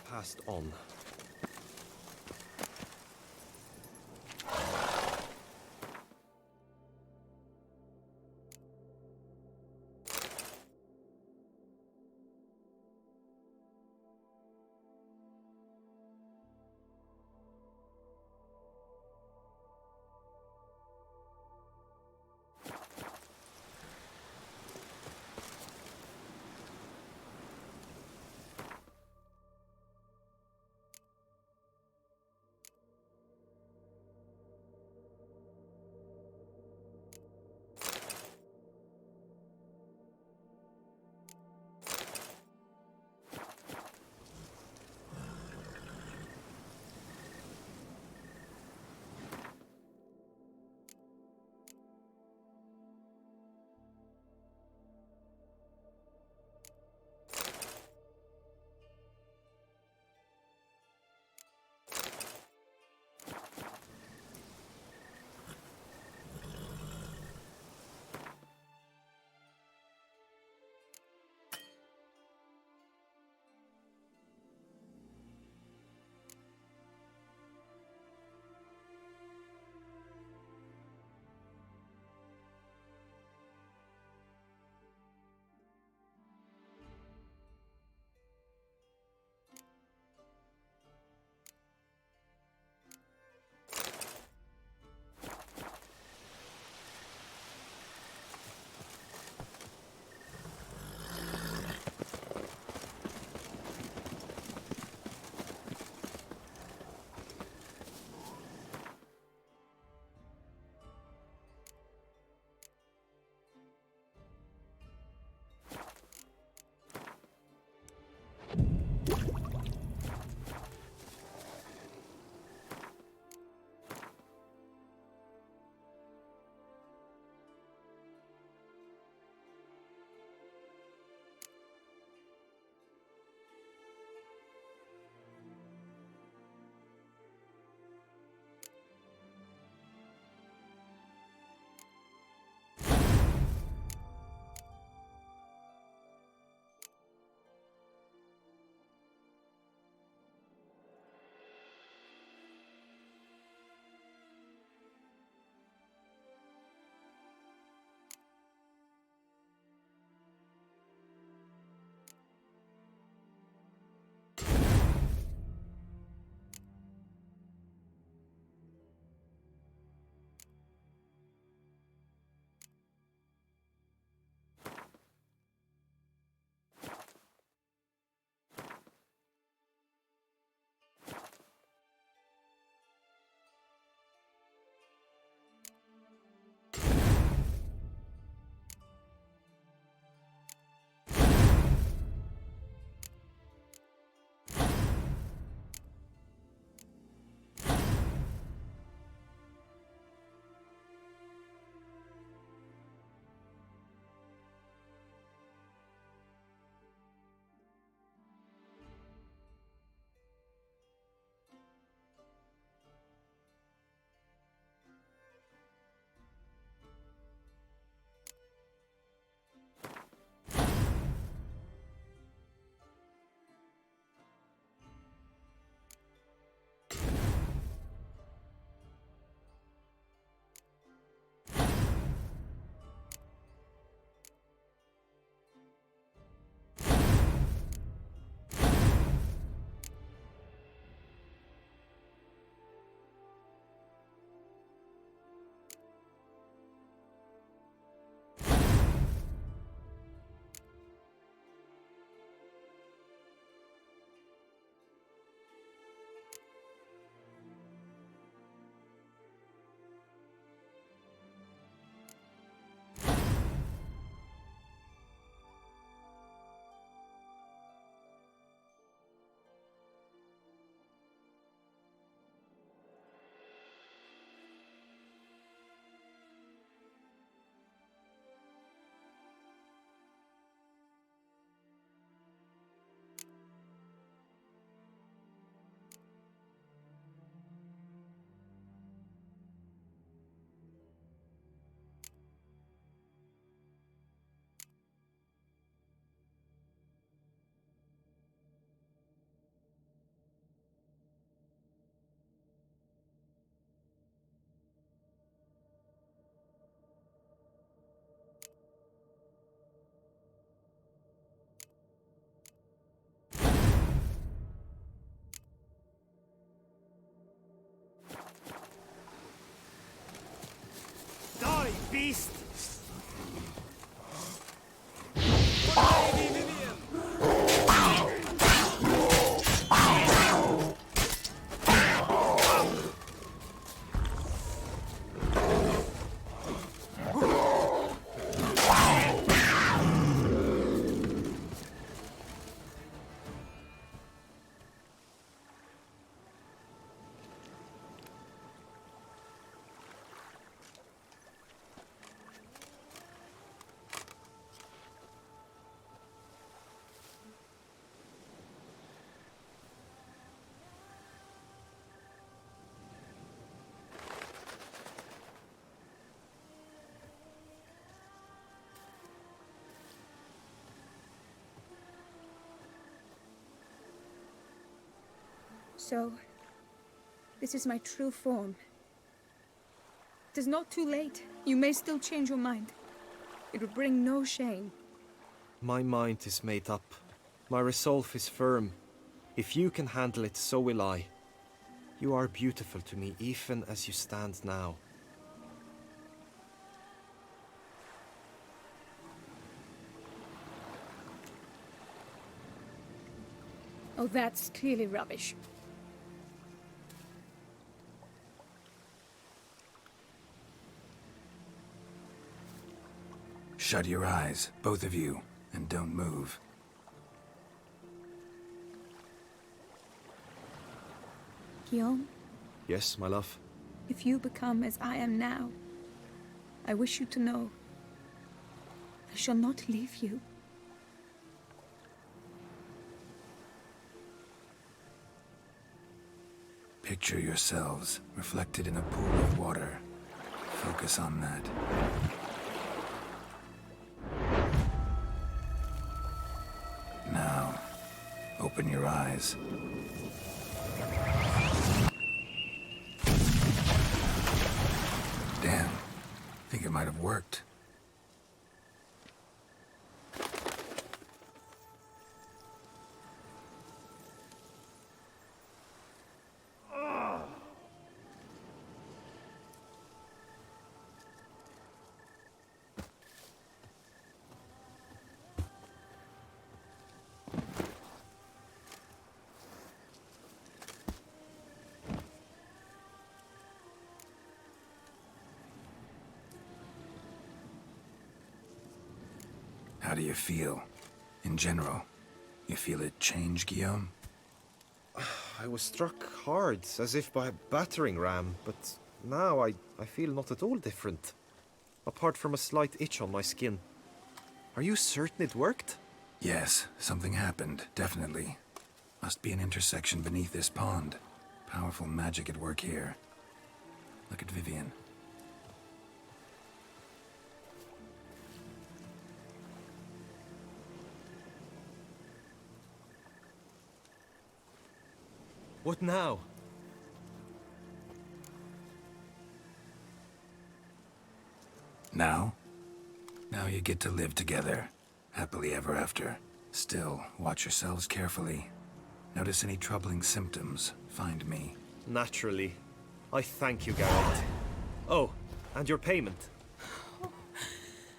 Passed on. beast!
So, this is my true form. It is not too late. You may still change your mind. It would bring no shame.
My mind is made up. My resolve is firm. If you can handle it, so will I. You are beautiful to me, even as you stand now.
Oh, that's clearly rubbish.
Shut your eyes, both of you, and don't move.
Guillaume,
Yes, my love?
if you become as I am now, I wish you to know I shall not leave you.
Picture yourselves reflected in a pool of water. Focus on that. Now, open your eyes. Damn, think it might have worked. How do you feel? In general, you feel it change, Guillaume?
I was struck hard, as if by a battering ram, but now I feel not at all different. Apart from a slight itch on my skin. Are you certain it worked?
Yes, something happened, definitely. Must be an intersection beneath this pond. Powerful magic at work here. Look at Vivian.
What now?
Now? Now you get to live together. Happily ever after. Still, watch yourselves carefully. Notice any troubling symptoms, find me.
Naturally. I thank you, Geralt. Oh, and your payment.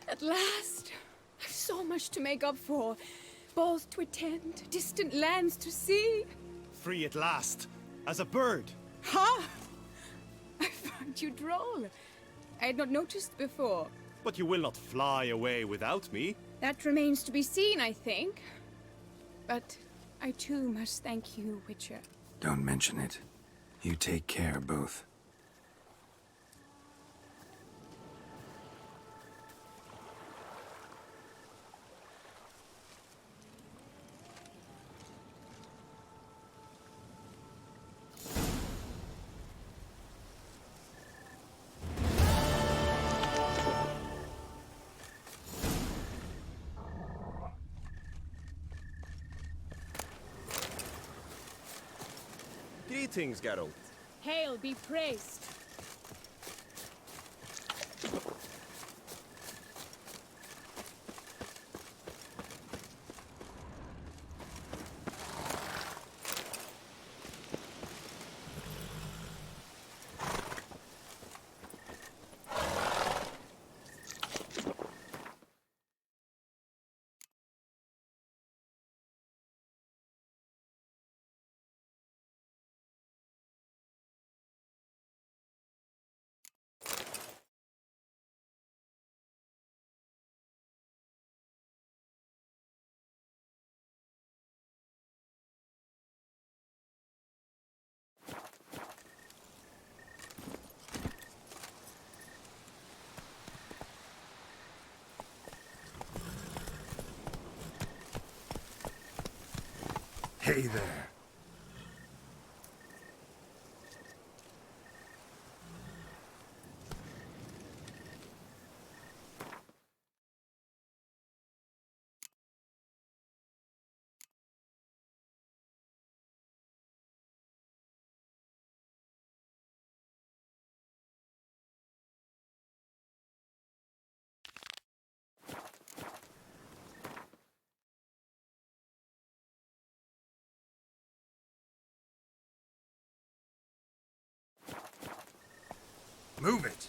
At last! I've so much to make up for. Balls to attend, distant lands to see.
Free at last, as a bird.
Ha! I found you droll. I had not noticed before.
But you will not fly away without me.
That remains to be seen, I think. But I too must thank you, Witcher.
Don't mention it. You take care, both.
Greetings, Geralt.
Hail be praised.
Hey there. Move it!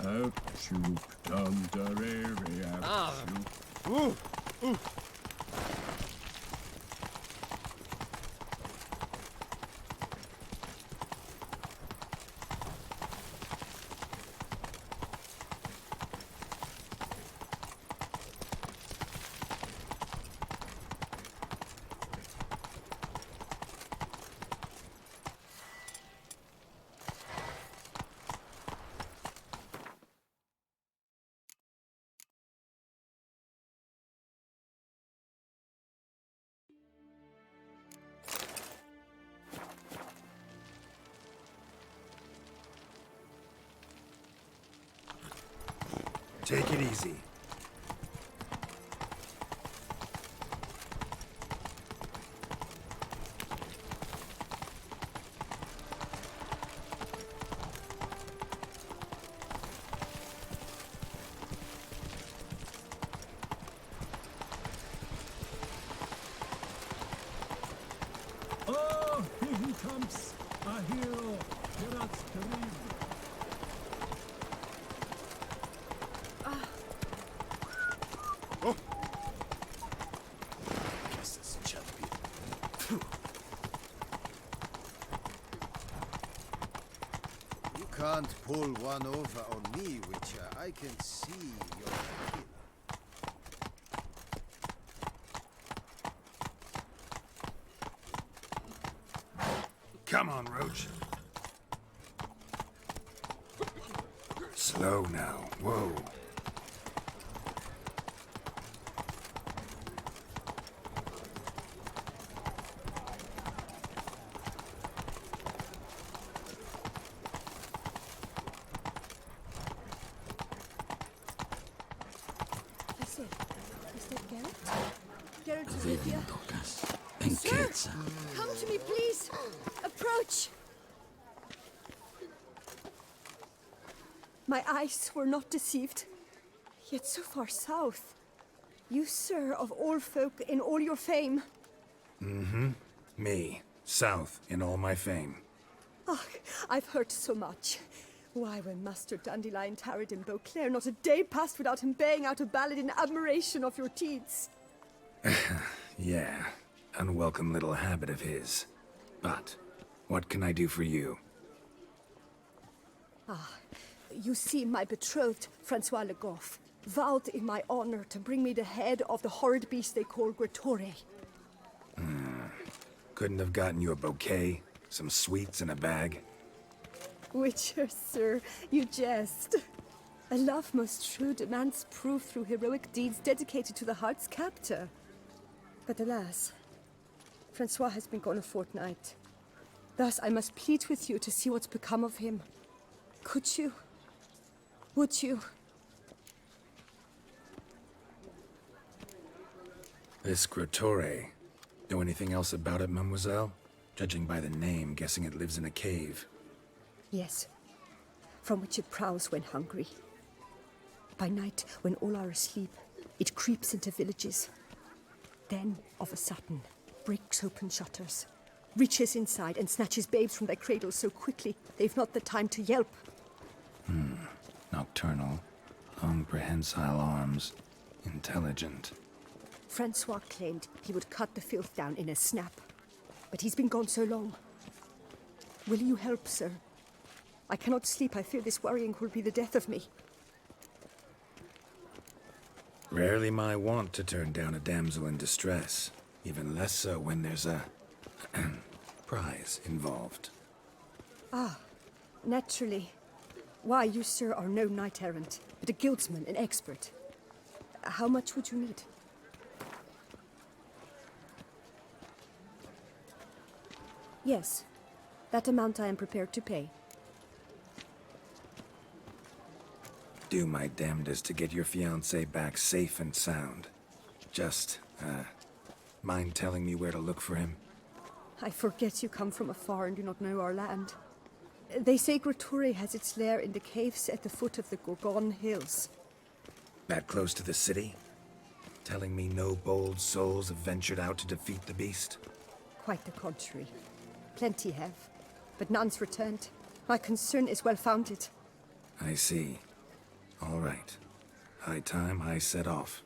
Abschub, Tantarere, Abschub. Take it easy.
Oh, here he comes, a hero, Gerard's Kareem.
You can't pull one over on me, Witcher. I can see you're a killer.
Come on, Roach. Slow now. Whoa.
Is that Geralt? Geralt, Olivia.
Sir,
come to me, please. Approach. My eyes were not deceived. Yet so far south. You, sir, of all folk in all your fame.
Mm-hmm. Me. South in all my fame.
Oh, I've heard so much. Why, when Master Dandelion tarried in Beauclair, not a day passed without him baying out a ballad in admiration of your deeds.
Yeah, unwelcome little habit of his. But, what can I do for you?
Ah, you see, my betrothed, Francois Le Goff, vowed in my honor to bring me the head of the horrid beast they call Gretore.
Couldn't have gotten you a bouquet, some sweets in a bag?
Witcher, sir, you jest. A love most true demands proof through heroic deeds dedicated to the heart's captor. But alas, Francois has been gone a fortnight. Thus I must plead with you to see what's become of him. Could you? Would you?
This Gretore. Know anything else about it, mademoiselle? Judging by the name, guessing it lives in a cave.
Yes, from which it prowls when hungry. By night, when all are asleep, it creeps into villages. Then, of a sudden, breaks open shutters, reaches inside and snatches babes from their cradles so quickly they've not the time to yelp.
Nocturnal, long prehensile arms, intelligent.
Francois claimed he would cut the filth down in a snap. But he's been gone so long. Will you help, sir? I cannot sleep. I fear this worrying will be the death of me.
Rarely my wont to turn down a damsel in distress. Even less so when there's a prize involved.
Ah, naturally. Why, you, sir, are no knight-errant, but a guildsman, an expert. How much would you need? Yes, that amount I am prepared to pay.
Do my damnedest to get your fiancé back safe and sound. Just, mind telling me where to look for him?
I forget you come from afar and do not know our land. They say Grotore has its lair in the caves at the foot of the Gorgon Hills.
That close to the city? Telling me no bold souls have ventured out to defeat the beast?
Quite the contrary. Plenty have, but none's returned. My concern is well-founded.
I see. All right. High time I set off.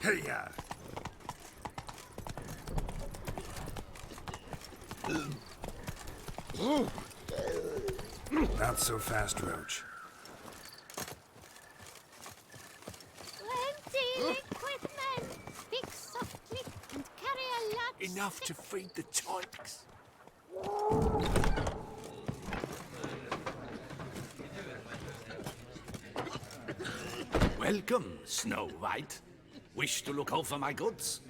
Hey-ya!
Not so fast, Roach.
Plenty equipment. Speak softly and carry a large
Enough to feed the tykes. Welcome, Snow White. Wish to look over my goods?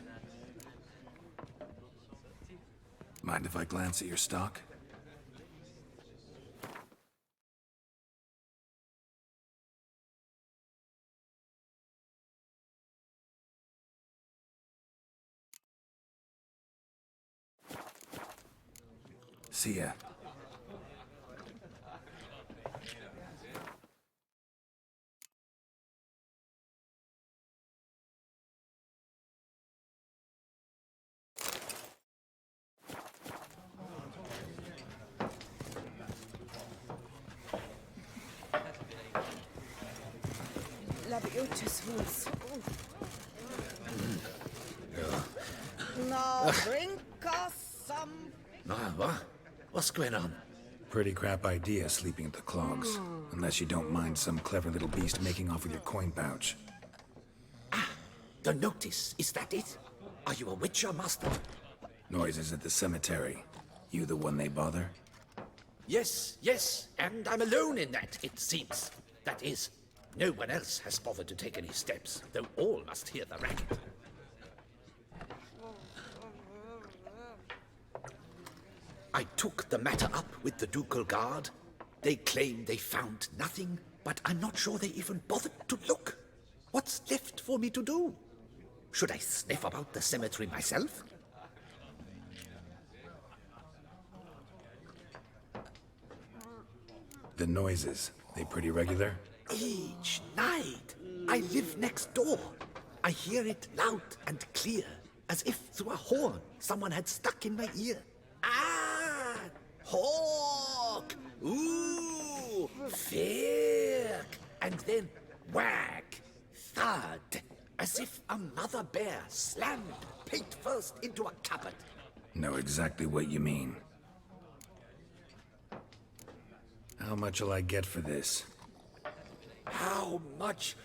Mind if I glance at your stock? See ya.
Now drink us some.
What? What's going on?
Pretty crap idea sleeping at the clogs. Unless you don't mind some clever little beast making off with your coin pouch.
The notice, is that it? Are you a witcher, master?
Noises at the cemetery. You the one they bother?
Yes, yes, and I'm alone in that, it seems. That is, no one else has bothered to take any steps, though all must hear the racket. I took the matter up with the ducal guard. They claim they found nothing, but I'm not sure they even bothered to look. What's left for me to do? Should I sniff about the cemetery myself?
The noises, they pretty regular?
Each night. I live next door. I hear it loud and clear, as if through a horn someone had stuck in my ear. Ah! Hawk! Ooh, fair. And then whack, thud, as if another bear slammed pate first into a cupboard.
Know exactly what you mean. How much will I get for this?
How much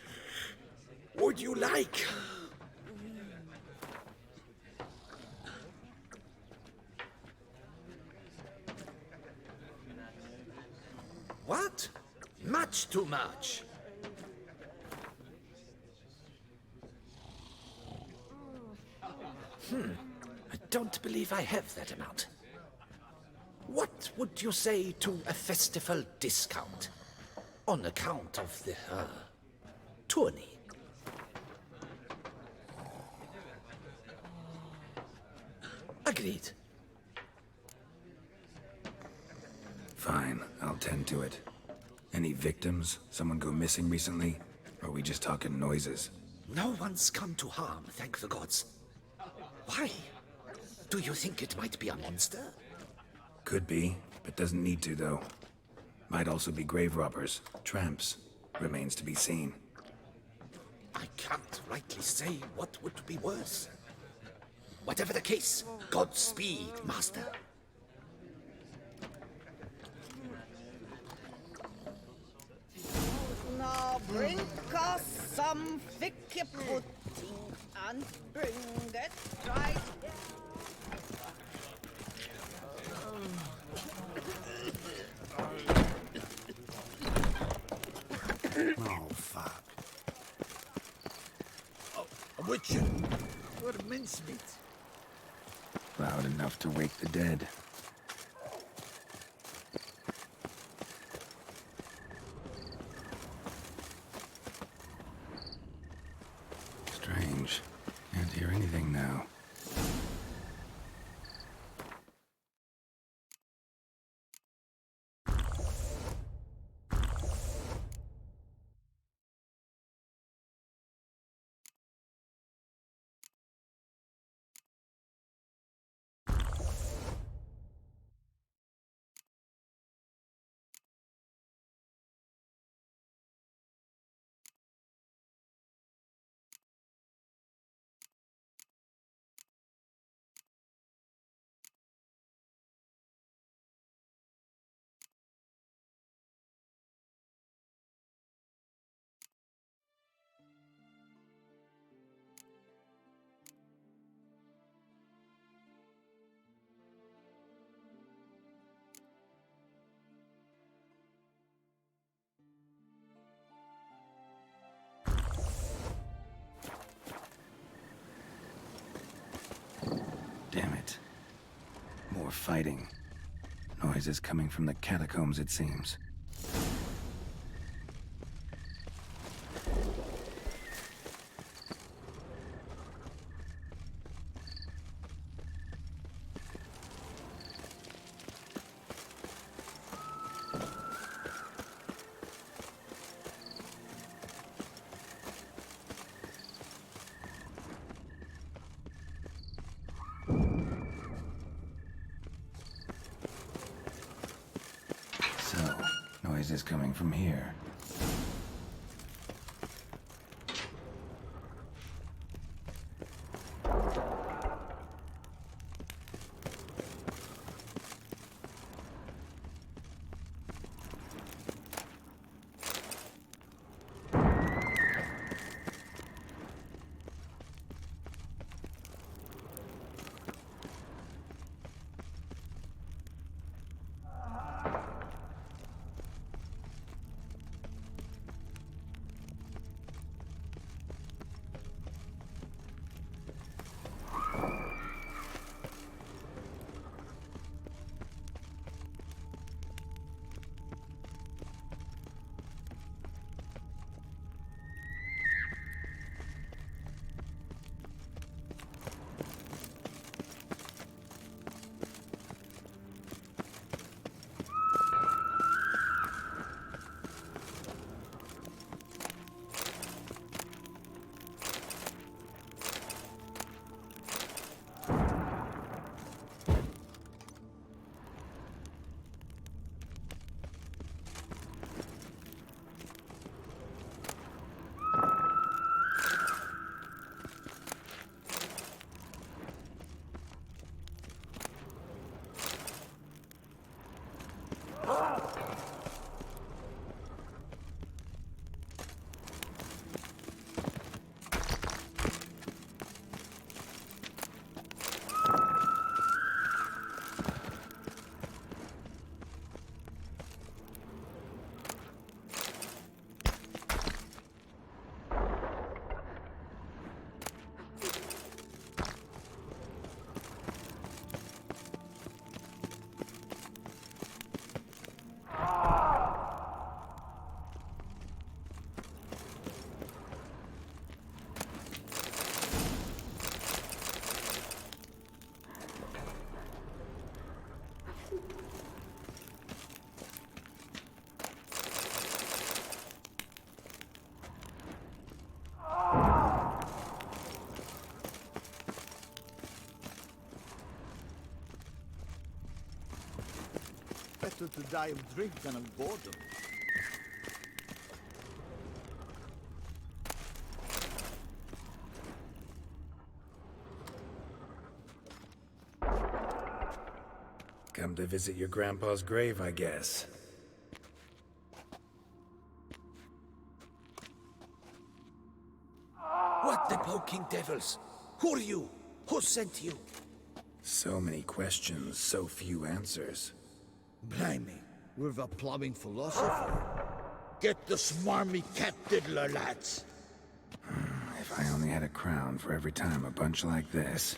would you like? What? Much too much. I don't believe I have that amount. What would you say to a festival discount? On account of the, tourney? Agreed.
Fine, I'll tend to it. Any victims? Someone go missing recently? Or are we just talking noises?
No one's come to harm, thank the gods. Why? Do you think it might be a monster?
Could be, but doesn't need to, though. Might also be grave robbers, tramps. Remains to be seen.
I can't rightly say what would be worse. Whatever the case, Godspeed, Master.
Now bring us some thick pudding and bring it right here.
Oh, fuck.
Oh, a witcher. What mincemeat.
Loud enough to wake the dead. Strange. Can't hear anything now. Damn it. More fighting. Noises coming from the catacombs, it seems. So, noise is coming from here.
better to die of drink than of boredom.
Come to visit your grandpa's grave, I guess.
What the poking devils? Who are you? Who sent you?
So many questions, so few answers.
Blimey, we're the plumbing philosopher. Get the smarmy cat diddler, lads.
If I only had a crown for every time a bunch like this.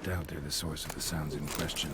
Doubt they're the source of the sounds in question.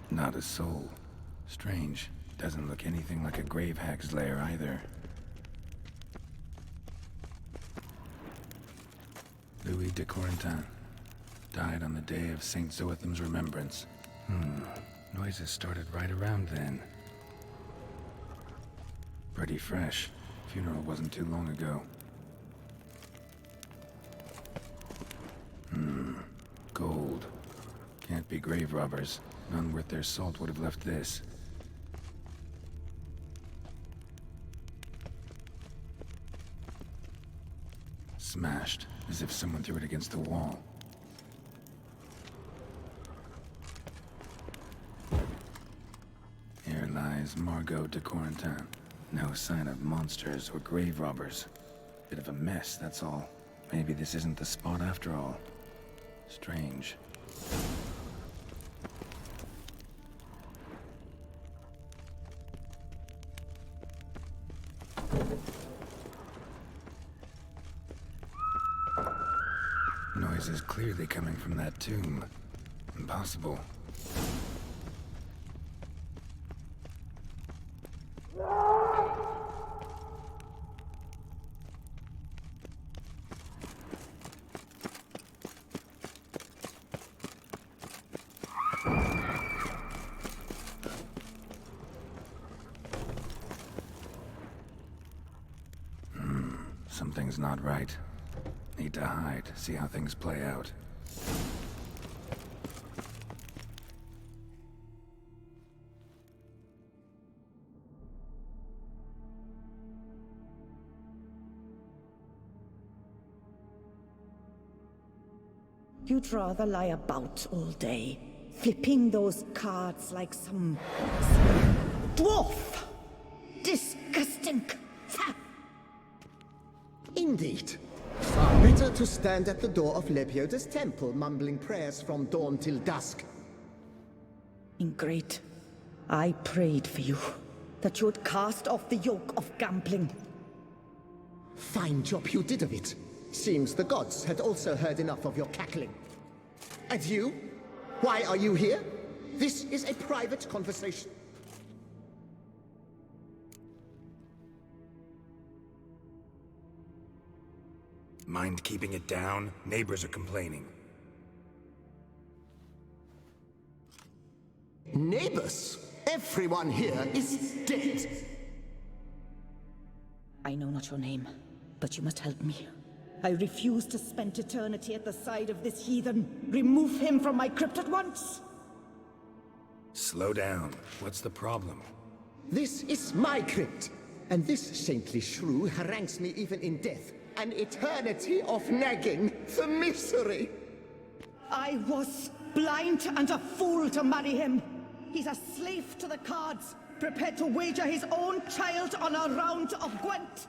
Not a soul. Strange. Doesn't look anything like a grave hag's lair either. Louis de Corentin. Died on the day of St. Zoetham's remembrance. Noises started right around then. Pretty fresh. Funeral wasn't too long ago. Gold. Can't be grave robbers. None worth their salt would have left this. Smashed, as if someone threw it against the wall. Here lies Margot de Corentin. No sign of monsters or grave robbers. Bit of a mess, that's all. Maybe this isn't the spot after all. Strange. Noise is clearly coming from that tomb. Impossible. Something's not right. Need to hide, see how things play out.
You'd rather lie about all day, flipping those cards like some dwarf. Disgusting.
Indeed. Far better to stand at the door of Lepioda's temple, mumbling prayers from dawn till dusk.
Ingrate, I prayed for you, that you would cast off the yoke of gambling.
Fine job you did of it. Seems the gods had also heard enough of your cackling. And you? Why are you here? This is a private conversation.
Mind keeping it down? Neighbors are complaining.
Neighbors? Everyone here is dead.
I know not your name, but you must help me. I refuse to spend eternity at the side of this heathen. Remove him from my crypt at once!
Slow down. What's the problem?
This is my crypt, and this saintly shrew harangues me even in death. An eternity of nagging, the misery!
I was blind and a fool to marry him. He's a slave to the cards, prepared to wager his own child on a round of Gwent.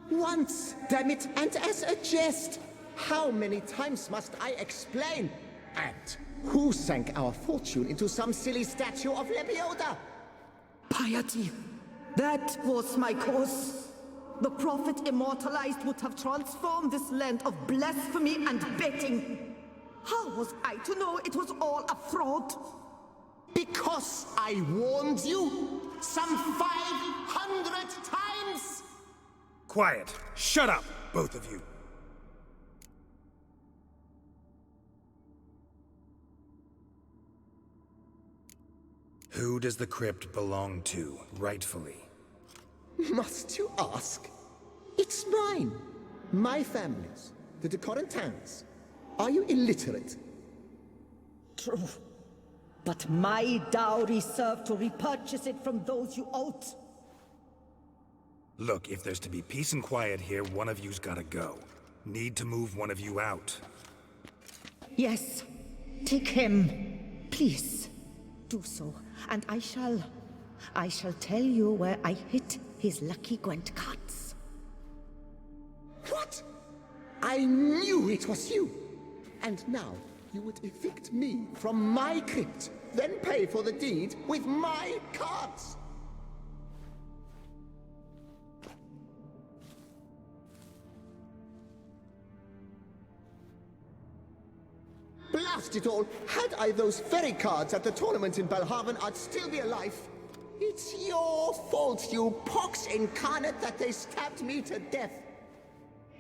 Once, damn it, and as a jest! How many times must I explain? And who sank our fortune into some silly statue of Lepioda?
Piety. That was my cause. The prophet immortalized would have transformed this land of blasphemy and betting. How was I to know it was all a fraud?
Because I warned you some 500 times!
Quiet! Shut up, both of you! Who does the crypt belong to, rightfully?
Must you ask? It's mine. My family's. The de Corentins. Are you illiterate?
True. But my dowry served to repurchase it from those you owed.
Look, if there's to be peace and quiet here, one of you's gotta go. Need to move one of you out.
Yes. Take him. Please. Do so. And I shall tell you where I hid his lucky Gwent cards.
What? I knew it was you! And now you would evict me from my crypt, then pay for the deed with my cards! Blast it all! Had I those very cards at the tournament in Belhaven, I'd still be alive. It's your fault, you pox incarnate, that they stabbed me to death.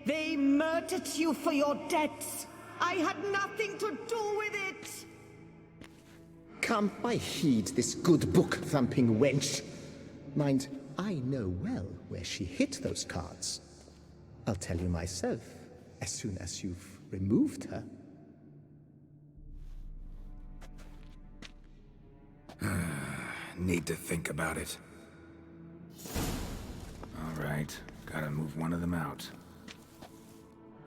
They murdered you for your debts. I had nothing to do with it!
Come, I heed this good book-thumping wench. Mind, I know well where she hid those cards. I'll tell you myself, as soon as you've removed her.
Need to think about it. All right, gotta move one of them out.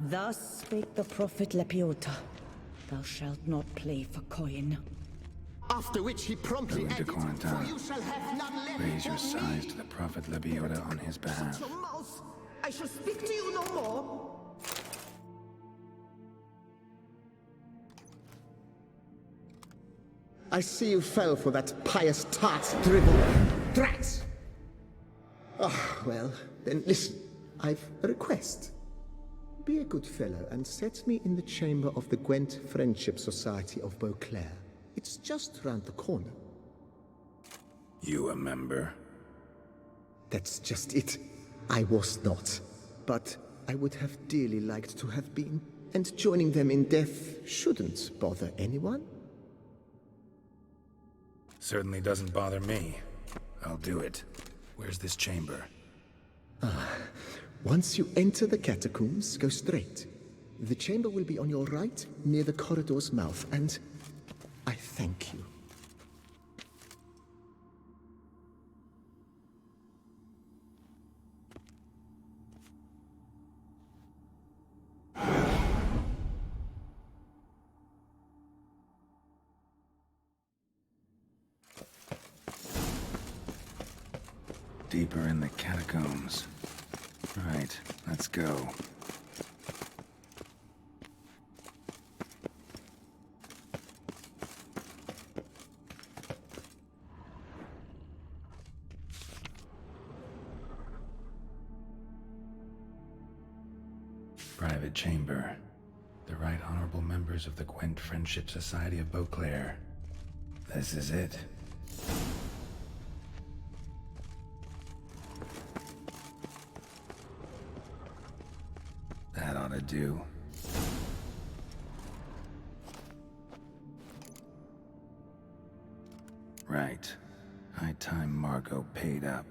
Thus spake the prophet Lepiota. Thou shalt not play for coin.
After which he promptly
Go into
added,
quarantine.
"For you shall have none left
Raise your
for me."
size to the Prophet Lebiota on his behalf.
Shut your mouth! I shall speak to you no more!
I see you fell for that pious tart's drivel. Drats! Ah, well, then listen. I've a request. Be a good fellow and set me in the chamber of the Gwent Friendship Society of Beauclair. It's just round the corner.
You a member?
That's just it. I was not. But I would have dearly liked to have been. And joining them in death shouldn't bother anyone.
Certainly doesn't bother me. I'll do it. Where's this chamber?
Once you enter the catacombs, go straight. The chamber will be on your right, near the corridor's mouth, and I thank you.
Deeper in the catacombs. Right, let's go. Private chamber. The Right Honorable members of the Gwent Friendship Society of Beauclair. This is it. That ought to do. Right. High time Margot paid up.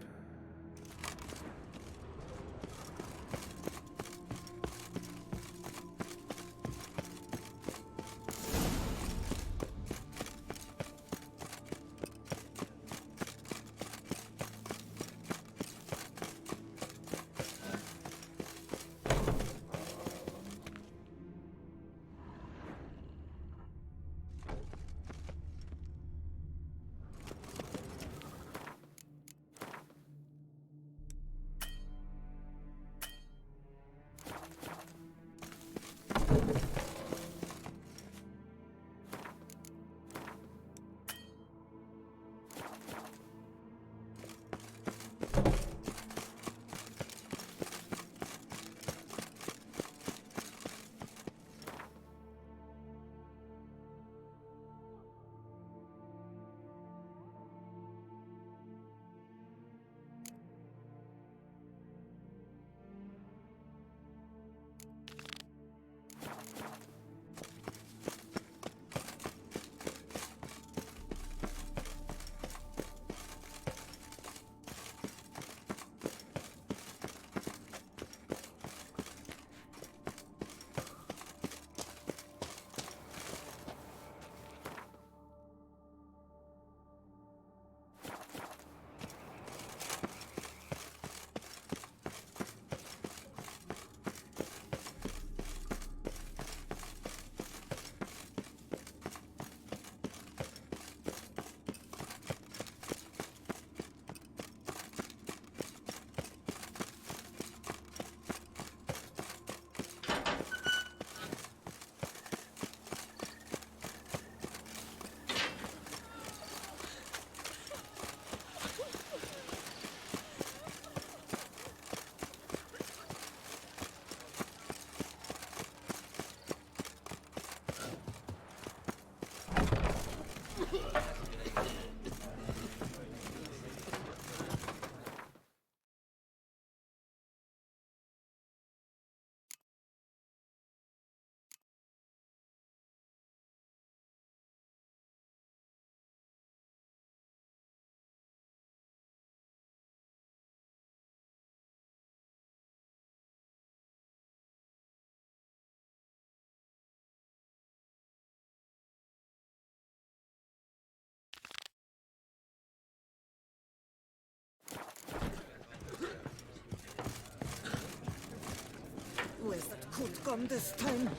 come this time.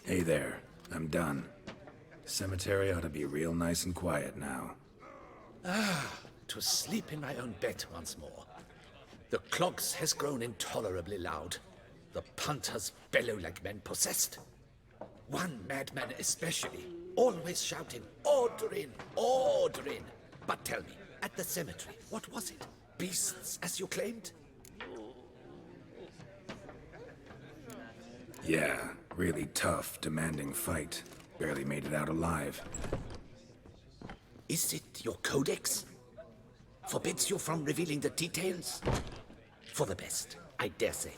Hey there, I'm done. Cemetery ought to be real nice and quiet now.
To sleep in my own bed once more. The clogs has grown intolerably loud. The punters bellow like men possessed. One madman especially, always shouting, "Order in! Order in!" But tell me, at the cemetery, what was it? Beasts, as you claimed?
Yeah, really tough, demanding fight. Barely made it out alive.
Is it your codex? Forbids you from revealing the details? For the best, I dare say.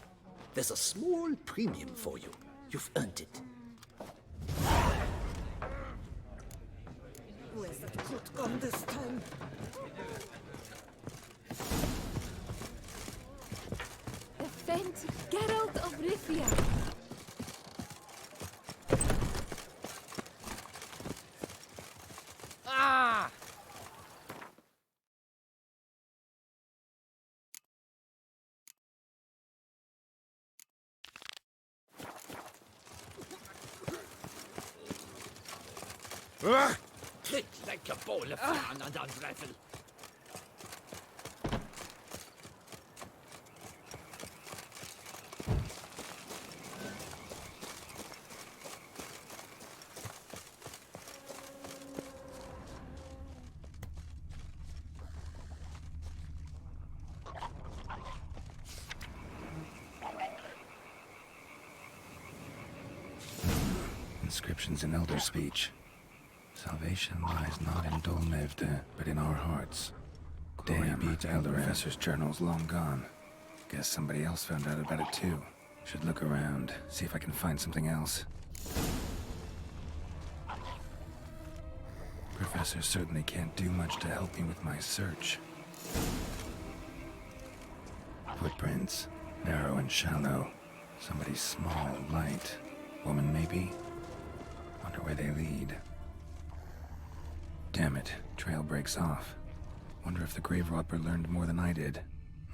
There's a small premium for you. You've earned it.
Where's that could come this time?
Defend Geralt of Rivia.
Ah!
Click like a ball of yarn and unravel.
Inscriptions in Elder speech. Salvation lies not in Dolnevde, but in our hearts. Damn, the Elder Professor's journal's long gone. Guess somebody else found out about it too. Should look around, see if I can find something else. Professor certainly can't do much to help me with my search. Footprints. Narrow and shallow. Somebody small, light. Woman, maybe? Wonder where they lead. Damn it, trail breaks off. Wonder if the grave robber learned more than I did.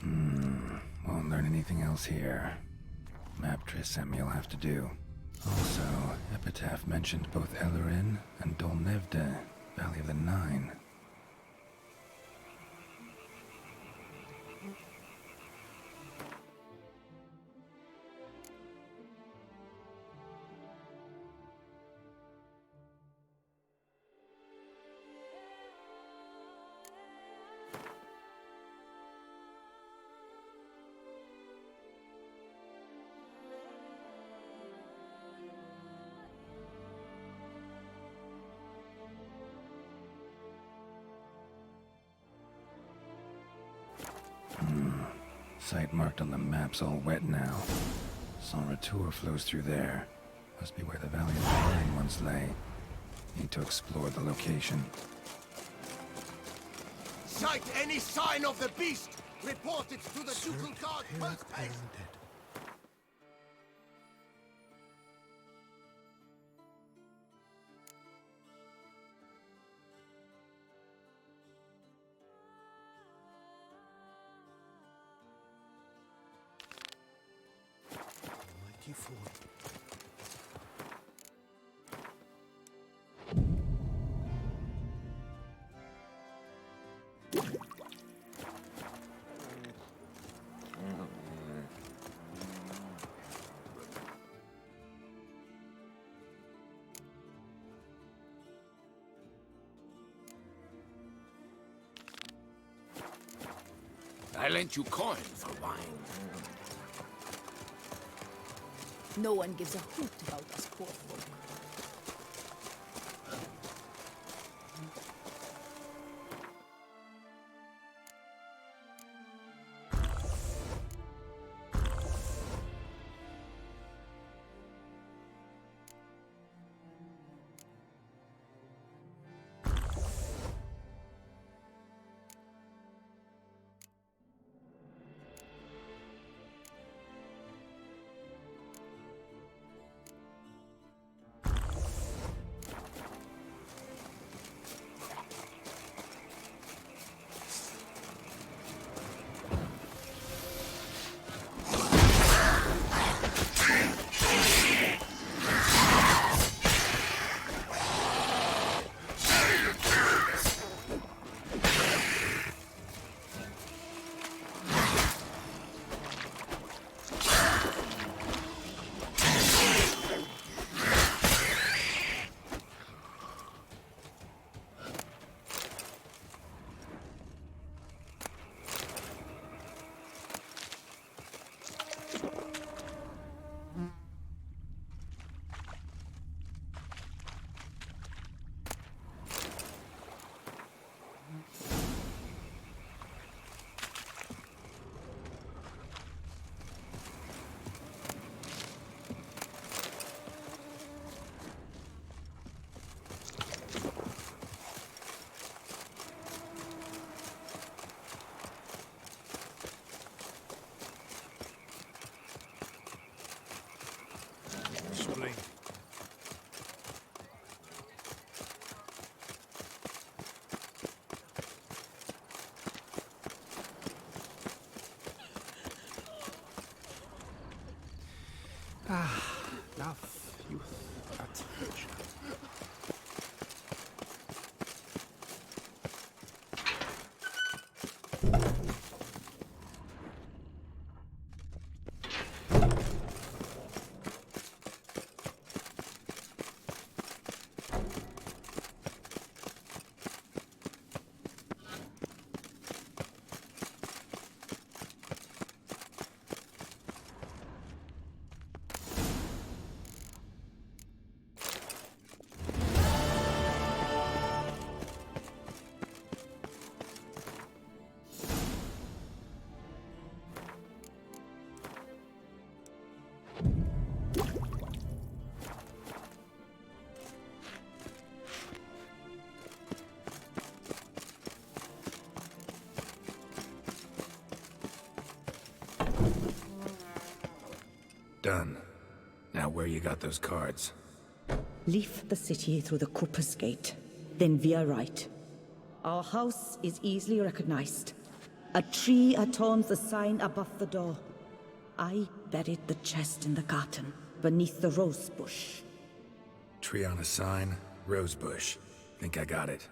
Won't learn anything else here. Map Triss sent me will have to do. Also, Epitaph mentioned both Ellerin and Dolnevde, Valley of the Nine. Site marked on the map's all wet now. Sans Retour flows through there. Must be where the Valley of the Nine once lay. Need to explore the location.
Sight any sign of the beast! Report it to the ducal guard post haste!
Mighty fool.
I lent you coin for wine.
No one gives a hoot about us poor folk.
youth at virtue.
Done. Now where you got those cards?
Leave the city through the Cooper's Gate, then veer right. Our house is easily recognized. A tree adorns the sign above the door. I buried the chest in the garden, beneath the rose bush.
Tree on a sign, rose bush. Think I got it.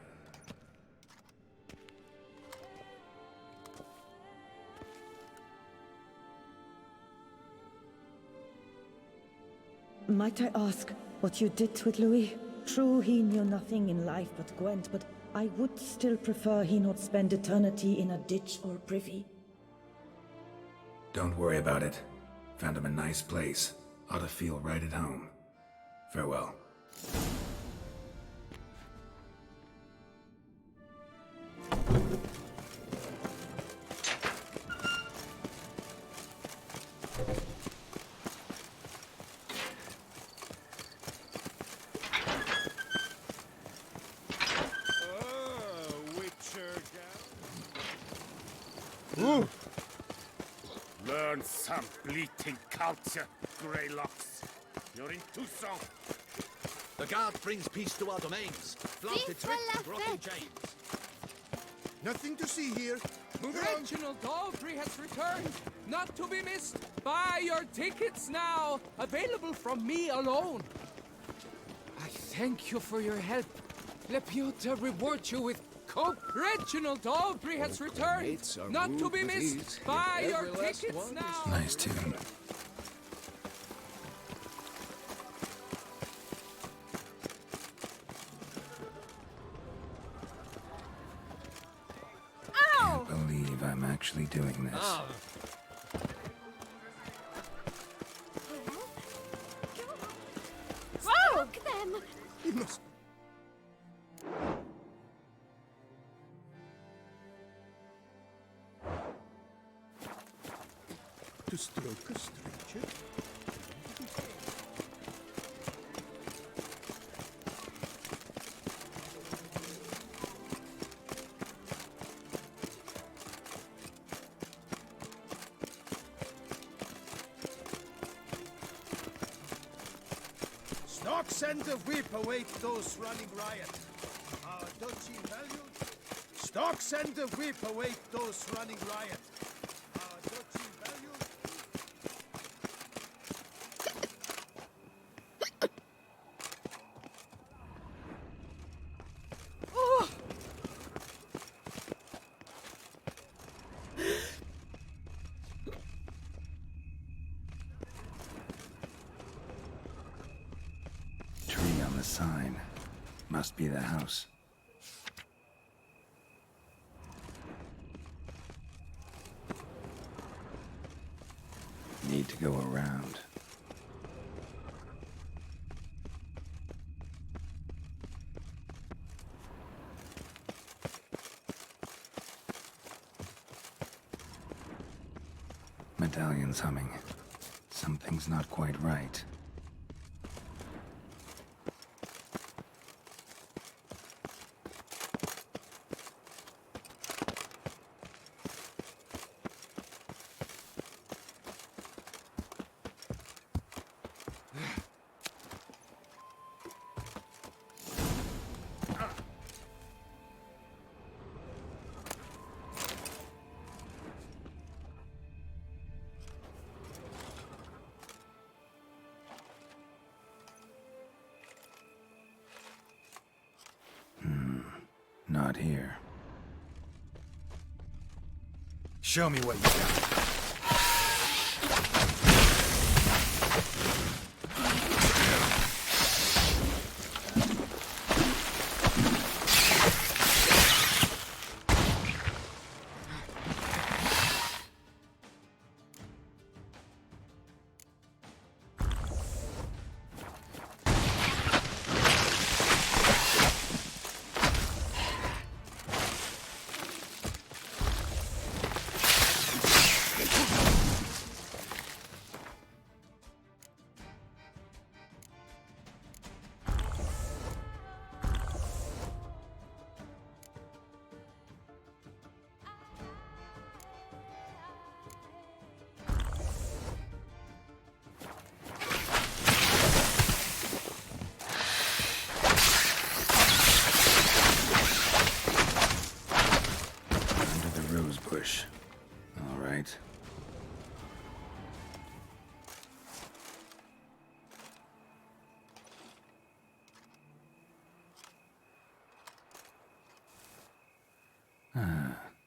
Might I ask what you did with Louis? True, he knew nothing in life but Gwent, but I would still prefer he not spend eternity in a ditch or privy.
Don't worry about it. Found him a nice place. Ought to feel right at home. Farewell.
Learn some bleating culture, Greylocks. You're in Tucson.
The guard brings peace to our domains. Vlad the trick and broken chains.
Nothing to see here. Move along.
Reginald Daltrey has returned, not to be missed. Buy your tickets now, available from me alone. I thank you for your help. Lepiota rewards you with Coke. Reginald Daltrey has returned, not to be missed. Buy your tickets now.
Nice tune.
Ow!
Can't believe I'm actually doing this.
Stroke them!
You must... To stroke a stranger? Stocks and the whip await those running riot. Our duchy valued. Stocks and the whip await those running riot. Our duchy valued.
Tree on the sign. Must be the house. Need to go around. Medallion's humming. Something's not quite right. got here.
Show me what you got.
Bush. All right.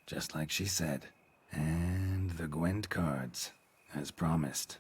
Just like she said. And the Gwent cards, as promised.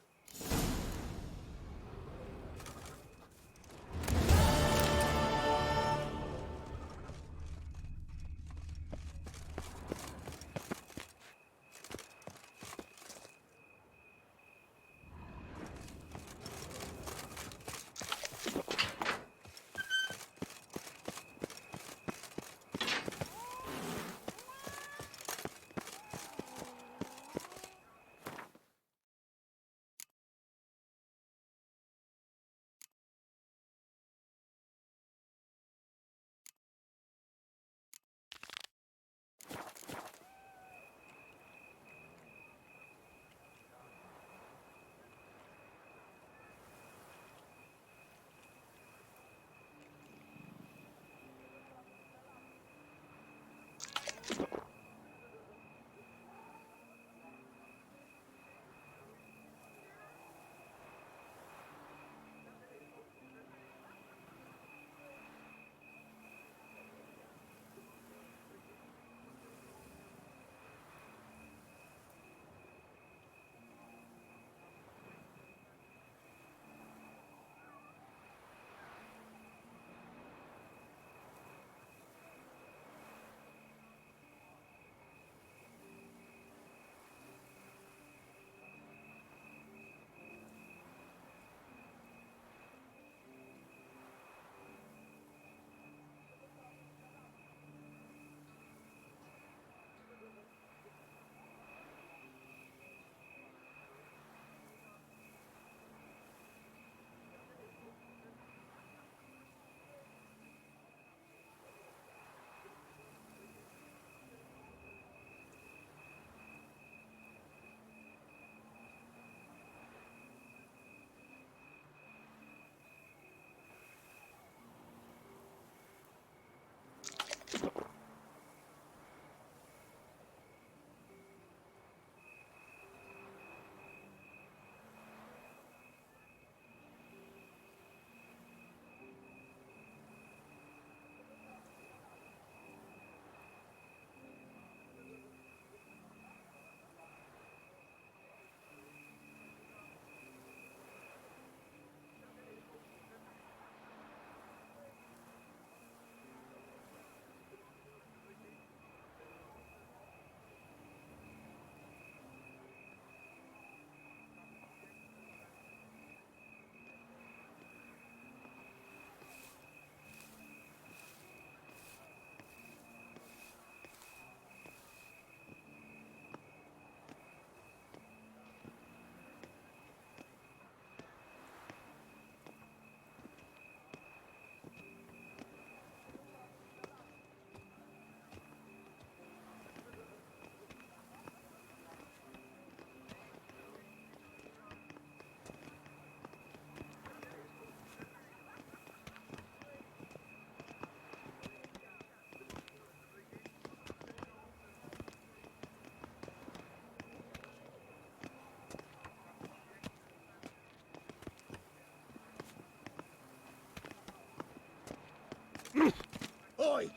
Oi!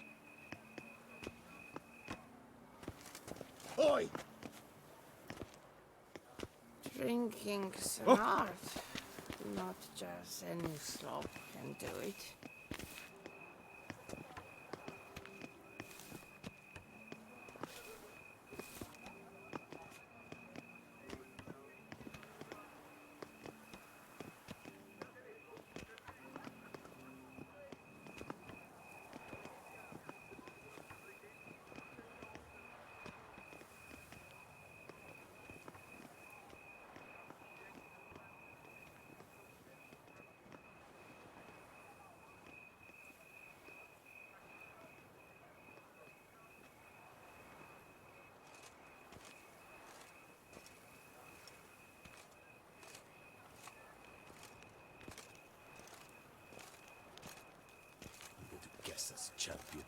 working smart. Not just any slob can do it.
Guess as champion.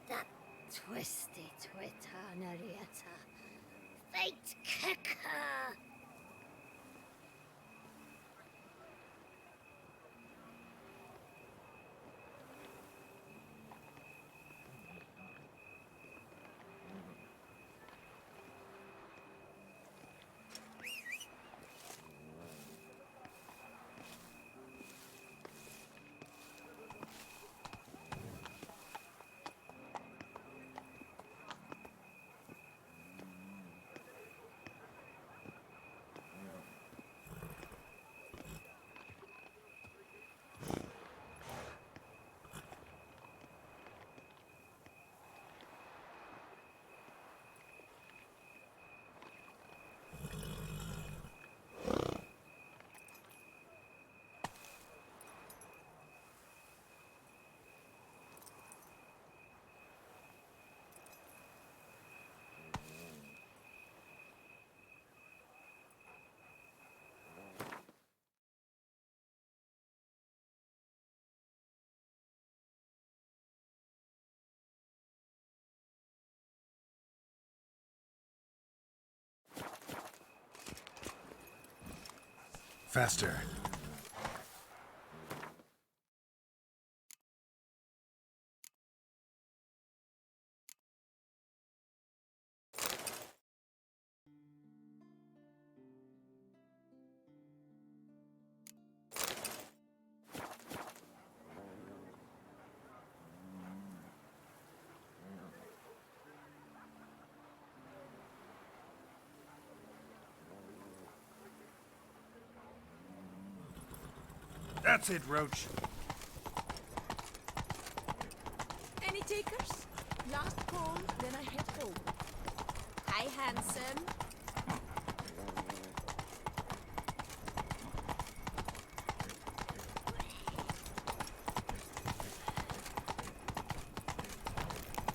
That twisty Twitter, Narietta. Fate kicker!
Faster. That's it, Roach.
Any takers? Last call, then I head home. Hi, handsome.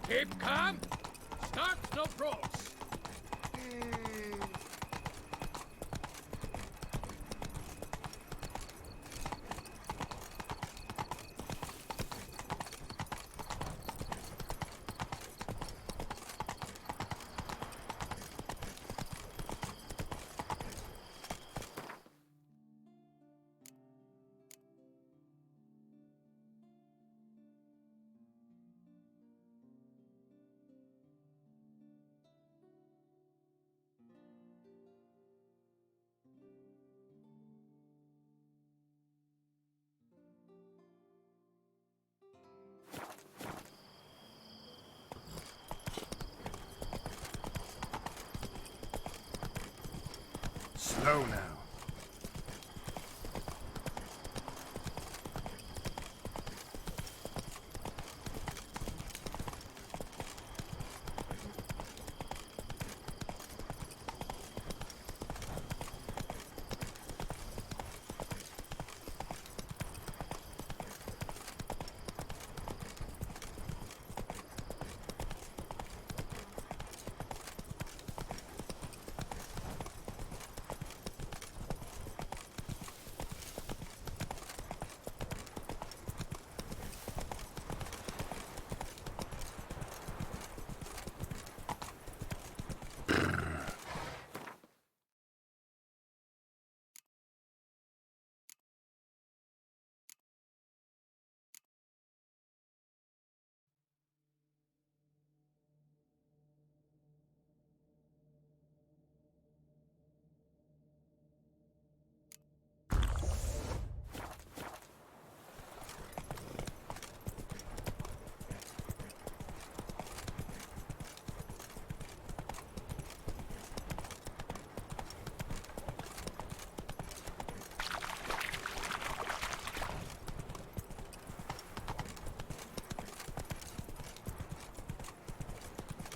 Keep calm. Start no brawls.
Slow now.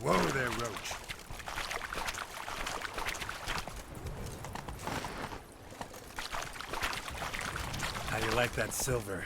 Whoa there, Roach. How do you like that silver?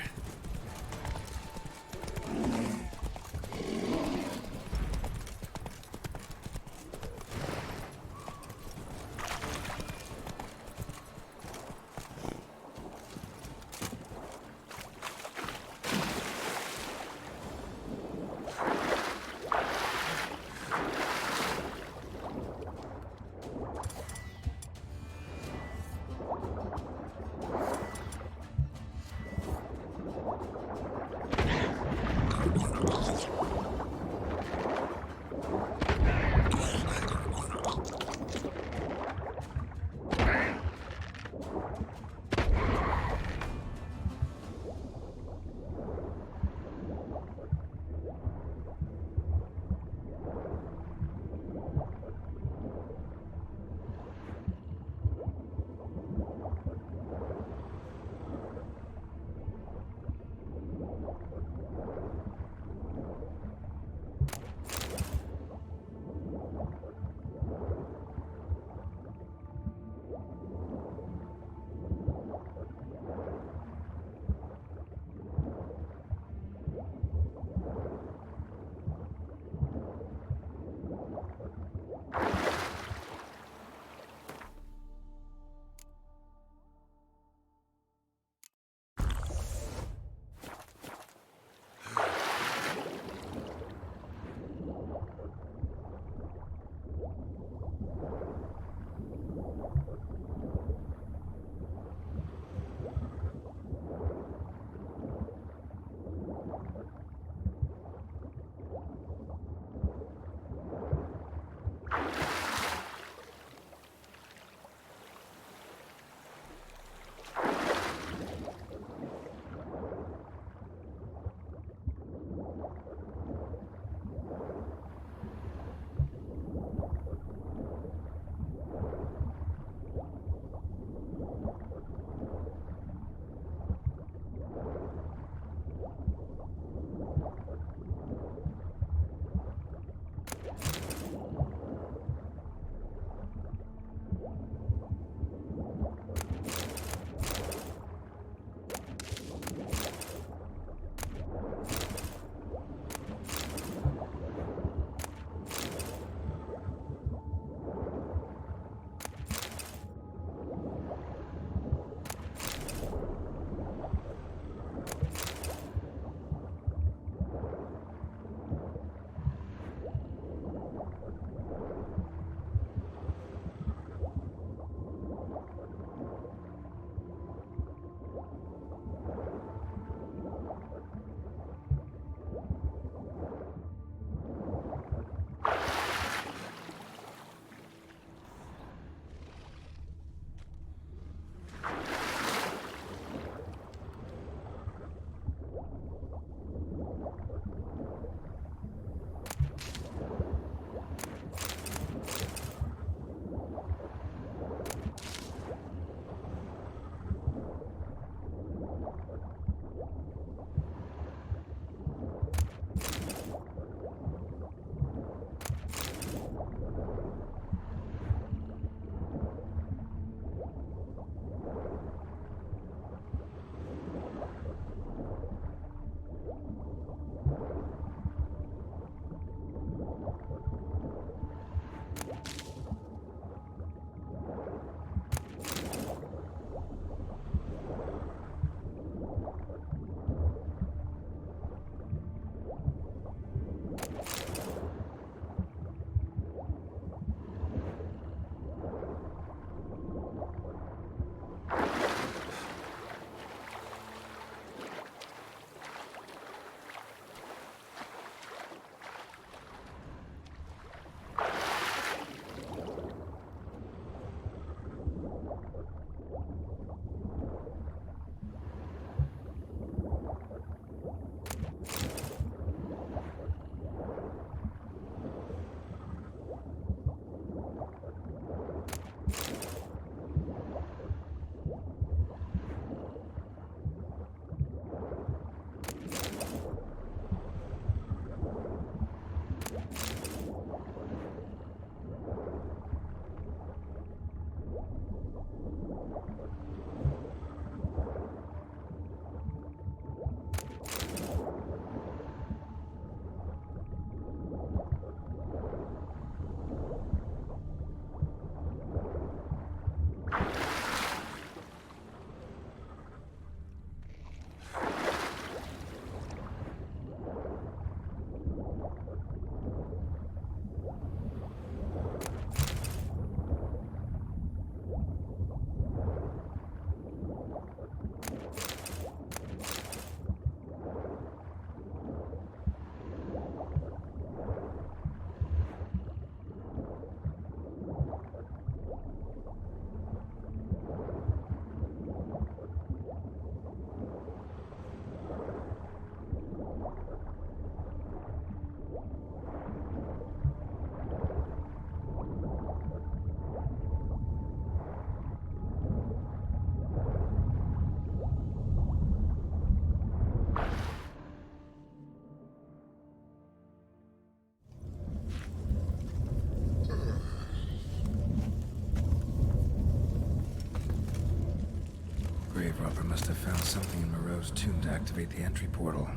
Grave robber must have found something in Moreau's tomb to activate the entry portal.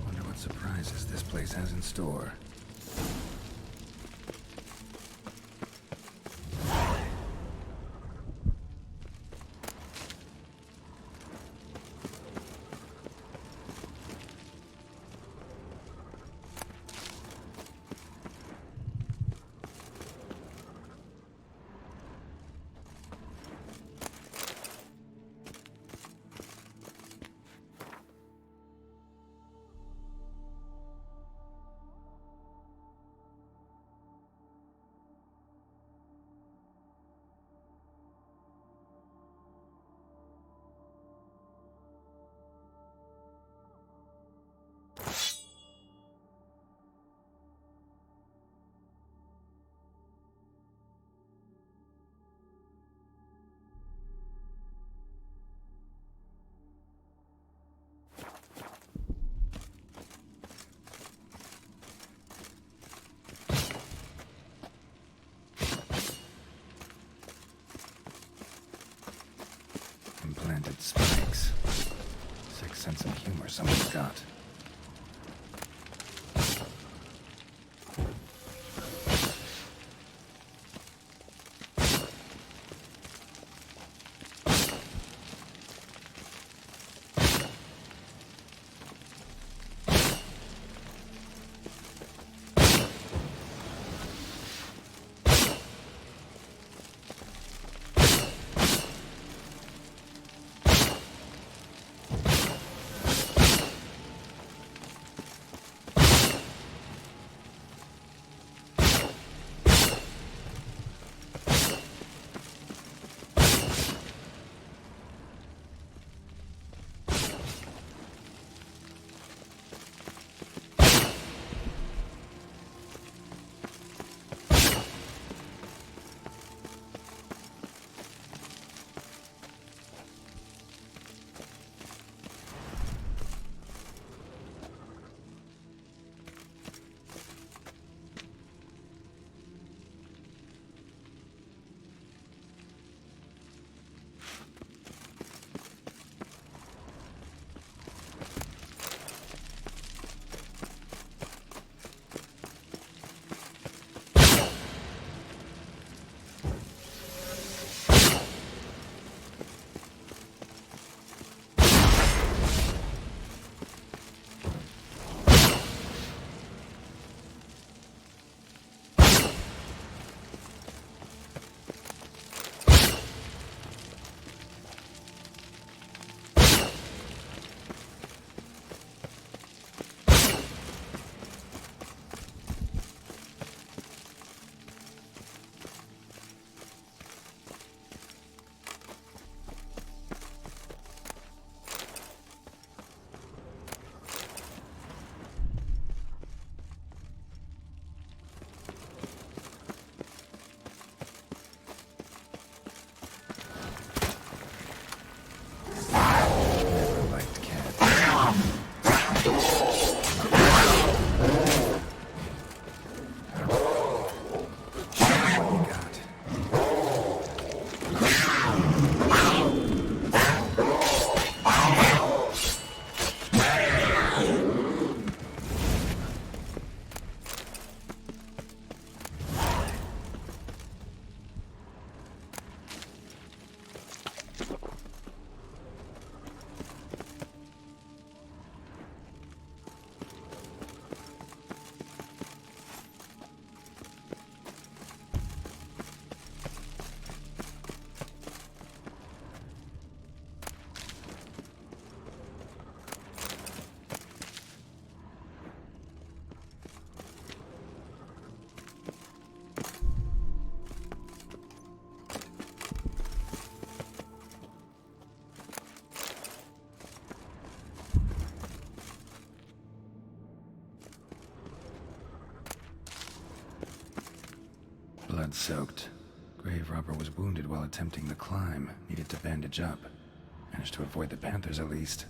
Wonder what surprises this place has in store. Implanted spikes. Sick sense of humor someone's got. soaked. Grave robber was wounded while attempting the climb. Needed to bandage up. Managed to avoid the panthers at least.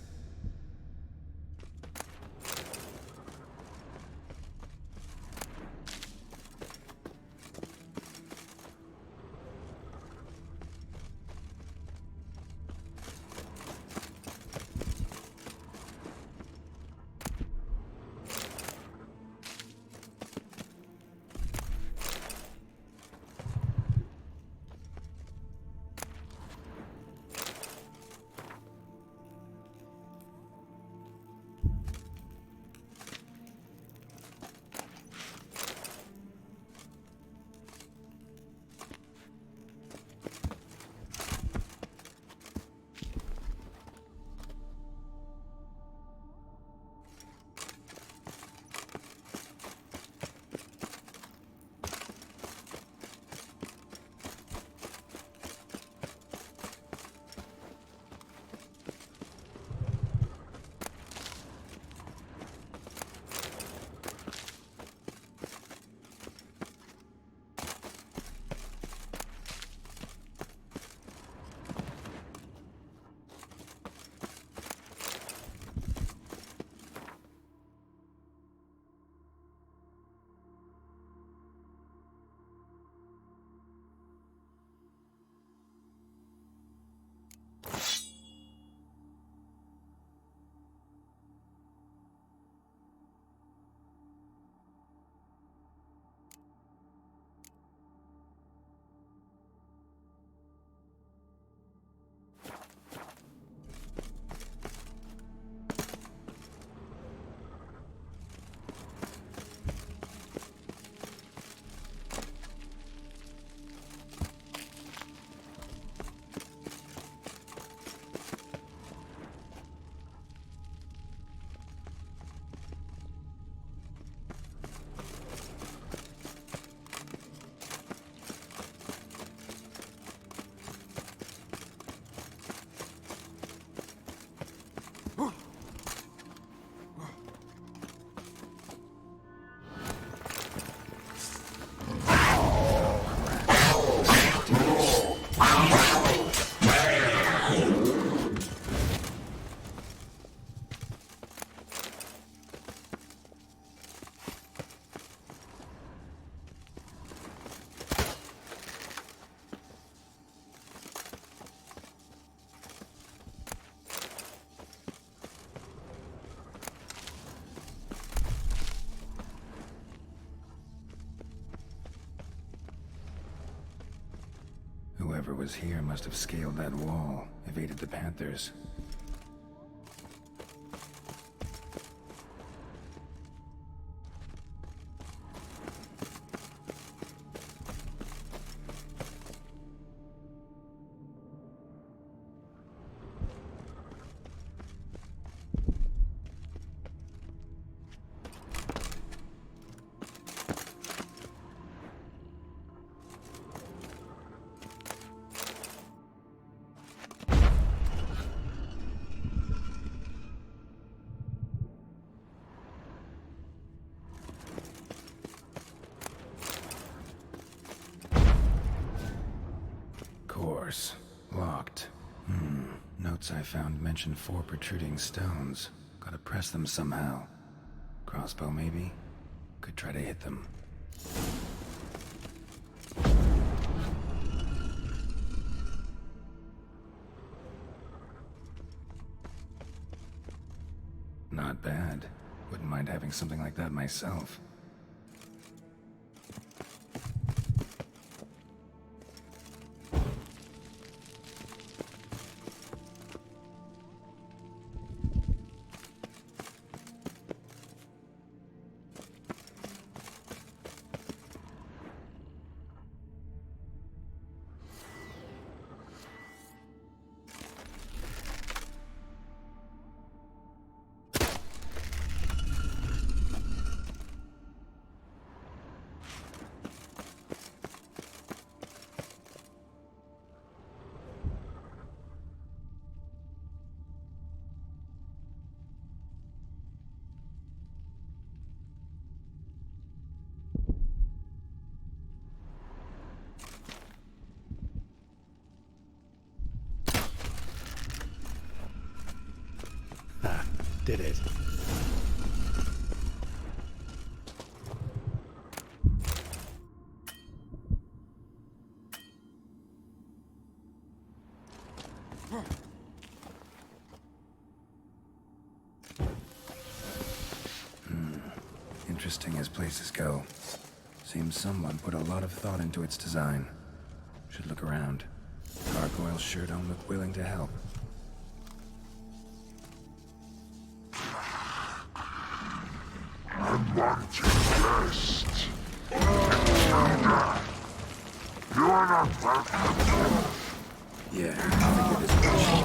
Whoever was here must have scaled that wall, evaded the panthers. Locked. Notes I found mention 4 protruding stones. Gotta press them somehow. Crossbow, maybe? Could try to hit them. Not bad. Wouldn't mind having something like that myself.
did it.
Interesting as places go. Seems someone put a lot of thought into its design. Should look around. Gargoyles sure don't look willing to help.
I want you blessed. You are not welcome.
Yeah, I figured as much.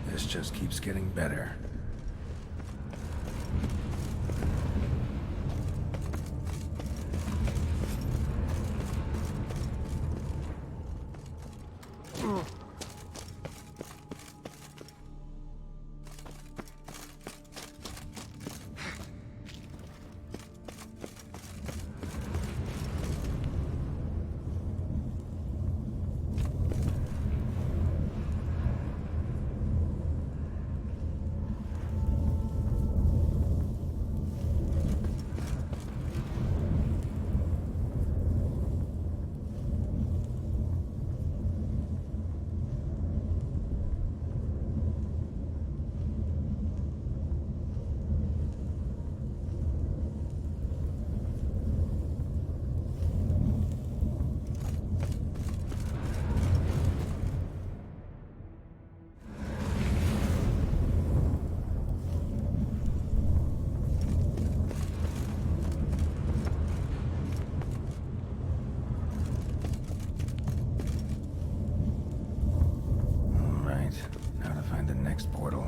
This just keeps getting better. Now to find the next portal.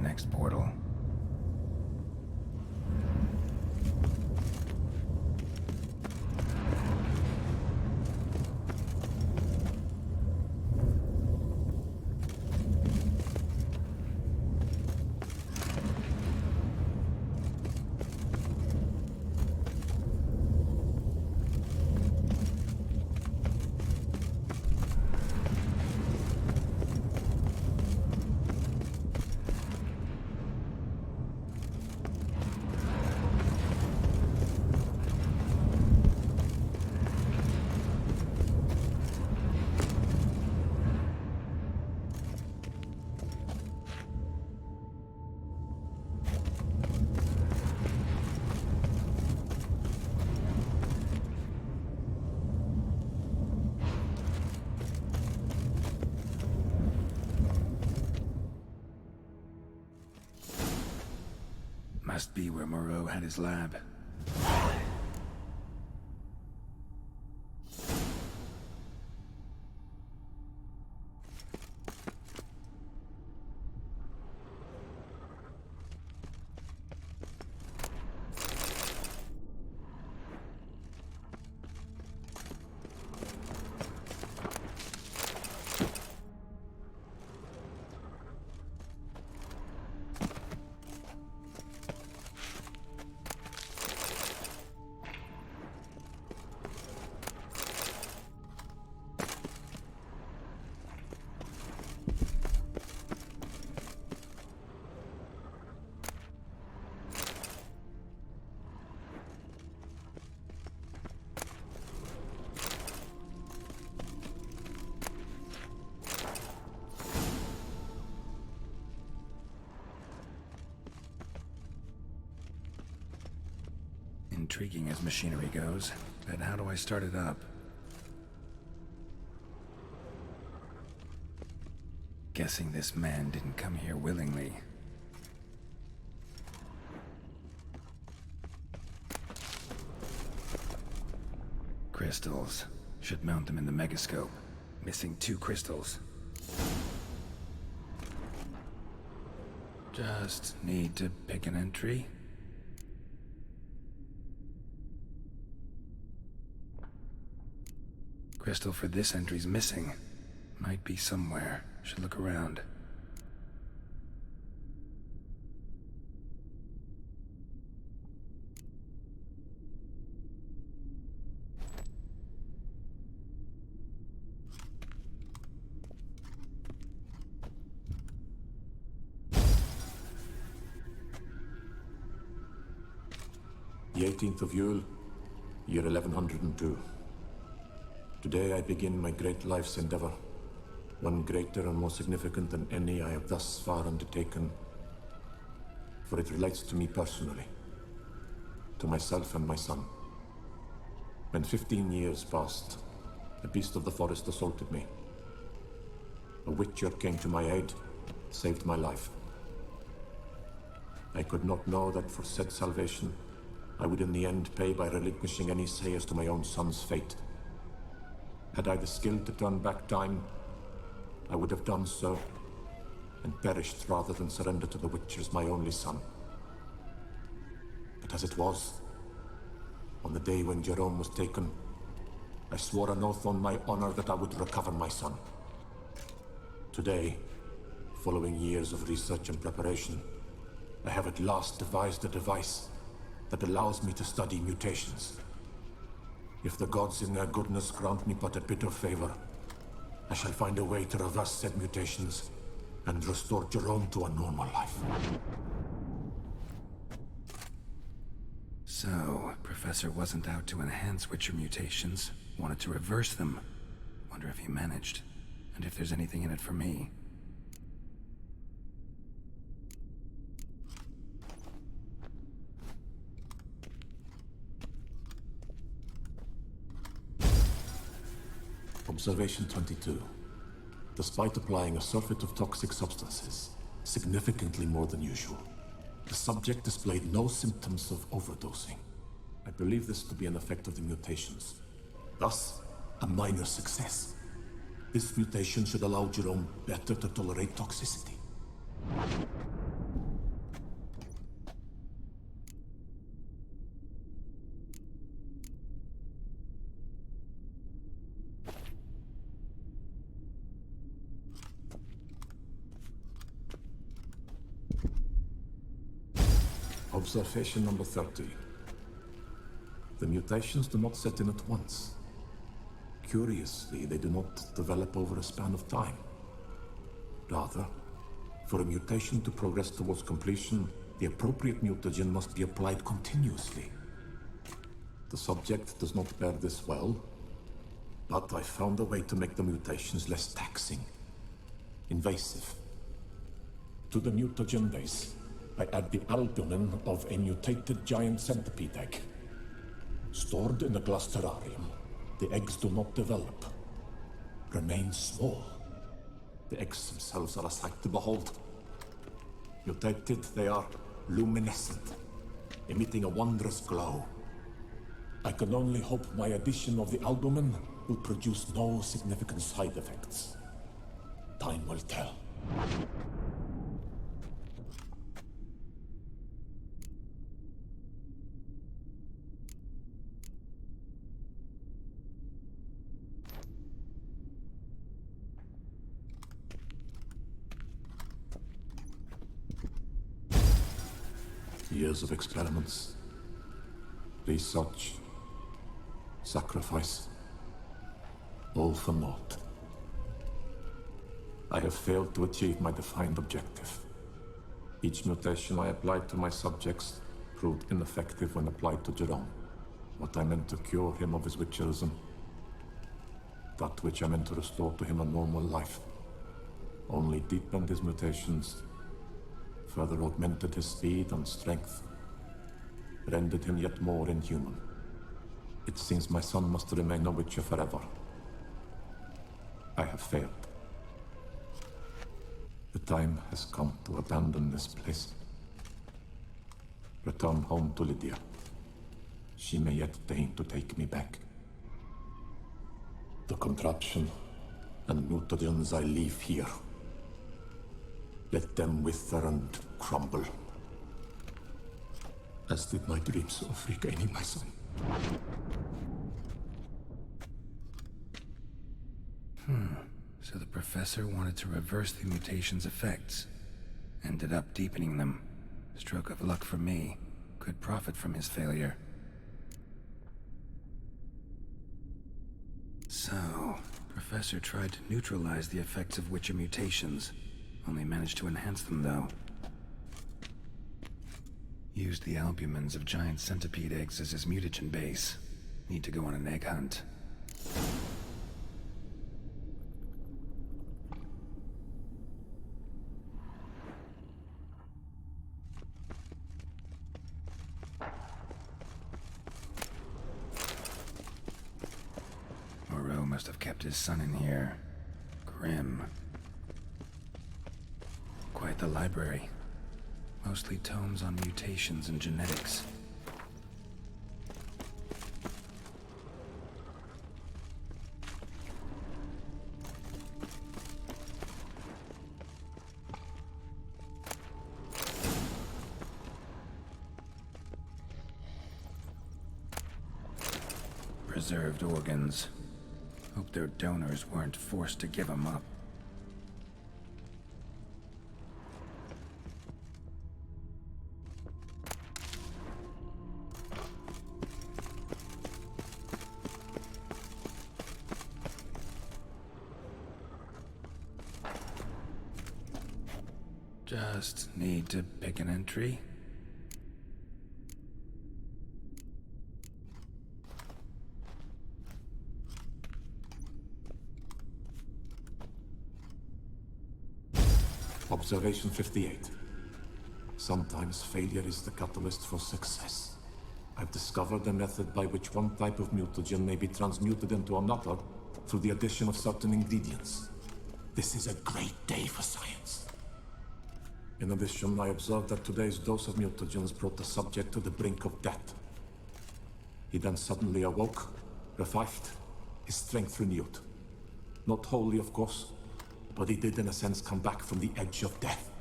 Next portal. Must be where Moreau had his lab. Intriguing as machinery goes, but how do I start it up? Guessing this man didn't come here willingly. Crystals. Should mount them in the megascope. Missing 2 crystals. Just need to pick an entry. Crystal for this entry's missing. Might be somewhere. Should look around.
The 18th of Yule, year 1102. Today I begin my great life's endeavor, one greater and more significant than any I have thus far undertaken, for it relates to me personally, to myself and my son. When 15 years passed, a beast of the forest assaulted me. A witcher came to my aid, saved my life. I could not know that for said salvation, I would in the end pay by relinquishing any say as to my own son's fate. Had I the skill to turn back time, I would have done so, and perished rather than surrender to the Witchers my only son. But as it was, on the day when Jerome was taken, I swore an oath on my honor that I would recover my son. Today, following years of research and preparation, I have at last devised a device that allows me to study mutations. If the gods in their goodness grant me but a bit of favor, I shall find a way to reverse said mutations and restore Jerome to a normal life.
So, Professor wasn't out to enhance Witcher mutations, wanted to reverse them. Wonder if he managed, and if there's anything in it for me.
Observation 22. Despite applying a surfeit of toxic substances, significantly more than usual, the subject displayed no symptoms of overdosing. I believe this to be an effect of the mutations. Thus, a minor success. This mutation should allow Jerome better to tolerate toxicity. Observation number 30. The mutations do not set in at once. Curiously, they do not develop over a span of time. Rather, for a mutation to progress towards completion, the appropriate mutagen must be applied continuously. The subject does not bear this well, but I found a way to make the mutations less taxing, invasive. To the mutagen base, I add the albumin of a mutated giant centipede egg. Stored in a glass terrarium, the eggs do not develop, remain small. The eggs themselves are a sight to behold. Mutated, they are luminescent, emitting a wondrous glow. I can only hope my addition of the albumin will produce no significant side effects. Time will tell. Years of experiments, research, sacrifice, all for naught. I have failed to achieve my defined objective. Each mutation I applied to my subjects proved ineffective when applied to Jerome. What I meant to cure him of his witcherism, that which I meant to restore to him a normal life, only deepened his mutations, further augmented his speed and strength, rendered him yet more inhuman. It seems my son must remain a witcher forever. I have failed. The time has come to abandon this place. Return home to Lydia. She may yet deign to take me back. The contraption and mutagens I leave here. Let them wither and crumble. As did my dreams of regaining my son.
So the professor wanted to reverse the mutation's effects. Ended up deepening them. Stroke of luck for me. Could profit from his failure. So, Professor tried to neutralize the effects of Witcher mutations. Only managed to enhance them, though. Used the albumins of giant centipede eggs as his mutagen base. Need to go on an egg hunt. Moreau must have kept his son in here. Grim. Quite the library. Mostly tomes on mutations and genetics. Preserved organs. Hope their donors weren't forced to give them up. Just need to pick an entry.
Observation 58. Sometimes failure is the catalyst for success. I've discovered a method by which one type of mutagen may be transmuted into another through the addition of certain ingredients. This is a great day for science. In addition, I observed that today's dose of mutagens brought the subject to the brink of death. He then suddenly awoke, revived, his strength renewed. Not wholly, of course, but he did in a sense come back from the edge of death.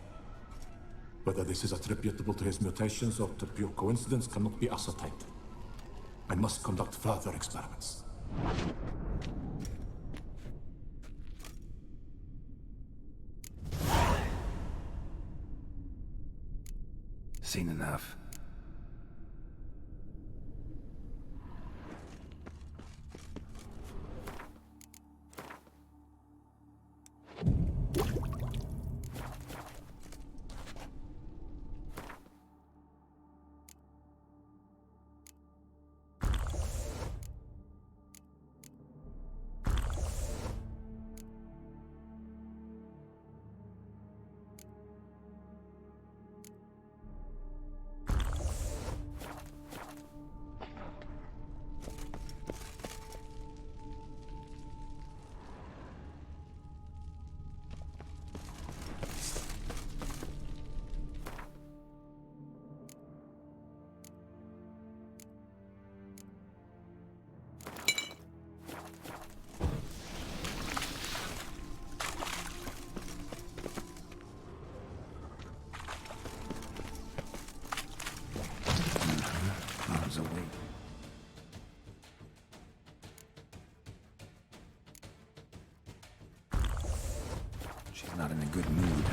Whether this is attributable to his mutations or to pure coincidence cannot be ascertained. I must conduct further experiments.
Seen enough. He's not in a good mood.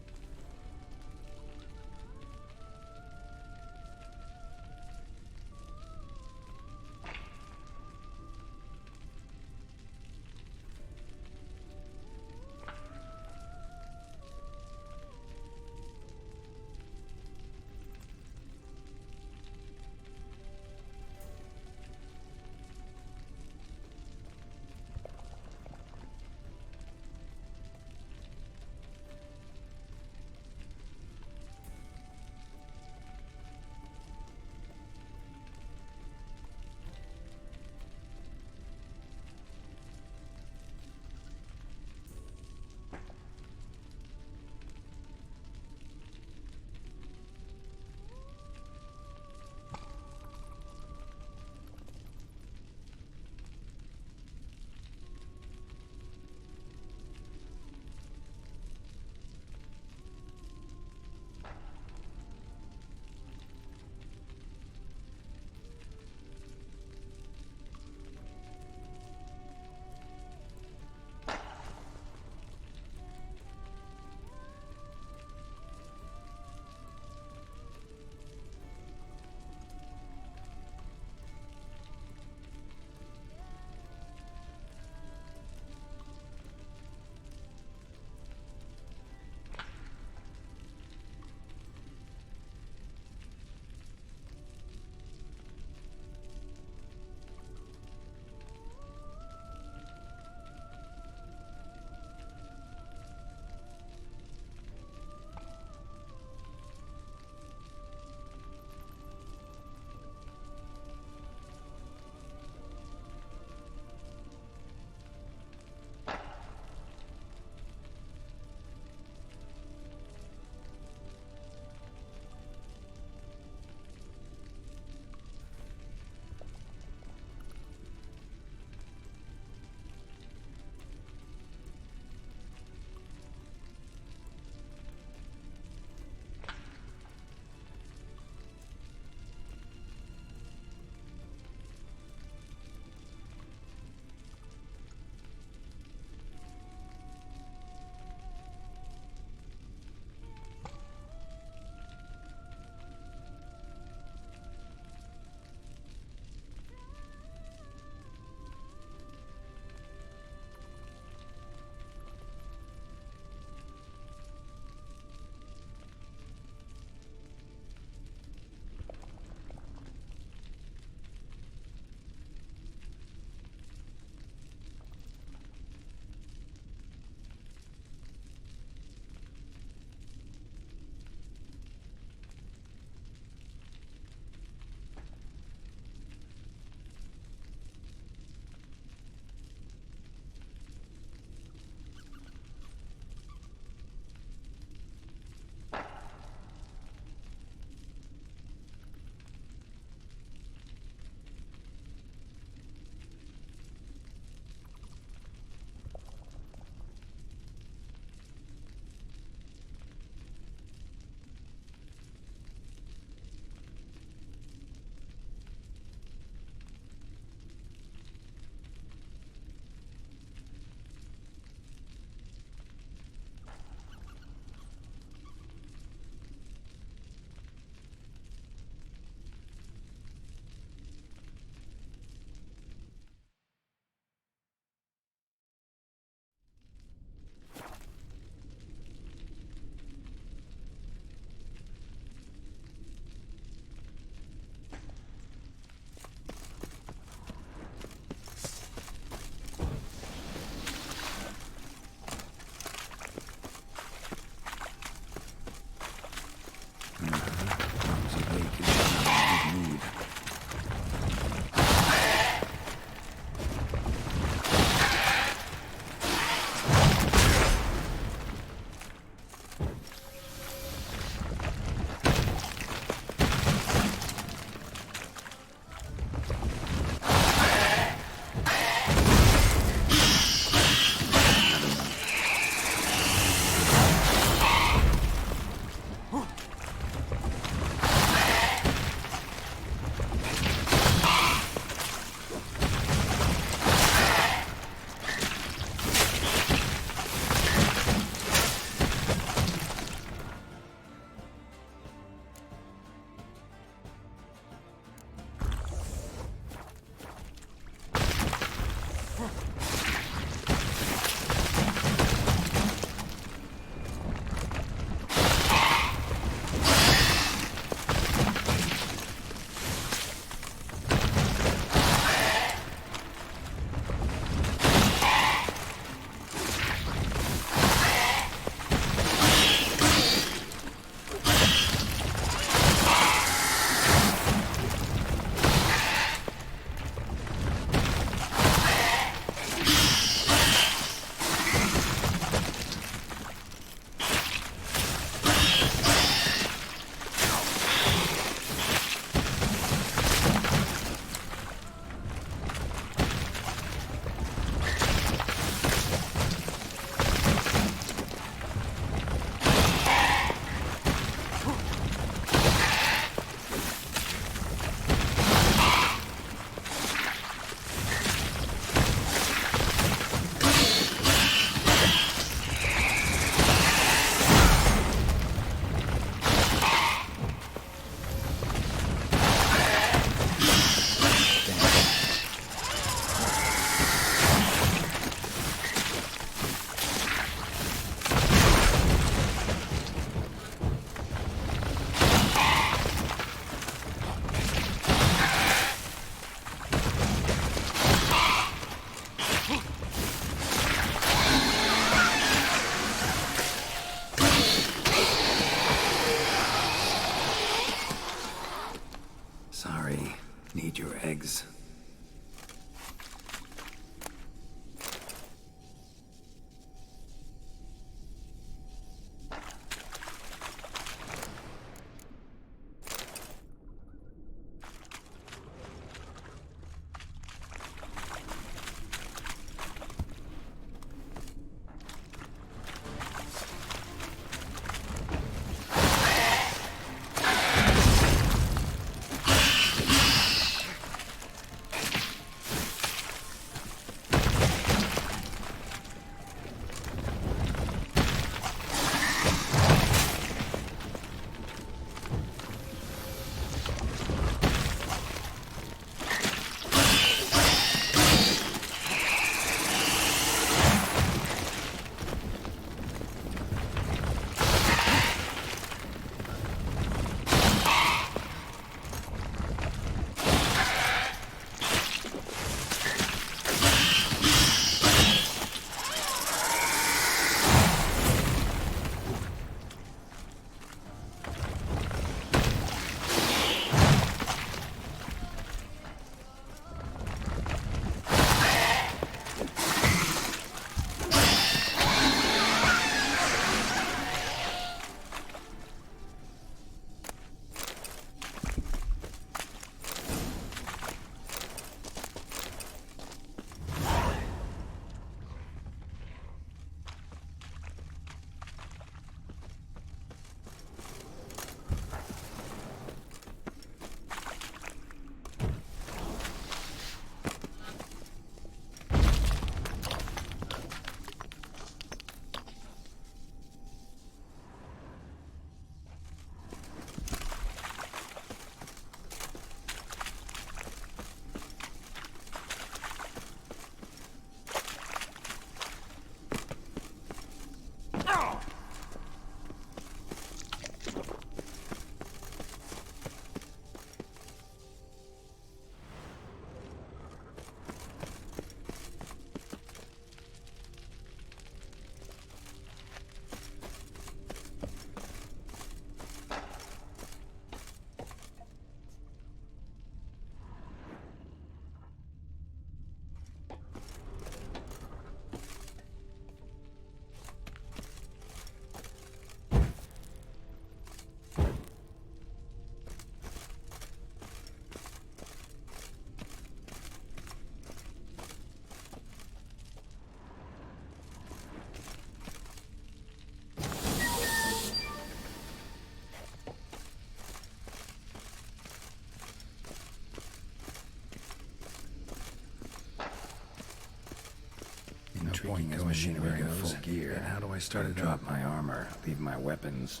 Shrieking as machinery goes. Full gear. And how do I start it? Drop my armor, leave my weapons.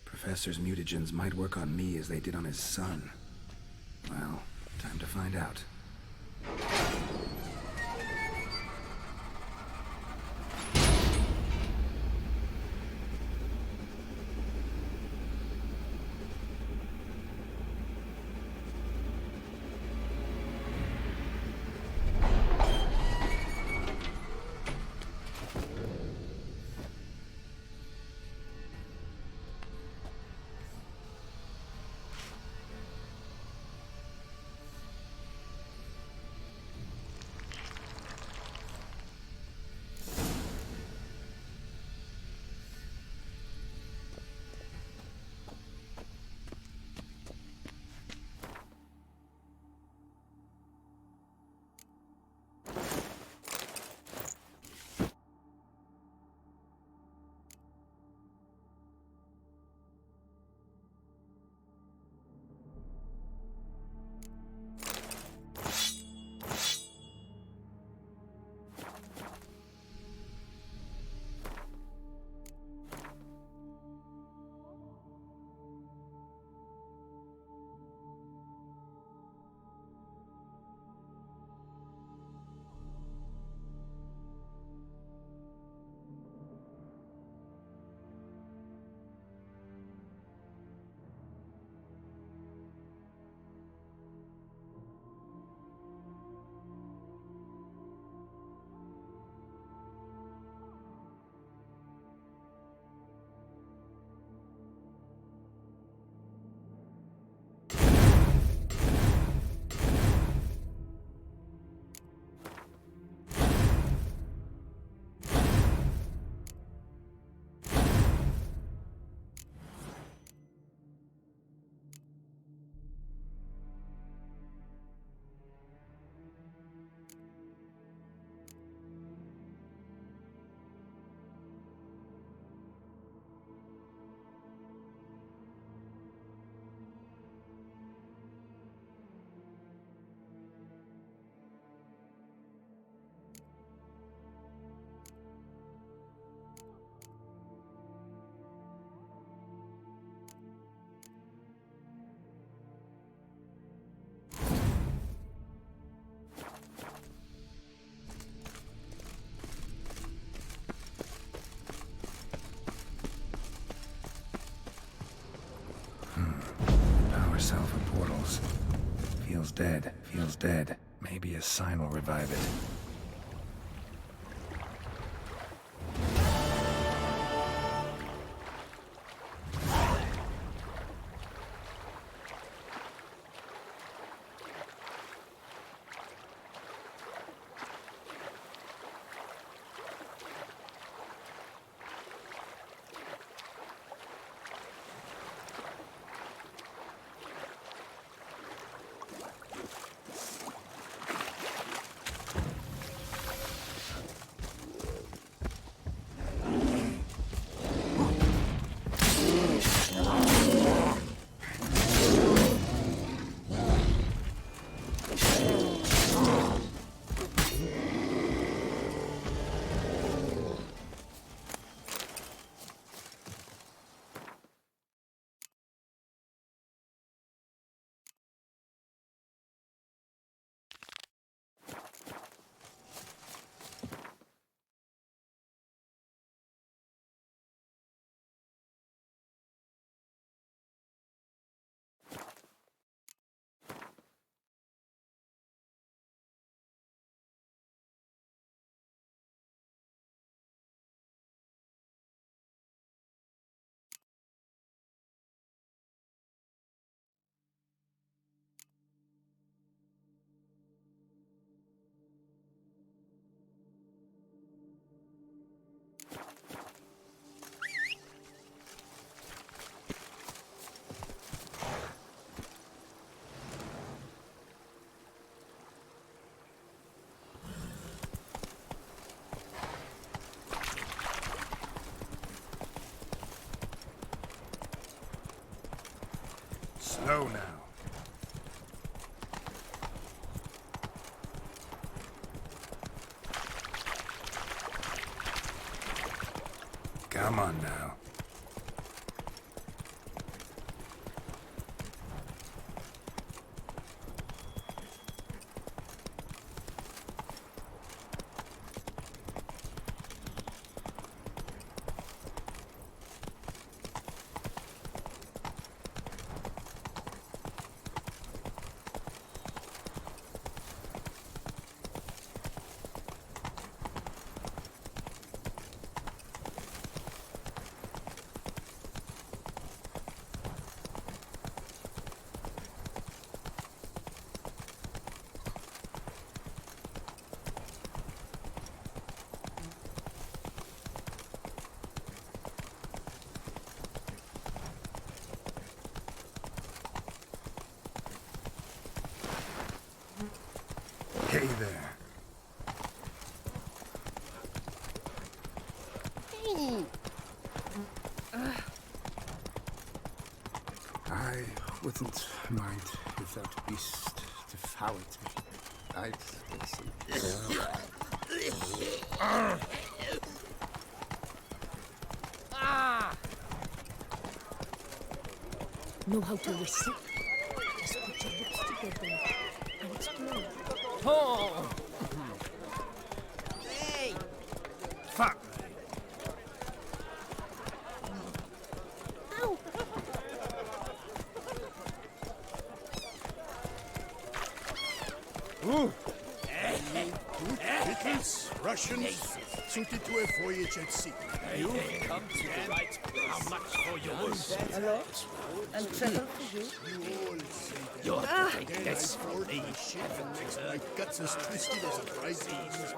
Professor's mutagens might work on me as they did on his son. Well, time to find out. Power cell for portals. Feels dead. Feels dead. Maybe a sign will revive it.
Slow now. Come on now. Hey there.
I wouldn't mind if that beast devoured me. I'd listen.
Know how to listen? Just put your lips together and explore.
Oh!
Hey!
Fuck!
Ow!
Ooh! Pickles, Russians, suited to a voyage at sea.
You've come to the right place. How much for your wounds?
Hello? And trouble for you?
You're the
Again,
guess
I
for
poured
me.
my shit and makes my guts as twisted as a prize beast.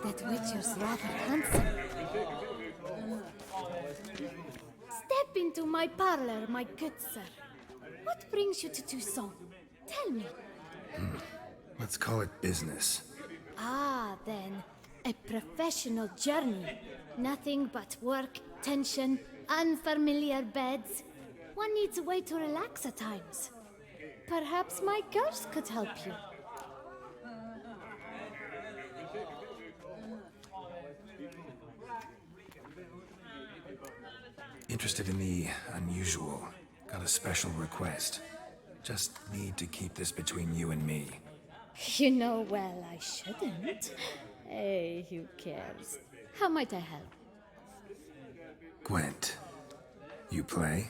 That witcher's rather handsome. Step into my parlor, my good sir. What brings you to Toussaint? Tell me.
Let's call it business.
Ah, then. A professional journey. Nothing but work, tension, unfamiliar beds. One needs a way to relax at times. Perhaps my girls could help you.
Interested in the unusual. Got a special request. Just need to keep this between you and me.
You know well I shouldn't. Hey, who cares? How might I help?
Gwent, you play?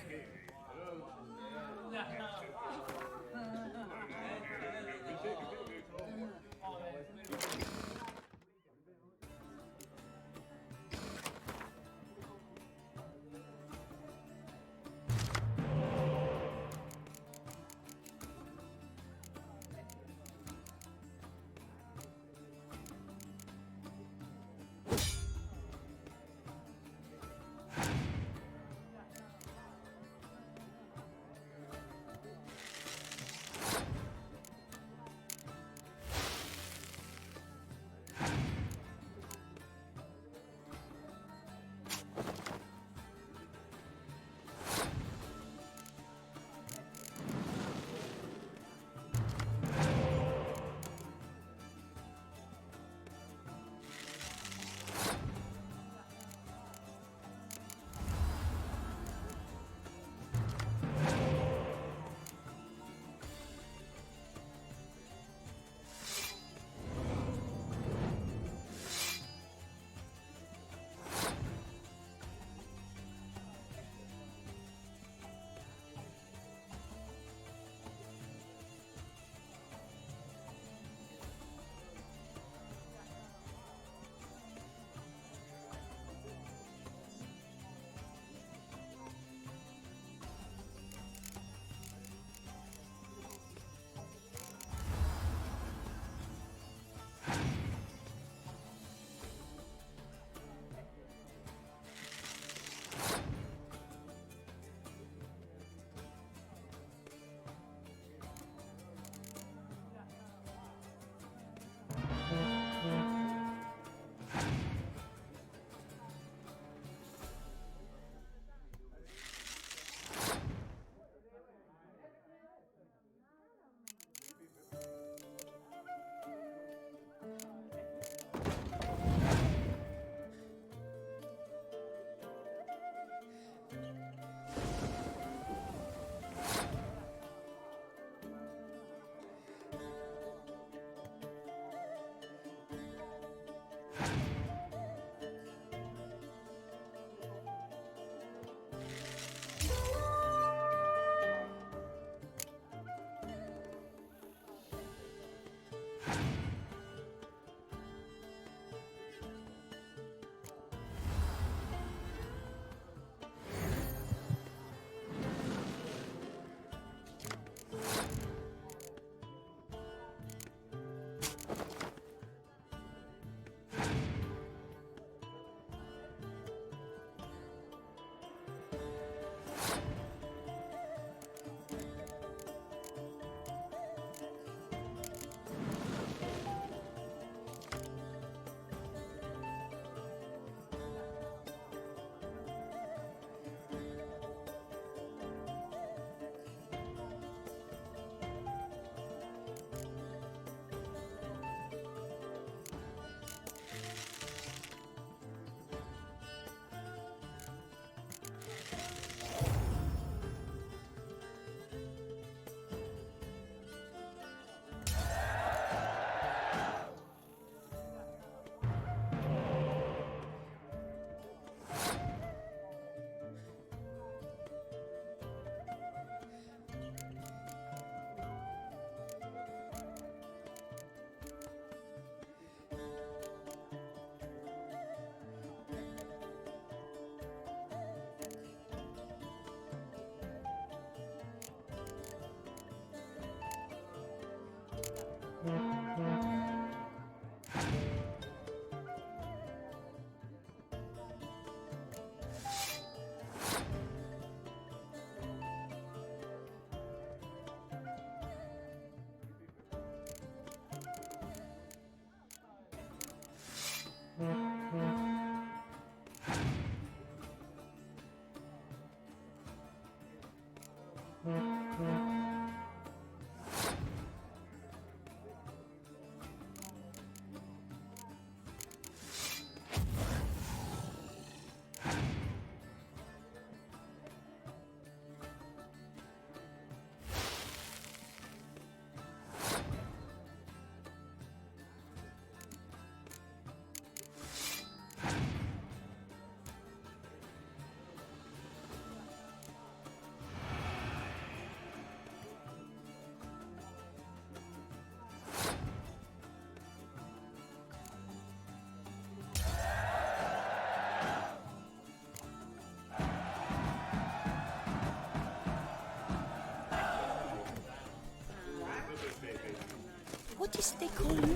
What is they call you?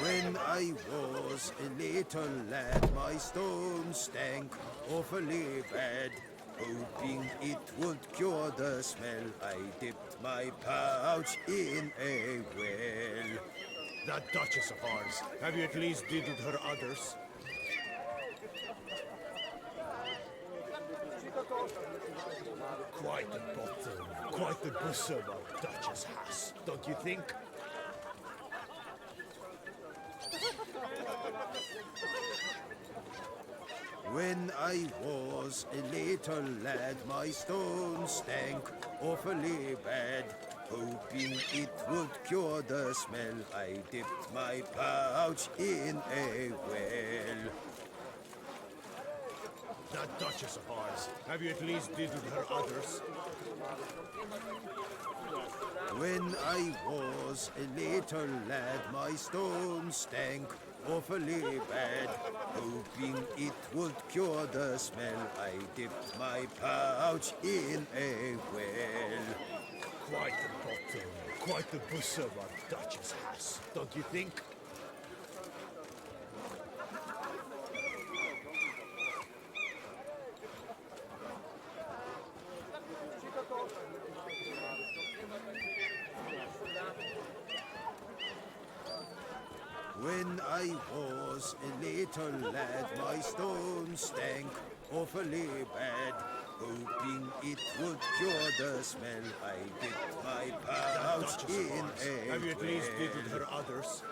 When I was a little lad, my stone stank awfully bad. Hoping it would cure the smell, I dipped my pouch in a well.
That Duchess of ours, have you at least diddled her udders? Quite the bottom, quite the bosom our Duchess has, don't you think?
When I was a little lad, my stone stank awfully bad. Hoping it would cure the smell, I dipped my pouch in a well.
That Duchess of ours, have you at least diddled her udders?
When I was a little lad, my stone stank awfully bad. Hoping it would cure the smell, I dipped my pouch in a well.
Quite the bottom, quite the bosom our Duchess has, don't you think?
When I was a little lad, my stone stank awfully bad. Hoping it would cure the smell, I dipped my pouch in a
have you at least
well.
diddled her udders?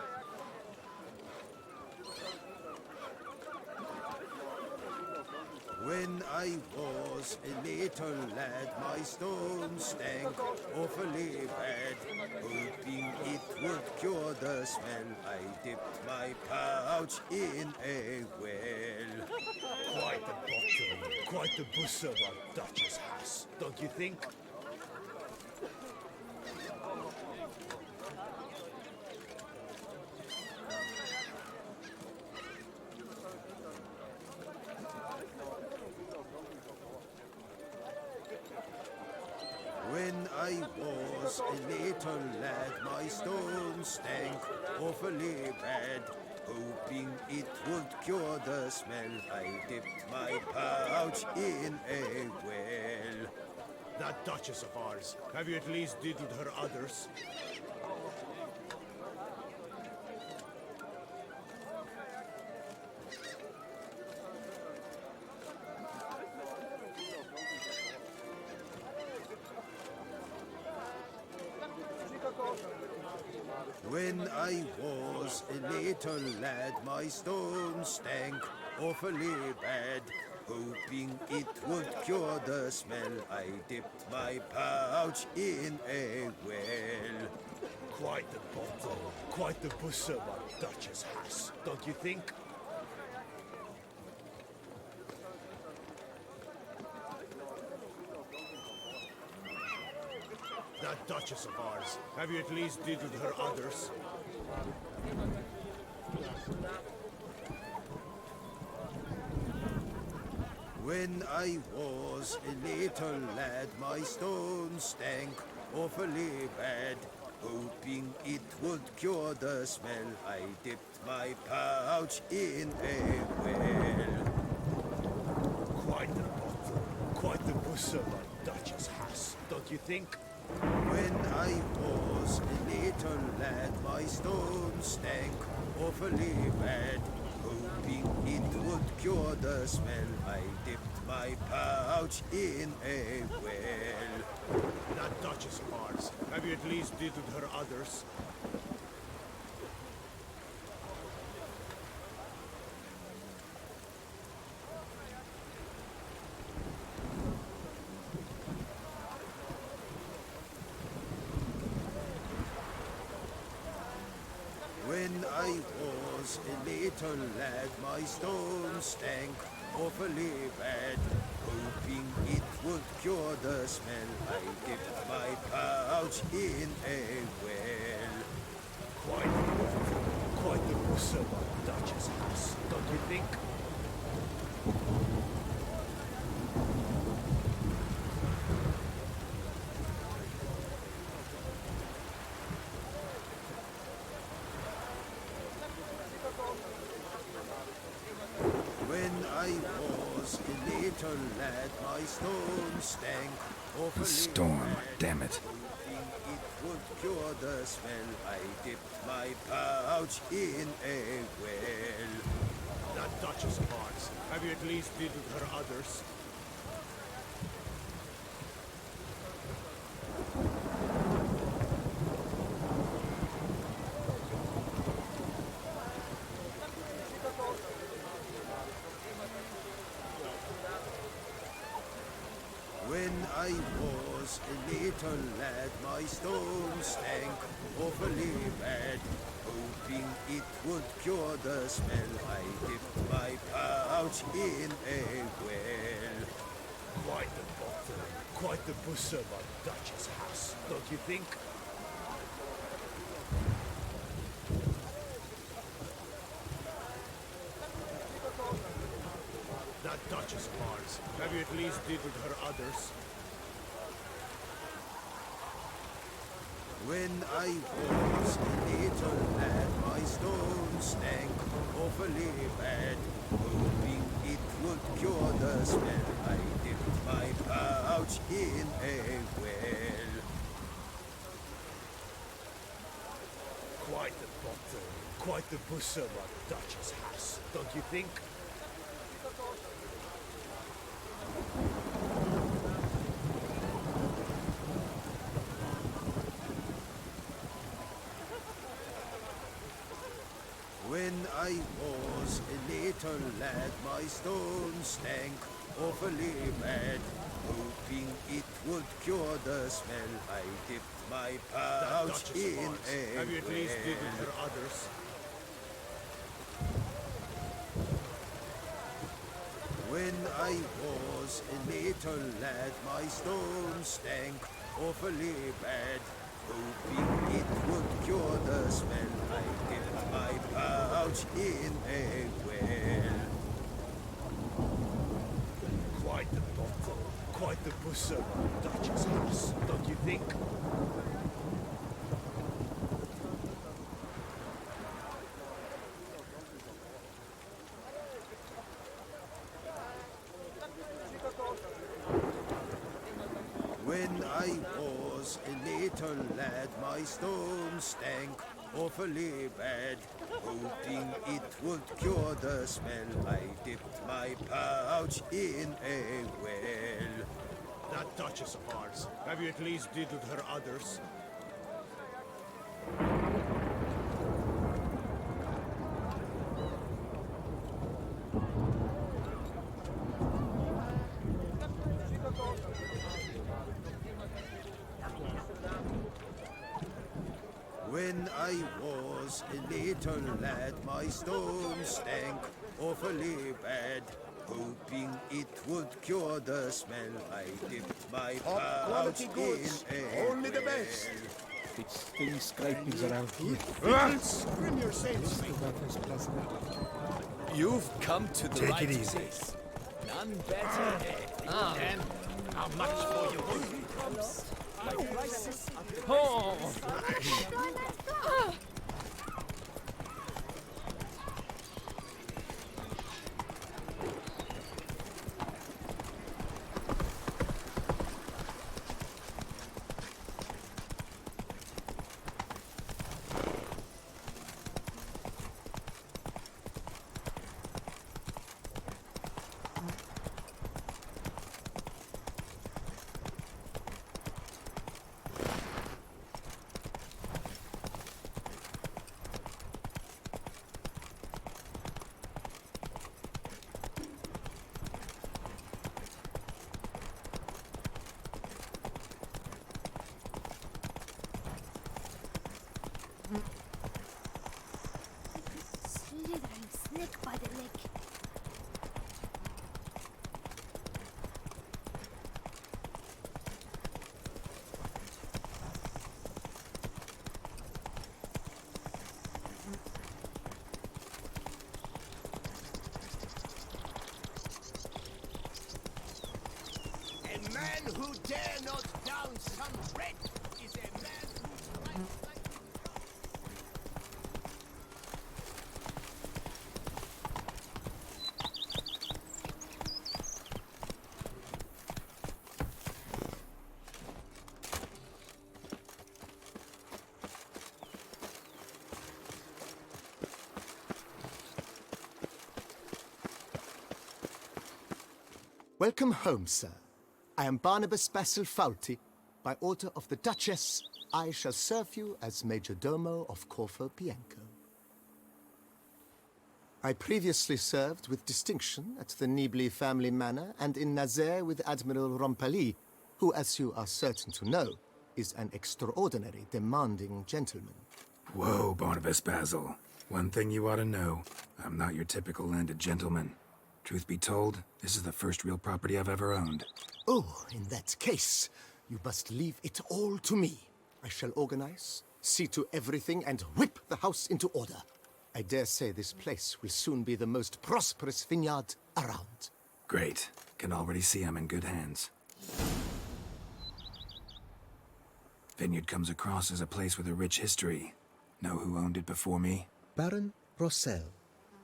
When I was a little lad, my stone stank awfully bad. Hoping it would cure the smell, I dipped my pouch in a well.
Quite the bottom, quite the bosom our Duchess has, don't you think?
When I was a little lad, my stone stank awfully bad. Hoping it would cure the smell, I dipped my pouch in a well.
That Duchess of ours, have you at least diddled her udders?
When I was a little lad, my stone stank awfully bad. Hoping it would cure the smell, I dipped my pouch in a well.
Quite the bottom, quite the bosom our Duchess has, don't you think? That Duchess of ours, have you at least diddled her udders?
When I was a little lad, my stone stank awfully bad. Hoping it would cure the smell, I dipped my pouch in a well.
Quite the bottom, quite the bosom our Duchess has, don't you think?
When I was a little lad, my stone stank awfully bad. Hoping it would cure the smell, I dipped my pouch in a well.
That Duchess of ours, have you at least diddled her udders?
When I was a little lad, my stone stank awfully bad. Hoping it would cure the smell, I dipped my pouch in a well.
Quite the bottom, quite the bosom our Duchess has, don't you think?
little lad, my stone stank
The
awfully
storm,
bad.
damn it.
Hoping it would cure the smell, I dipped my pouch in a well.
That Duchess of ours. Have you at least diddled her others?
When I was a little lad, my stone stank awfully bad. Hoping it would cure the smell, I dipped my pouch in a well.
Quite the bottle, quite the bosom of Duchess house, don't you think? That Duchess of ours. Have you at least diddled her others?
When I was a little lad, my stone stank awfully bad. Hoping it would cure the smell, I dipped my pouch in a well.
Quite the bottle, quite the bosom of Duchess house, don't you think?
When I was a little lad, my stone stank awfully bad. Hoping it would cure the smell, I dipped my pouch
Duchess of
in
ours.
a
Have you at least diddled
well.
her others?
When I was a little lad, my stone stank awfully bad. Hoping it would cure the smell, I dipped my pouch in a well.
Quite the bottle, quite the bosom of Duchess house, don't you think?
When I was a little lad, my stone stank awfully bad. Hoping it would cure the smell, I dipped my pouch in a well.
That Duchess of ours. Have you at least diddled her others?
When I was a little lad, my stone stank awfully bad. Hoping it would cure the smell, I dipped my
Top
pouch
quality
in
goods,
a
only the best.
It's thin scrapings around here.
Trim your sails, mate.
You've come to the
Take
right
it easy.
place. None better. And how much for your wood?
Oh!
Welcome home, sir. I am Barnabas Basil Faulty. By order of the Duchess, I shall serve you as Major Domo of Corvo Bianco. I previously served with distinction at the Nibli family manor and in Nazaire with Admiral Rompali, who, as you are certain to know, is an extraordinary, demanding gentleman.
Whoa, Barnabas Basil. One thing you ought to know. I'm not your typical landed gentleman. Truth be told, this is the first real property I've ever owned.
Oh, in that case, you must leave it all to me. I shall organize, see to everything, and whip the house into order. I dare say this place will soon be the most prosperous vineyard around.
Great. Can already see I'm in good hands. Vineyard comes across as a place with a rich history. Know who owned it before me?
Baron Rossel,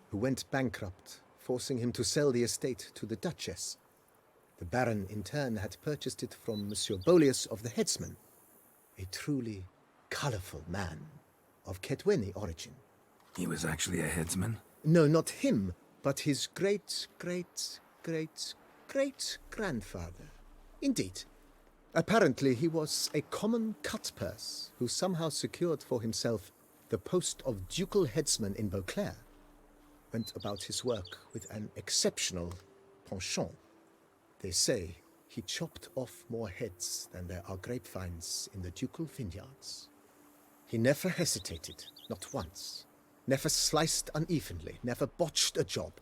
who went bankrupt, forcing him to sell the estate to the Duchess. The Baron, in turn, had purchased it from Monsieur Bolius of the Headsman, a truly colorful man of Ketweni origin.
He was actually a headsman?
No, not him, but his great-great-great-great-grandfather. Indeed. Apparently, he was a common cutpurse who somehow secured for himself the post of ducal headsman in Beauclair. Went about his work with an exceptional penchant. They say he chopped off more heads than there are grapevines in the ducal vineyards. He never hesitated, not once. Never sliced unevenly, never botched a job.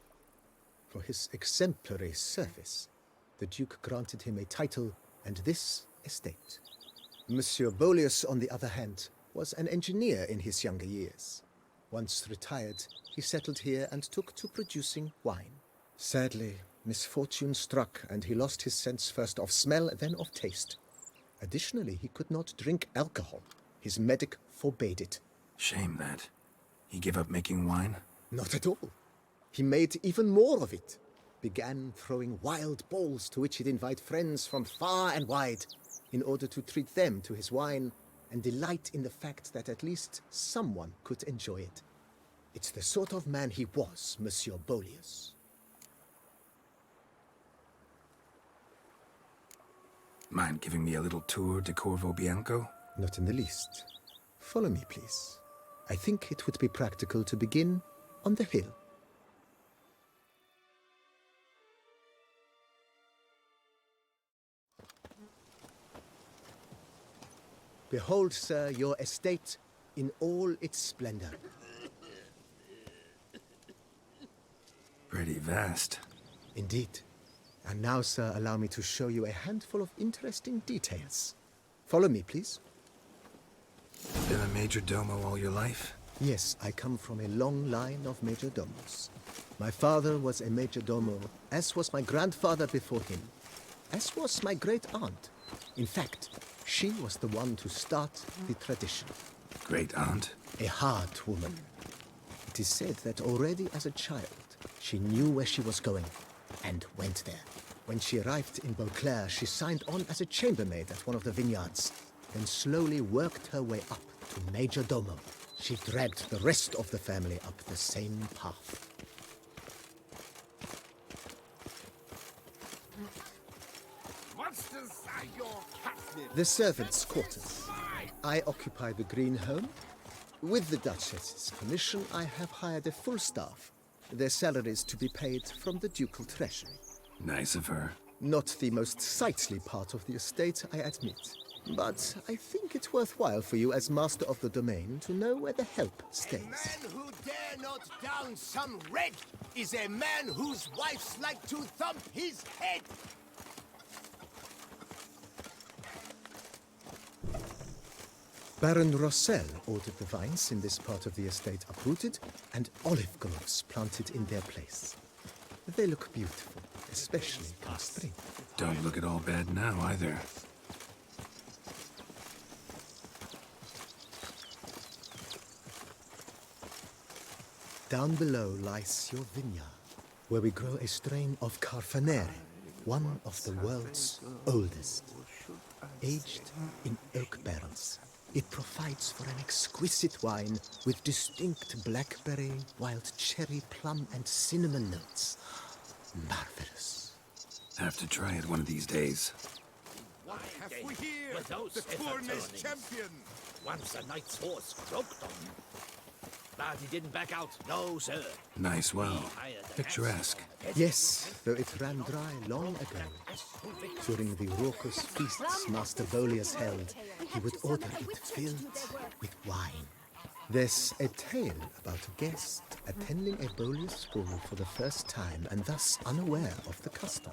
For his exemplary service, the Duke granted him a title and this estate. Monsieur Bolius, on the other hand, was an engineer in his younger years. Once retired, he settled here and took to producing wine. Sadly, misfortune struck and he lost his sense first of smell, then of taste. Additionally, he could not drink alcohol. His medic forbade it.
Shame that. He gave up making wine?
Not at all. He made even more of it. Began throwing wild balls to which he'd invite friends from far and wide in order to treat them to his wine and delight in the fact that at least someone could enjoy it. It's the sort of man he was, Monsieur Bolius.
Mind giving me a little tour de Corvo Bianco?
Not in the least. Follow me, please. I think it would be practical to begin on the hill. Behold, sir, your estate in all its splendor.
Pretty vast.
Indeed. And now, sir, allow me to show you a handful of interesting details. Follow me, please.
Been a major domo all your life?
Yes, I come from a long line of major domos. My father was a major domo, as was my grandfather before him, as was my great-aunt. In fact, she was the one to start the tradition.
Great-aunt?
A hard woman. It is said that already as a child, she knew where she was going, and went there. When she arrived in Beauclair, she signed on as a chambermaid at one of the vineyards, then slowly worked her way up to Major Domo. She dragged the rest of the family up the same path. The servants' quarters. I occupy the green home. With the Duchess's permission, I have hired a full staff. Their salaries to be paid from the ducal treasury.
Nice of her.
Not the most sightly part of the estate, I admit. But I think it's worthwhile for you as master of the domain to know where the help stays.
A man who dare not down some red is a man whose wives like to thump his head.
Baron Rossel ordered the vines in this part of the estate uprooted and olive groves planted in their place. They look beautiful, especially come spring.
Don't look at all bad now, either.
Down below lies your vineyard, where we grow a strain of Carfanere, one of the world's oldest. Aged in oak barrels, it provides for an exquisite wine with distinct blackberry, wild cherry, plum, and cinnamon notes. Marvelous.
Have to try it one of these days.
What have we here?
Without
The Cornish champion!
Once a knight's horse croaked on him. But he didn't back out. No, sir.
Nice well. Picturesque.
Yes, though it ran dry long ago. During the raucous feasts Master Bolius held, he would order it filled with wine. There's a tale about a guest attending a Bolius ball for the first time and thus unaware of the custom.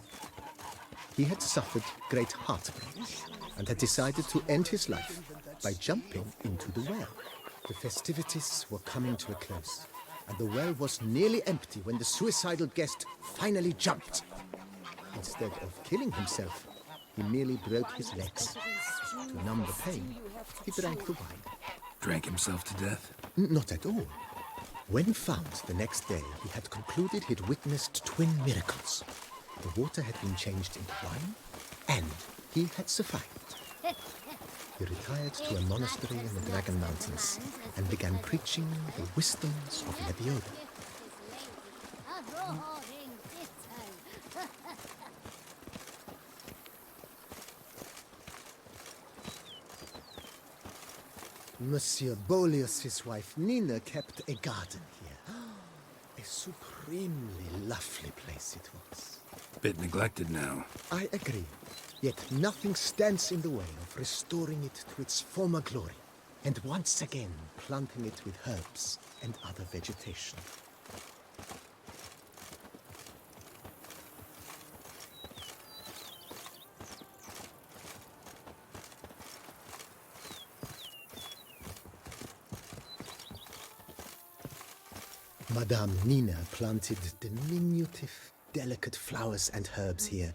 He had suffered great heartbreak and had decided to end his life by jumping into the well. The festivities were coming to a close, and the well was nearly empty when the suicidal guest finally jumped. Instead of killing himself, he merely broke his legs. To numb the pain, he drank the wine.
Drank himself to death?
Not at all. When found the next day, he had concluded he'd witnessed twin miracles. The water had been changed into wine, and he had survived. He retired to a monastery in the Dragon Mountains and began preaching the wisdoms of Levioda. Monsieur Bolius' wife Nina kept a garden here. A supremely lovely place it was.
Bit neglected now.
I agree. Yet nothing stands in the way of restoring it to its former glory, and once again planting it with herbs and other vegetation. Madame Nina planted diminutive, delicate flowers and herbs here.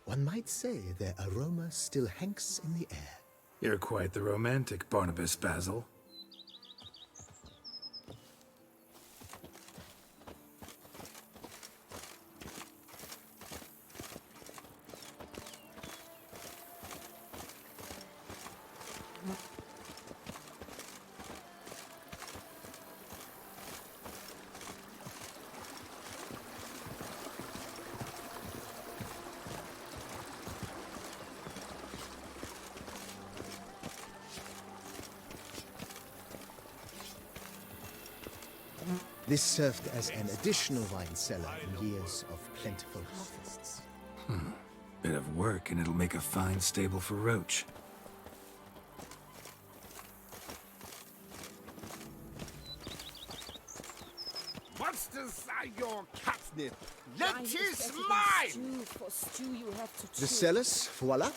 One might say their aroma still hangs in the air.
You're quite the romantic, Barnabas Basil.
This served as an additional wine cellar in years of plentiful harvests.
Bit of work and it'll make a fine stable for Roach.
Monsters are your catnip. Let is mine!
The cellars, voila.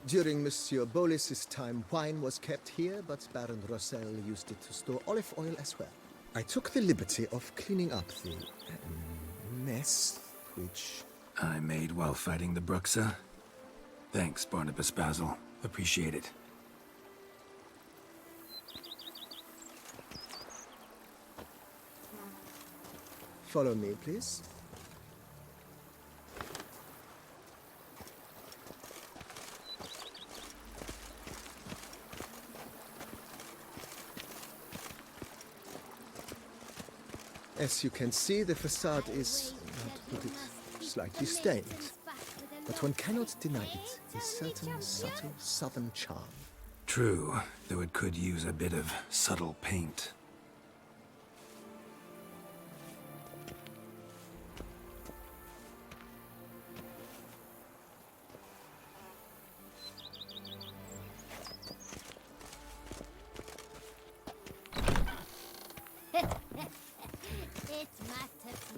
During Monsieur Bolis's time, wine was kept here, but Baron Rossel used it to store olive oil as well. I took the liberty of cleaning up the mess, which
I made while fighting the Bruxa. Thanks, Barnabas Basil. Appreciate it.
Follow me, please. As you can see, the facade is, how to put it, slightly stained. But one cannot deny it, a certain subtle southern charm.
True, though it could use a bit of subtle paint.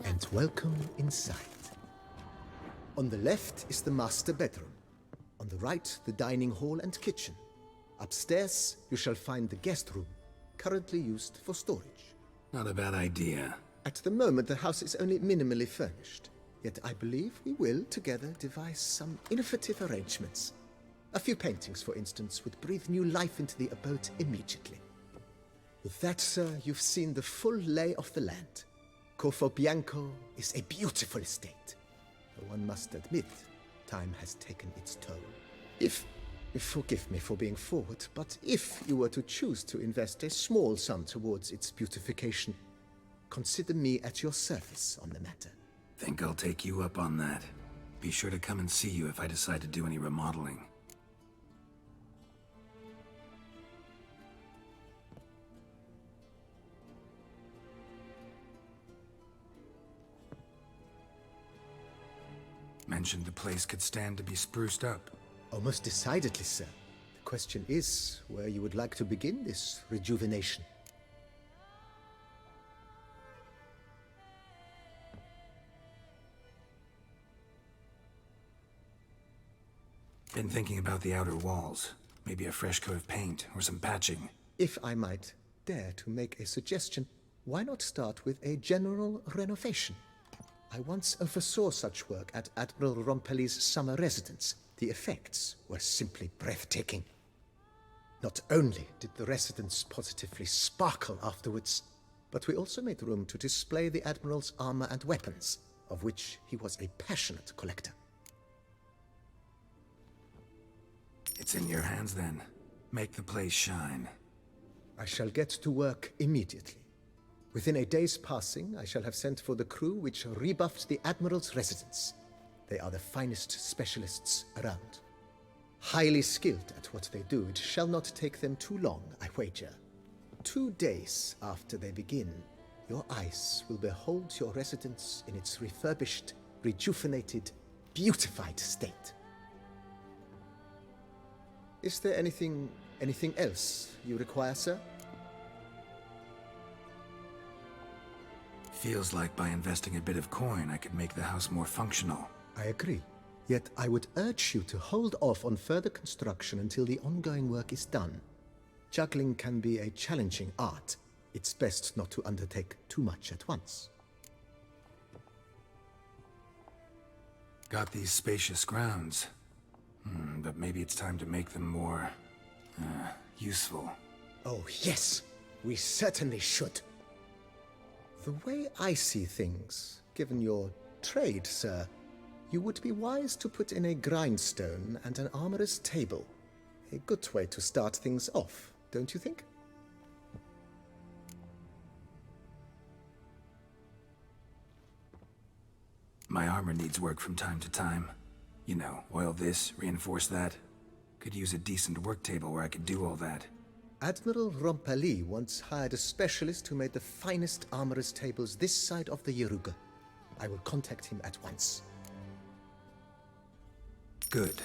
And welcome inside. On the left is the master bedroom. On the right, the dining hall and kitchen. Upstairs, you shall find the guest room, currently used for storage.
Not a bad idea.
At the moment, the house is only minimally furnished. Yet I believe we will, together, devise some innovative arrangements. A few paintings, for instance, would breathe new life into the abode immediately. With that, sir, you've seen the full lay of the land. Corfo Bianco is a beautiful estate. Though one must admit, time has taken its toll. Forgive me for being forward, but if you were to choose to invest a small sum towards its beautification, consider me at your service on the matter.
Think I'll take you up on that. Be sure to come and see you if I decide to do any remodeling. Mentioned the place could stand to be spruced up.
Oh, most decidedly, sir. The question is where you would like to begin this rejuvenation.
Been thinking about the outer walls. Maybe a fresh coat of paint or some patching.
If I might dare to make a suggestion, why not start with a general renovation? I once oversaw such work at Admiral Rompelli's summer residence. The effects were simply breathtaking. Not only did the residence positively sparkle afterwards, but we also made room to display the Admiral's armor and weapons, of which he was a passionate collector.
It's in your hands then. Make the place shine.
I shall get to work immediately. Within a day's passing, I shall have sent for the crew which rebuffed the Admiral's residence. They are the finest specialists around. Highly skilled at what they do, it shall not take them too long, I wager. 2 days after they begin, your eyes will behold your residence in its refurbished, rejuvenated, beautified state. Is there anything else you require, sir?
Feels like by investing a bit of coin, I could make the house more functional.
I agree. Yet I would urge you to hold off on further construction until the ongoing work is done. Juggling can be a challenging art. It's best not to undertake too much at once.
Got these spacious grounds. But maybe it's time to make them more... useful.
Oh, yes! We certainly should. The way I see things, given your trade, sir, you would be wise to put in a grindstone and an armorer's table. A good way to start things off, don't you think?
My armor needs work from time to time. You know, oil this, reinforce that. Could use a decent work table where I could do all that.
Admiral Rompelli once hired a specialist who made the finest armorer's tables this side of the Yaruga. I will contact him at once.
Good.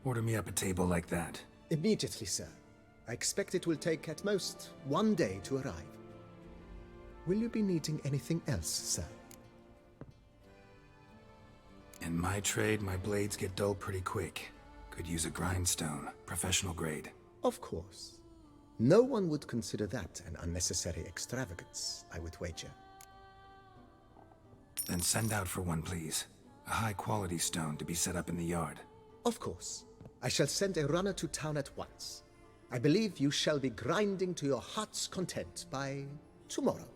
Order me up a table like that.
Immediately, sir. I expect it will take at most 1 day to arrive. Will you be needing anything else, sir?
In my trade, my blades get dull pretty quick. Could use a grindstone, professional grade.
Of course. No one would consider that an unnecessary extravagance, I would wager.
Then send out for one, please. A high-quality stone to be set up in the yard.
Of course. I shall send a runner to town at once. I believe you shall be grinding to your heart's content by tomorrow.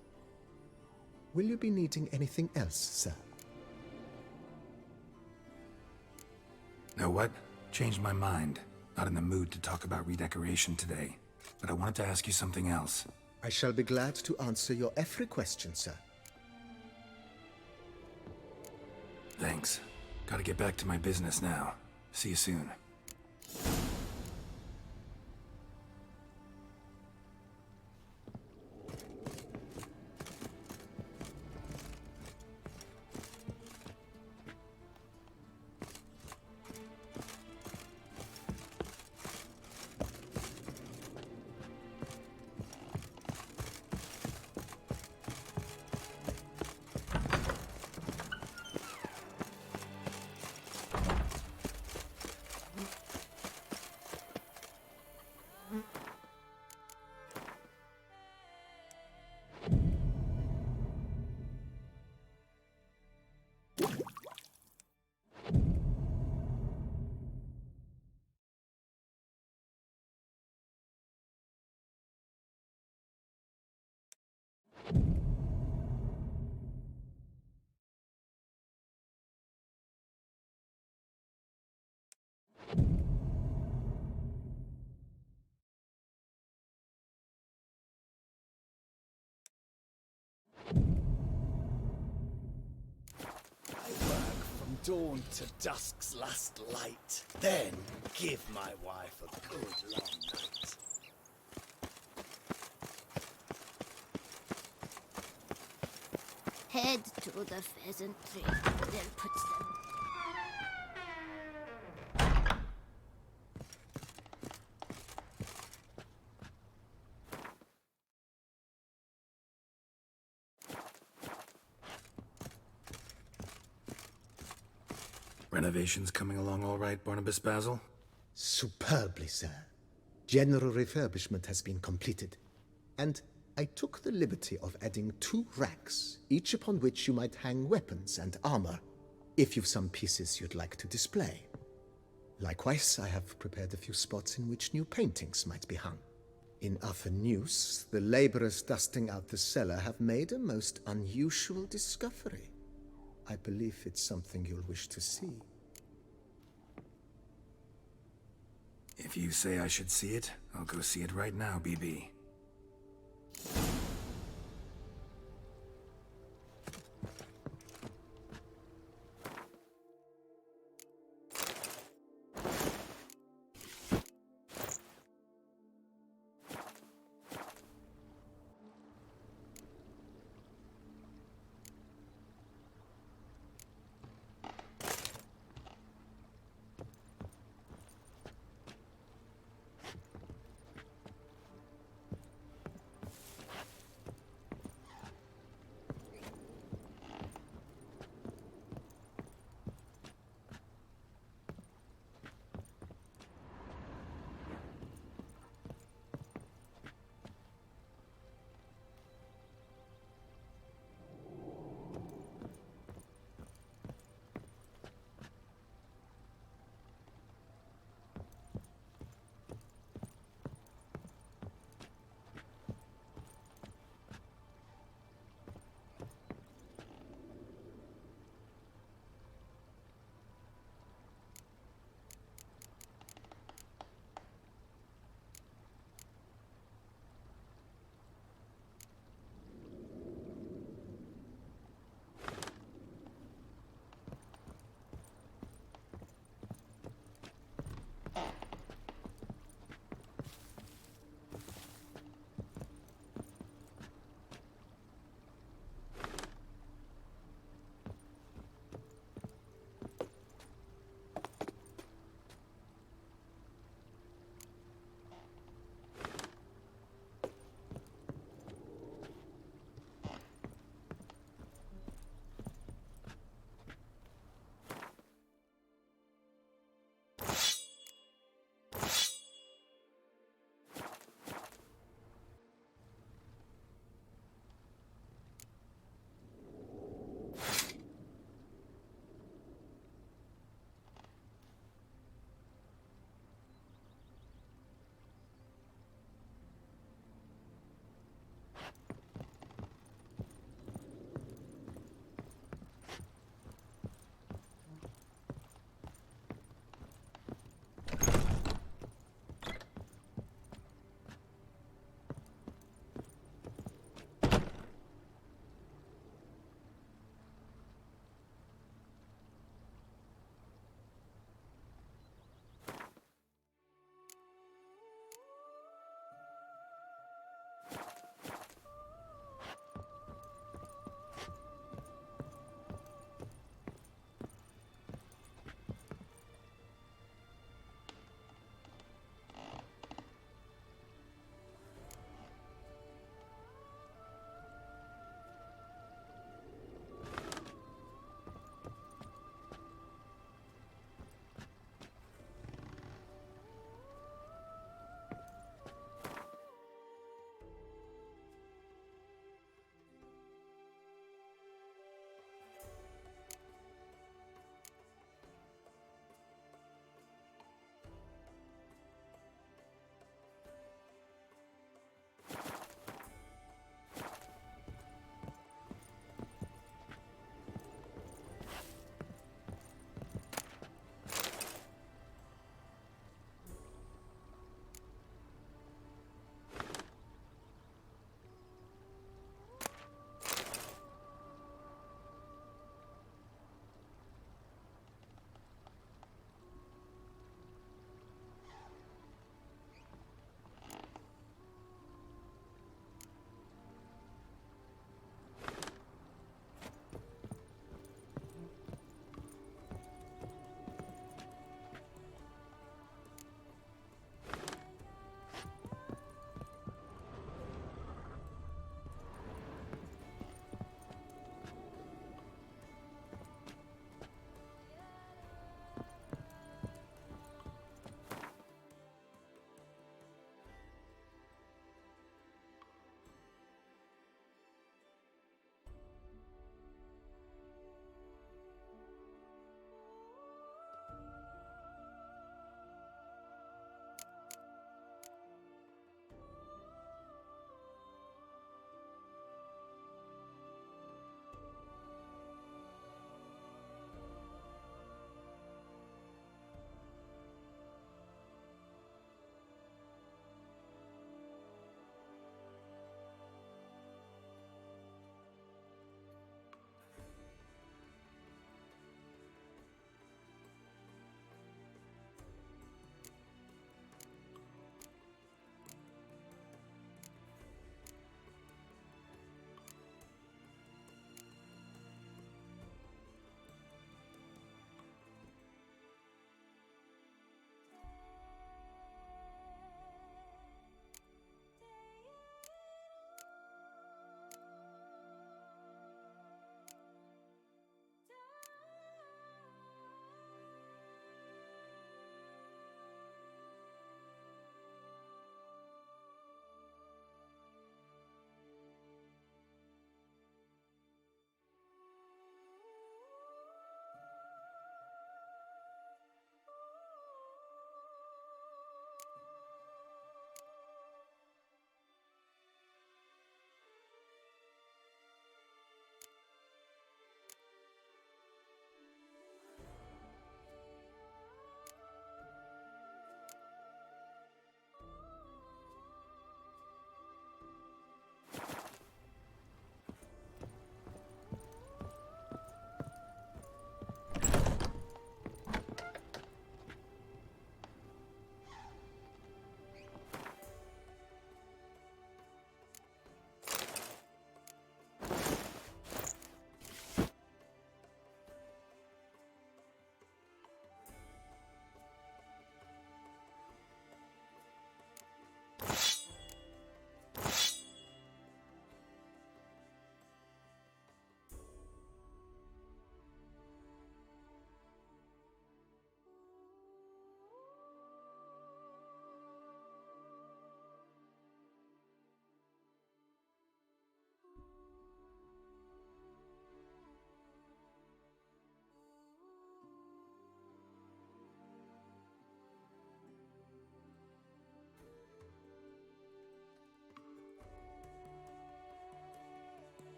Will you be needing anything else, sir?
Know what? Changed my mind. Not in the mood to talk about redecoration today. But I wanted to ask you something else.
I shall be glad to answer your every question, sir.
Thanks. Gotta get back to my business now. See you soon.
dawn to dusk's last light. Then give my wife a good long night.
Head to the pheasant tree. They'll put them.
Renovations coming along all right, Barnabas Basil?
Superbly, sir. General refurbishment has been completed. And I took the liberty of adding 2 racks, each upon which you might hang weapons and armor, if you've some pieces you'd like to display. Likewise, I have prepared a few spots in which new paintings might be hung. In News, the laborers dusting out the cellar have made a most unusual discovery. I believe it's something you'll wish to see.
If you say I should see it, I'll go see it right now, BB.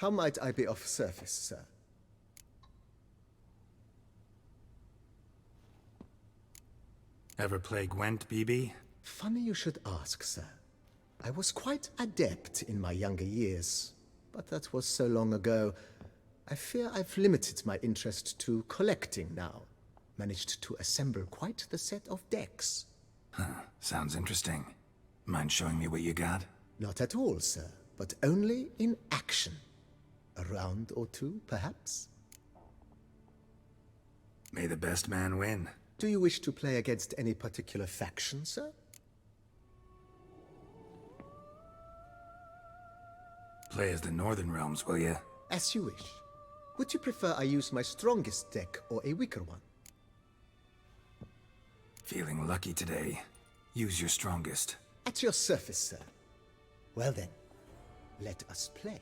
How might I be of service, sir?
Ever play Gwent, BB?
Funny you should ask, sir. I was quite adept in my younger years, but that was so long ago. I fear I've limited my interest to collecting now. Managed to assemble quite the set of decks.
Huh, sounds interesting. Mind showing me what you got?
Not at all, sir, but only in action. A round or two, perhaps?
May the best man win.
Do you wish to play against any particular faction, sir?
Play as the Northern Realms, will you?
As you wish. Would you prefer I use my strongest deck or a weaker one?
Feeling lucky today. Use your strongest.
At your service, sir. Well then, let us play.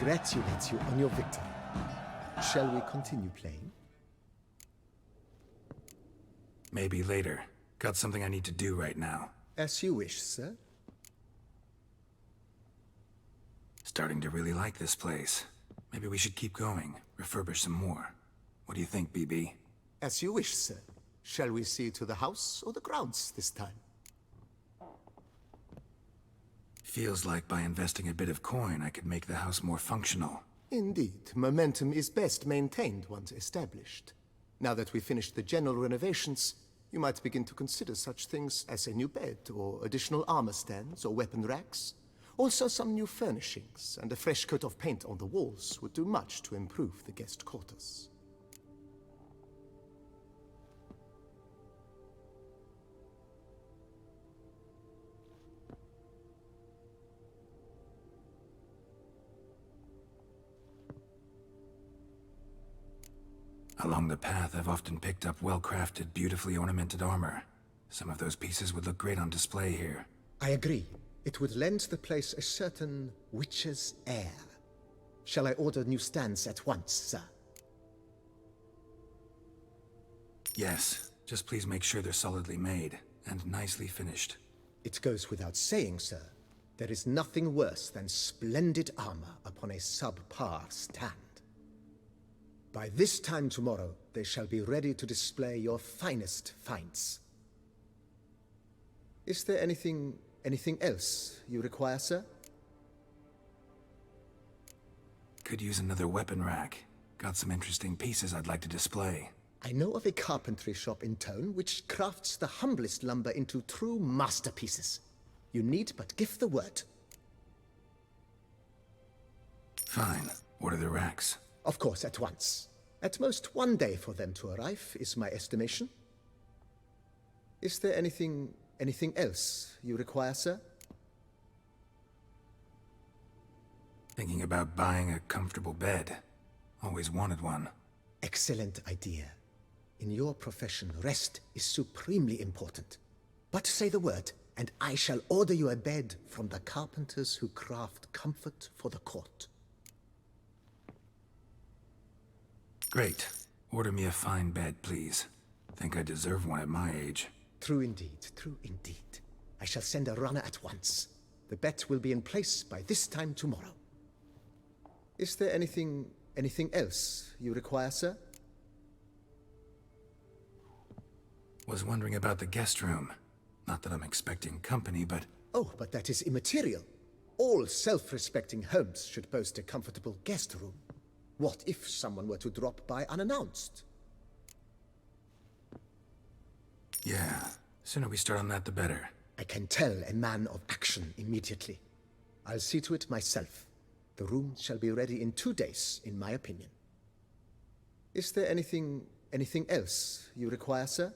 congratulate you on your victory. Shall we continue playing?
Maybe later. Got something I need to do right now.
As you wish, sir.
Starting to really like this place. Maybe we should keep going, refurbish some more. What do you think, BB?
As you wish, sir. Shall we see to the house or the grounds this time?
Feels like by investing a bit of coin, I could make the house more functional.
Indeed, momentum is best maintained once established. Now that we've finished the general renovations, you might begin to consider such things as a new bed, or additional armor stands, or weapon racks. Also some new furnishings, and a fresh coat of paint on the walls would do much to improve the guest quarters.
Along the path, I've often picked up well-crafted, beautifully ornamented armor. Some of those pieces would look great on display here.
I agree. It would lend the place a certain witch's air. Shall I order new stands at once, sir?
Yes. Just please make sure they're solidly made, and nicely finished.
It goes without saying, sir. There is nothing worse than splendid armor upon a subpar stand. By this time tomorrow, they shall be ready to display your finest finds. Is there anything else you require, sir?
Could use another weapon rack. Got some interesting pieces I'd like to display.
I know of a carpentry shop in town which crafts the humblest lumber into true masterpieces. You need but give the word.
Fine. Order the racks.
Of course, at once. At most 1 day for them to arrive, is my estimation. Is there anything else you require, sir?
Thinking about buying a comfortable bed. Always wanted one.
Excellent idea. In your profession, rest is supremely important. But say the word, and I shall order you a bed from the carpenters who craft comfort for the court.
Great. Order me a fine bed, please. Think I deserve one at my age.
True indeed, true indeed. I shall send a runner at once. The bet will be in place by this time tomorrow. Is there anything else you require, sir?
Was wondering about the guest room. Not that I'm expecting company, but...
Oh, but that is immaterial. All self-respecting homes should boast a comfortable guest room. What if someone were to drop by unannounced?
Yeah, sooner we start on that the better.
I can tell a man of action immediately. I'll see to it myself. The room shall be ready in 2 days, in my opinion. Is there anything else you require, sir?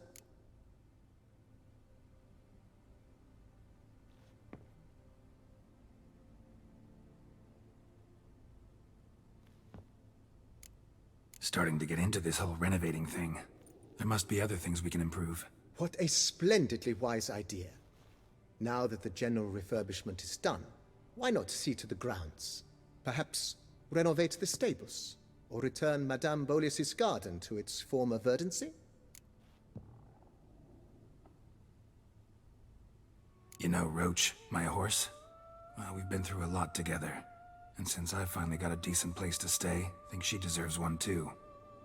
Starting to get into this whole renovating thing. There must be other things we can improve.
What a splendidly wise idea. Now that the general refurbishment is done, why not see to the grounds? Perhaps renovate the stables, or return Madame Bolis's garden to its former verdancy?
You know Roach, my horse? Well, we've been through a lot together. And since I finally got a decent place to stay, I think she deserves one too.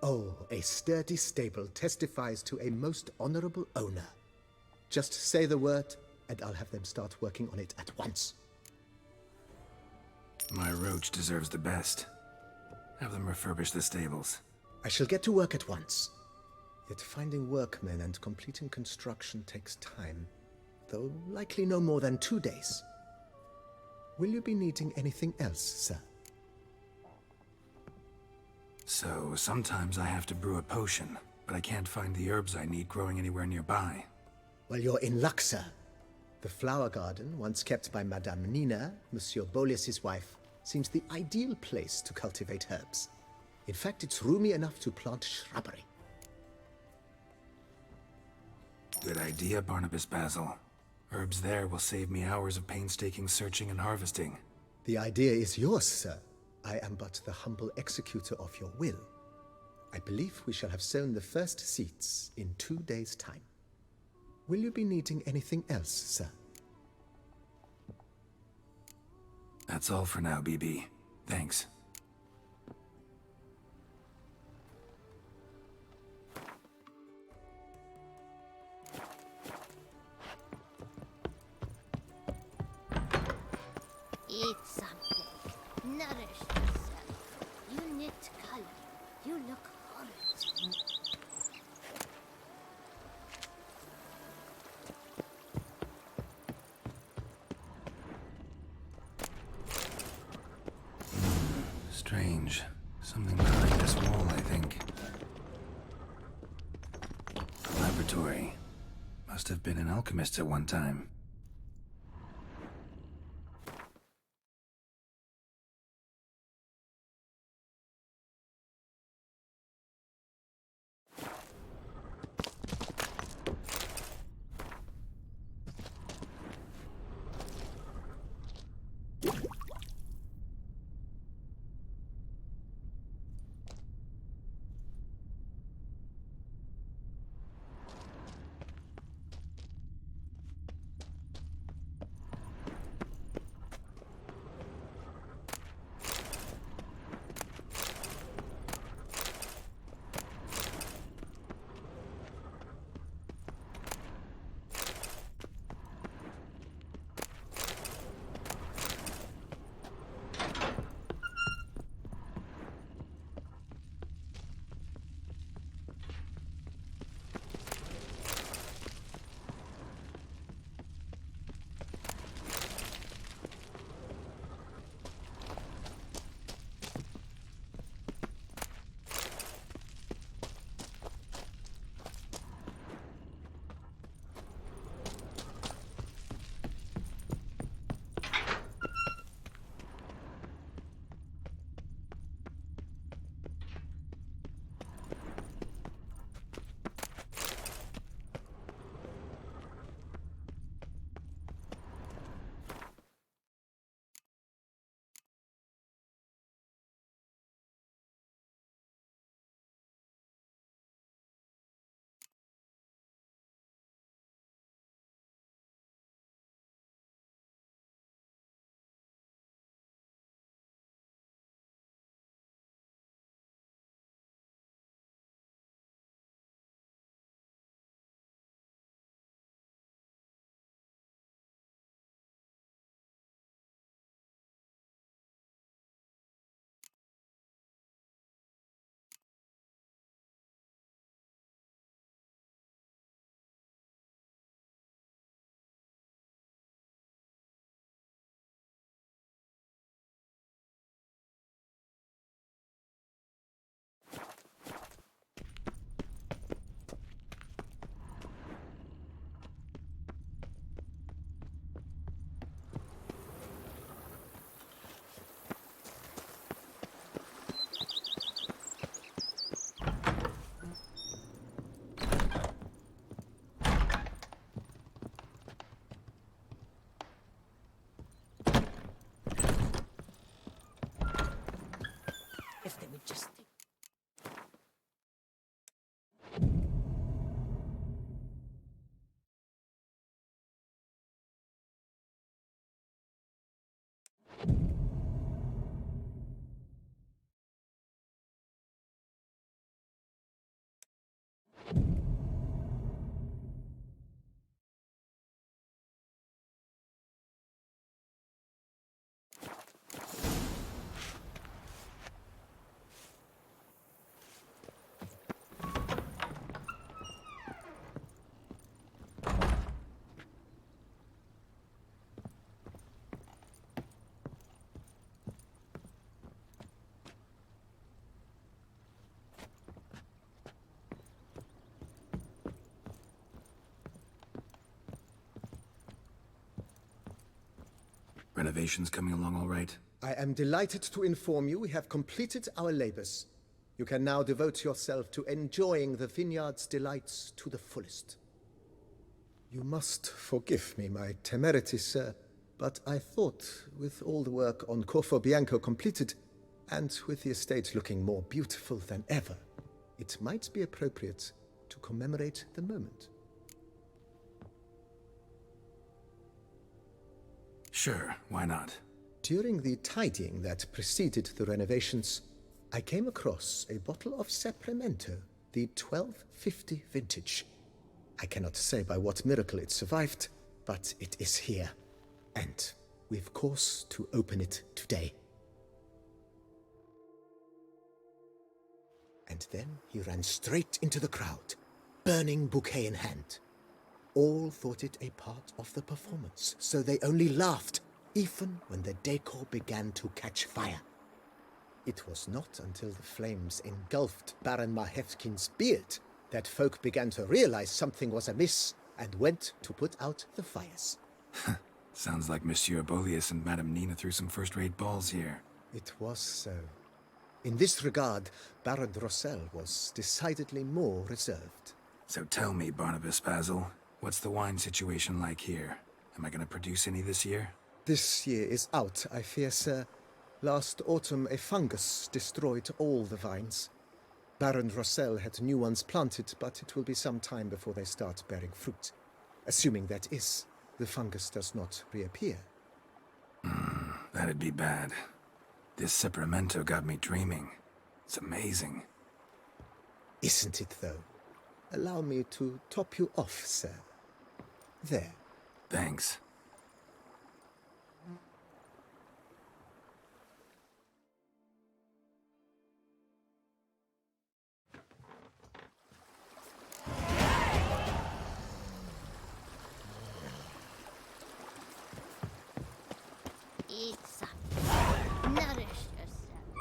Oh, a sturdy stable testifies to a most honorable owner. Just say the word, and I'll have them start working on it at once.
My Roach deserves the best. Have them refurbish the stables.
I shall get to work at once. Yet finding workmen and completing construction takes time, though likely no more than 2 days. Will you be needing anything else, sir?
So, sometimes I have to brew a potion, but I can't find the herbs I need growing anywhere nearby.
Well, you're in luck, sir. The flower garden, once kept by Madame Nina, Monsieur Bolis's wife, seems the ideal place to cultivate herbs. In fact, it's roomy enough to plant shrubbery.
Good idea, Barnabas Basil. Herbs there will save me hours of painstaking searching and harvesting.
The idea is yours, sir. I am but the humble executor of your will. I believe we shall have sown the first seeds in 2 days' time. Will you be needing anything else, sir?
That's all for now, BB. Thanks.
Eat something. Nourish yourself. You knit color. You look horrid.
Strange. Something behind this wall, I think. The laboratory. Must have been an alchemist at one time.
If they would just...
Renovations coming along all right?
I am delighted to inform you we have completed our labors. You can now devote yourself to enjoying the vineyard's delights to the fullest. You must forgive me my temerity, sir, but I thought, with all the work on Corfo Bianco completed, And with the estate looking more beautiful than ever, it might be appropriate to commemorate the moment.
Sure, why not?
During the tidying that preceded the renovations, I came across a bottle of Sapramento, the 1250 vintage. I cannot say by what miracle it survived, but it is here. And we've cause to open it today. And then he ran straight into the crowd, burning bouquet in hand. All thought it a part of the performance, so they only laughed, even when the decor began to catch fire. It was not until the flames engulfed Baron Mahevkin's beard that folk began to realize something was amiss and went to put out the fires.
Sounds like Monsieur Bolius and Madame Nina threw some first-rate balls here.
It was so. In this regard, Baron Rossel was decidedly more reserved.
So tell me, Barnabas Basil, what's the wine situation like here? Am I going to produce any this year?
This year is out, I fear, sir. Last autumn, a fungus destroyed all the vines. Baron Rossel had new ones planted, but it will be some time before they start bearing fruit. Assuming that is, the fungus does not reappear.
That'd be bad. This Sapramento got me dreaming. It's amazing.
Isn't it, though? Allow me to top you off, sir. There.
Thanks.
Eat something. Nourish yourself.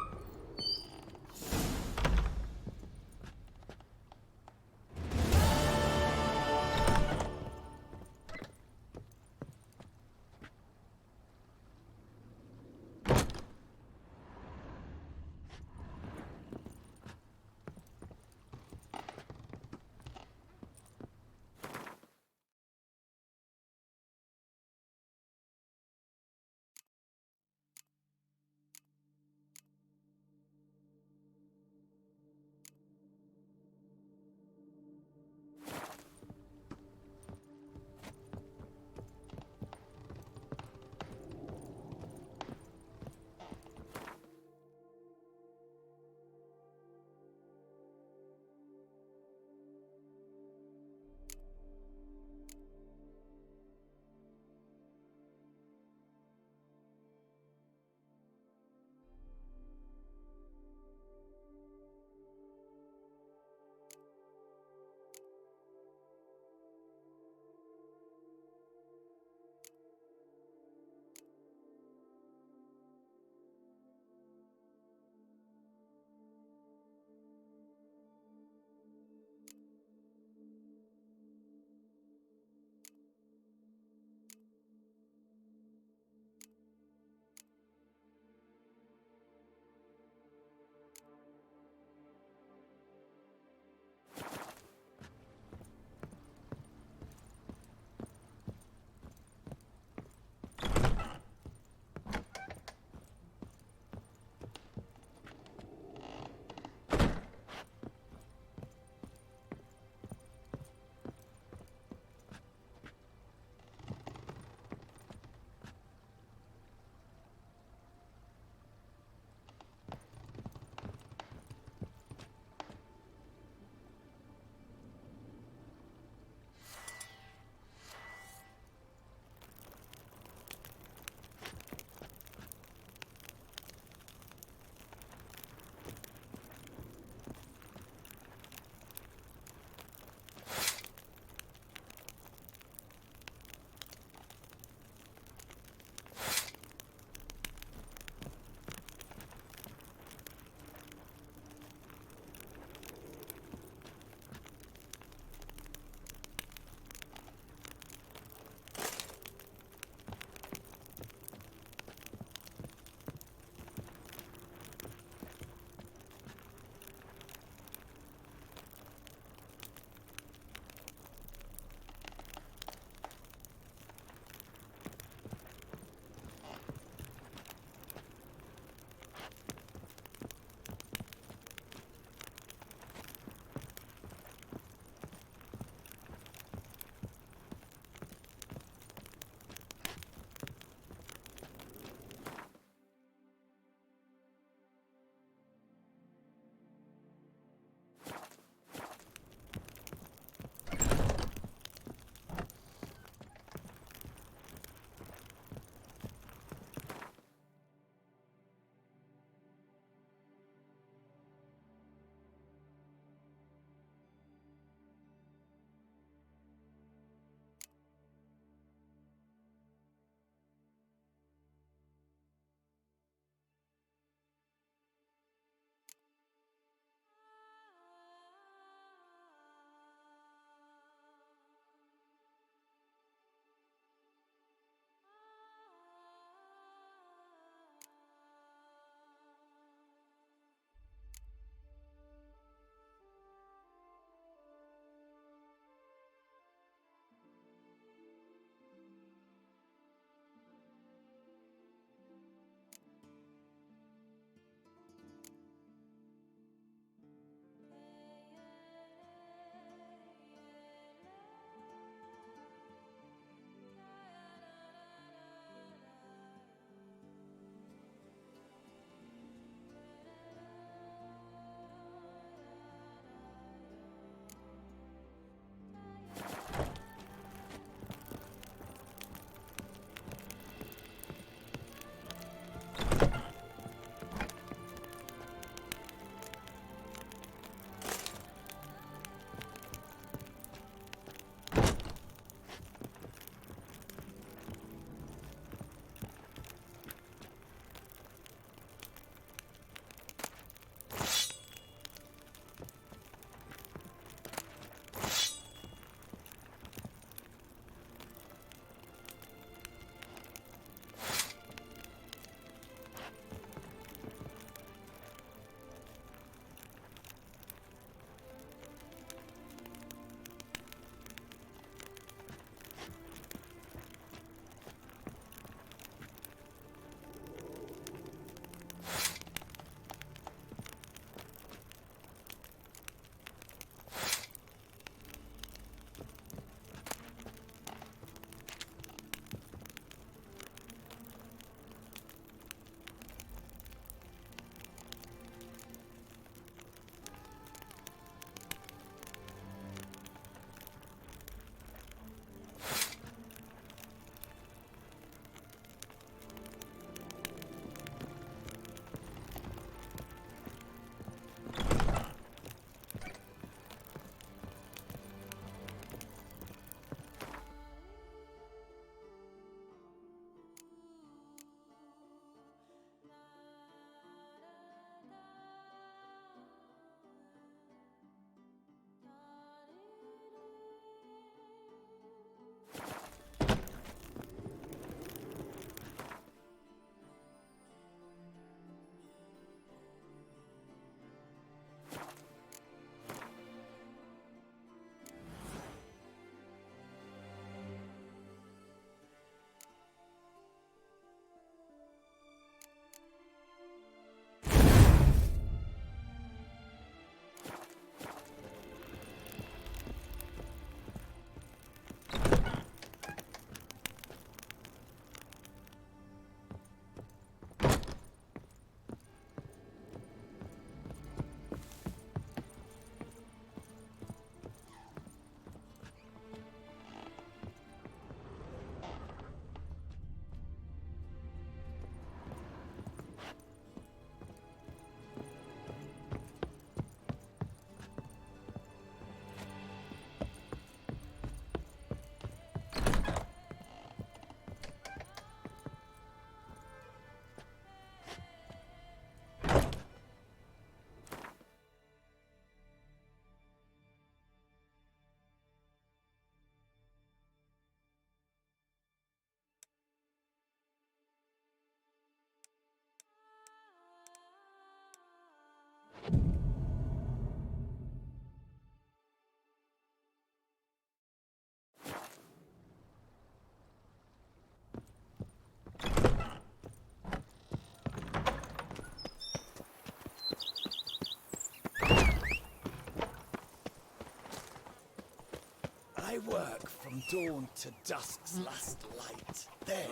I work from dawn to dusk's last light. Then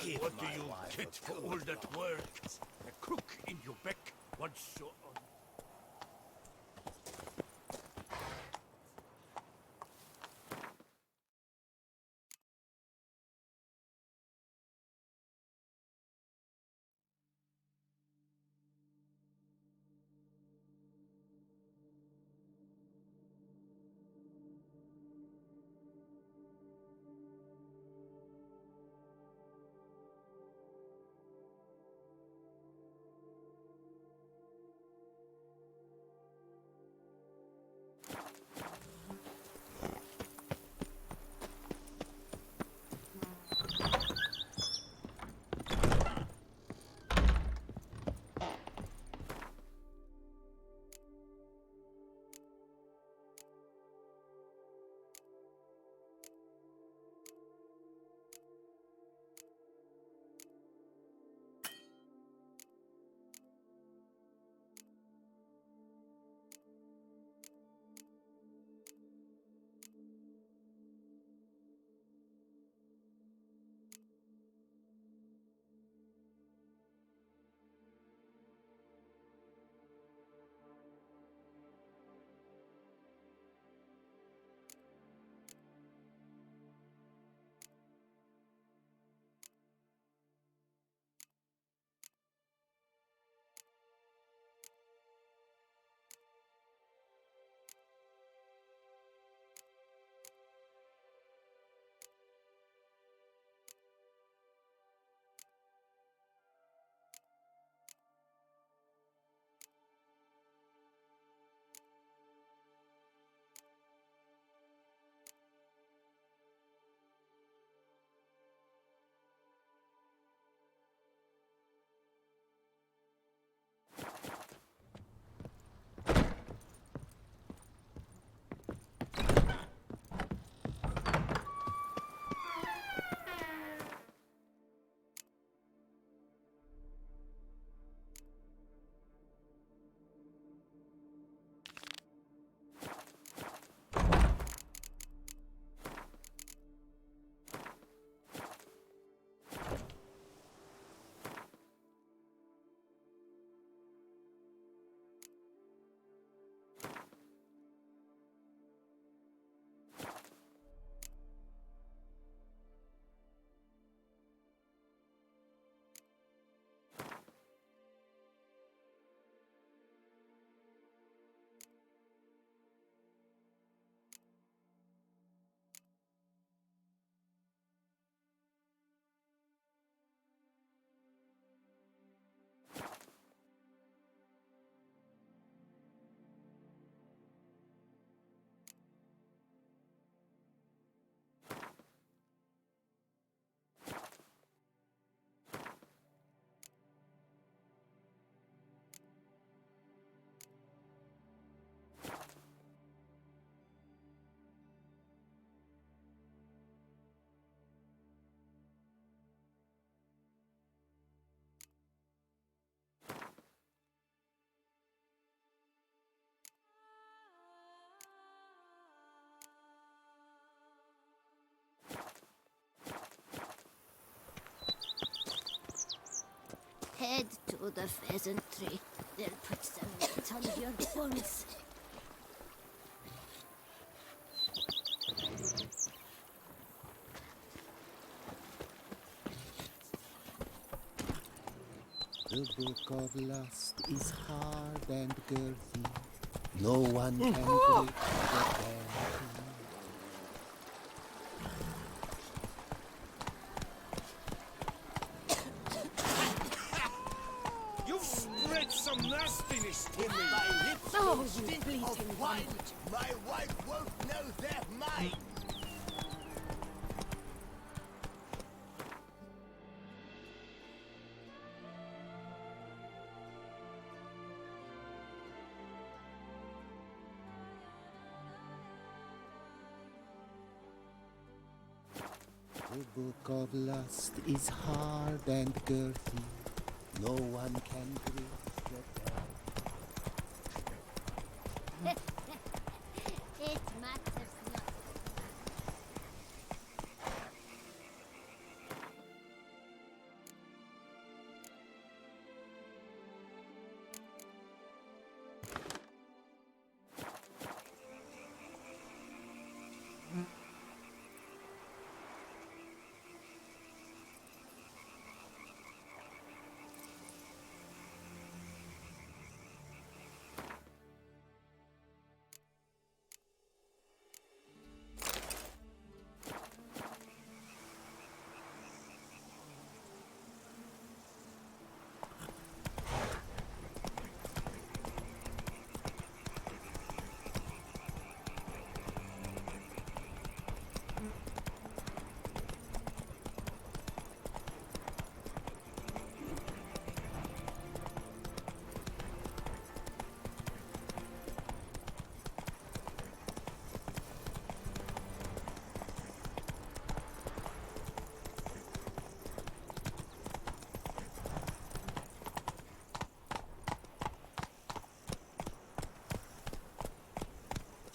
give
What do
my
you
wife
get
a
for
good
all that
long
work?
night.
A cook in your back once so...
Head to the pheasant tree. They'll put some meat on your bones.
The book of lust is hard and girthy. No one can break the band.
You've spread some nastiness to me.
My lips
Oh,
will
you
stink
bleating
of wine. My wife won't know they're mine.
The book of lust is hard and girthy. No one can break the band.
It matters not.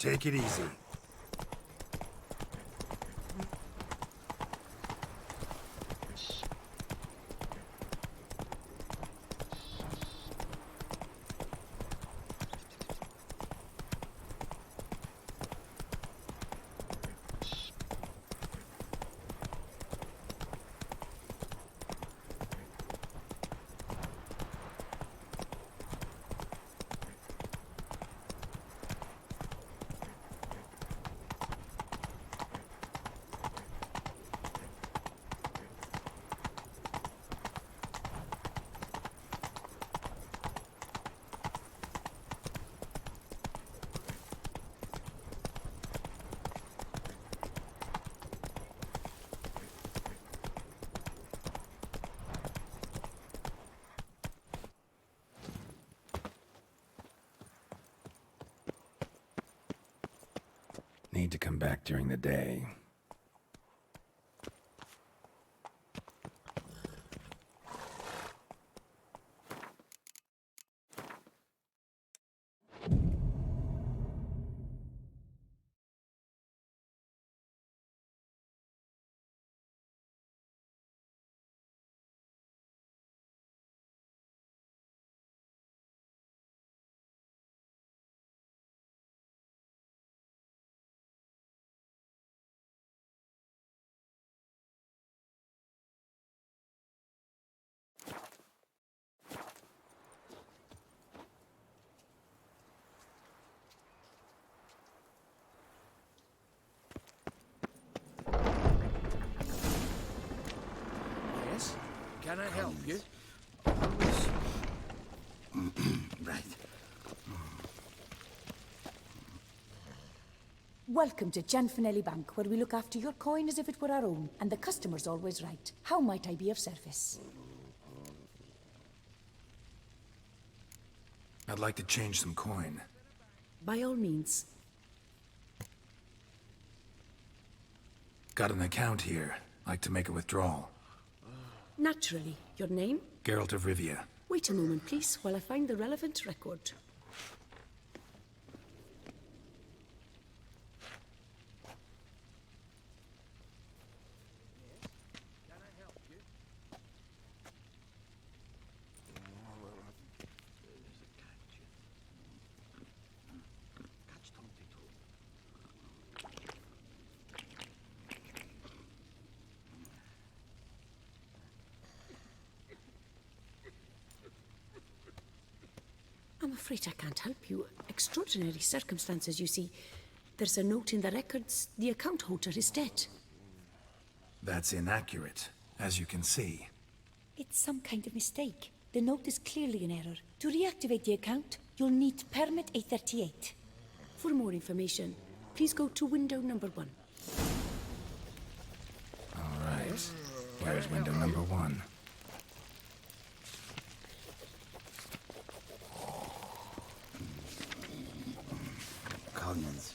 Take it easy. Need to come back during the day.
Yes? Can I help you?
Right.
Welcome to Gianfinelli Bank, where we look after your coin as if it were our own, and the customer's always right. How might I be of service?
I'd like to change some coin.
By all means.
Got an account here. Like to make a withdrawal.
Naturally. Your name?
Geralt of Rivia.
Wait a moment, please, while I find the relevant record. I'm afraid I can't help you. Extraordinary circumstances, you see. There's a note in the records. The account holder is dead.
That's inaccurate, as you can see.
It's some kind of mistake. The note is clearly in error. To reactivate the account, you'll need permit A38. For more information, please go to window number 1.
All right. Where's window number 1?
Connens.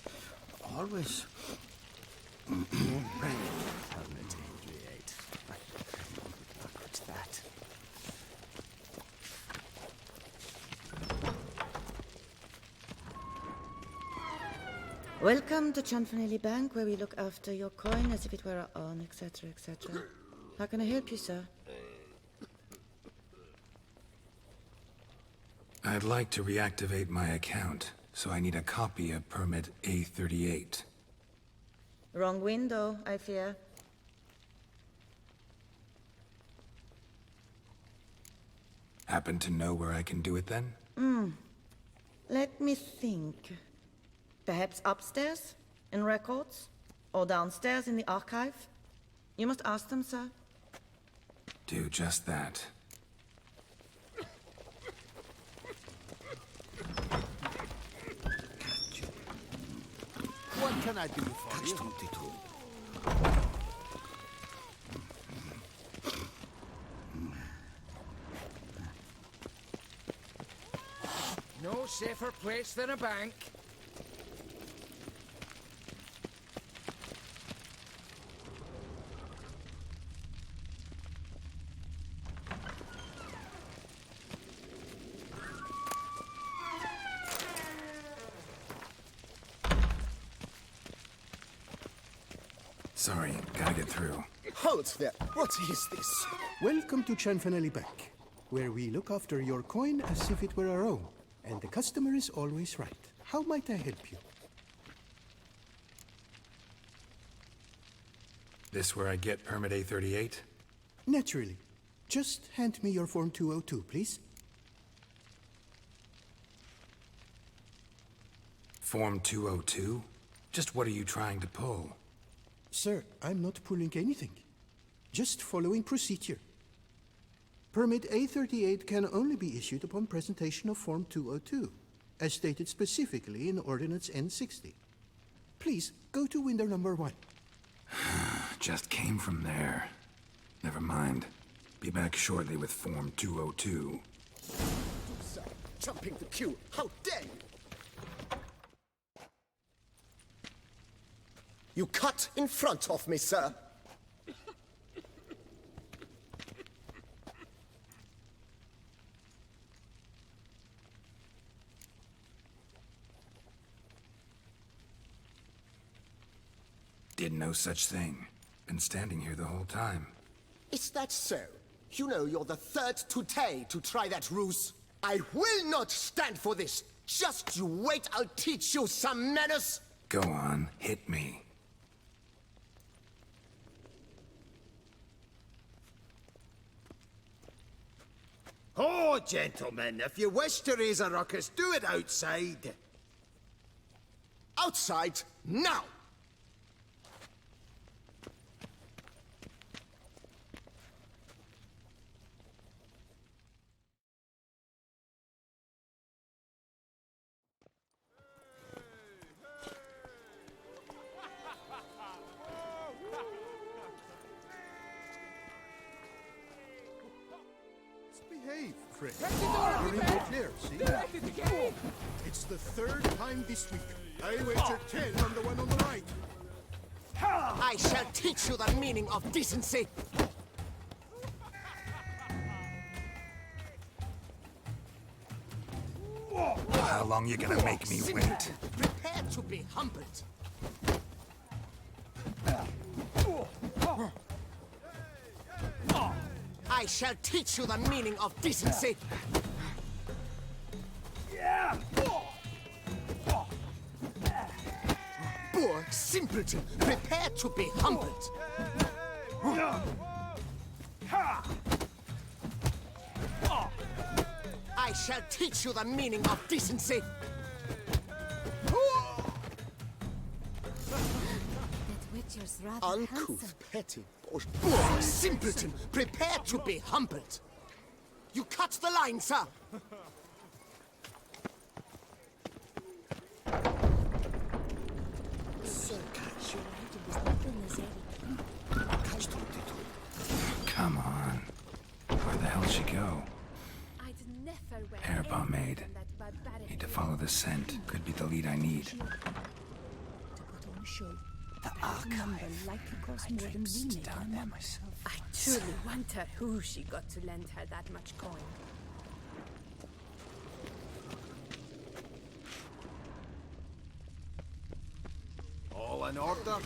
Always. Permit A38. What's that?
Welcome to Gianfinelli Bank, where we look after your coin as if it were our own, etc., etc. How can I help you, sir?
I'd like to reactivate my account, so I need a copy of permit A38.
Wrong window, I fear.
Happen to know where I can do it then?
Let me think. Perhaps upstairs, in records? Or downstairs in the archive? You must ask them, sir.
Do just that.
What can I do for you?
No safer place than a bank.
Sorry, gotta get through.
Hold there. What is this?
Welcome to Chanfanelli Bank, where we look after your coin as if it were our own, and the customer is always right. How might I help you?
This where I get permit A38?
Naturally. Just hand me your Form 202, please.
Form 202? Just what are you trying to pull?
Sir, I'm not pulling anything. Just following procedure. Permit A38 can only be issued upon presentation of Form 202, as stated specifically in Ordinance N60. Please, go to window number 1.
Just came from there. Never mind. Be back shortly with Form 202.
Sir, jumping the queue. How dare you! You cut in front of me, sir.
Did no such thing. Been standing here the whole time.
Is that so? You know you're the third today to try that ruse. I will not stand for this. Just you wait, I'll teach you some manners.
Go on, hit me.
Oh, gentlemen, if you wish to raise a ruckus, do it outside.
Outside, now!
Behave, Fred. You're in the clear, see? It's the third time this week. I wagered 10 on the one on the right.
I shall teach you the meaning of decency.
How long you gonna make me wait?
Prepare to be humbled. I shall teach you the meaning of decency. Poor simpleton, prepare to be humbled. I shall teach you the meaning of decency.
That witcher's rather
Uncouth,
handsome.
petty bush. Poor simpleton, prepare to be humbled. You cut the line, sir.
Come on. Where the hell she go?
I'd never wear
Hair pomade.
anything from that barbaric
Need to follow the scent. Could be the lead I need.
To put on a show. The archive. Likely cost more than we make down there myself.
I truly wonder who she got to lend her that much coin.
All in order?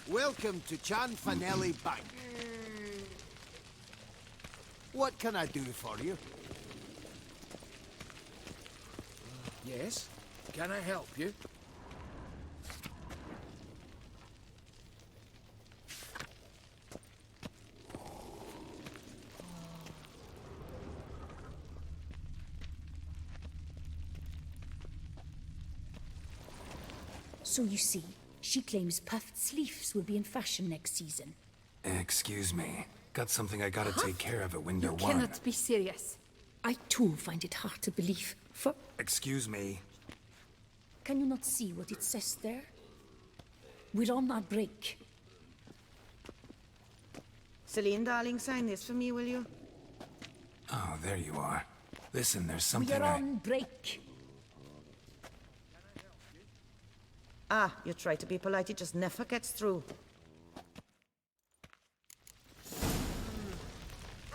Welcome to Chanfanelli Bank. What can I do for you?
Yes? Can I help you?
So you see, she claims puffed sleeves will be in fashion next season.
Excuse me. Got something I gotta take care of at window
You
1.
cannot be serious.
I too find it hard to believe. For
Excuse me.
can you not see what it says there? We're on our break.
Celine, darling, sign this for me, will you?
Oh, there you are. Listen, there's
We
something
are on break.
You try to be polite, it just never gets through.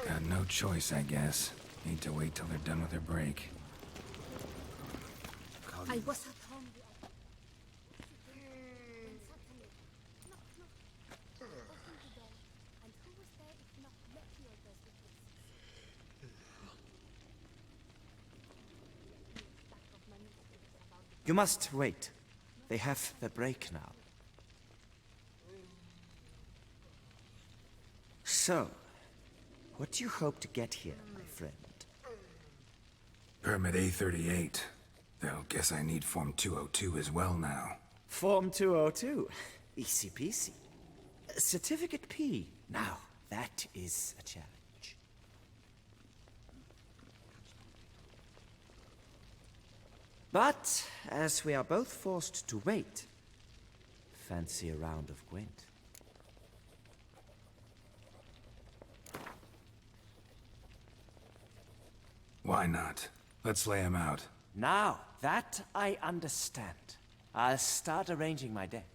Got no choice, I guess. Need to wait till they're done with their break.
I was at home.
You must wait. They have the break now. So, what do you hope to get here, my friend?
Permit A38. Though, guess I need Form 202 as well now.
Form 202. Easy peasy. Certificate P. Now, that is a challenge. But, as we are both forced to wait, fancy a round of Gwent.
Why not? Let's lay him out.
Now, that I understand. I'll start arranging my deck.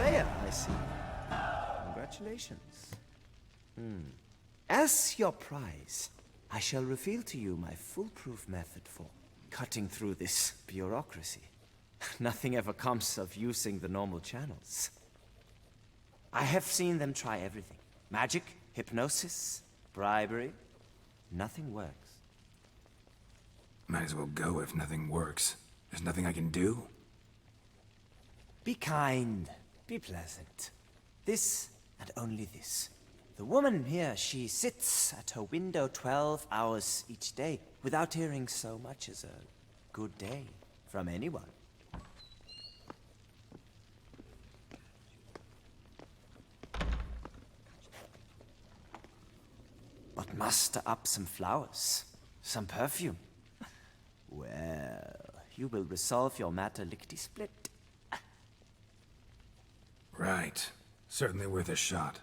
player, I see. Congratulations. As your prize, I shall reveal to you my foolproof method for cutting through this bureaucracy. Nothing ever comes of using the normal channels. I have seen them try everything. Magic, hypnosis, bribery. Nothing works.
Might as well go if nothing works. There's nothing I can do?
Be kind. Be pleasant. This and only this. The woman here, she sits at her window 12 hours each day without hearing so much as a good day from anyone. But muster up some flowers, some perfume. Well, you will resolve your matter lickety-split.
Right. Certainly worth a shot.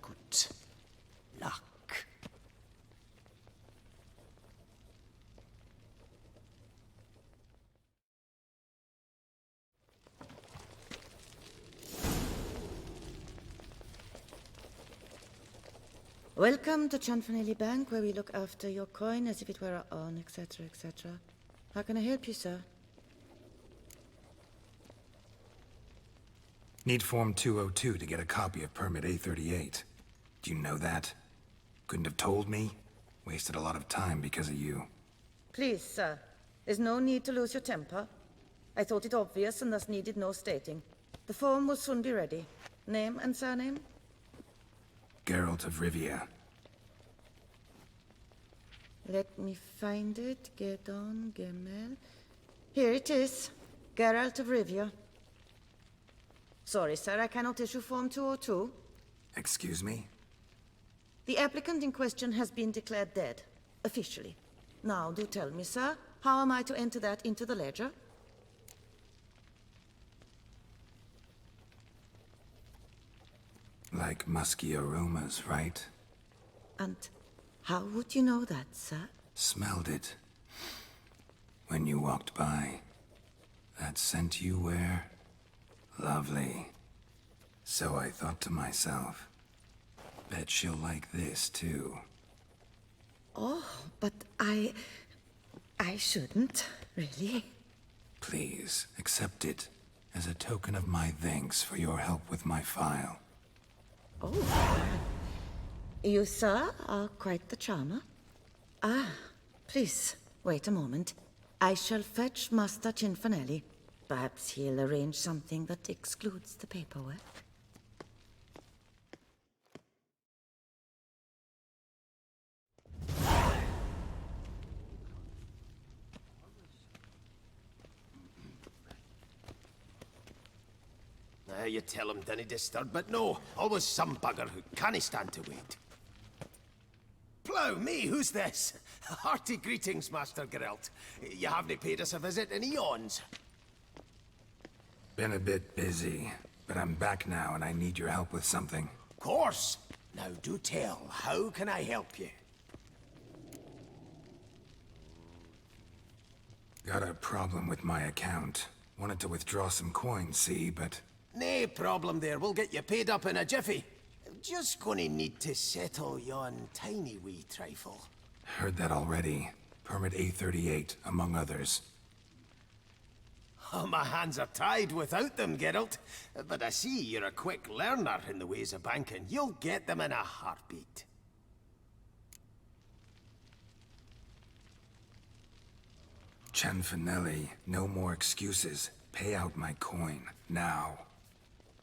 Good luck.
Welcome to Chanfanelli Bank, where we look after your coin as if it were our own, etc., etc. How can I help you, sir?
Need Form 202 to get a copy of Permit A38. Do you know that? Couldn't have told me? Wasted a lot of time because of you.
Please, sir. There's no need to lose your temper. I thought it obvious and thus needed no stating. The form will soon be ready. Name and surname?
Geralt of Rivia.
Let me find it. Gedon Gemel. Here it is. Geralt of Rivia. Sorry, sir, I cannot issue Form 202.
Excuse me?
The applicant in question has been declared dead, officially. Now, do tell me, sir, how am I to enter that into the ledger?
Like musky aromas, right?
And how would you know that, sir?
Smelled it. When you walked by. That scent you wear. Lovely. So I thought to myself, bet she'll like this too.
Oh, but I shouldn't, really.
Please, accept it as a token of my thanks for your help with my file.
Oh. You, sir, are quite the charmer. Ah, please, wait a moment. I shall fetch Master Cinfanelli. Perhaps he'll arrange something that excludes the paperwork.
You tell him dinna disturb, but no, always some bugger who can't stand to wait. Plough me, who's this? Hearty greetings, Master Geralt. You haven't paid us a visit in eons.
Been a bit busy, but I'm back now and I need your help with something.
Of course. Now do tell, how can I help you?
Got a problem with my account. Wanted to withdraw some coins, see, but...
Nae problem there, we'll get you paid up in a jiffy. Just gonna need to settle yon tiny wee trifle.
Heard that already. Permit A38, among others.
Oh, my hands are tied without them, Geralt. But I see you're a quick learner in the ways of banking. You'll get them in a heartbeat.
Chanfanelli, no more excuses. Pay out my coin, now.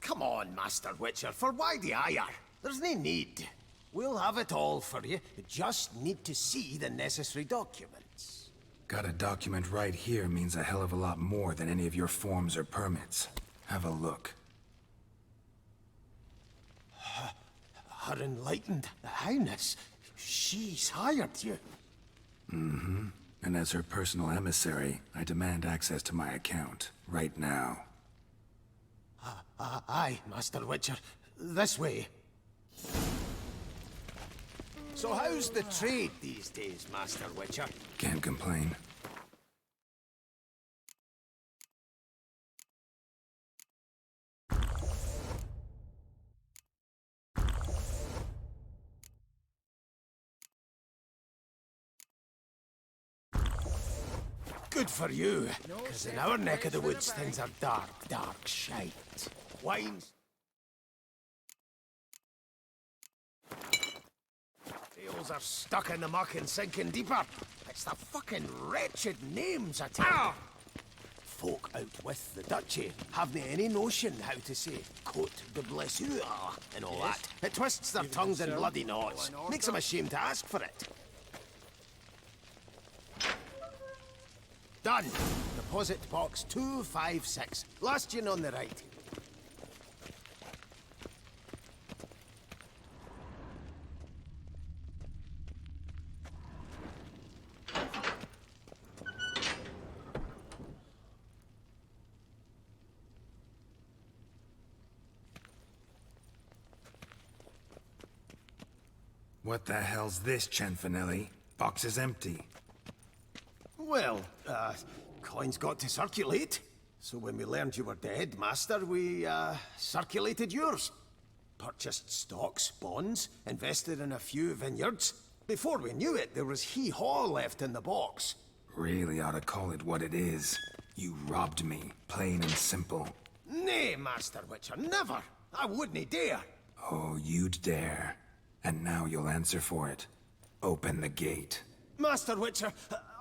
Come on, Master Witcher, for why the ire? There's no need. We'll have it all for you. You just need to see the necessary documents.
Got a document right here means a hell of a lot more than any of your forms or permits. Have a look.
Her Enlightened Highness, she's hired you.
Mm-hmm. And as her personal emissary, I demand access to my account, right now.
Aye, Master Witcher. This way. So how's the trade these days, Master Witcher?
Can't complain.
Good for you, because in our neck of the woods, things are dark, dark shite. Wines. Tails are stuck in the muck and sinking deeper. It's the fucking wretched names, I tell you. Folk out with the duchy haven't any notion how to say Cote de Blessure and all that. It twists their tongues in bloody knots. Makes them ashamed to ask for it. Done. Deposit box 256. Last yin on the right.
What the hell's this, Cianfanelli? Box is empty.
Well, coins got to circulate. So when we learned you were dead, Master, we, circulated yours. Purchased stocks, bonds, invested in a few vineyards. Before we knew it, there was hee-haw left in the box.
Really ought to call it what it is. You robbed me, plain and simple.
Nay, Master Witcher, never. I wouldn't dare.
Oh, you'd dare. And now you'll answer for it. Open the gate.
Master Witcher,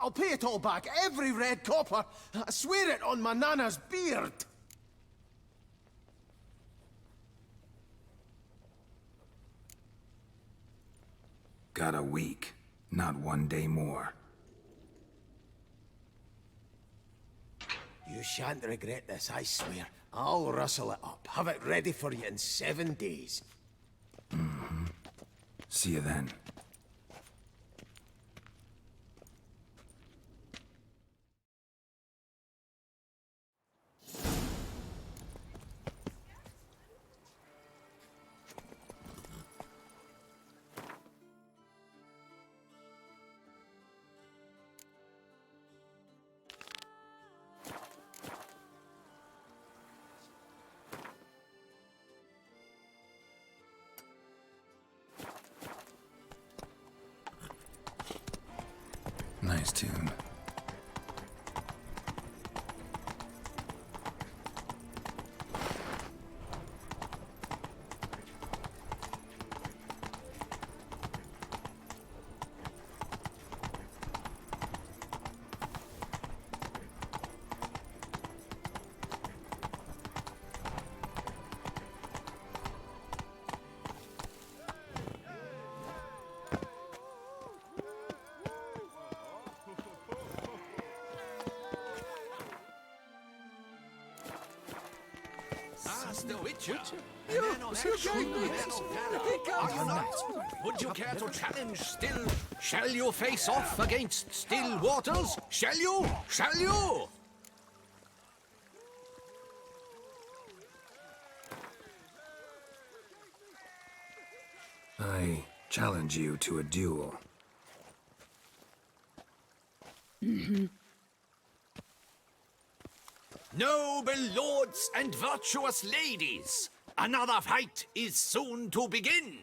I'll pay it all back, every red copper. I swear it on my nana's beard.
Got a week, not 1 day more.
You shan't regret this, I swear. I'll rustle it up, have it ready for you in 7 days.
Mm-hmm. See you then. Nice tune.
The Witcher? Would you care to challenge Still? Shall you face off against Still Waters? Shall you? Shall you?
I challenge you to a duel.
Mm-hmm. Noble lords and virtuous ladies, another fight is soon to begin.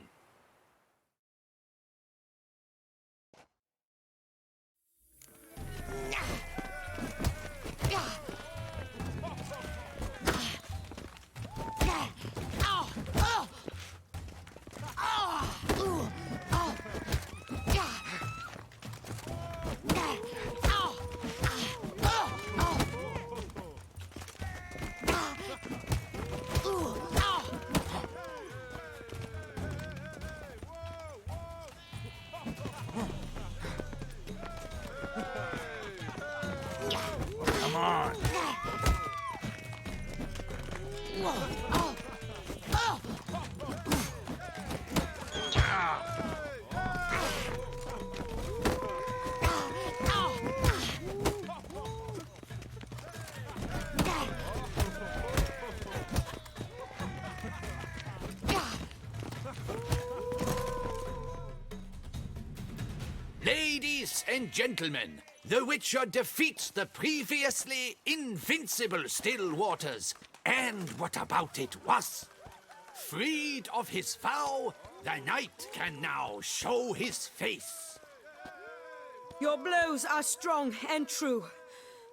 Come on.
Ladies and gentlemen, the Witcher defeats the previously invincible Still Waters. And what about it was? Freed of his vow, the knight can now show his face.
Your blows are strong and true.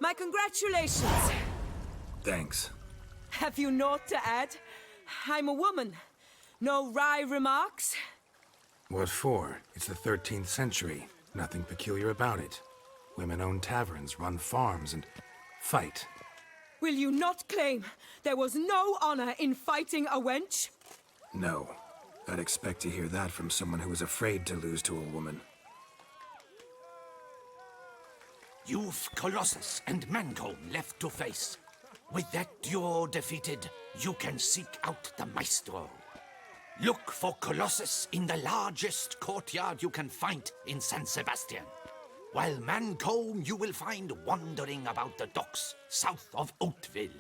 My congratulations.
Thanks.
Have you naught to add? I'm a woman. No wry remarks?
What for? It's the 13th century. Nothing peculiar about it. Women own taverns, run farms, and fight.
Will you not claim there was no honor in fighting a wench?
No. I'd expect to hear that from someone who was afraid to lose to a woman.
You've Colossus and Mancomb left to face. With that duo defeated, you can seek out the Maestro. Look for Colossus in the largest courtyard you can find in San Sebastian, while Mancomb you will find wandering about the docks south of Oatville.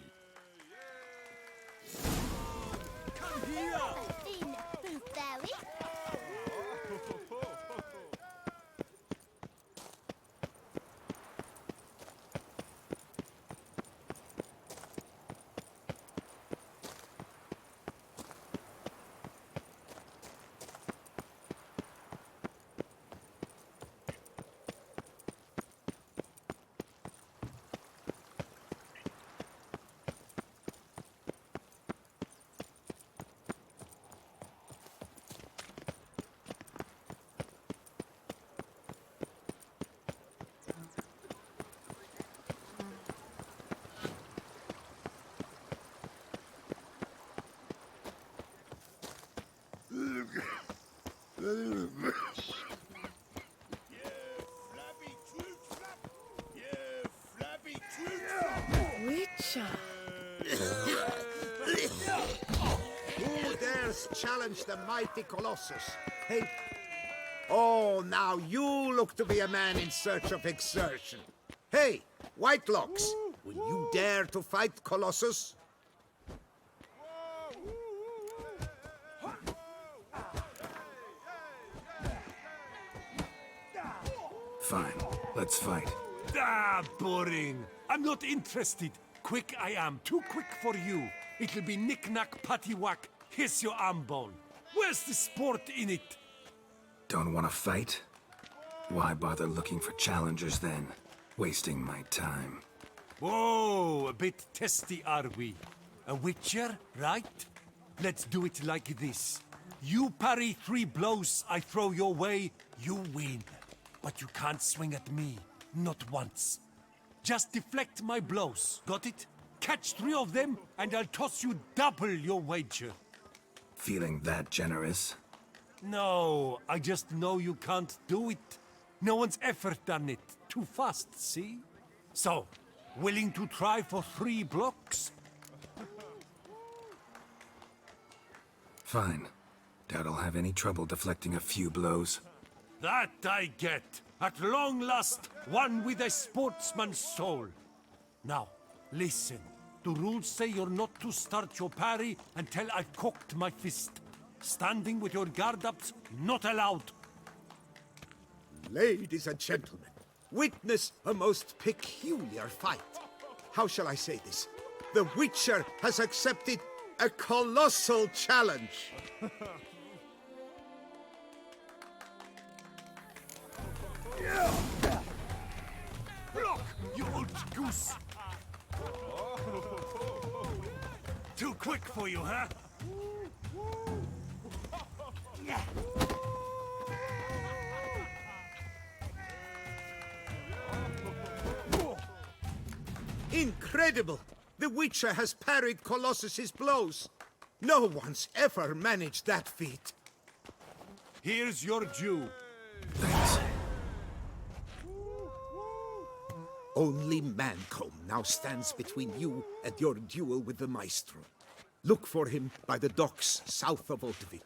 Come here!
Witcher!
Who dares challenge the mighty Colossus? Hey. Oh, now you look to be a man in search of exertion. Hey, Whitelocks, will you dare to fight Colossus?
Fine, let's fight.
Ah, boring. I'm not interested. Quick I am, too quick for you. It'll be knick-knack, patty-whack, here's your arm bone. Where's the sport in it?
Don't want to fight? Why bother looking for challengers then? Wasting my time.
Whoa, a bit testy are we? A witcher, right? Let's do it like this. You parry 3 blows I throw your way, you win. But you can't swing at me, not once. Just deflect my blows, got it? Catch 3 of them, and I'll toss you double your wager.
Feeling that generous?
No, I just know you can't do it. No one's ever done it. Too fast, see? So, willing to try for 3 blocks?
Fine. Doubt I'll have any trouble deflecting a few blows.
That I get. At long last, one with a sportsman's soul. Now, listen. The rules say you're not to start your parry until I've cocked my fist. Standing with your guard-ups, not allowed.
Ladies and gentlemen, witness a most peculiar fight. How shall I say this? The Witcher has accepted a colossal challenge.
Block, you old goose! Too quick for you, huh?
Incredible! The Witcher has parried Colossus's blows. No one's ever managed that feat.
Here's your due.
Thanks.
Only Mancomb now stands between you and your duel with the Maestro. Look for him by the docks south of Oatville.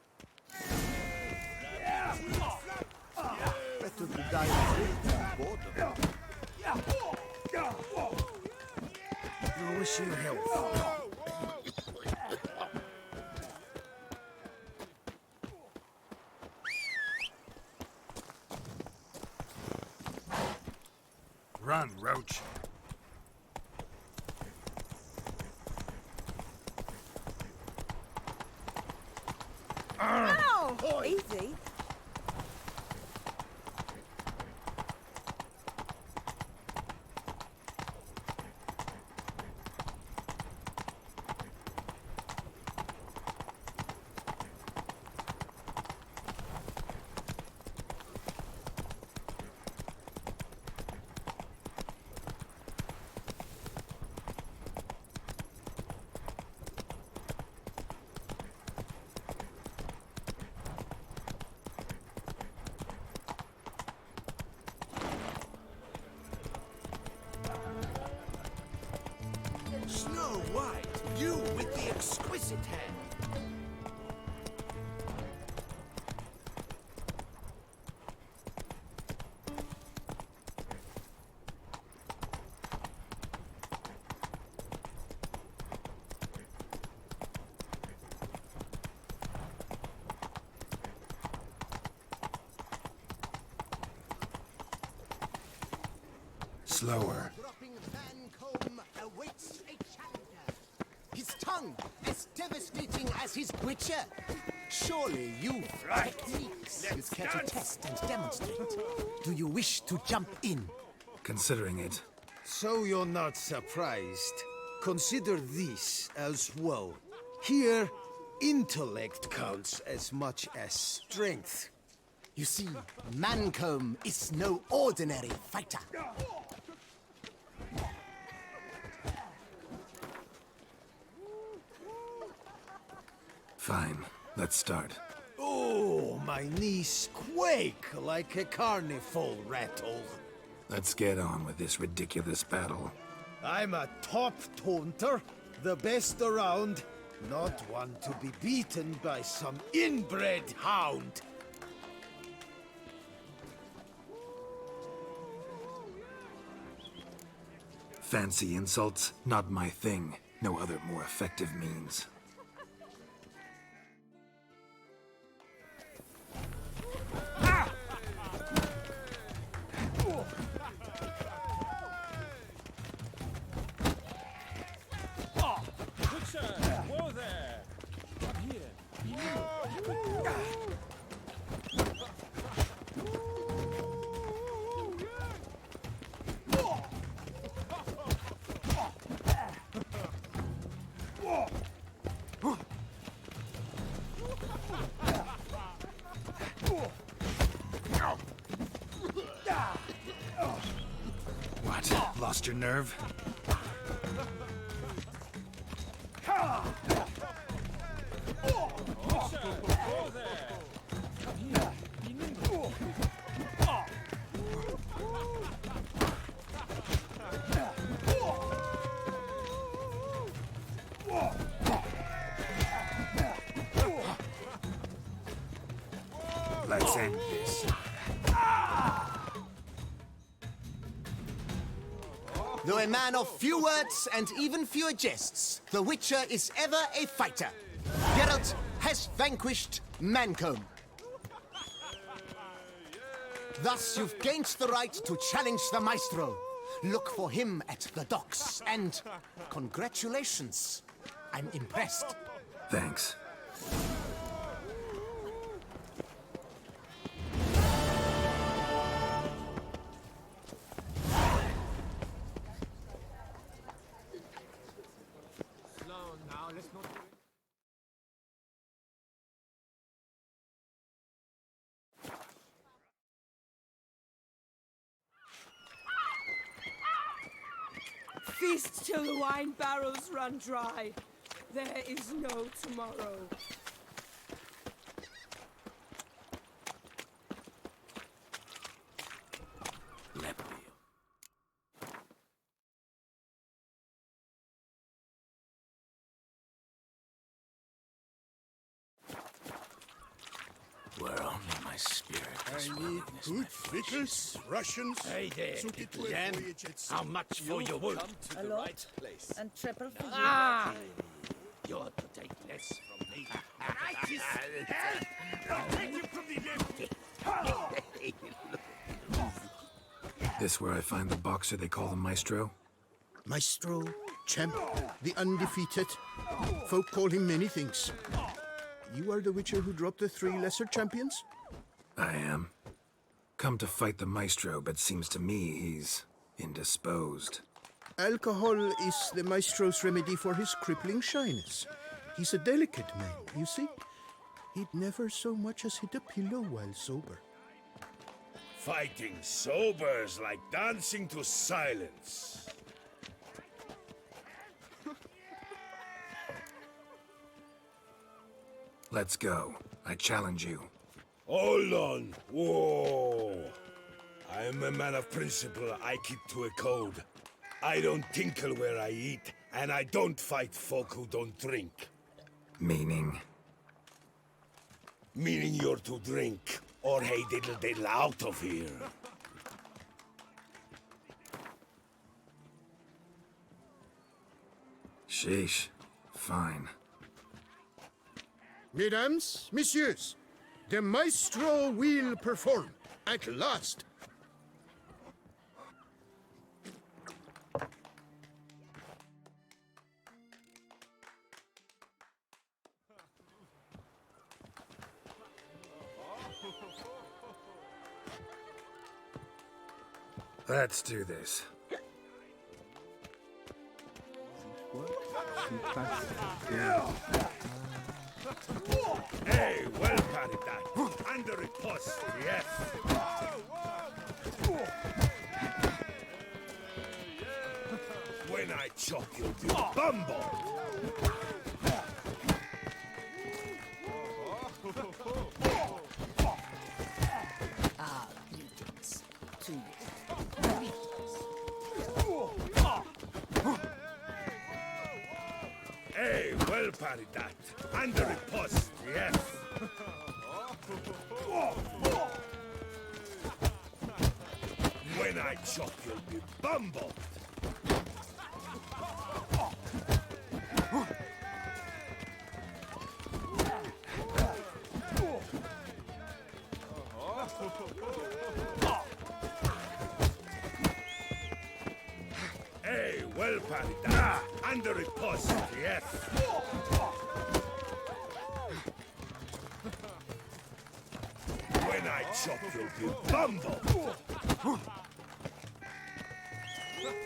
Better to die than boredom.
I wish you health.
Run, Roach.
Ow! Easy.
slower.
Awaits a challenger. His tongue as devastating as his witcher. Surely you've techniques you'd care to test and demonstrate. Do you wish to jump in?
Considering it.
So you're not surprised. Consider this as well. Here, intellect counts as much as strength.
You see, Mancomb is no ordinary fighter.
Fine, let's start.
Oh, my knees quake like a carnival rattle.
Let's get on with this ridiculous battle.
I'm a top taunter, the best around, not one to be beaten by some inbred hound.
Fancy insults? Not my thing. No other more effective means. What? Lost your nerve? Let's end this.
Though a man of few words and even fewer jests, the Witcher is ever a fighter. Geralt has vanquished Mancomb. Thus you've gained the right to challenge the Maestro. Look for him at the docks, and congratulations. I'm impressed.
Thanks.
Feast till the wine barrels run dry. There is no tomorrow.
Were only my spirit was
I need
following this
good
my
victuals, Russians.
Hey there,
suited to a
Jan.
voyage at sea.
How much for your wood?
A lot. And triple for you.
Ah! You're to take less from me.
I'll take you from the left.
This where I find the boxer they call the Maestro?
Maestro, champ, the undefeated. Folk call him many things. You are the Witcher who dropped the 3 lesser champions?
I am. Come to fight the Maestro, but seems to me he's indisposed.
Alcohol is the Maestro's remedy for his crippling shyness. He's a delicate man, you see. He'd never so much as hit a pillow while sober.
Fighting sober's like dancing to silence.
Let's go. I challenge you.
Hold on. Whoa. I am a man of principle. I keep to a code. I don't tinkle where I eat, and I don't fight folk who don't drink.
Meaning?
Meaning you're to drink, or hey diddle diddle out of here.
Sheesh. Fine.
Mesdames, messieurs, the Maestro will perform at last.
Let's do this.
Hey, well parried that. Under a post, yes. When I chop you, you bumble.
Ah, greetings to you.
Hey, well parried that. Under a post, yes. When I chop you'll be bumbled. Hey, well parried that. Under a post, yes. When I chop you'll be bumbled.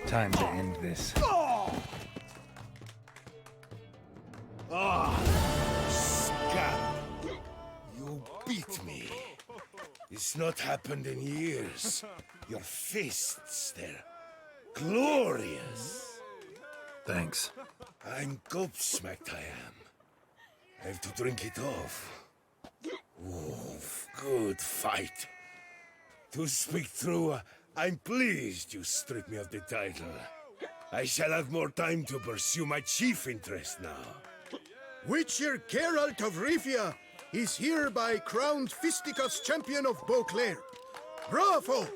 Time to end this.
Ah, scab! You beat me. It's not happened in years. Your fists, they're glorious.
Thanks.
I'm gobsmacked, I am. I have to drink it off. Ooh, good fight. To speak true, I'm pleased you stripped me of the title. I shall have more time to pursue my chief interest now.
Witcher Geralt of Rivia is hereby crowned Fisticuffs champion of Beauclair. Bravo!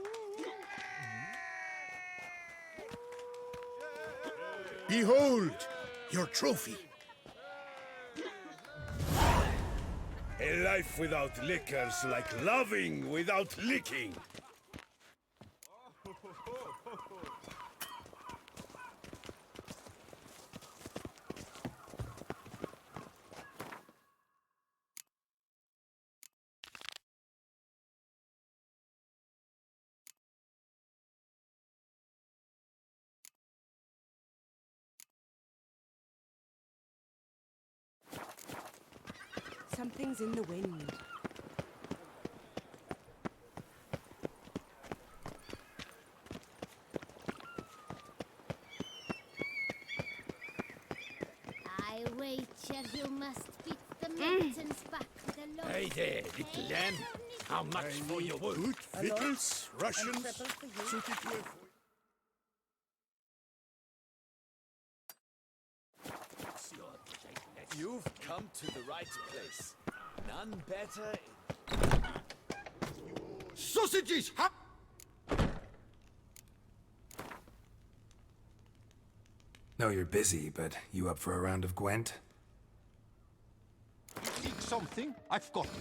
Behold your trophy.
A life without liquor's like loving without licking.
Something's in the wind.
I wager you must beat the mountains back with a load.
Hey there, little lamb. How much for your wood?
Good victuals, Russians. Suited to a
You've come to the right place. None better.
sausages!
Know you're busy, but you up for a round of Gwent?
You need something? I've got it.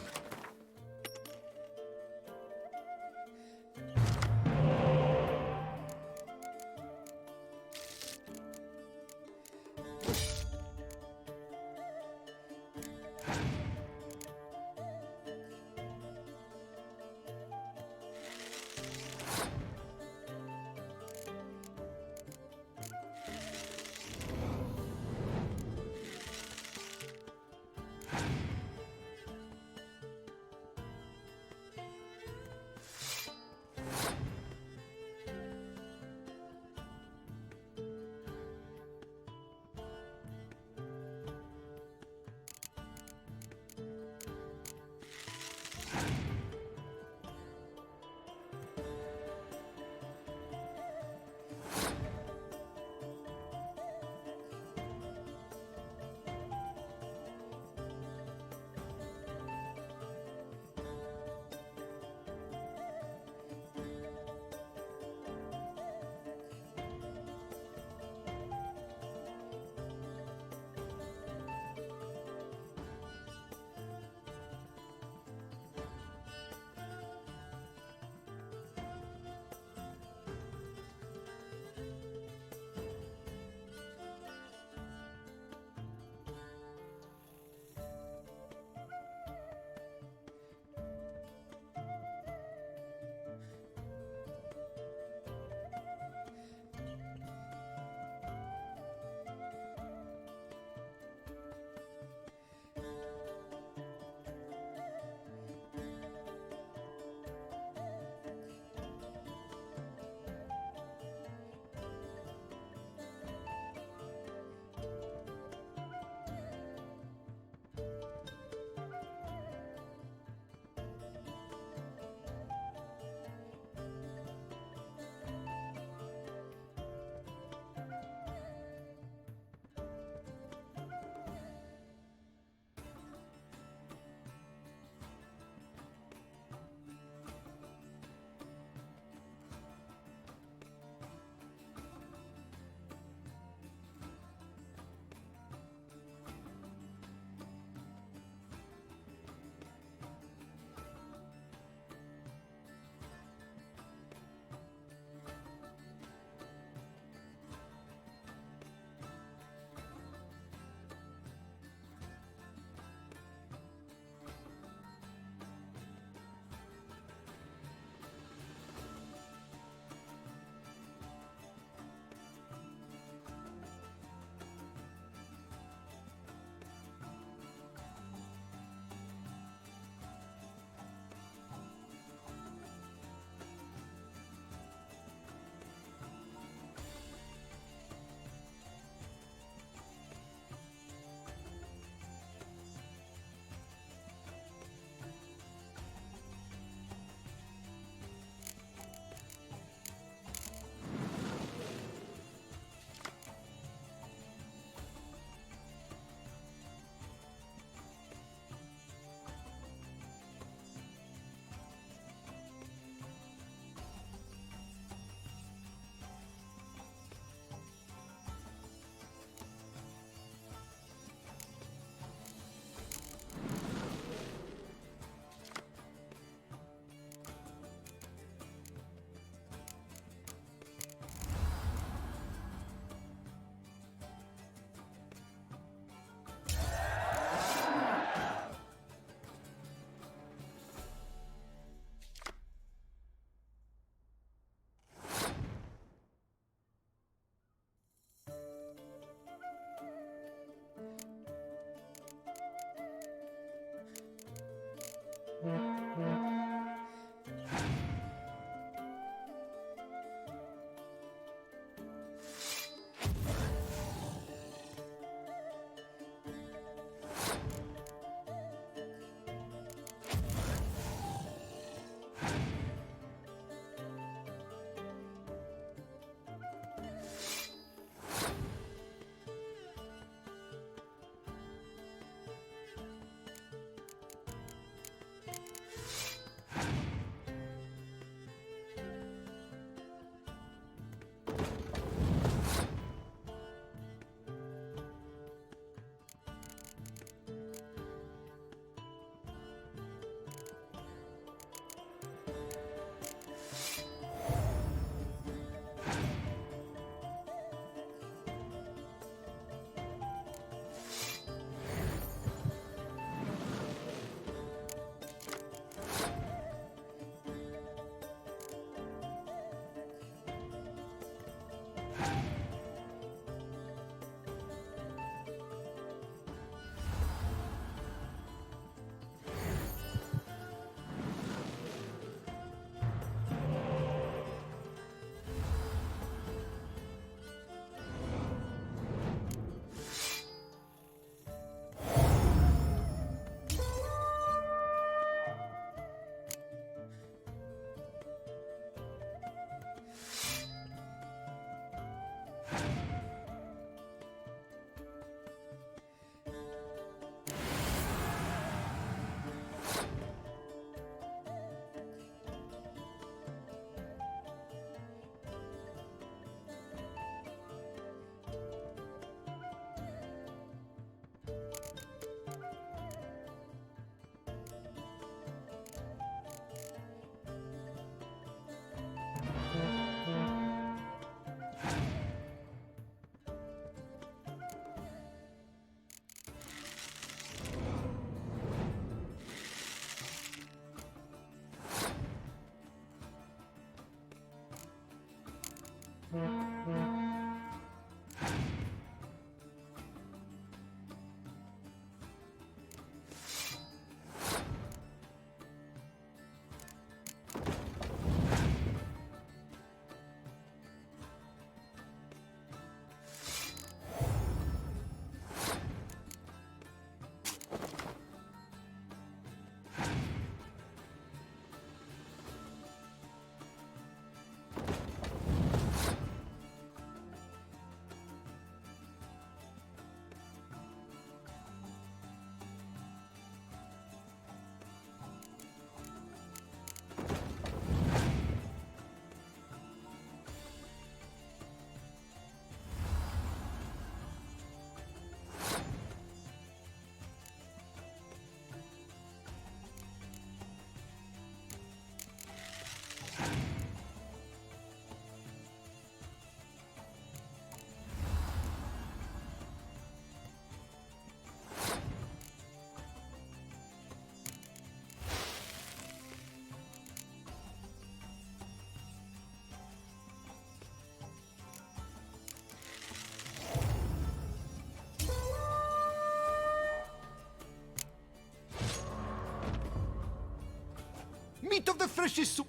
Meat of the freshest soup.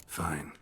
Fine.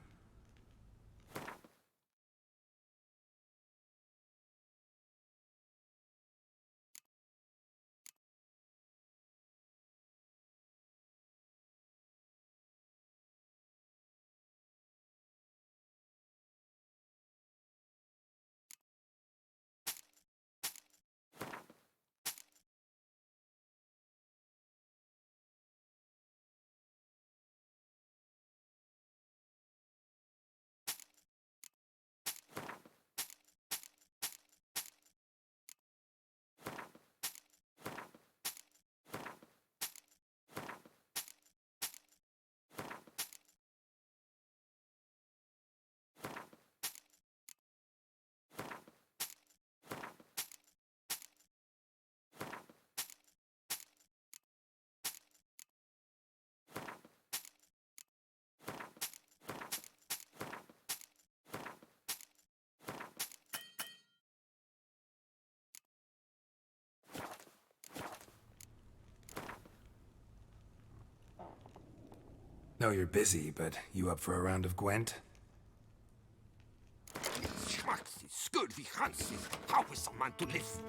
Know you're busy, but you up for a round of Gwent?
Schmacksis, scurvy Hansis, how is a man to live?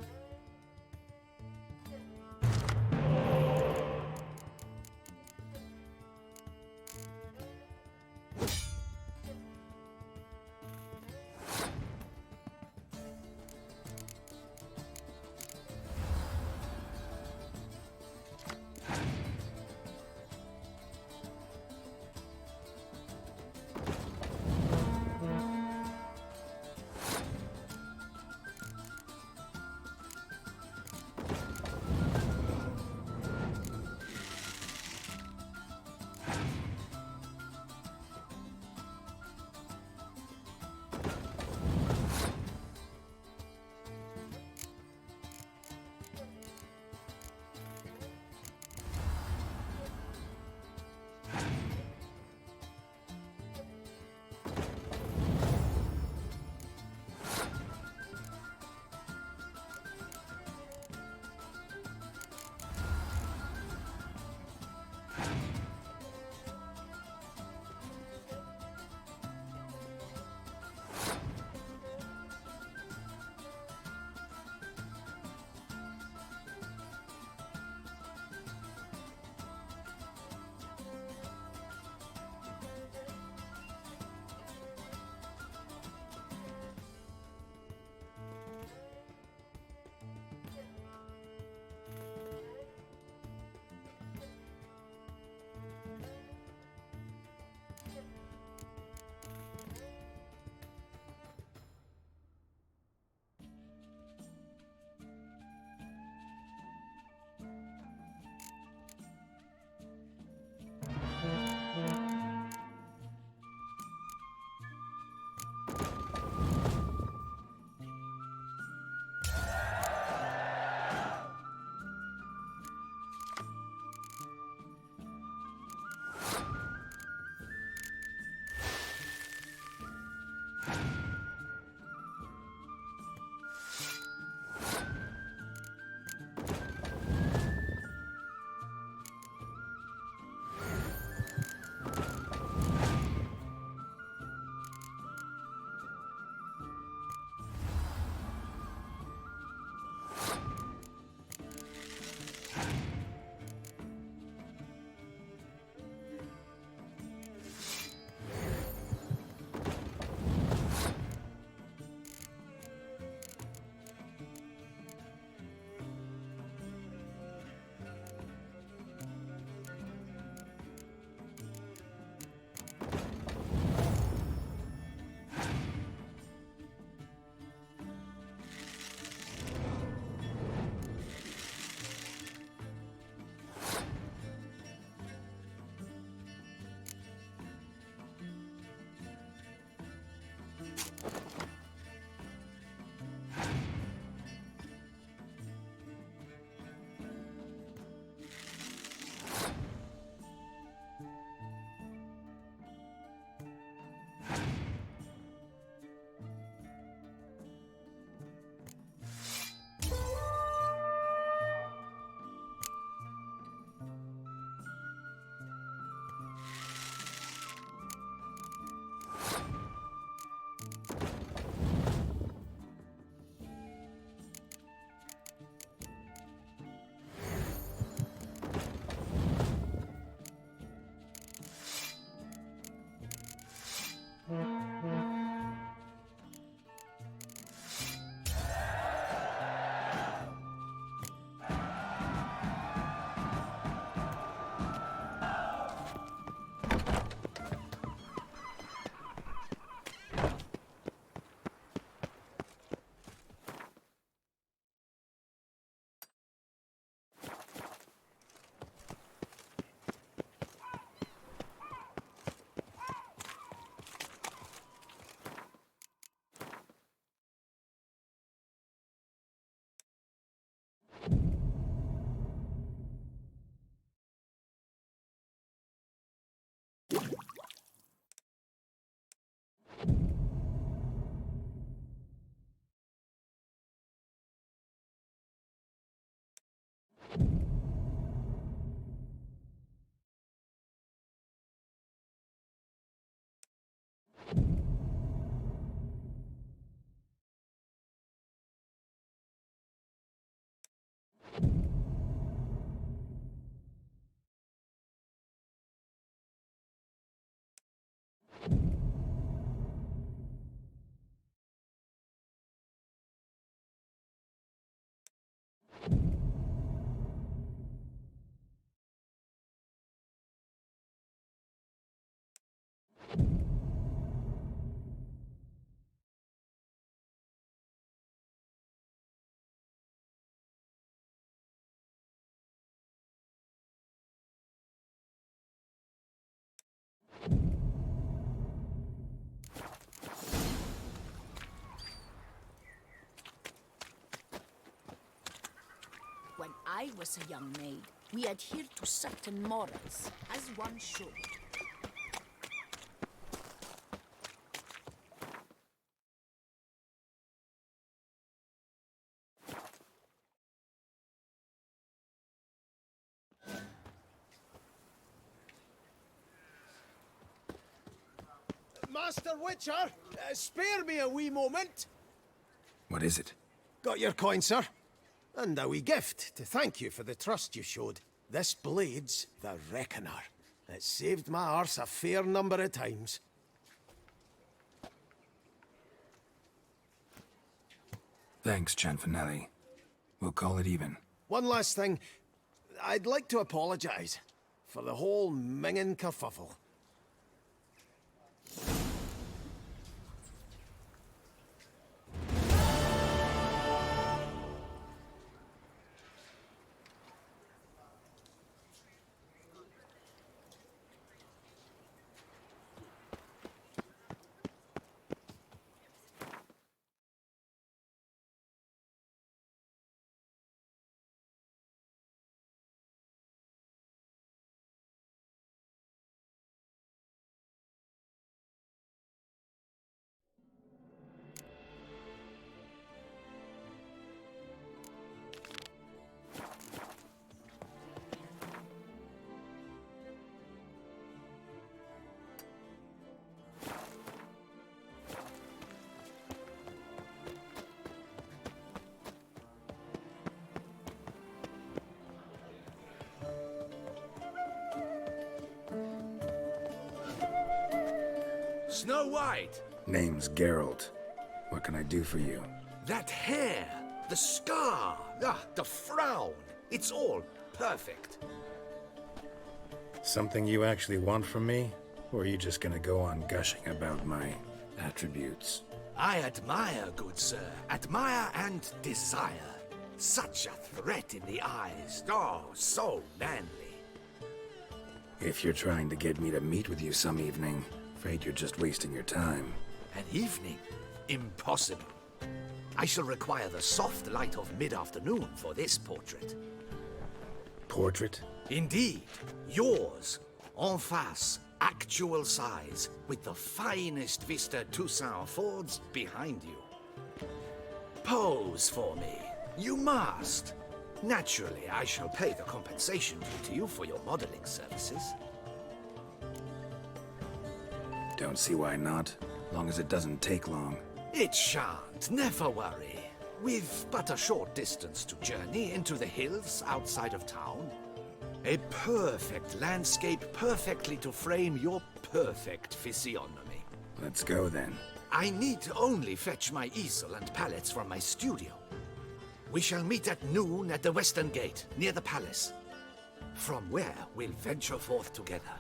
When I was a young maid, we adhered to certain morals, as one should.
Master Witcher, spare me a wee moment.
What is it?
Got your coin, sir. And a wee gift to thank you for the trust you showed. This blade's the Reckoner. It saved my arse a fair number of times.
Thanks, Cianfanelli. We'll call it even.
One last thing. I'd like to apologize for the whole mingin' kerfuffle.
Snow White!
Name's Geralt. What can I do for you?
That hair, the scar, the frown. It's all perfect.
Something you actually want from me? Or are you just gonna go on gushing about my attributes?
I admire, good sir. Admire and desire. Such a threat in the eyes. Oh, so manly.
If you're trying to get me to meet with you some evening, afraid you're just wasting your time.
An evening? Impossible. I shall require the soft light of mid-afternoon for this portrait.
Portrait?
Indeed. Yours. En face. Actual size. With the finest vista Toussaint affords behind you. Pose for me. You must. Naturally, I shall pay the compensation due to you for your modeling services.
Don't see why not, long as it doesn't take long.
It shan't, never worry. With but a short distance to journey into the hills outside of town. A perfect landscape perfectly to frame your perfect physiognomy.
Let's go then.
I need only fetch my easel and palettes from my studio. We shall meet at noon at the western gate, near the palace. From where we'll venture forth together.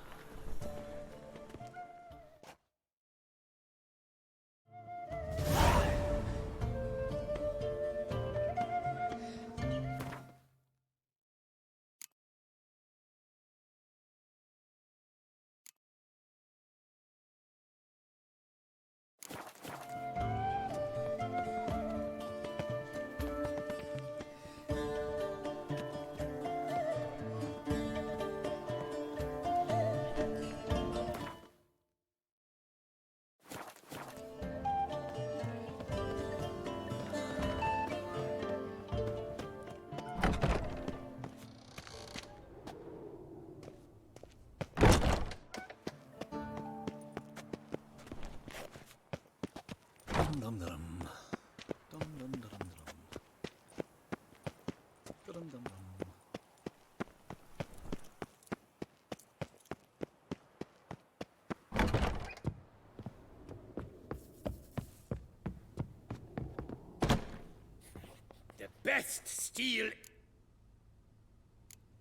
best steel.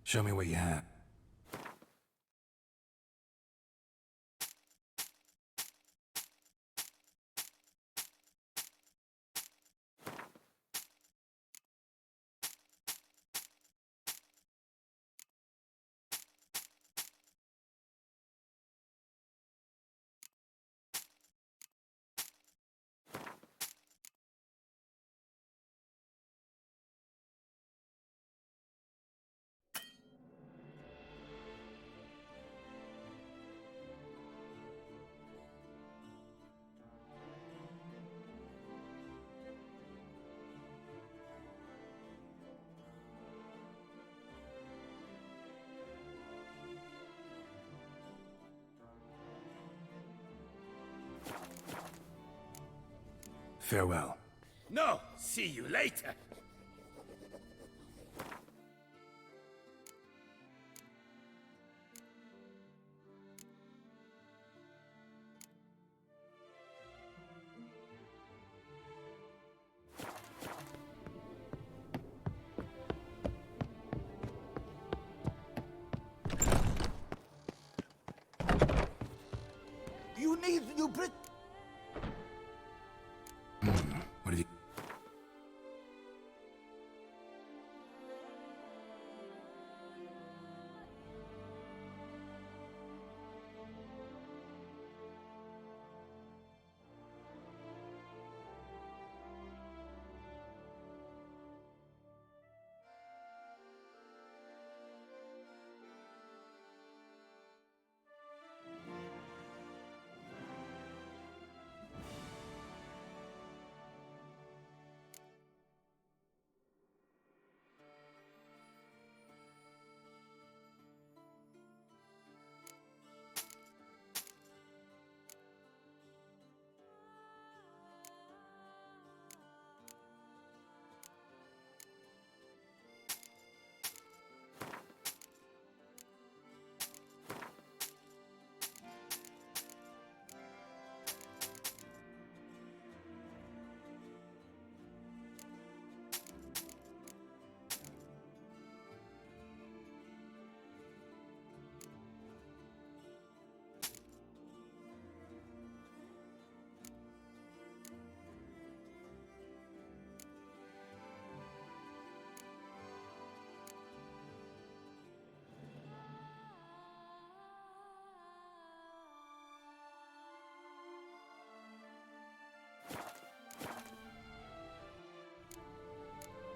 Show me what you have. Farewell.
No, see you later.
You need new brick.
What have you...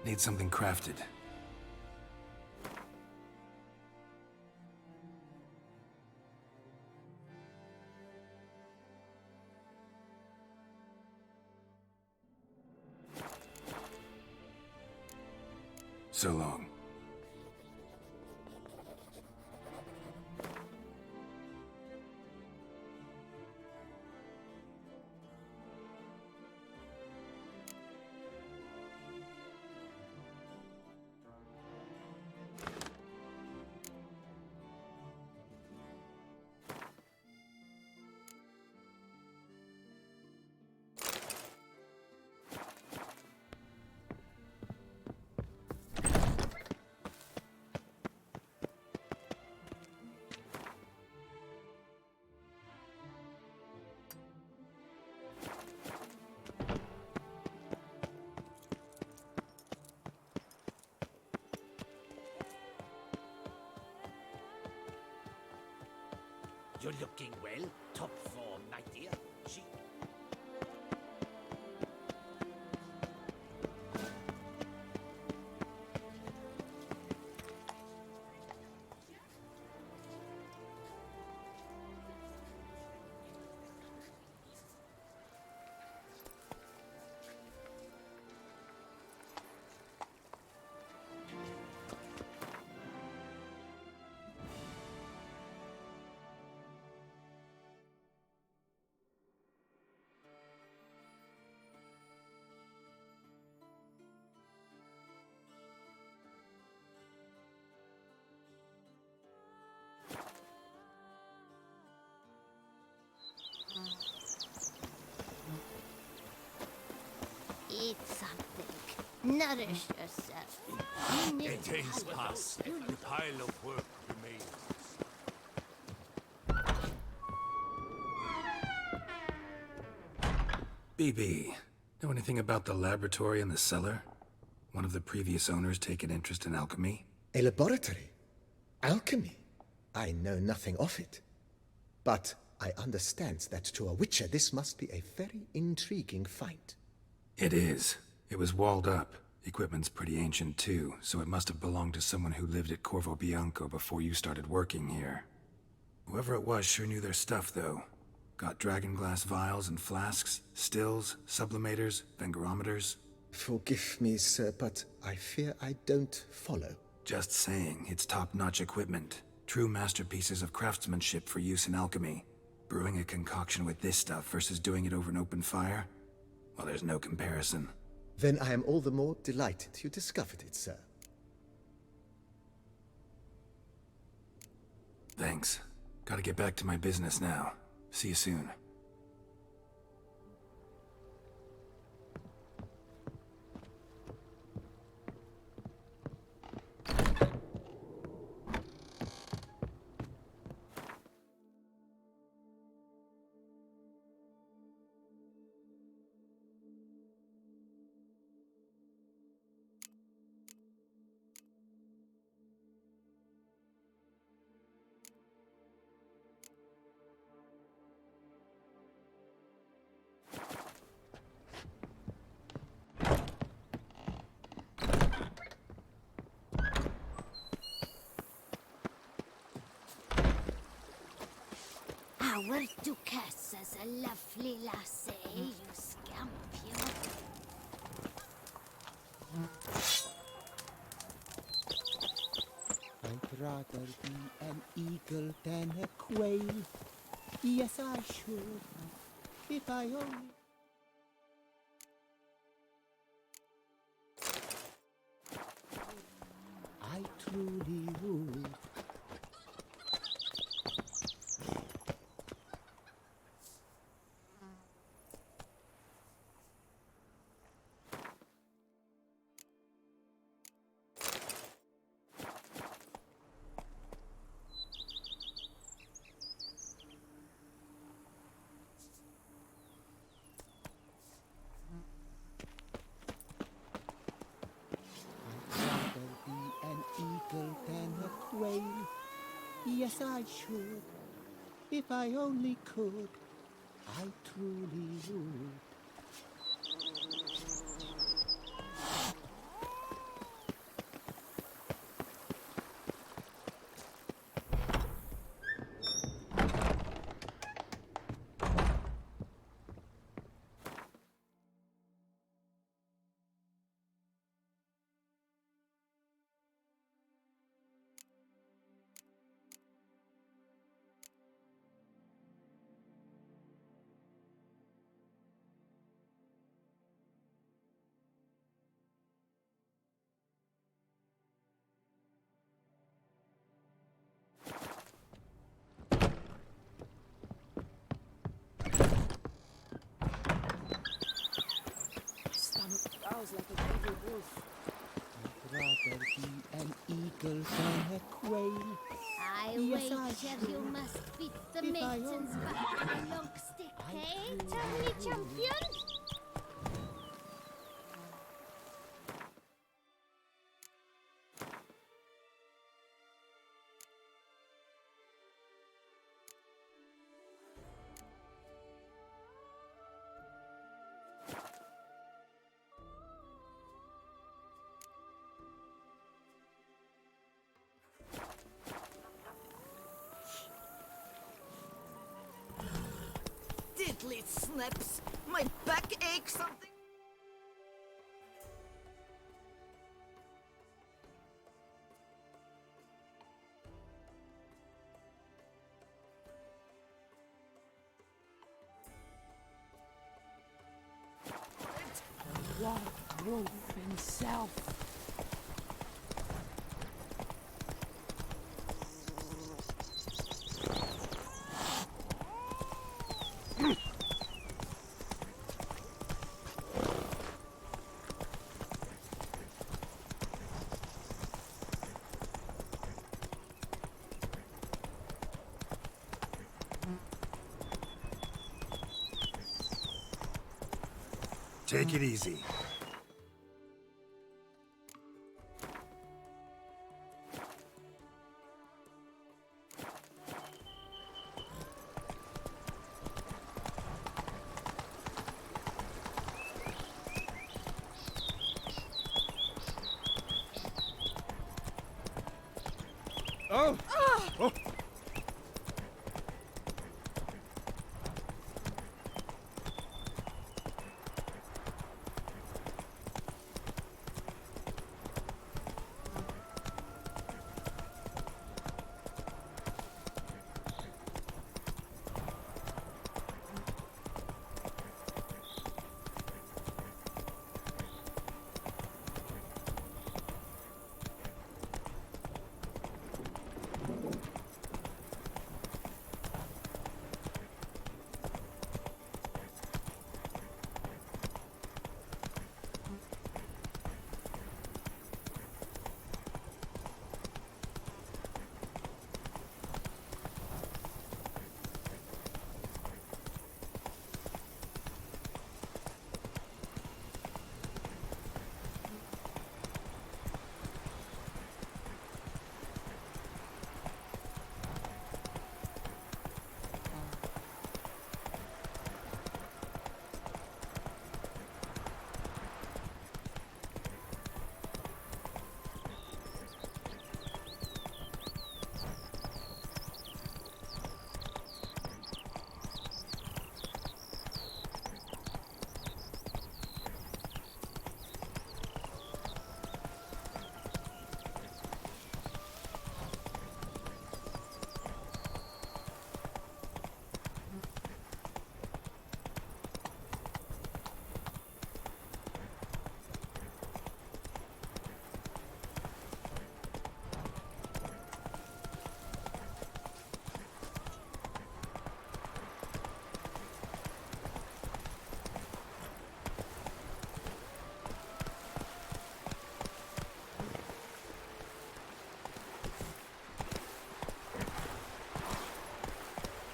Need something crafted. So long.
You're looking well. Top form, my dear. She...
Eat something. Nourish yourself. sir.
A day's past. The pile of work remains.
BB, know anything about the laboratory in the cellar? One of the previous owners take an interest in alchemy?
A laboratory? Alchemy? I know nothing of it. But I understand that to a witcher this must be a very intriguing find.
It is. It was walled up. Equipment's pretty ancient too, so it must have belonged to someone who lived at Corvo Bianco before you started working here. Whoever it was sure knew their stuff, though. Got dragon glass vials and flasks, stills, sublimators, vengerometers.
Forgive me, sir, but I fear I don't follow.
Just saying, it's top-notch equipment. True masterpieces of craftsmanship for use in alchemy. Brewing a concoction with this stuff versus doing it over an open fire? Well, there's no comparison.
Then I am all the more delighted you discovered it, sir.
Thanks. Gotta get back to my business now. See you soon.
Our Duchess is a lovely lassie, you scamp, you.
I'd rather be an eagle than a quail. Yes, I should, if I only... I truly would. Eagle than a quail. Yes, I should. If I only could, I truly would.
Like a baby wolf.
I'd rather be an eagle than a quail.
I
Yes,
wager
I
you
should.
must beat the
If I
maidens
only-
back with a long stick, eh? Tell me, champion?
Diddly snips! My back aches something.
The wild wolf himself.
Take it easy.
Oh! Oh!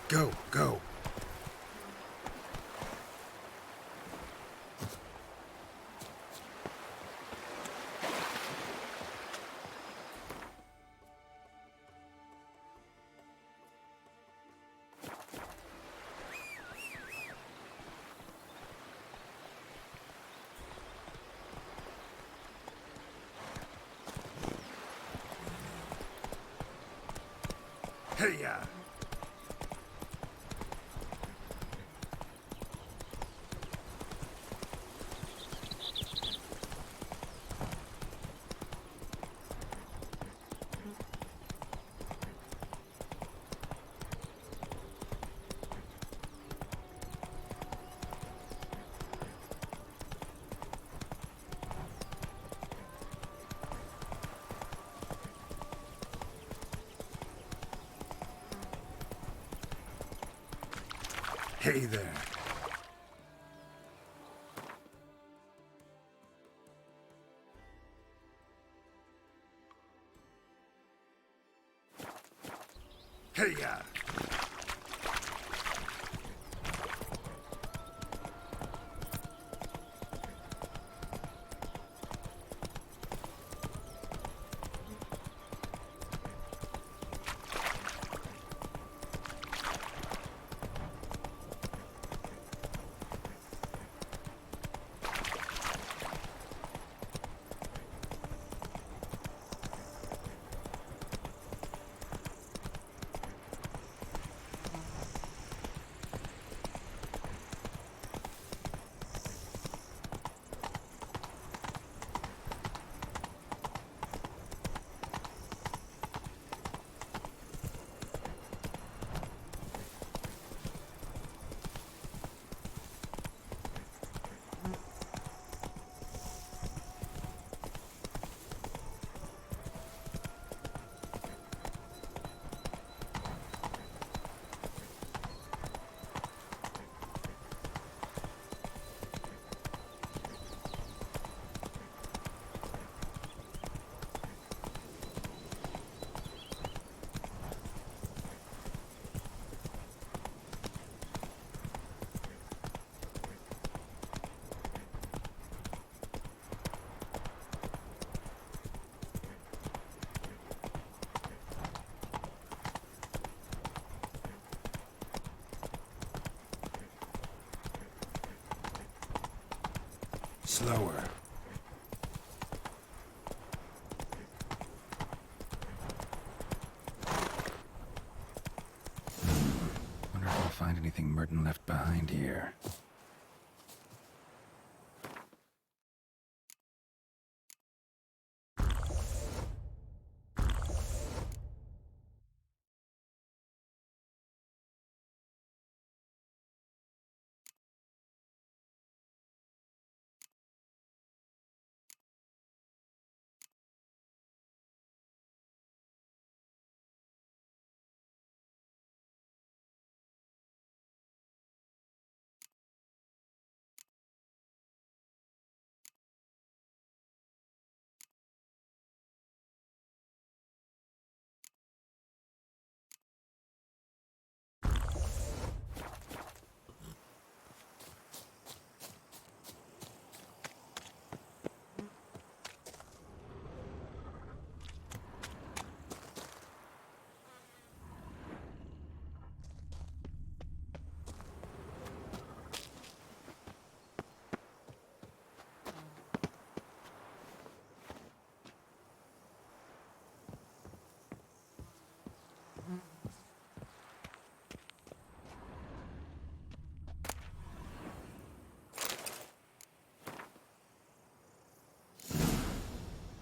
Go, go. Hey-ya! Hey there. Hey-ya!
slower. Wonder if I'll find anything Merton left behind here.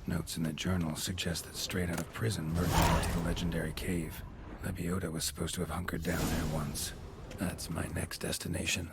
Notes in the journal suggest that straight out of prison, Merton went to the legendary cave. Lebiota was supposed to have hunkered down there once. That's my next destination.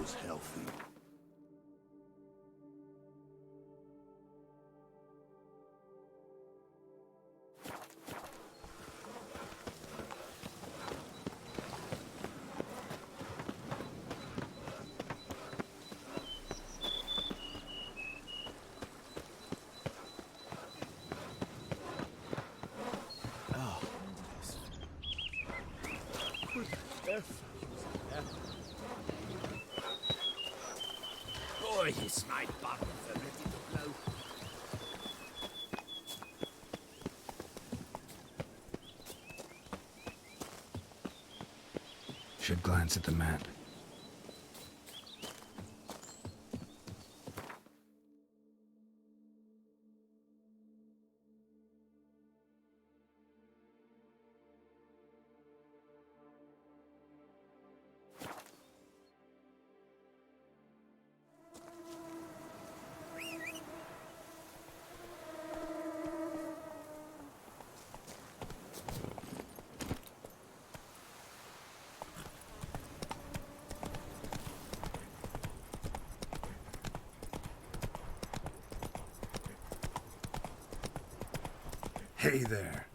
was healthy.
Boy, is my buttons are ready to blow.
Should glance at the map.
Hey there.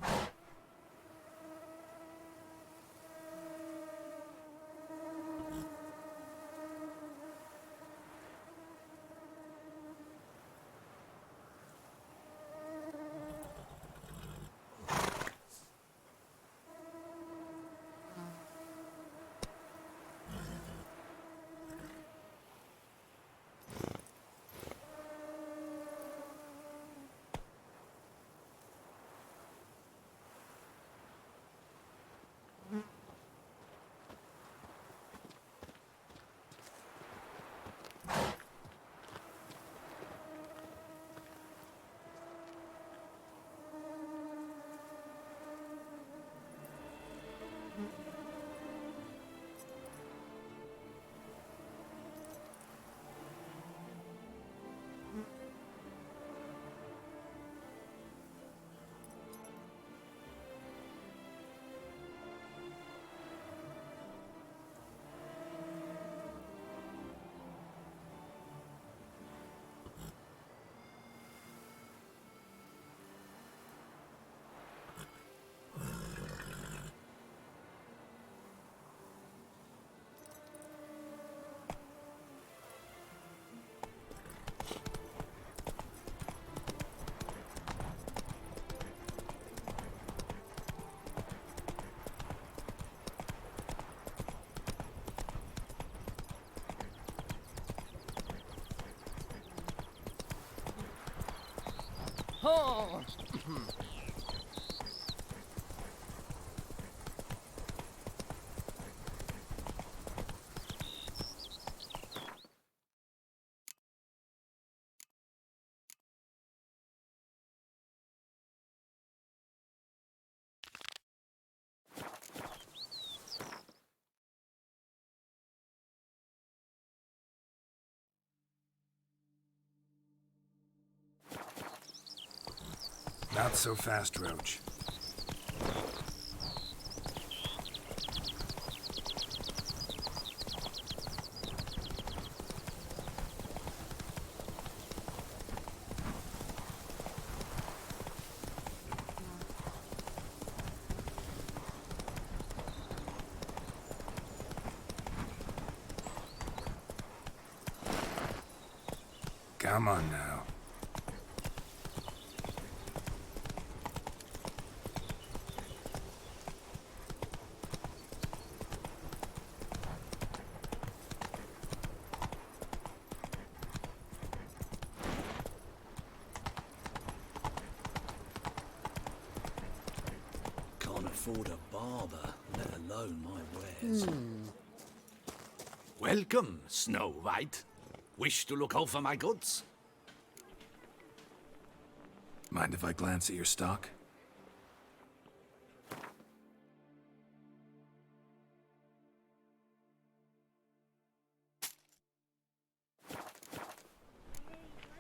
Oh.
Not so fast, Roach. Come on now.
Can't afford a barber, let alone my wares.
Welcome, Snow White. Wish to look over my goods?
Mind if I glance at your stock?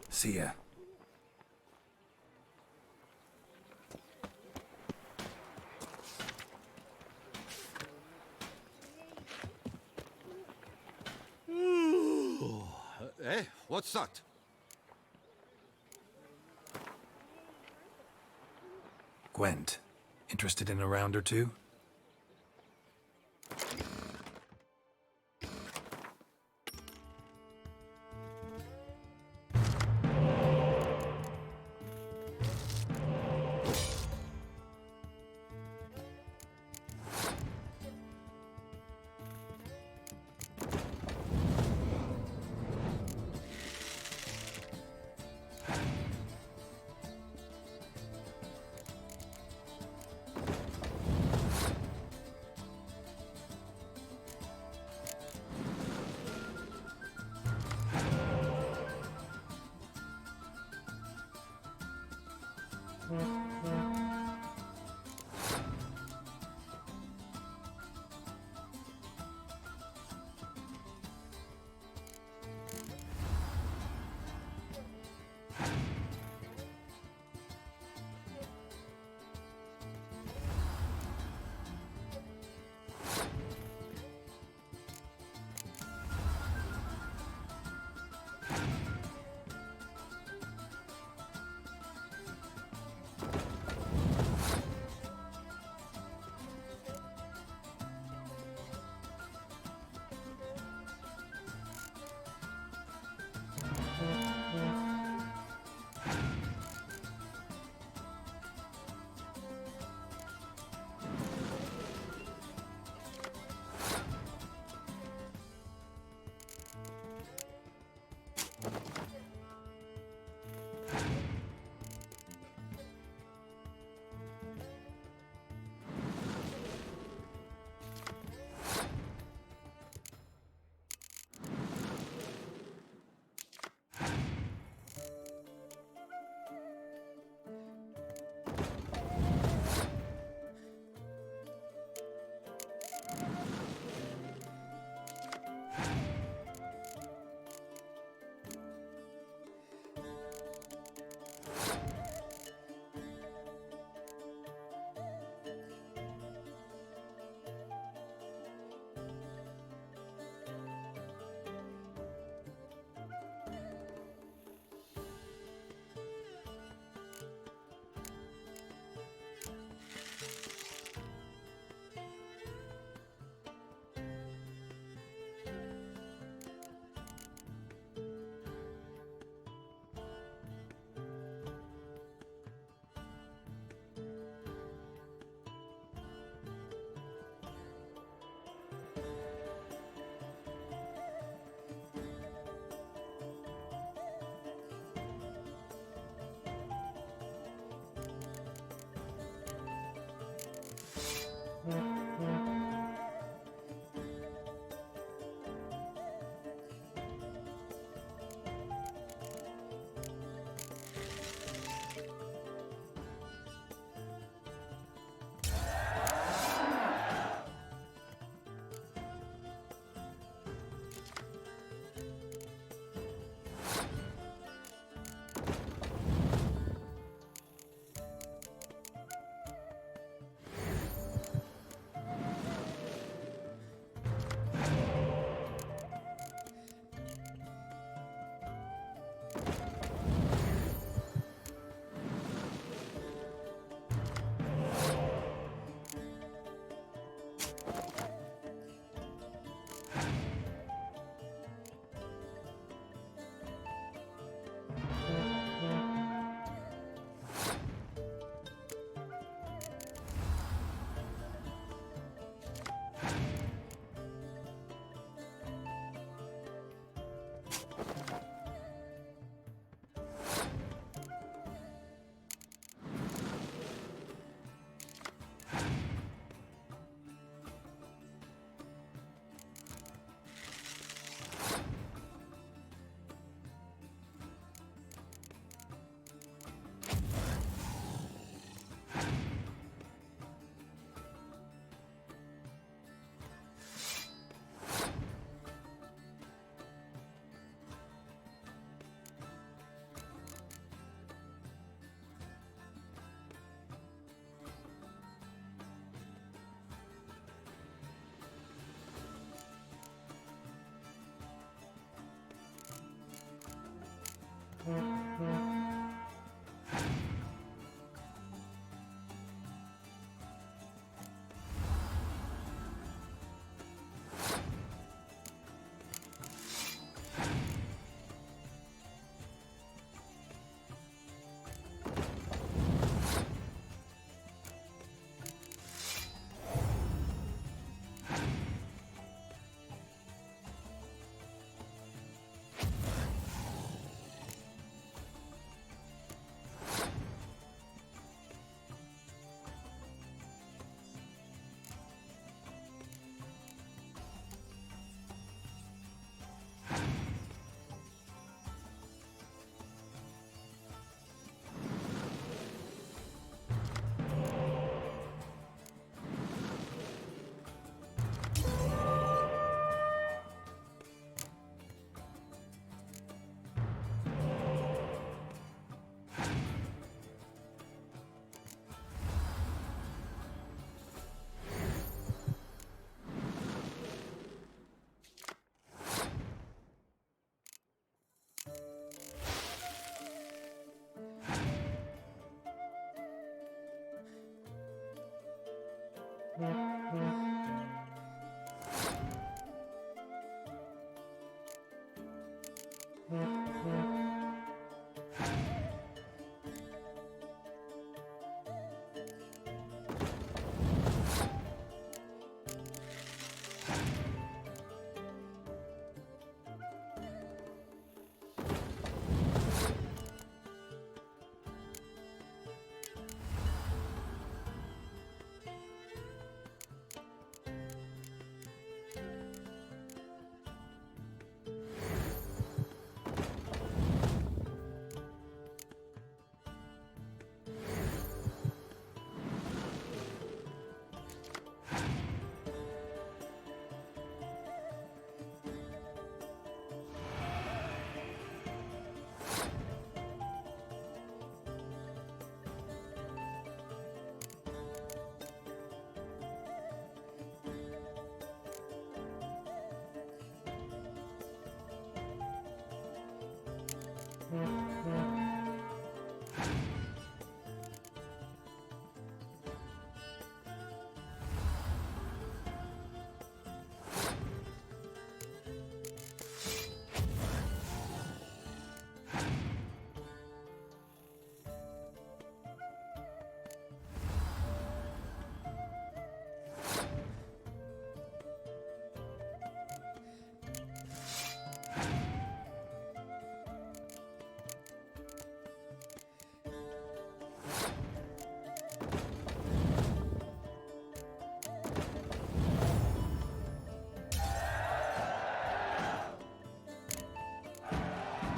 See ya.
Eh? What's that?
Gwent, interested in a round or two?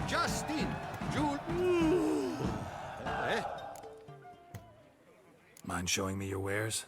Justin! Jul...
Mind showing me your wares?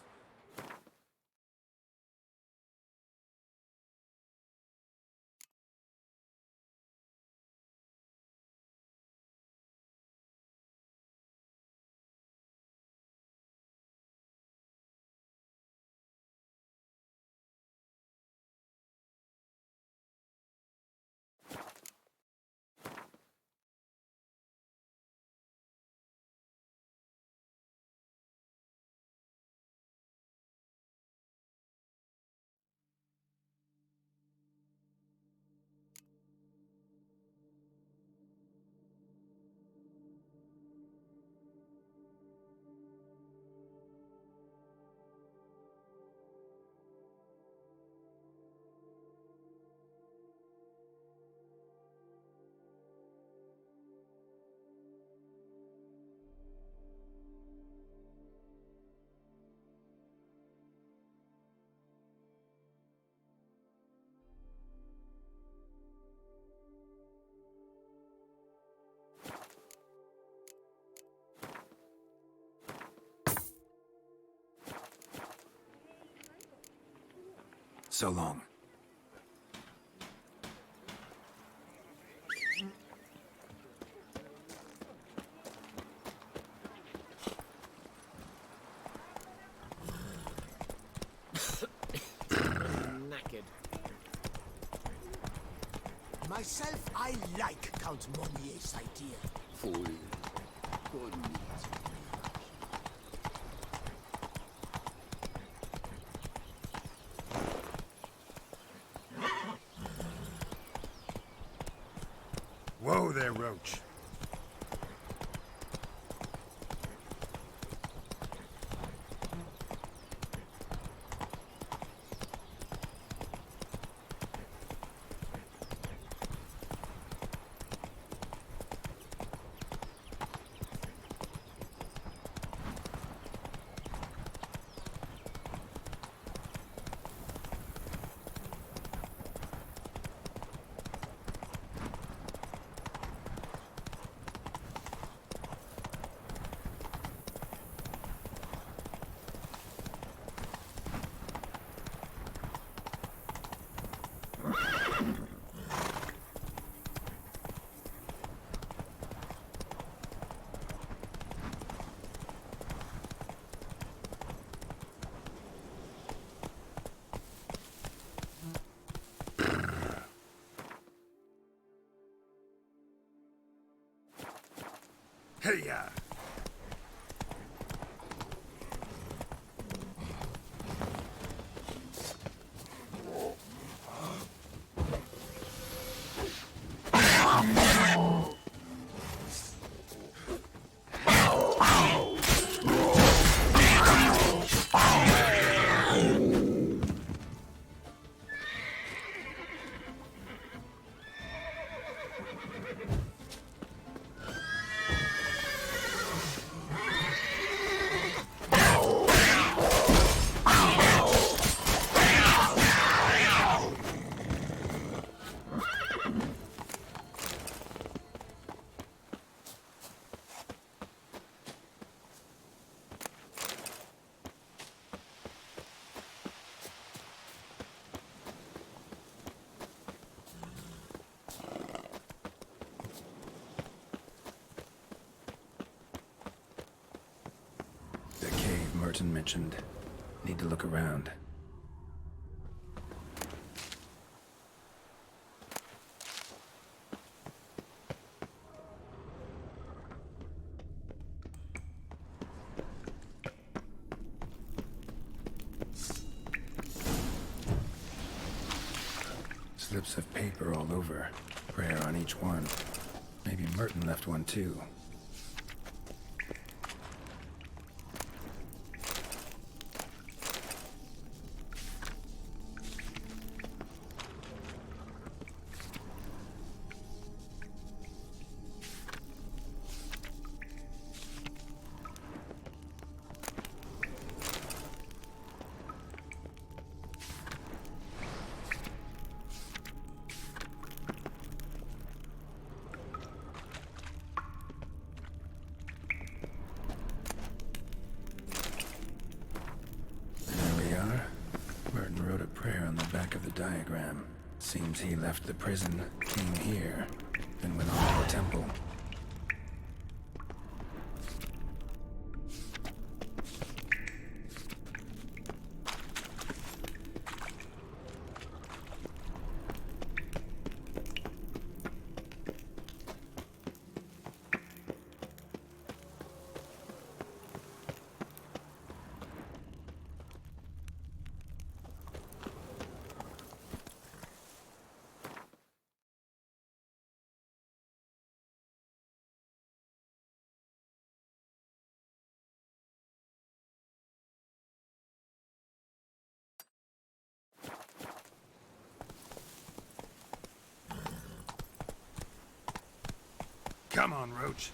So long.
Knackered. Myself, I like Count Monier's idea.
Fool. Good meat.
Whoa there, Roach. Hey-ya!
The cave Merton mentioned. Need to look around. Slips of paper all over. Prayer on each one. Maybe Merton left one too. Diagram. Seems he left the prison, came here, then went on to the temple.
Come on, Roach.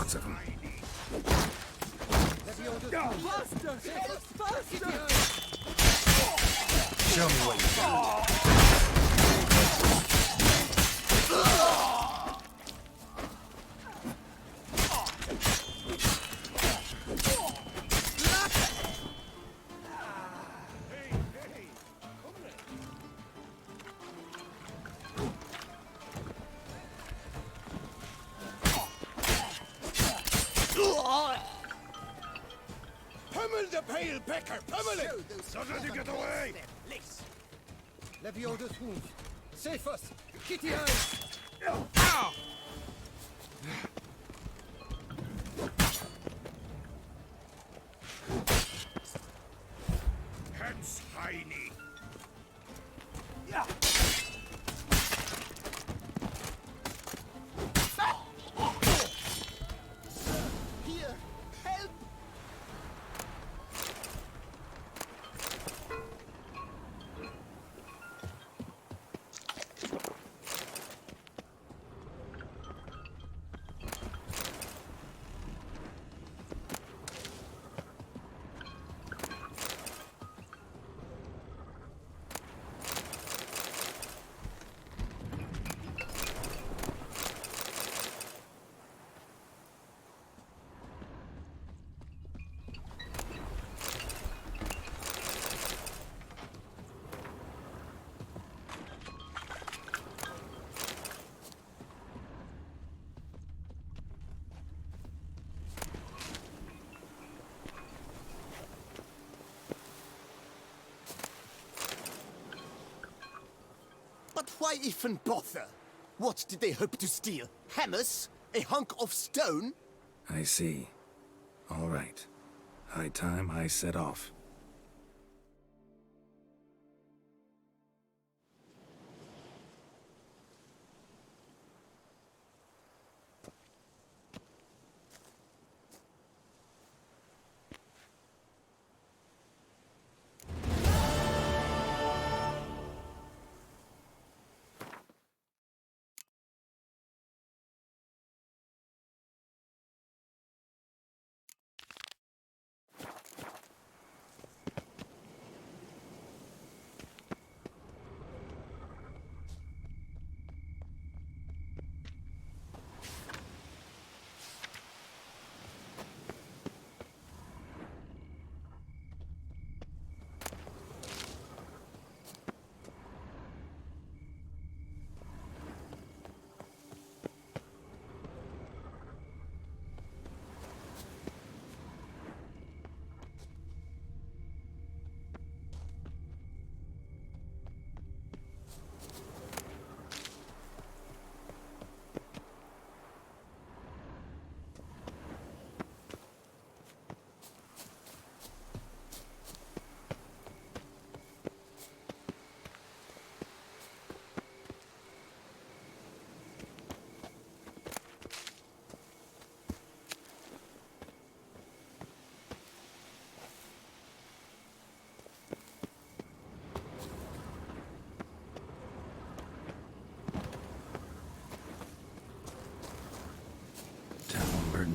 Lots of them.
Faster! Faster!
Show me what you got.
Pummel the pale pecker! Pummel it! Don't let him get away!
Levioda's wounds. Save us! Kitty eyes!
Ow!
Hence, Whiny!
Here, help! But why even bother? What did they hope to steal? Hammers? A hunk of stone?
I see. All right. High time I set off.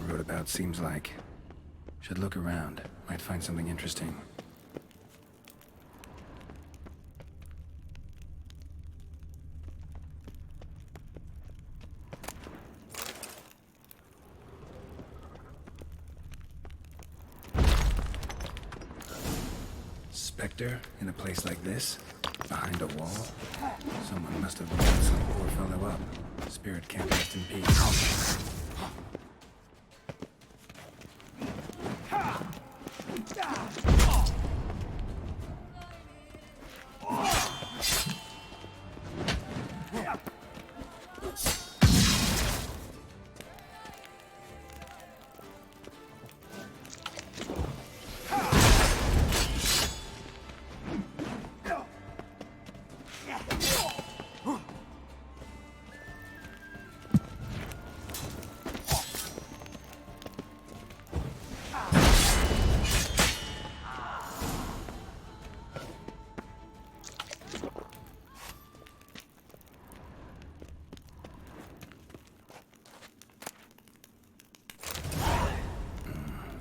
Wrote about seems like. Should look around. Might find something interesting. Spectre in a place like this? Behind a wall? Someone must have blown some poor fellow up. Spirit can't rest in peace.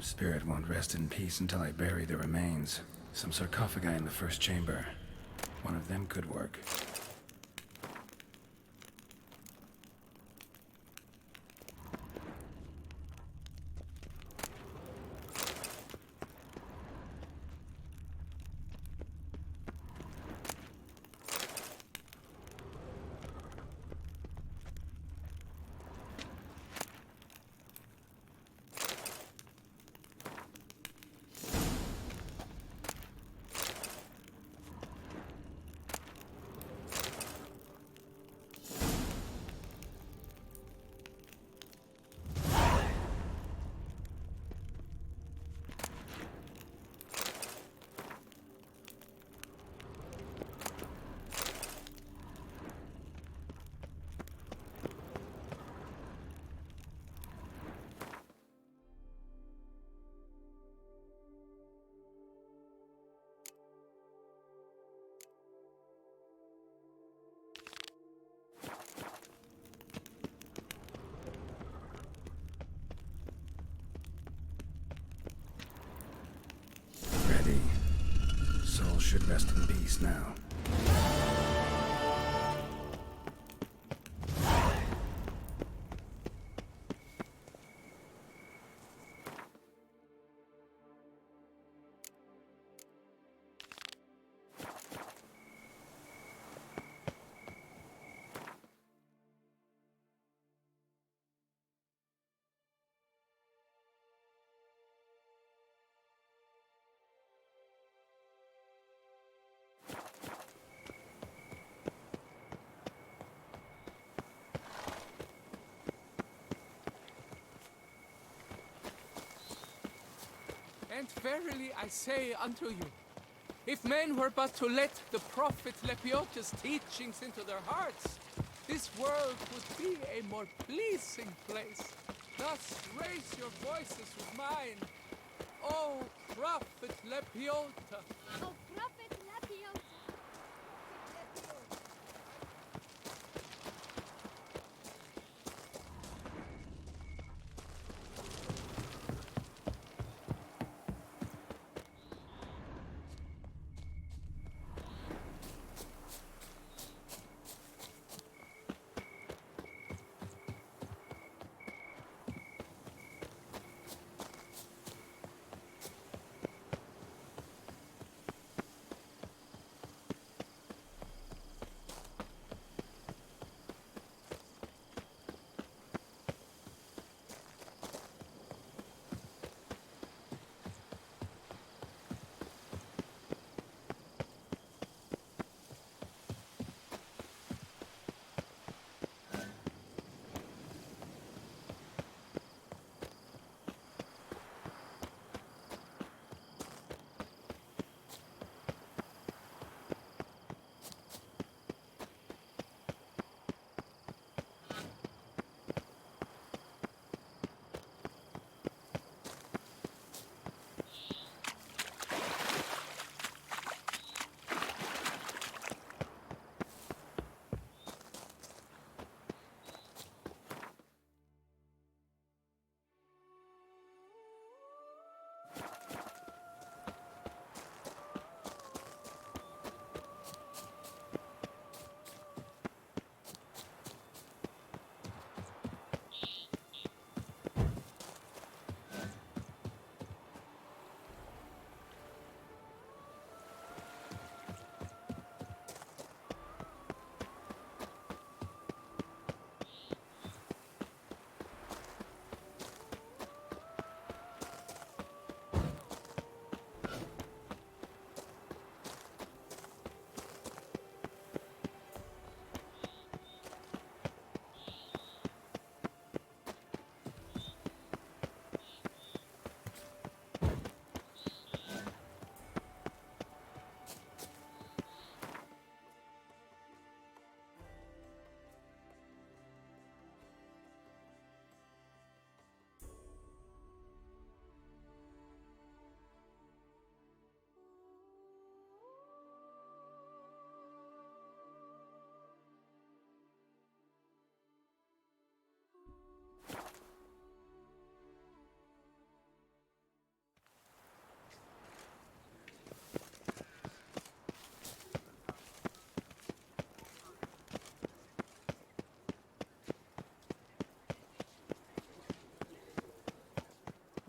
Spirit won't rest in peace until I bury the remains. Some sarcophagi in the first chamber. One of them could work. Ready. Soul should rest in peace now.
And verily I say unto you, if men were but to let the prophet Lepiota's teachings into their hearts, this world would be a more pleasing place. Thus raise your voices with mine. O prophet Lepiota!
Oh, Prophet Lepiota!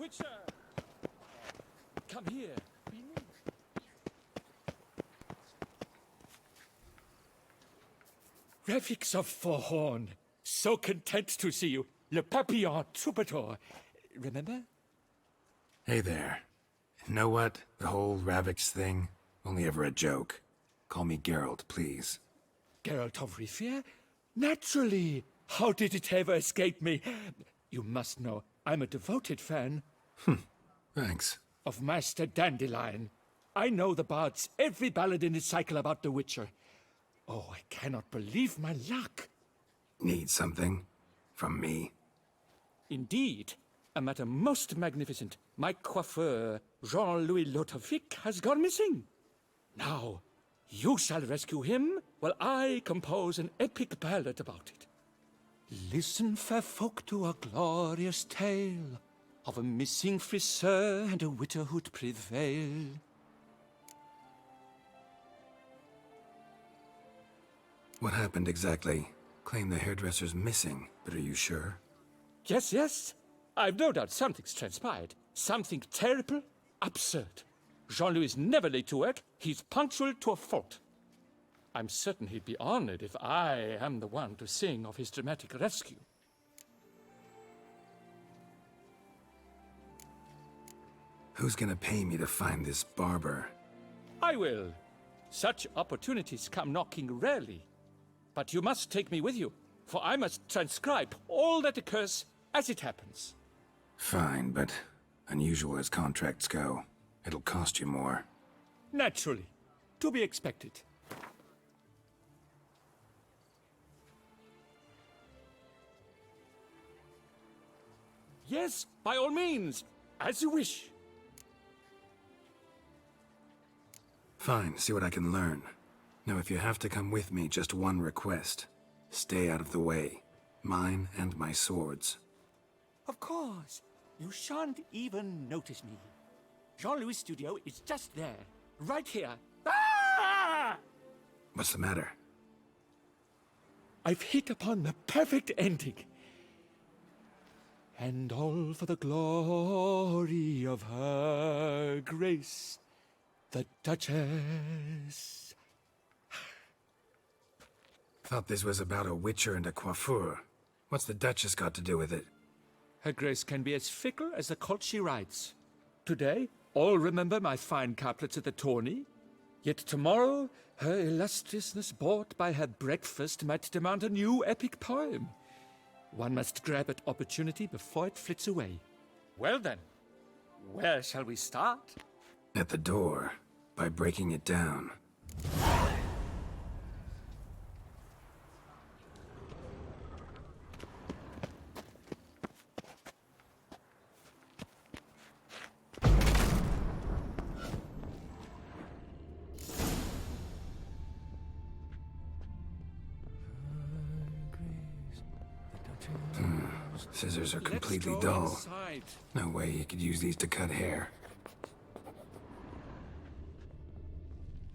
Witcher! Come here.
Refix of Forhorn. So content to see you. Le Papillon Troubadour. Remember?
Hey there. Know what? The whole Ravix thing? Only ever a joke. Call me Geralt, please.
Geralt of Rivia? Naturally! How did it ever escape me? You must know, I'm a devoted fan.
Thanks.
Of Master Dandelion. I know the bards, every ballad in his cycle about the Witcher. Oh, I cannot believe my luck.
Need something? From me?
Indeed. A matter most magnificent. My coiffeur, Jean-Louis Lotovic, has gone missing. Now, you shall rescue him, while I compose an epic ballad about it. Listen, fair folk, to a glorious tale of a missing friseur and a widowhood prevail.
What happened exactly? Claim the hairdresser's missing, but are you sure?
Yes, yes. I've no doubt something's transpired. Something terrible, absurd. Jean-Louis is never late to work. He's punctual to a fault. I'm certain he'd be honored if I am the one to sing of his dramatic rescue.
Who's gonna pay me to find this barber?
I will. Such opportunities come knocking rarely. But you must take me with you, for I must transcribe all that occurs as it happens.
Fine, but unusual as contracts go. It'll cost you more.
Naturally. To be expected. Yes, by all means. As you wish.
Fine, see what I can learn. Now, if you have to come with me, just one request. Stay out of the way. Mine and my swords.
Of course. You shan't even notice me. Jean-Louis' studio is just there. Right here. Ah!
What's the matter?
I've hit upon the perfect ending. And all for the glory of her grace, the Duchess.
Thought this was about a witcher and a coiffeur. What's the Duchess got to do with it?
Her grace can be as fickle as the colt she rides. Today, all remember my fine couplets at the tourney. Yet tomorrow, her illustriousness bought by her breakfast might demand a new epic poem. One must grab at opportunity before it flits away. Well then, where shall we start?
At the door, by breaking it down. Scissors are completely dull. No way you could use these to cut hair.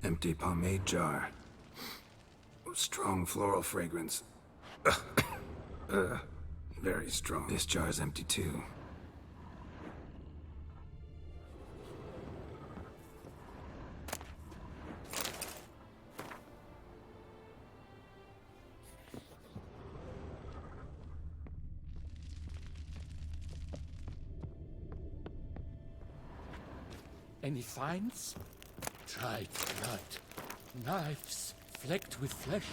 Empty pomade jar. Strong floral fragrance. Very strong. This jar's empty too.
Any finds? Dried blood. Knives flecked with flesh.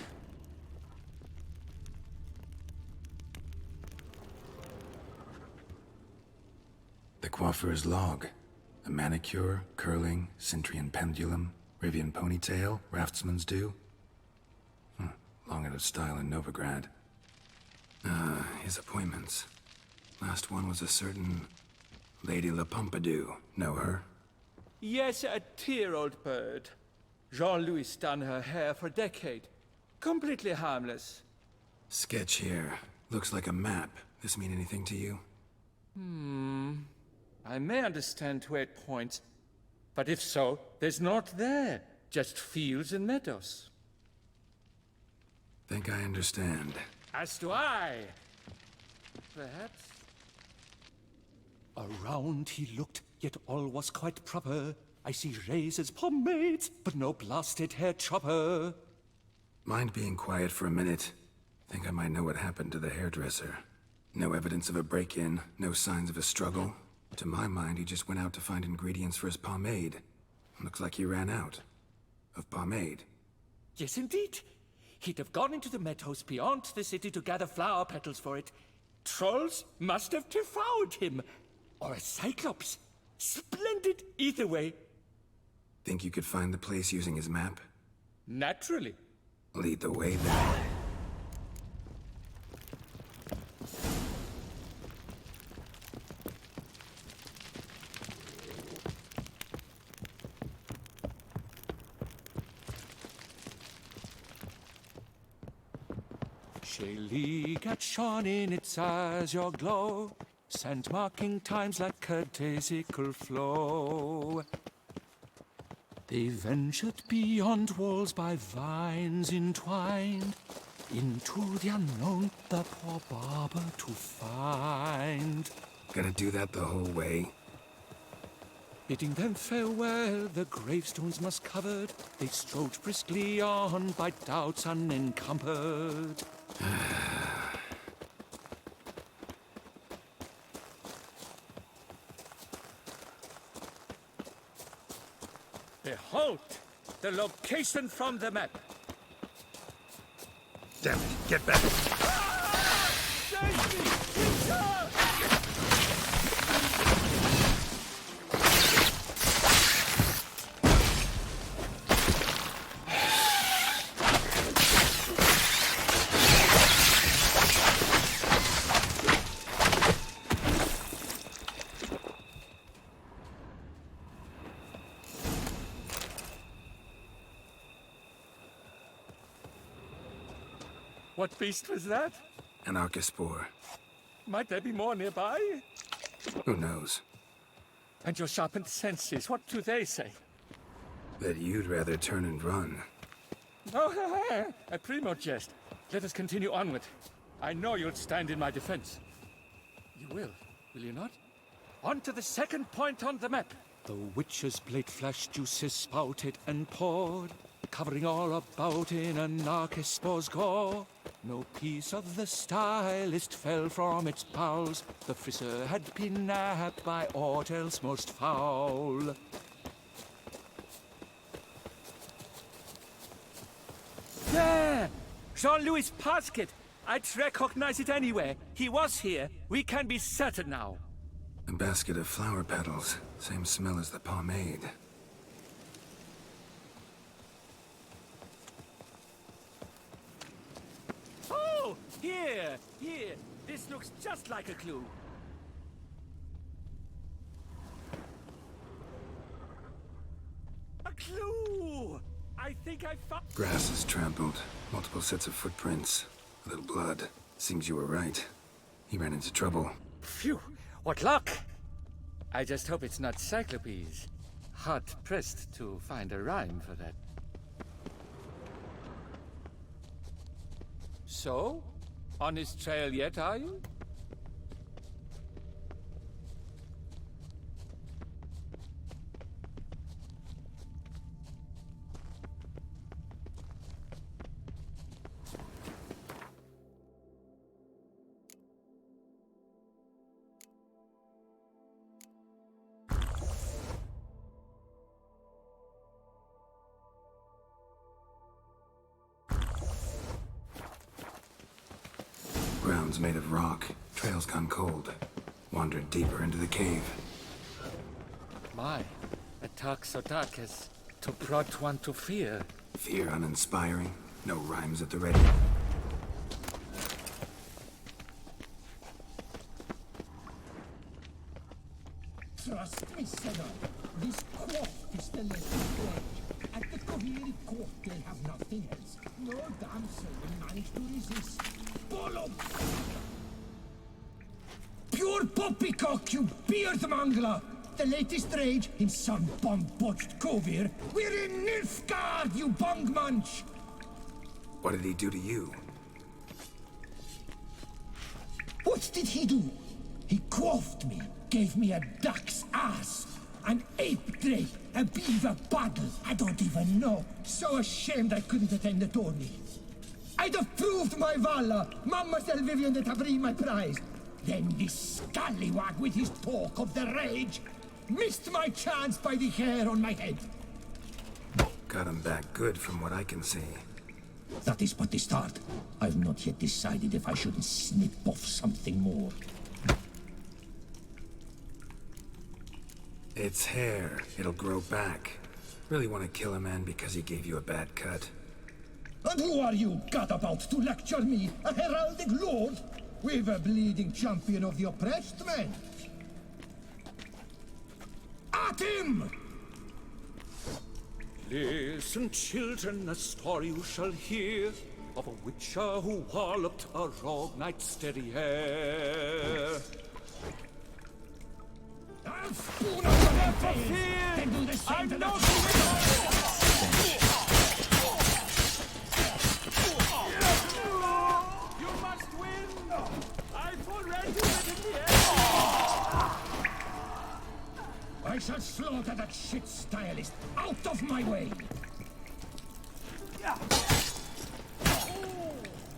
The coiffeur's log. A manicure, curling, Cintrian pendulum, Rivian ponytail, raftsman's due. Long out of style in Novigrad. His appointments. Last one was a certain Lady La Pompadour. Know her?
Yes, a dear old bird. Jean-Louis done her hair for a decade. Completely harmless.
Sketch here. Looks like a map. This mean anything to you?
I may understand where it points, but if so, there's naught there. Just fields and meadows.
Think I understand.
As do I. Perhaps.
Around he looked, yet all was quite proper. I see razors, pomades, but no blasted hair chopper.
Mind being quiet for a minute? Think I might know what happened to the hairdresser. No evidence of a break-in, no signs of a struggle. To my mind, he just went out to find ingredients for his pomade. Looks like he ran out. Of pomade.
Yes, indeed. He'd have gone into the meadows beyond the city to gather flower petals for it. Trolls must have devoured him. Or a cyclops. Splendid either way.
Think you could find the place using his map?
Naturally.
Lead the way then.
Shaylee shone in its azure glow, sand marking times like a daisical flow. They ventured beyond walls by vines entwined, into the unknown the poor barber to find.
Gonna do that the whole way?
Bidding them farewell, the gravestones must covered, they strode briskly on by doubts unencumbered. Behold, the location from the map.
Damn it, get back.
Save me! What beast was that?
An archospore.
Might there be more nearby?
Who knows?
And your sharpened senses, what do they say?
That you'd rather turn and run.
Oh, a primo jest. Let us continue onward. I know you'll stand in my defense. You will you not? On to the second point on the map. The witch's blade flash juices spouted and poured, covering all about in an archospore's gore. No piece of the stylist fell from its bowels. The frisser had been nabbed by aught else most foul. There! Jean-Louis' basket! I'd recognize it anywhere. He was here. We can be certain now.
A basket of flower petals. Same smell as the pomade.
Oh! Here! Here! This looks just like a clue. A clue! I think I found...
Grass is trampled. Multiple sets of footprints. A little blood. Seems you were right. He ran into trouble.
Phew! What luck! I just hope it's not Cyclopes. Hard-pressed to find a rhyme for that. So? On his trail yet, are you?
Ground's made of rock. Trail's gone cold. Wandered deeper into the cave.
My, a talk so dark as to prod one to fear.
Fear uninspiring. No rhymes at the ready.
Trust me, Senor. This quaff is the lesson pledge. At the Kohiri court, they have nothing else. No damsel will manage to resist. Follow! Pure poppycock, you beard mangler! The latest rage in some bomb-botched cove here. We're in Nilfgaard, you bung munch!
What did he do to you?
What did he do? He quaffed me. gave me a duck's ass, an ape drake, a beaver paddle. I don't even know. So ashamed I couldn't attend the tourney. I'd have proved my valor. Mademoiselle Vivian de Tabry my prize. Then this scallywag with his talk of the rage missed my chance by the hair on my head.
Got him back good from what I can see.
That is but the start. I've not yet decided if I shouldn't snip off something more.
It's hair. It'll grow back. Really want to kill a man because he gave you a bad cut?
And who are you, gadabout, to lecture me, a heraldic lord? We've a bleeding champion of the oppressed men. At him!
Listen, children, a story you shall hear of a witcher who walloped a rogue knight's derriere.
I'll spoon up your face! Then do the same to the...
You must win! I've already written the end!
I shall slaughter that shit stylist out of my way!
Oh,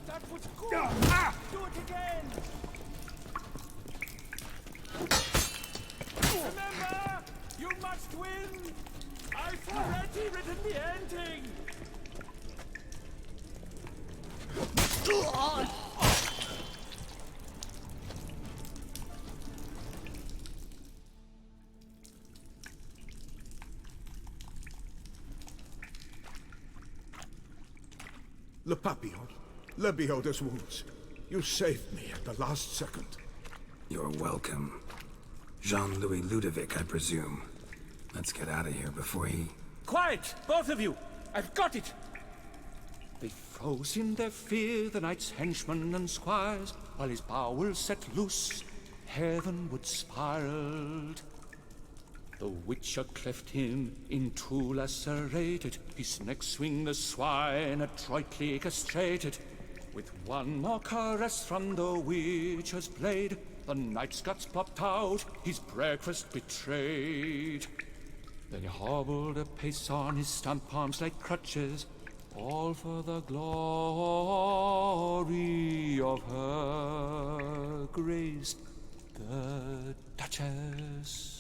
that was good! Do it again! Remember, you must win! I've already written the ending!
Le Papillon, le Beholder's wounds. You saved me at the last second.
You're welcome. Jean-Louis Ludovic, I presume. Let's get out of here before he...
Quiet, both of you! I've got it! They froze in their fear, the knight's henchmen and squires, while his bowels set loose, heavenward spiraled. The witcher cleft him in two lacerated, his neck swing the swine adroitly castrated. With one more caress from the witcher's blade, the knight's guts popped out, his breakfast betrayed. Then he hobbled a pace on his stump arms like crutches, all for the glory of her grace, the Duchess.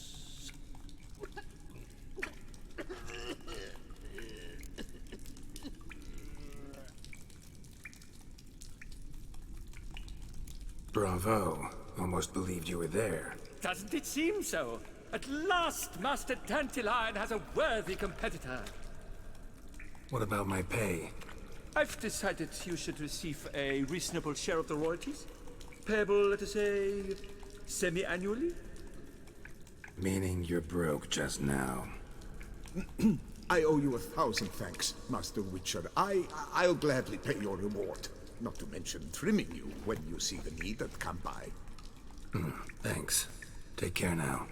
Bravo. Almost believed you were there.
Doesn't it seem so? At last, Master Dandelion has a worthy competitor.
What about my pay?
I've decided you should receive a reasonable share of the royalties. Payable, let us say, semi-annually?
Meaning you're broke just now.
I owe you 1,000 thanks, Master Witcher. I'll gladly pay your reward. Not to mention trimming you when you see the need that come by.
Thanks. Take care now.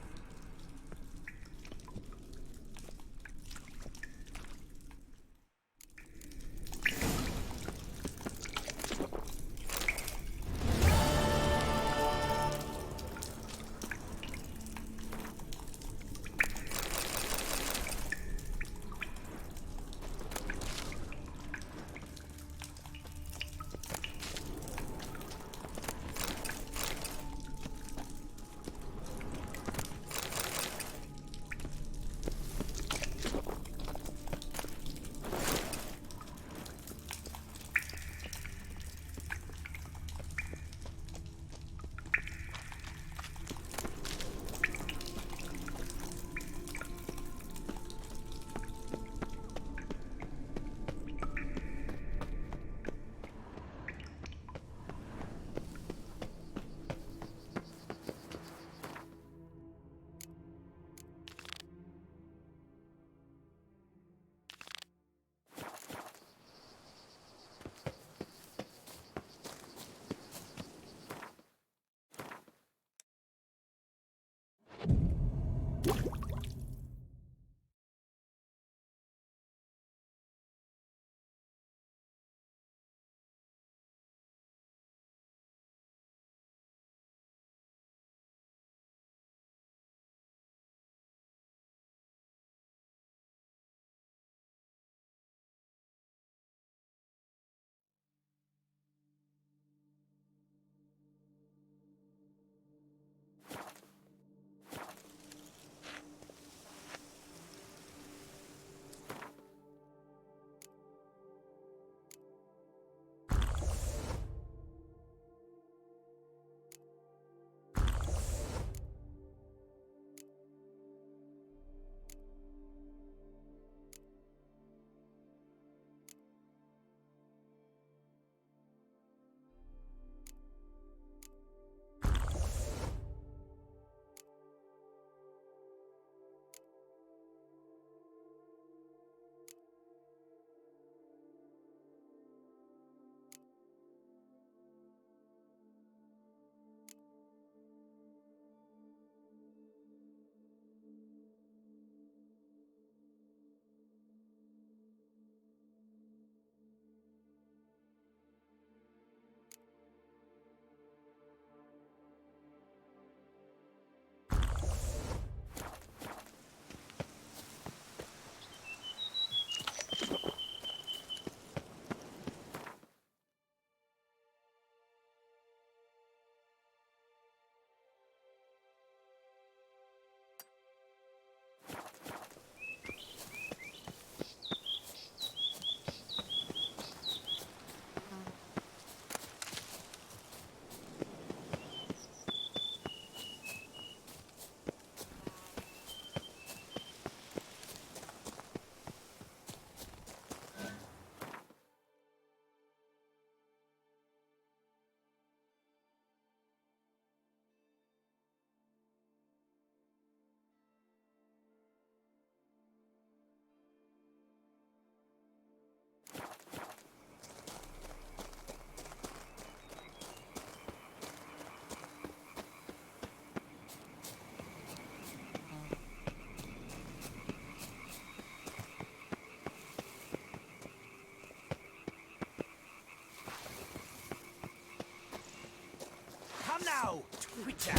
now, Twitter.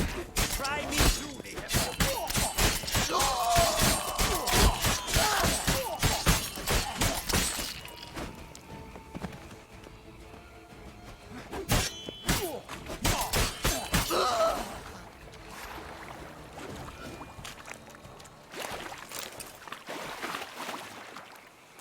Try me truly.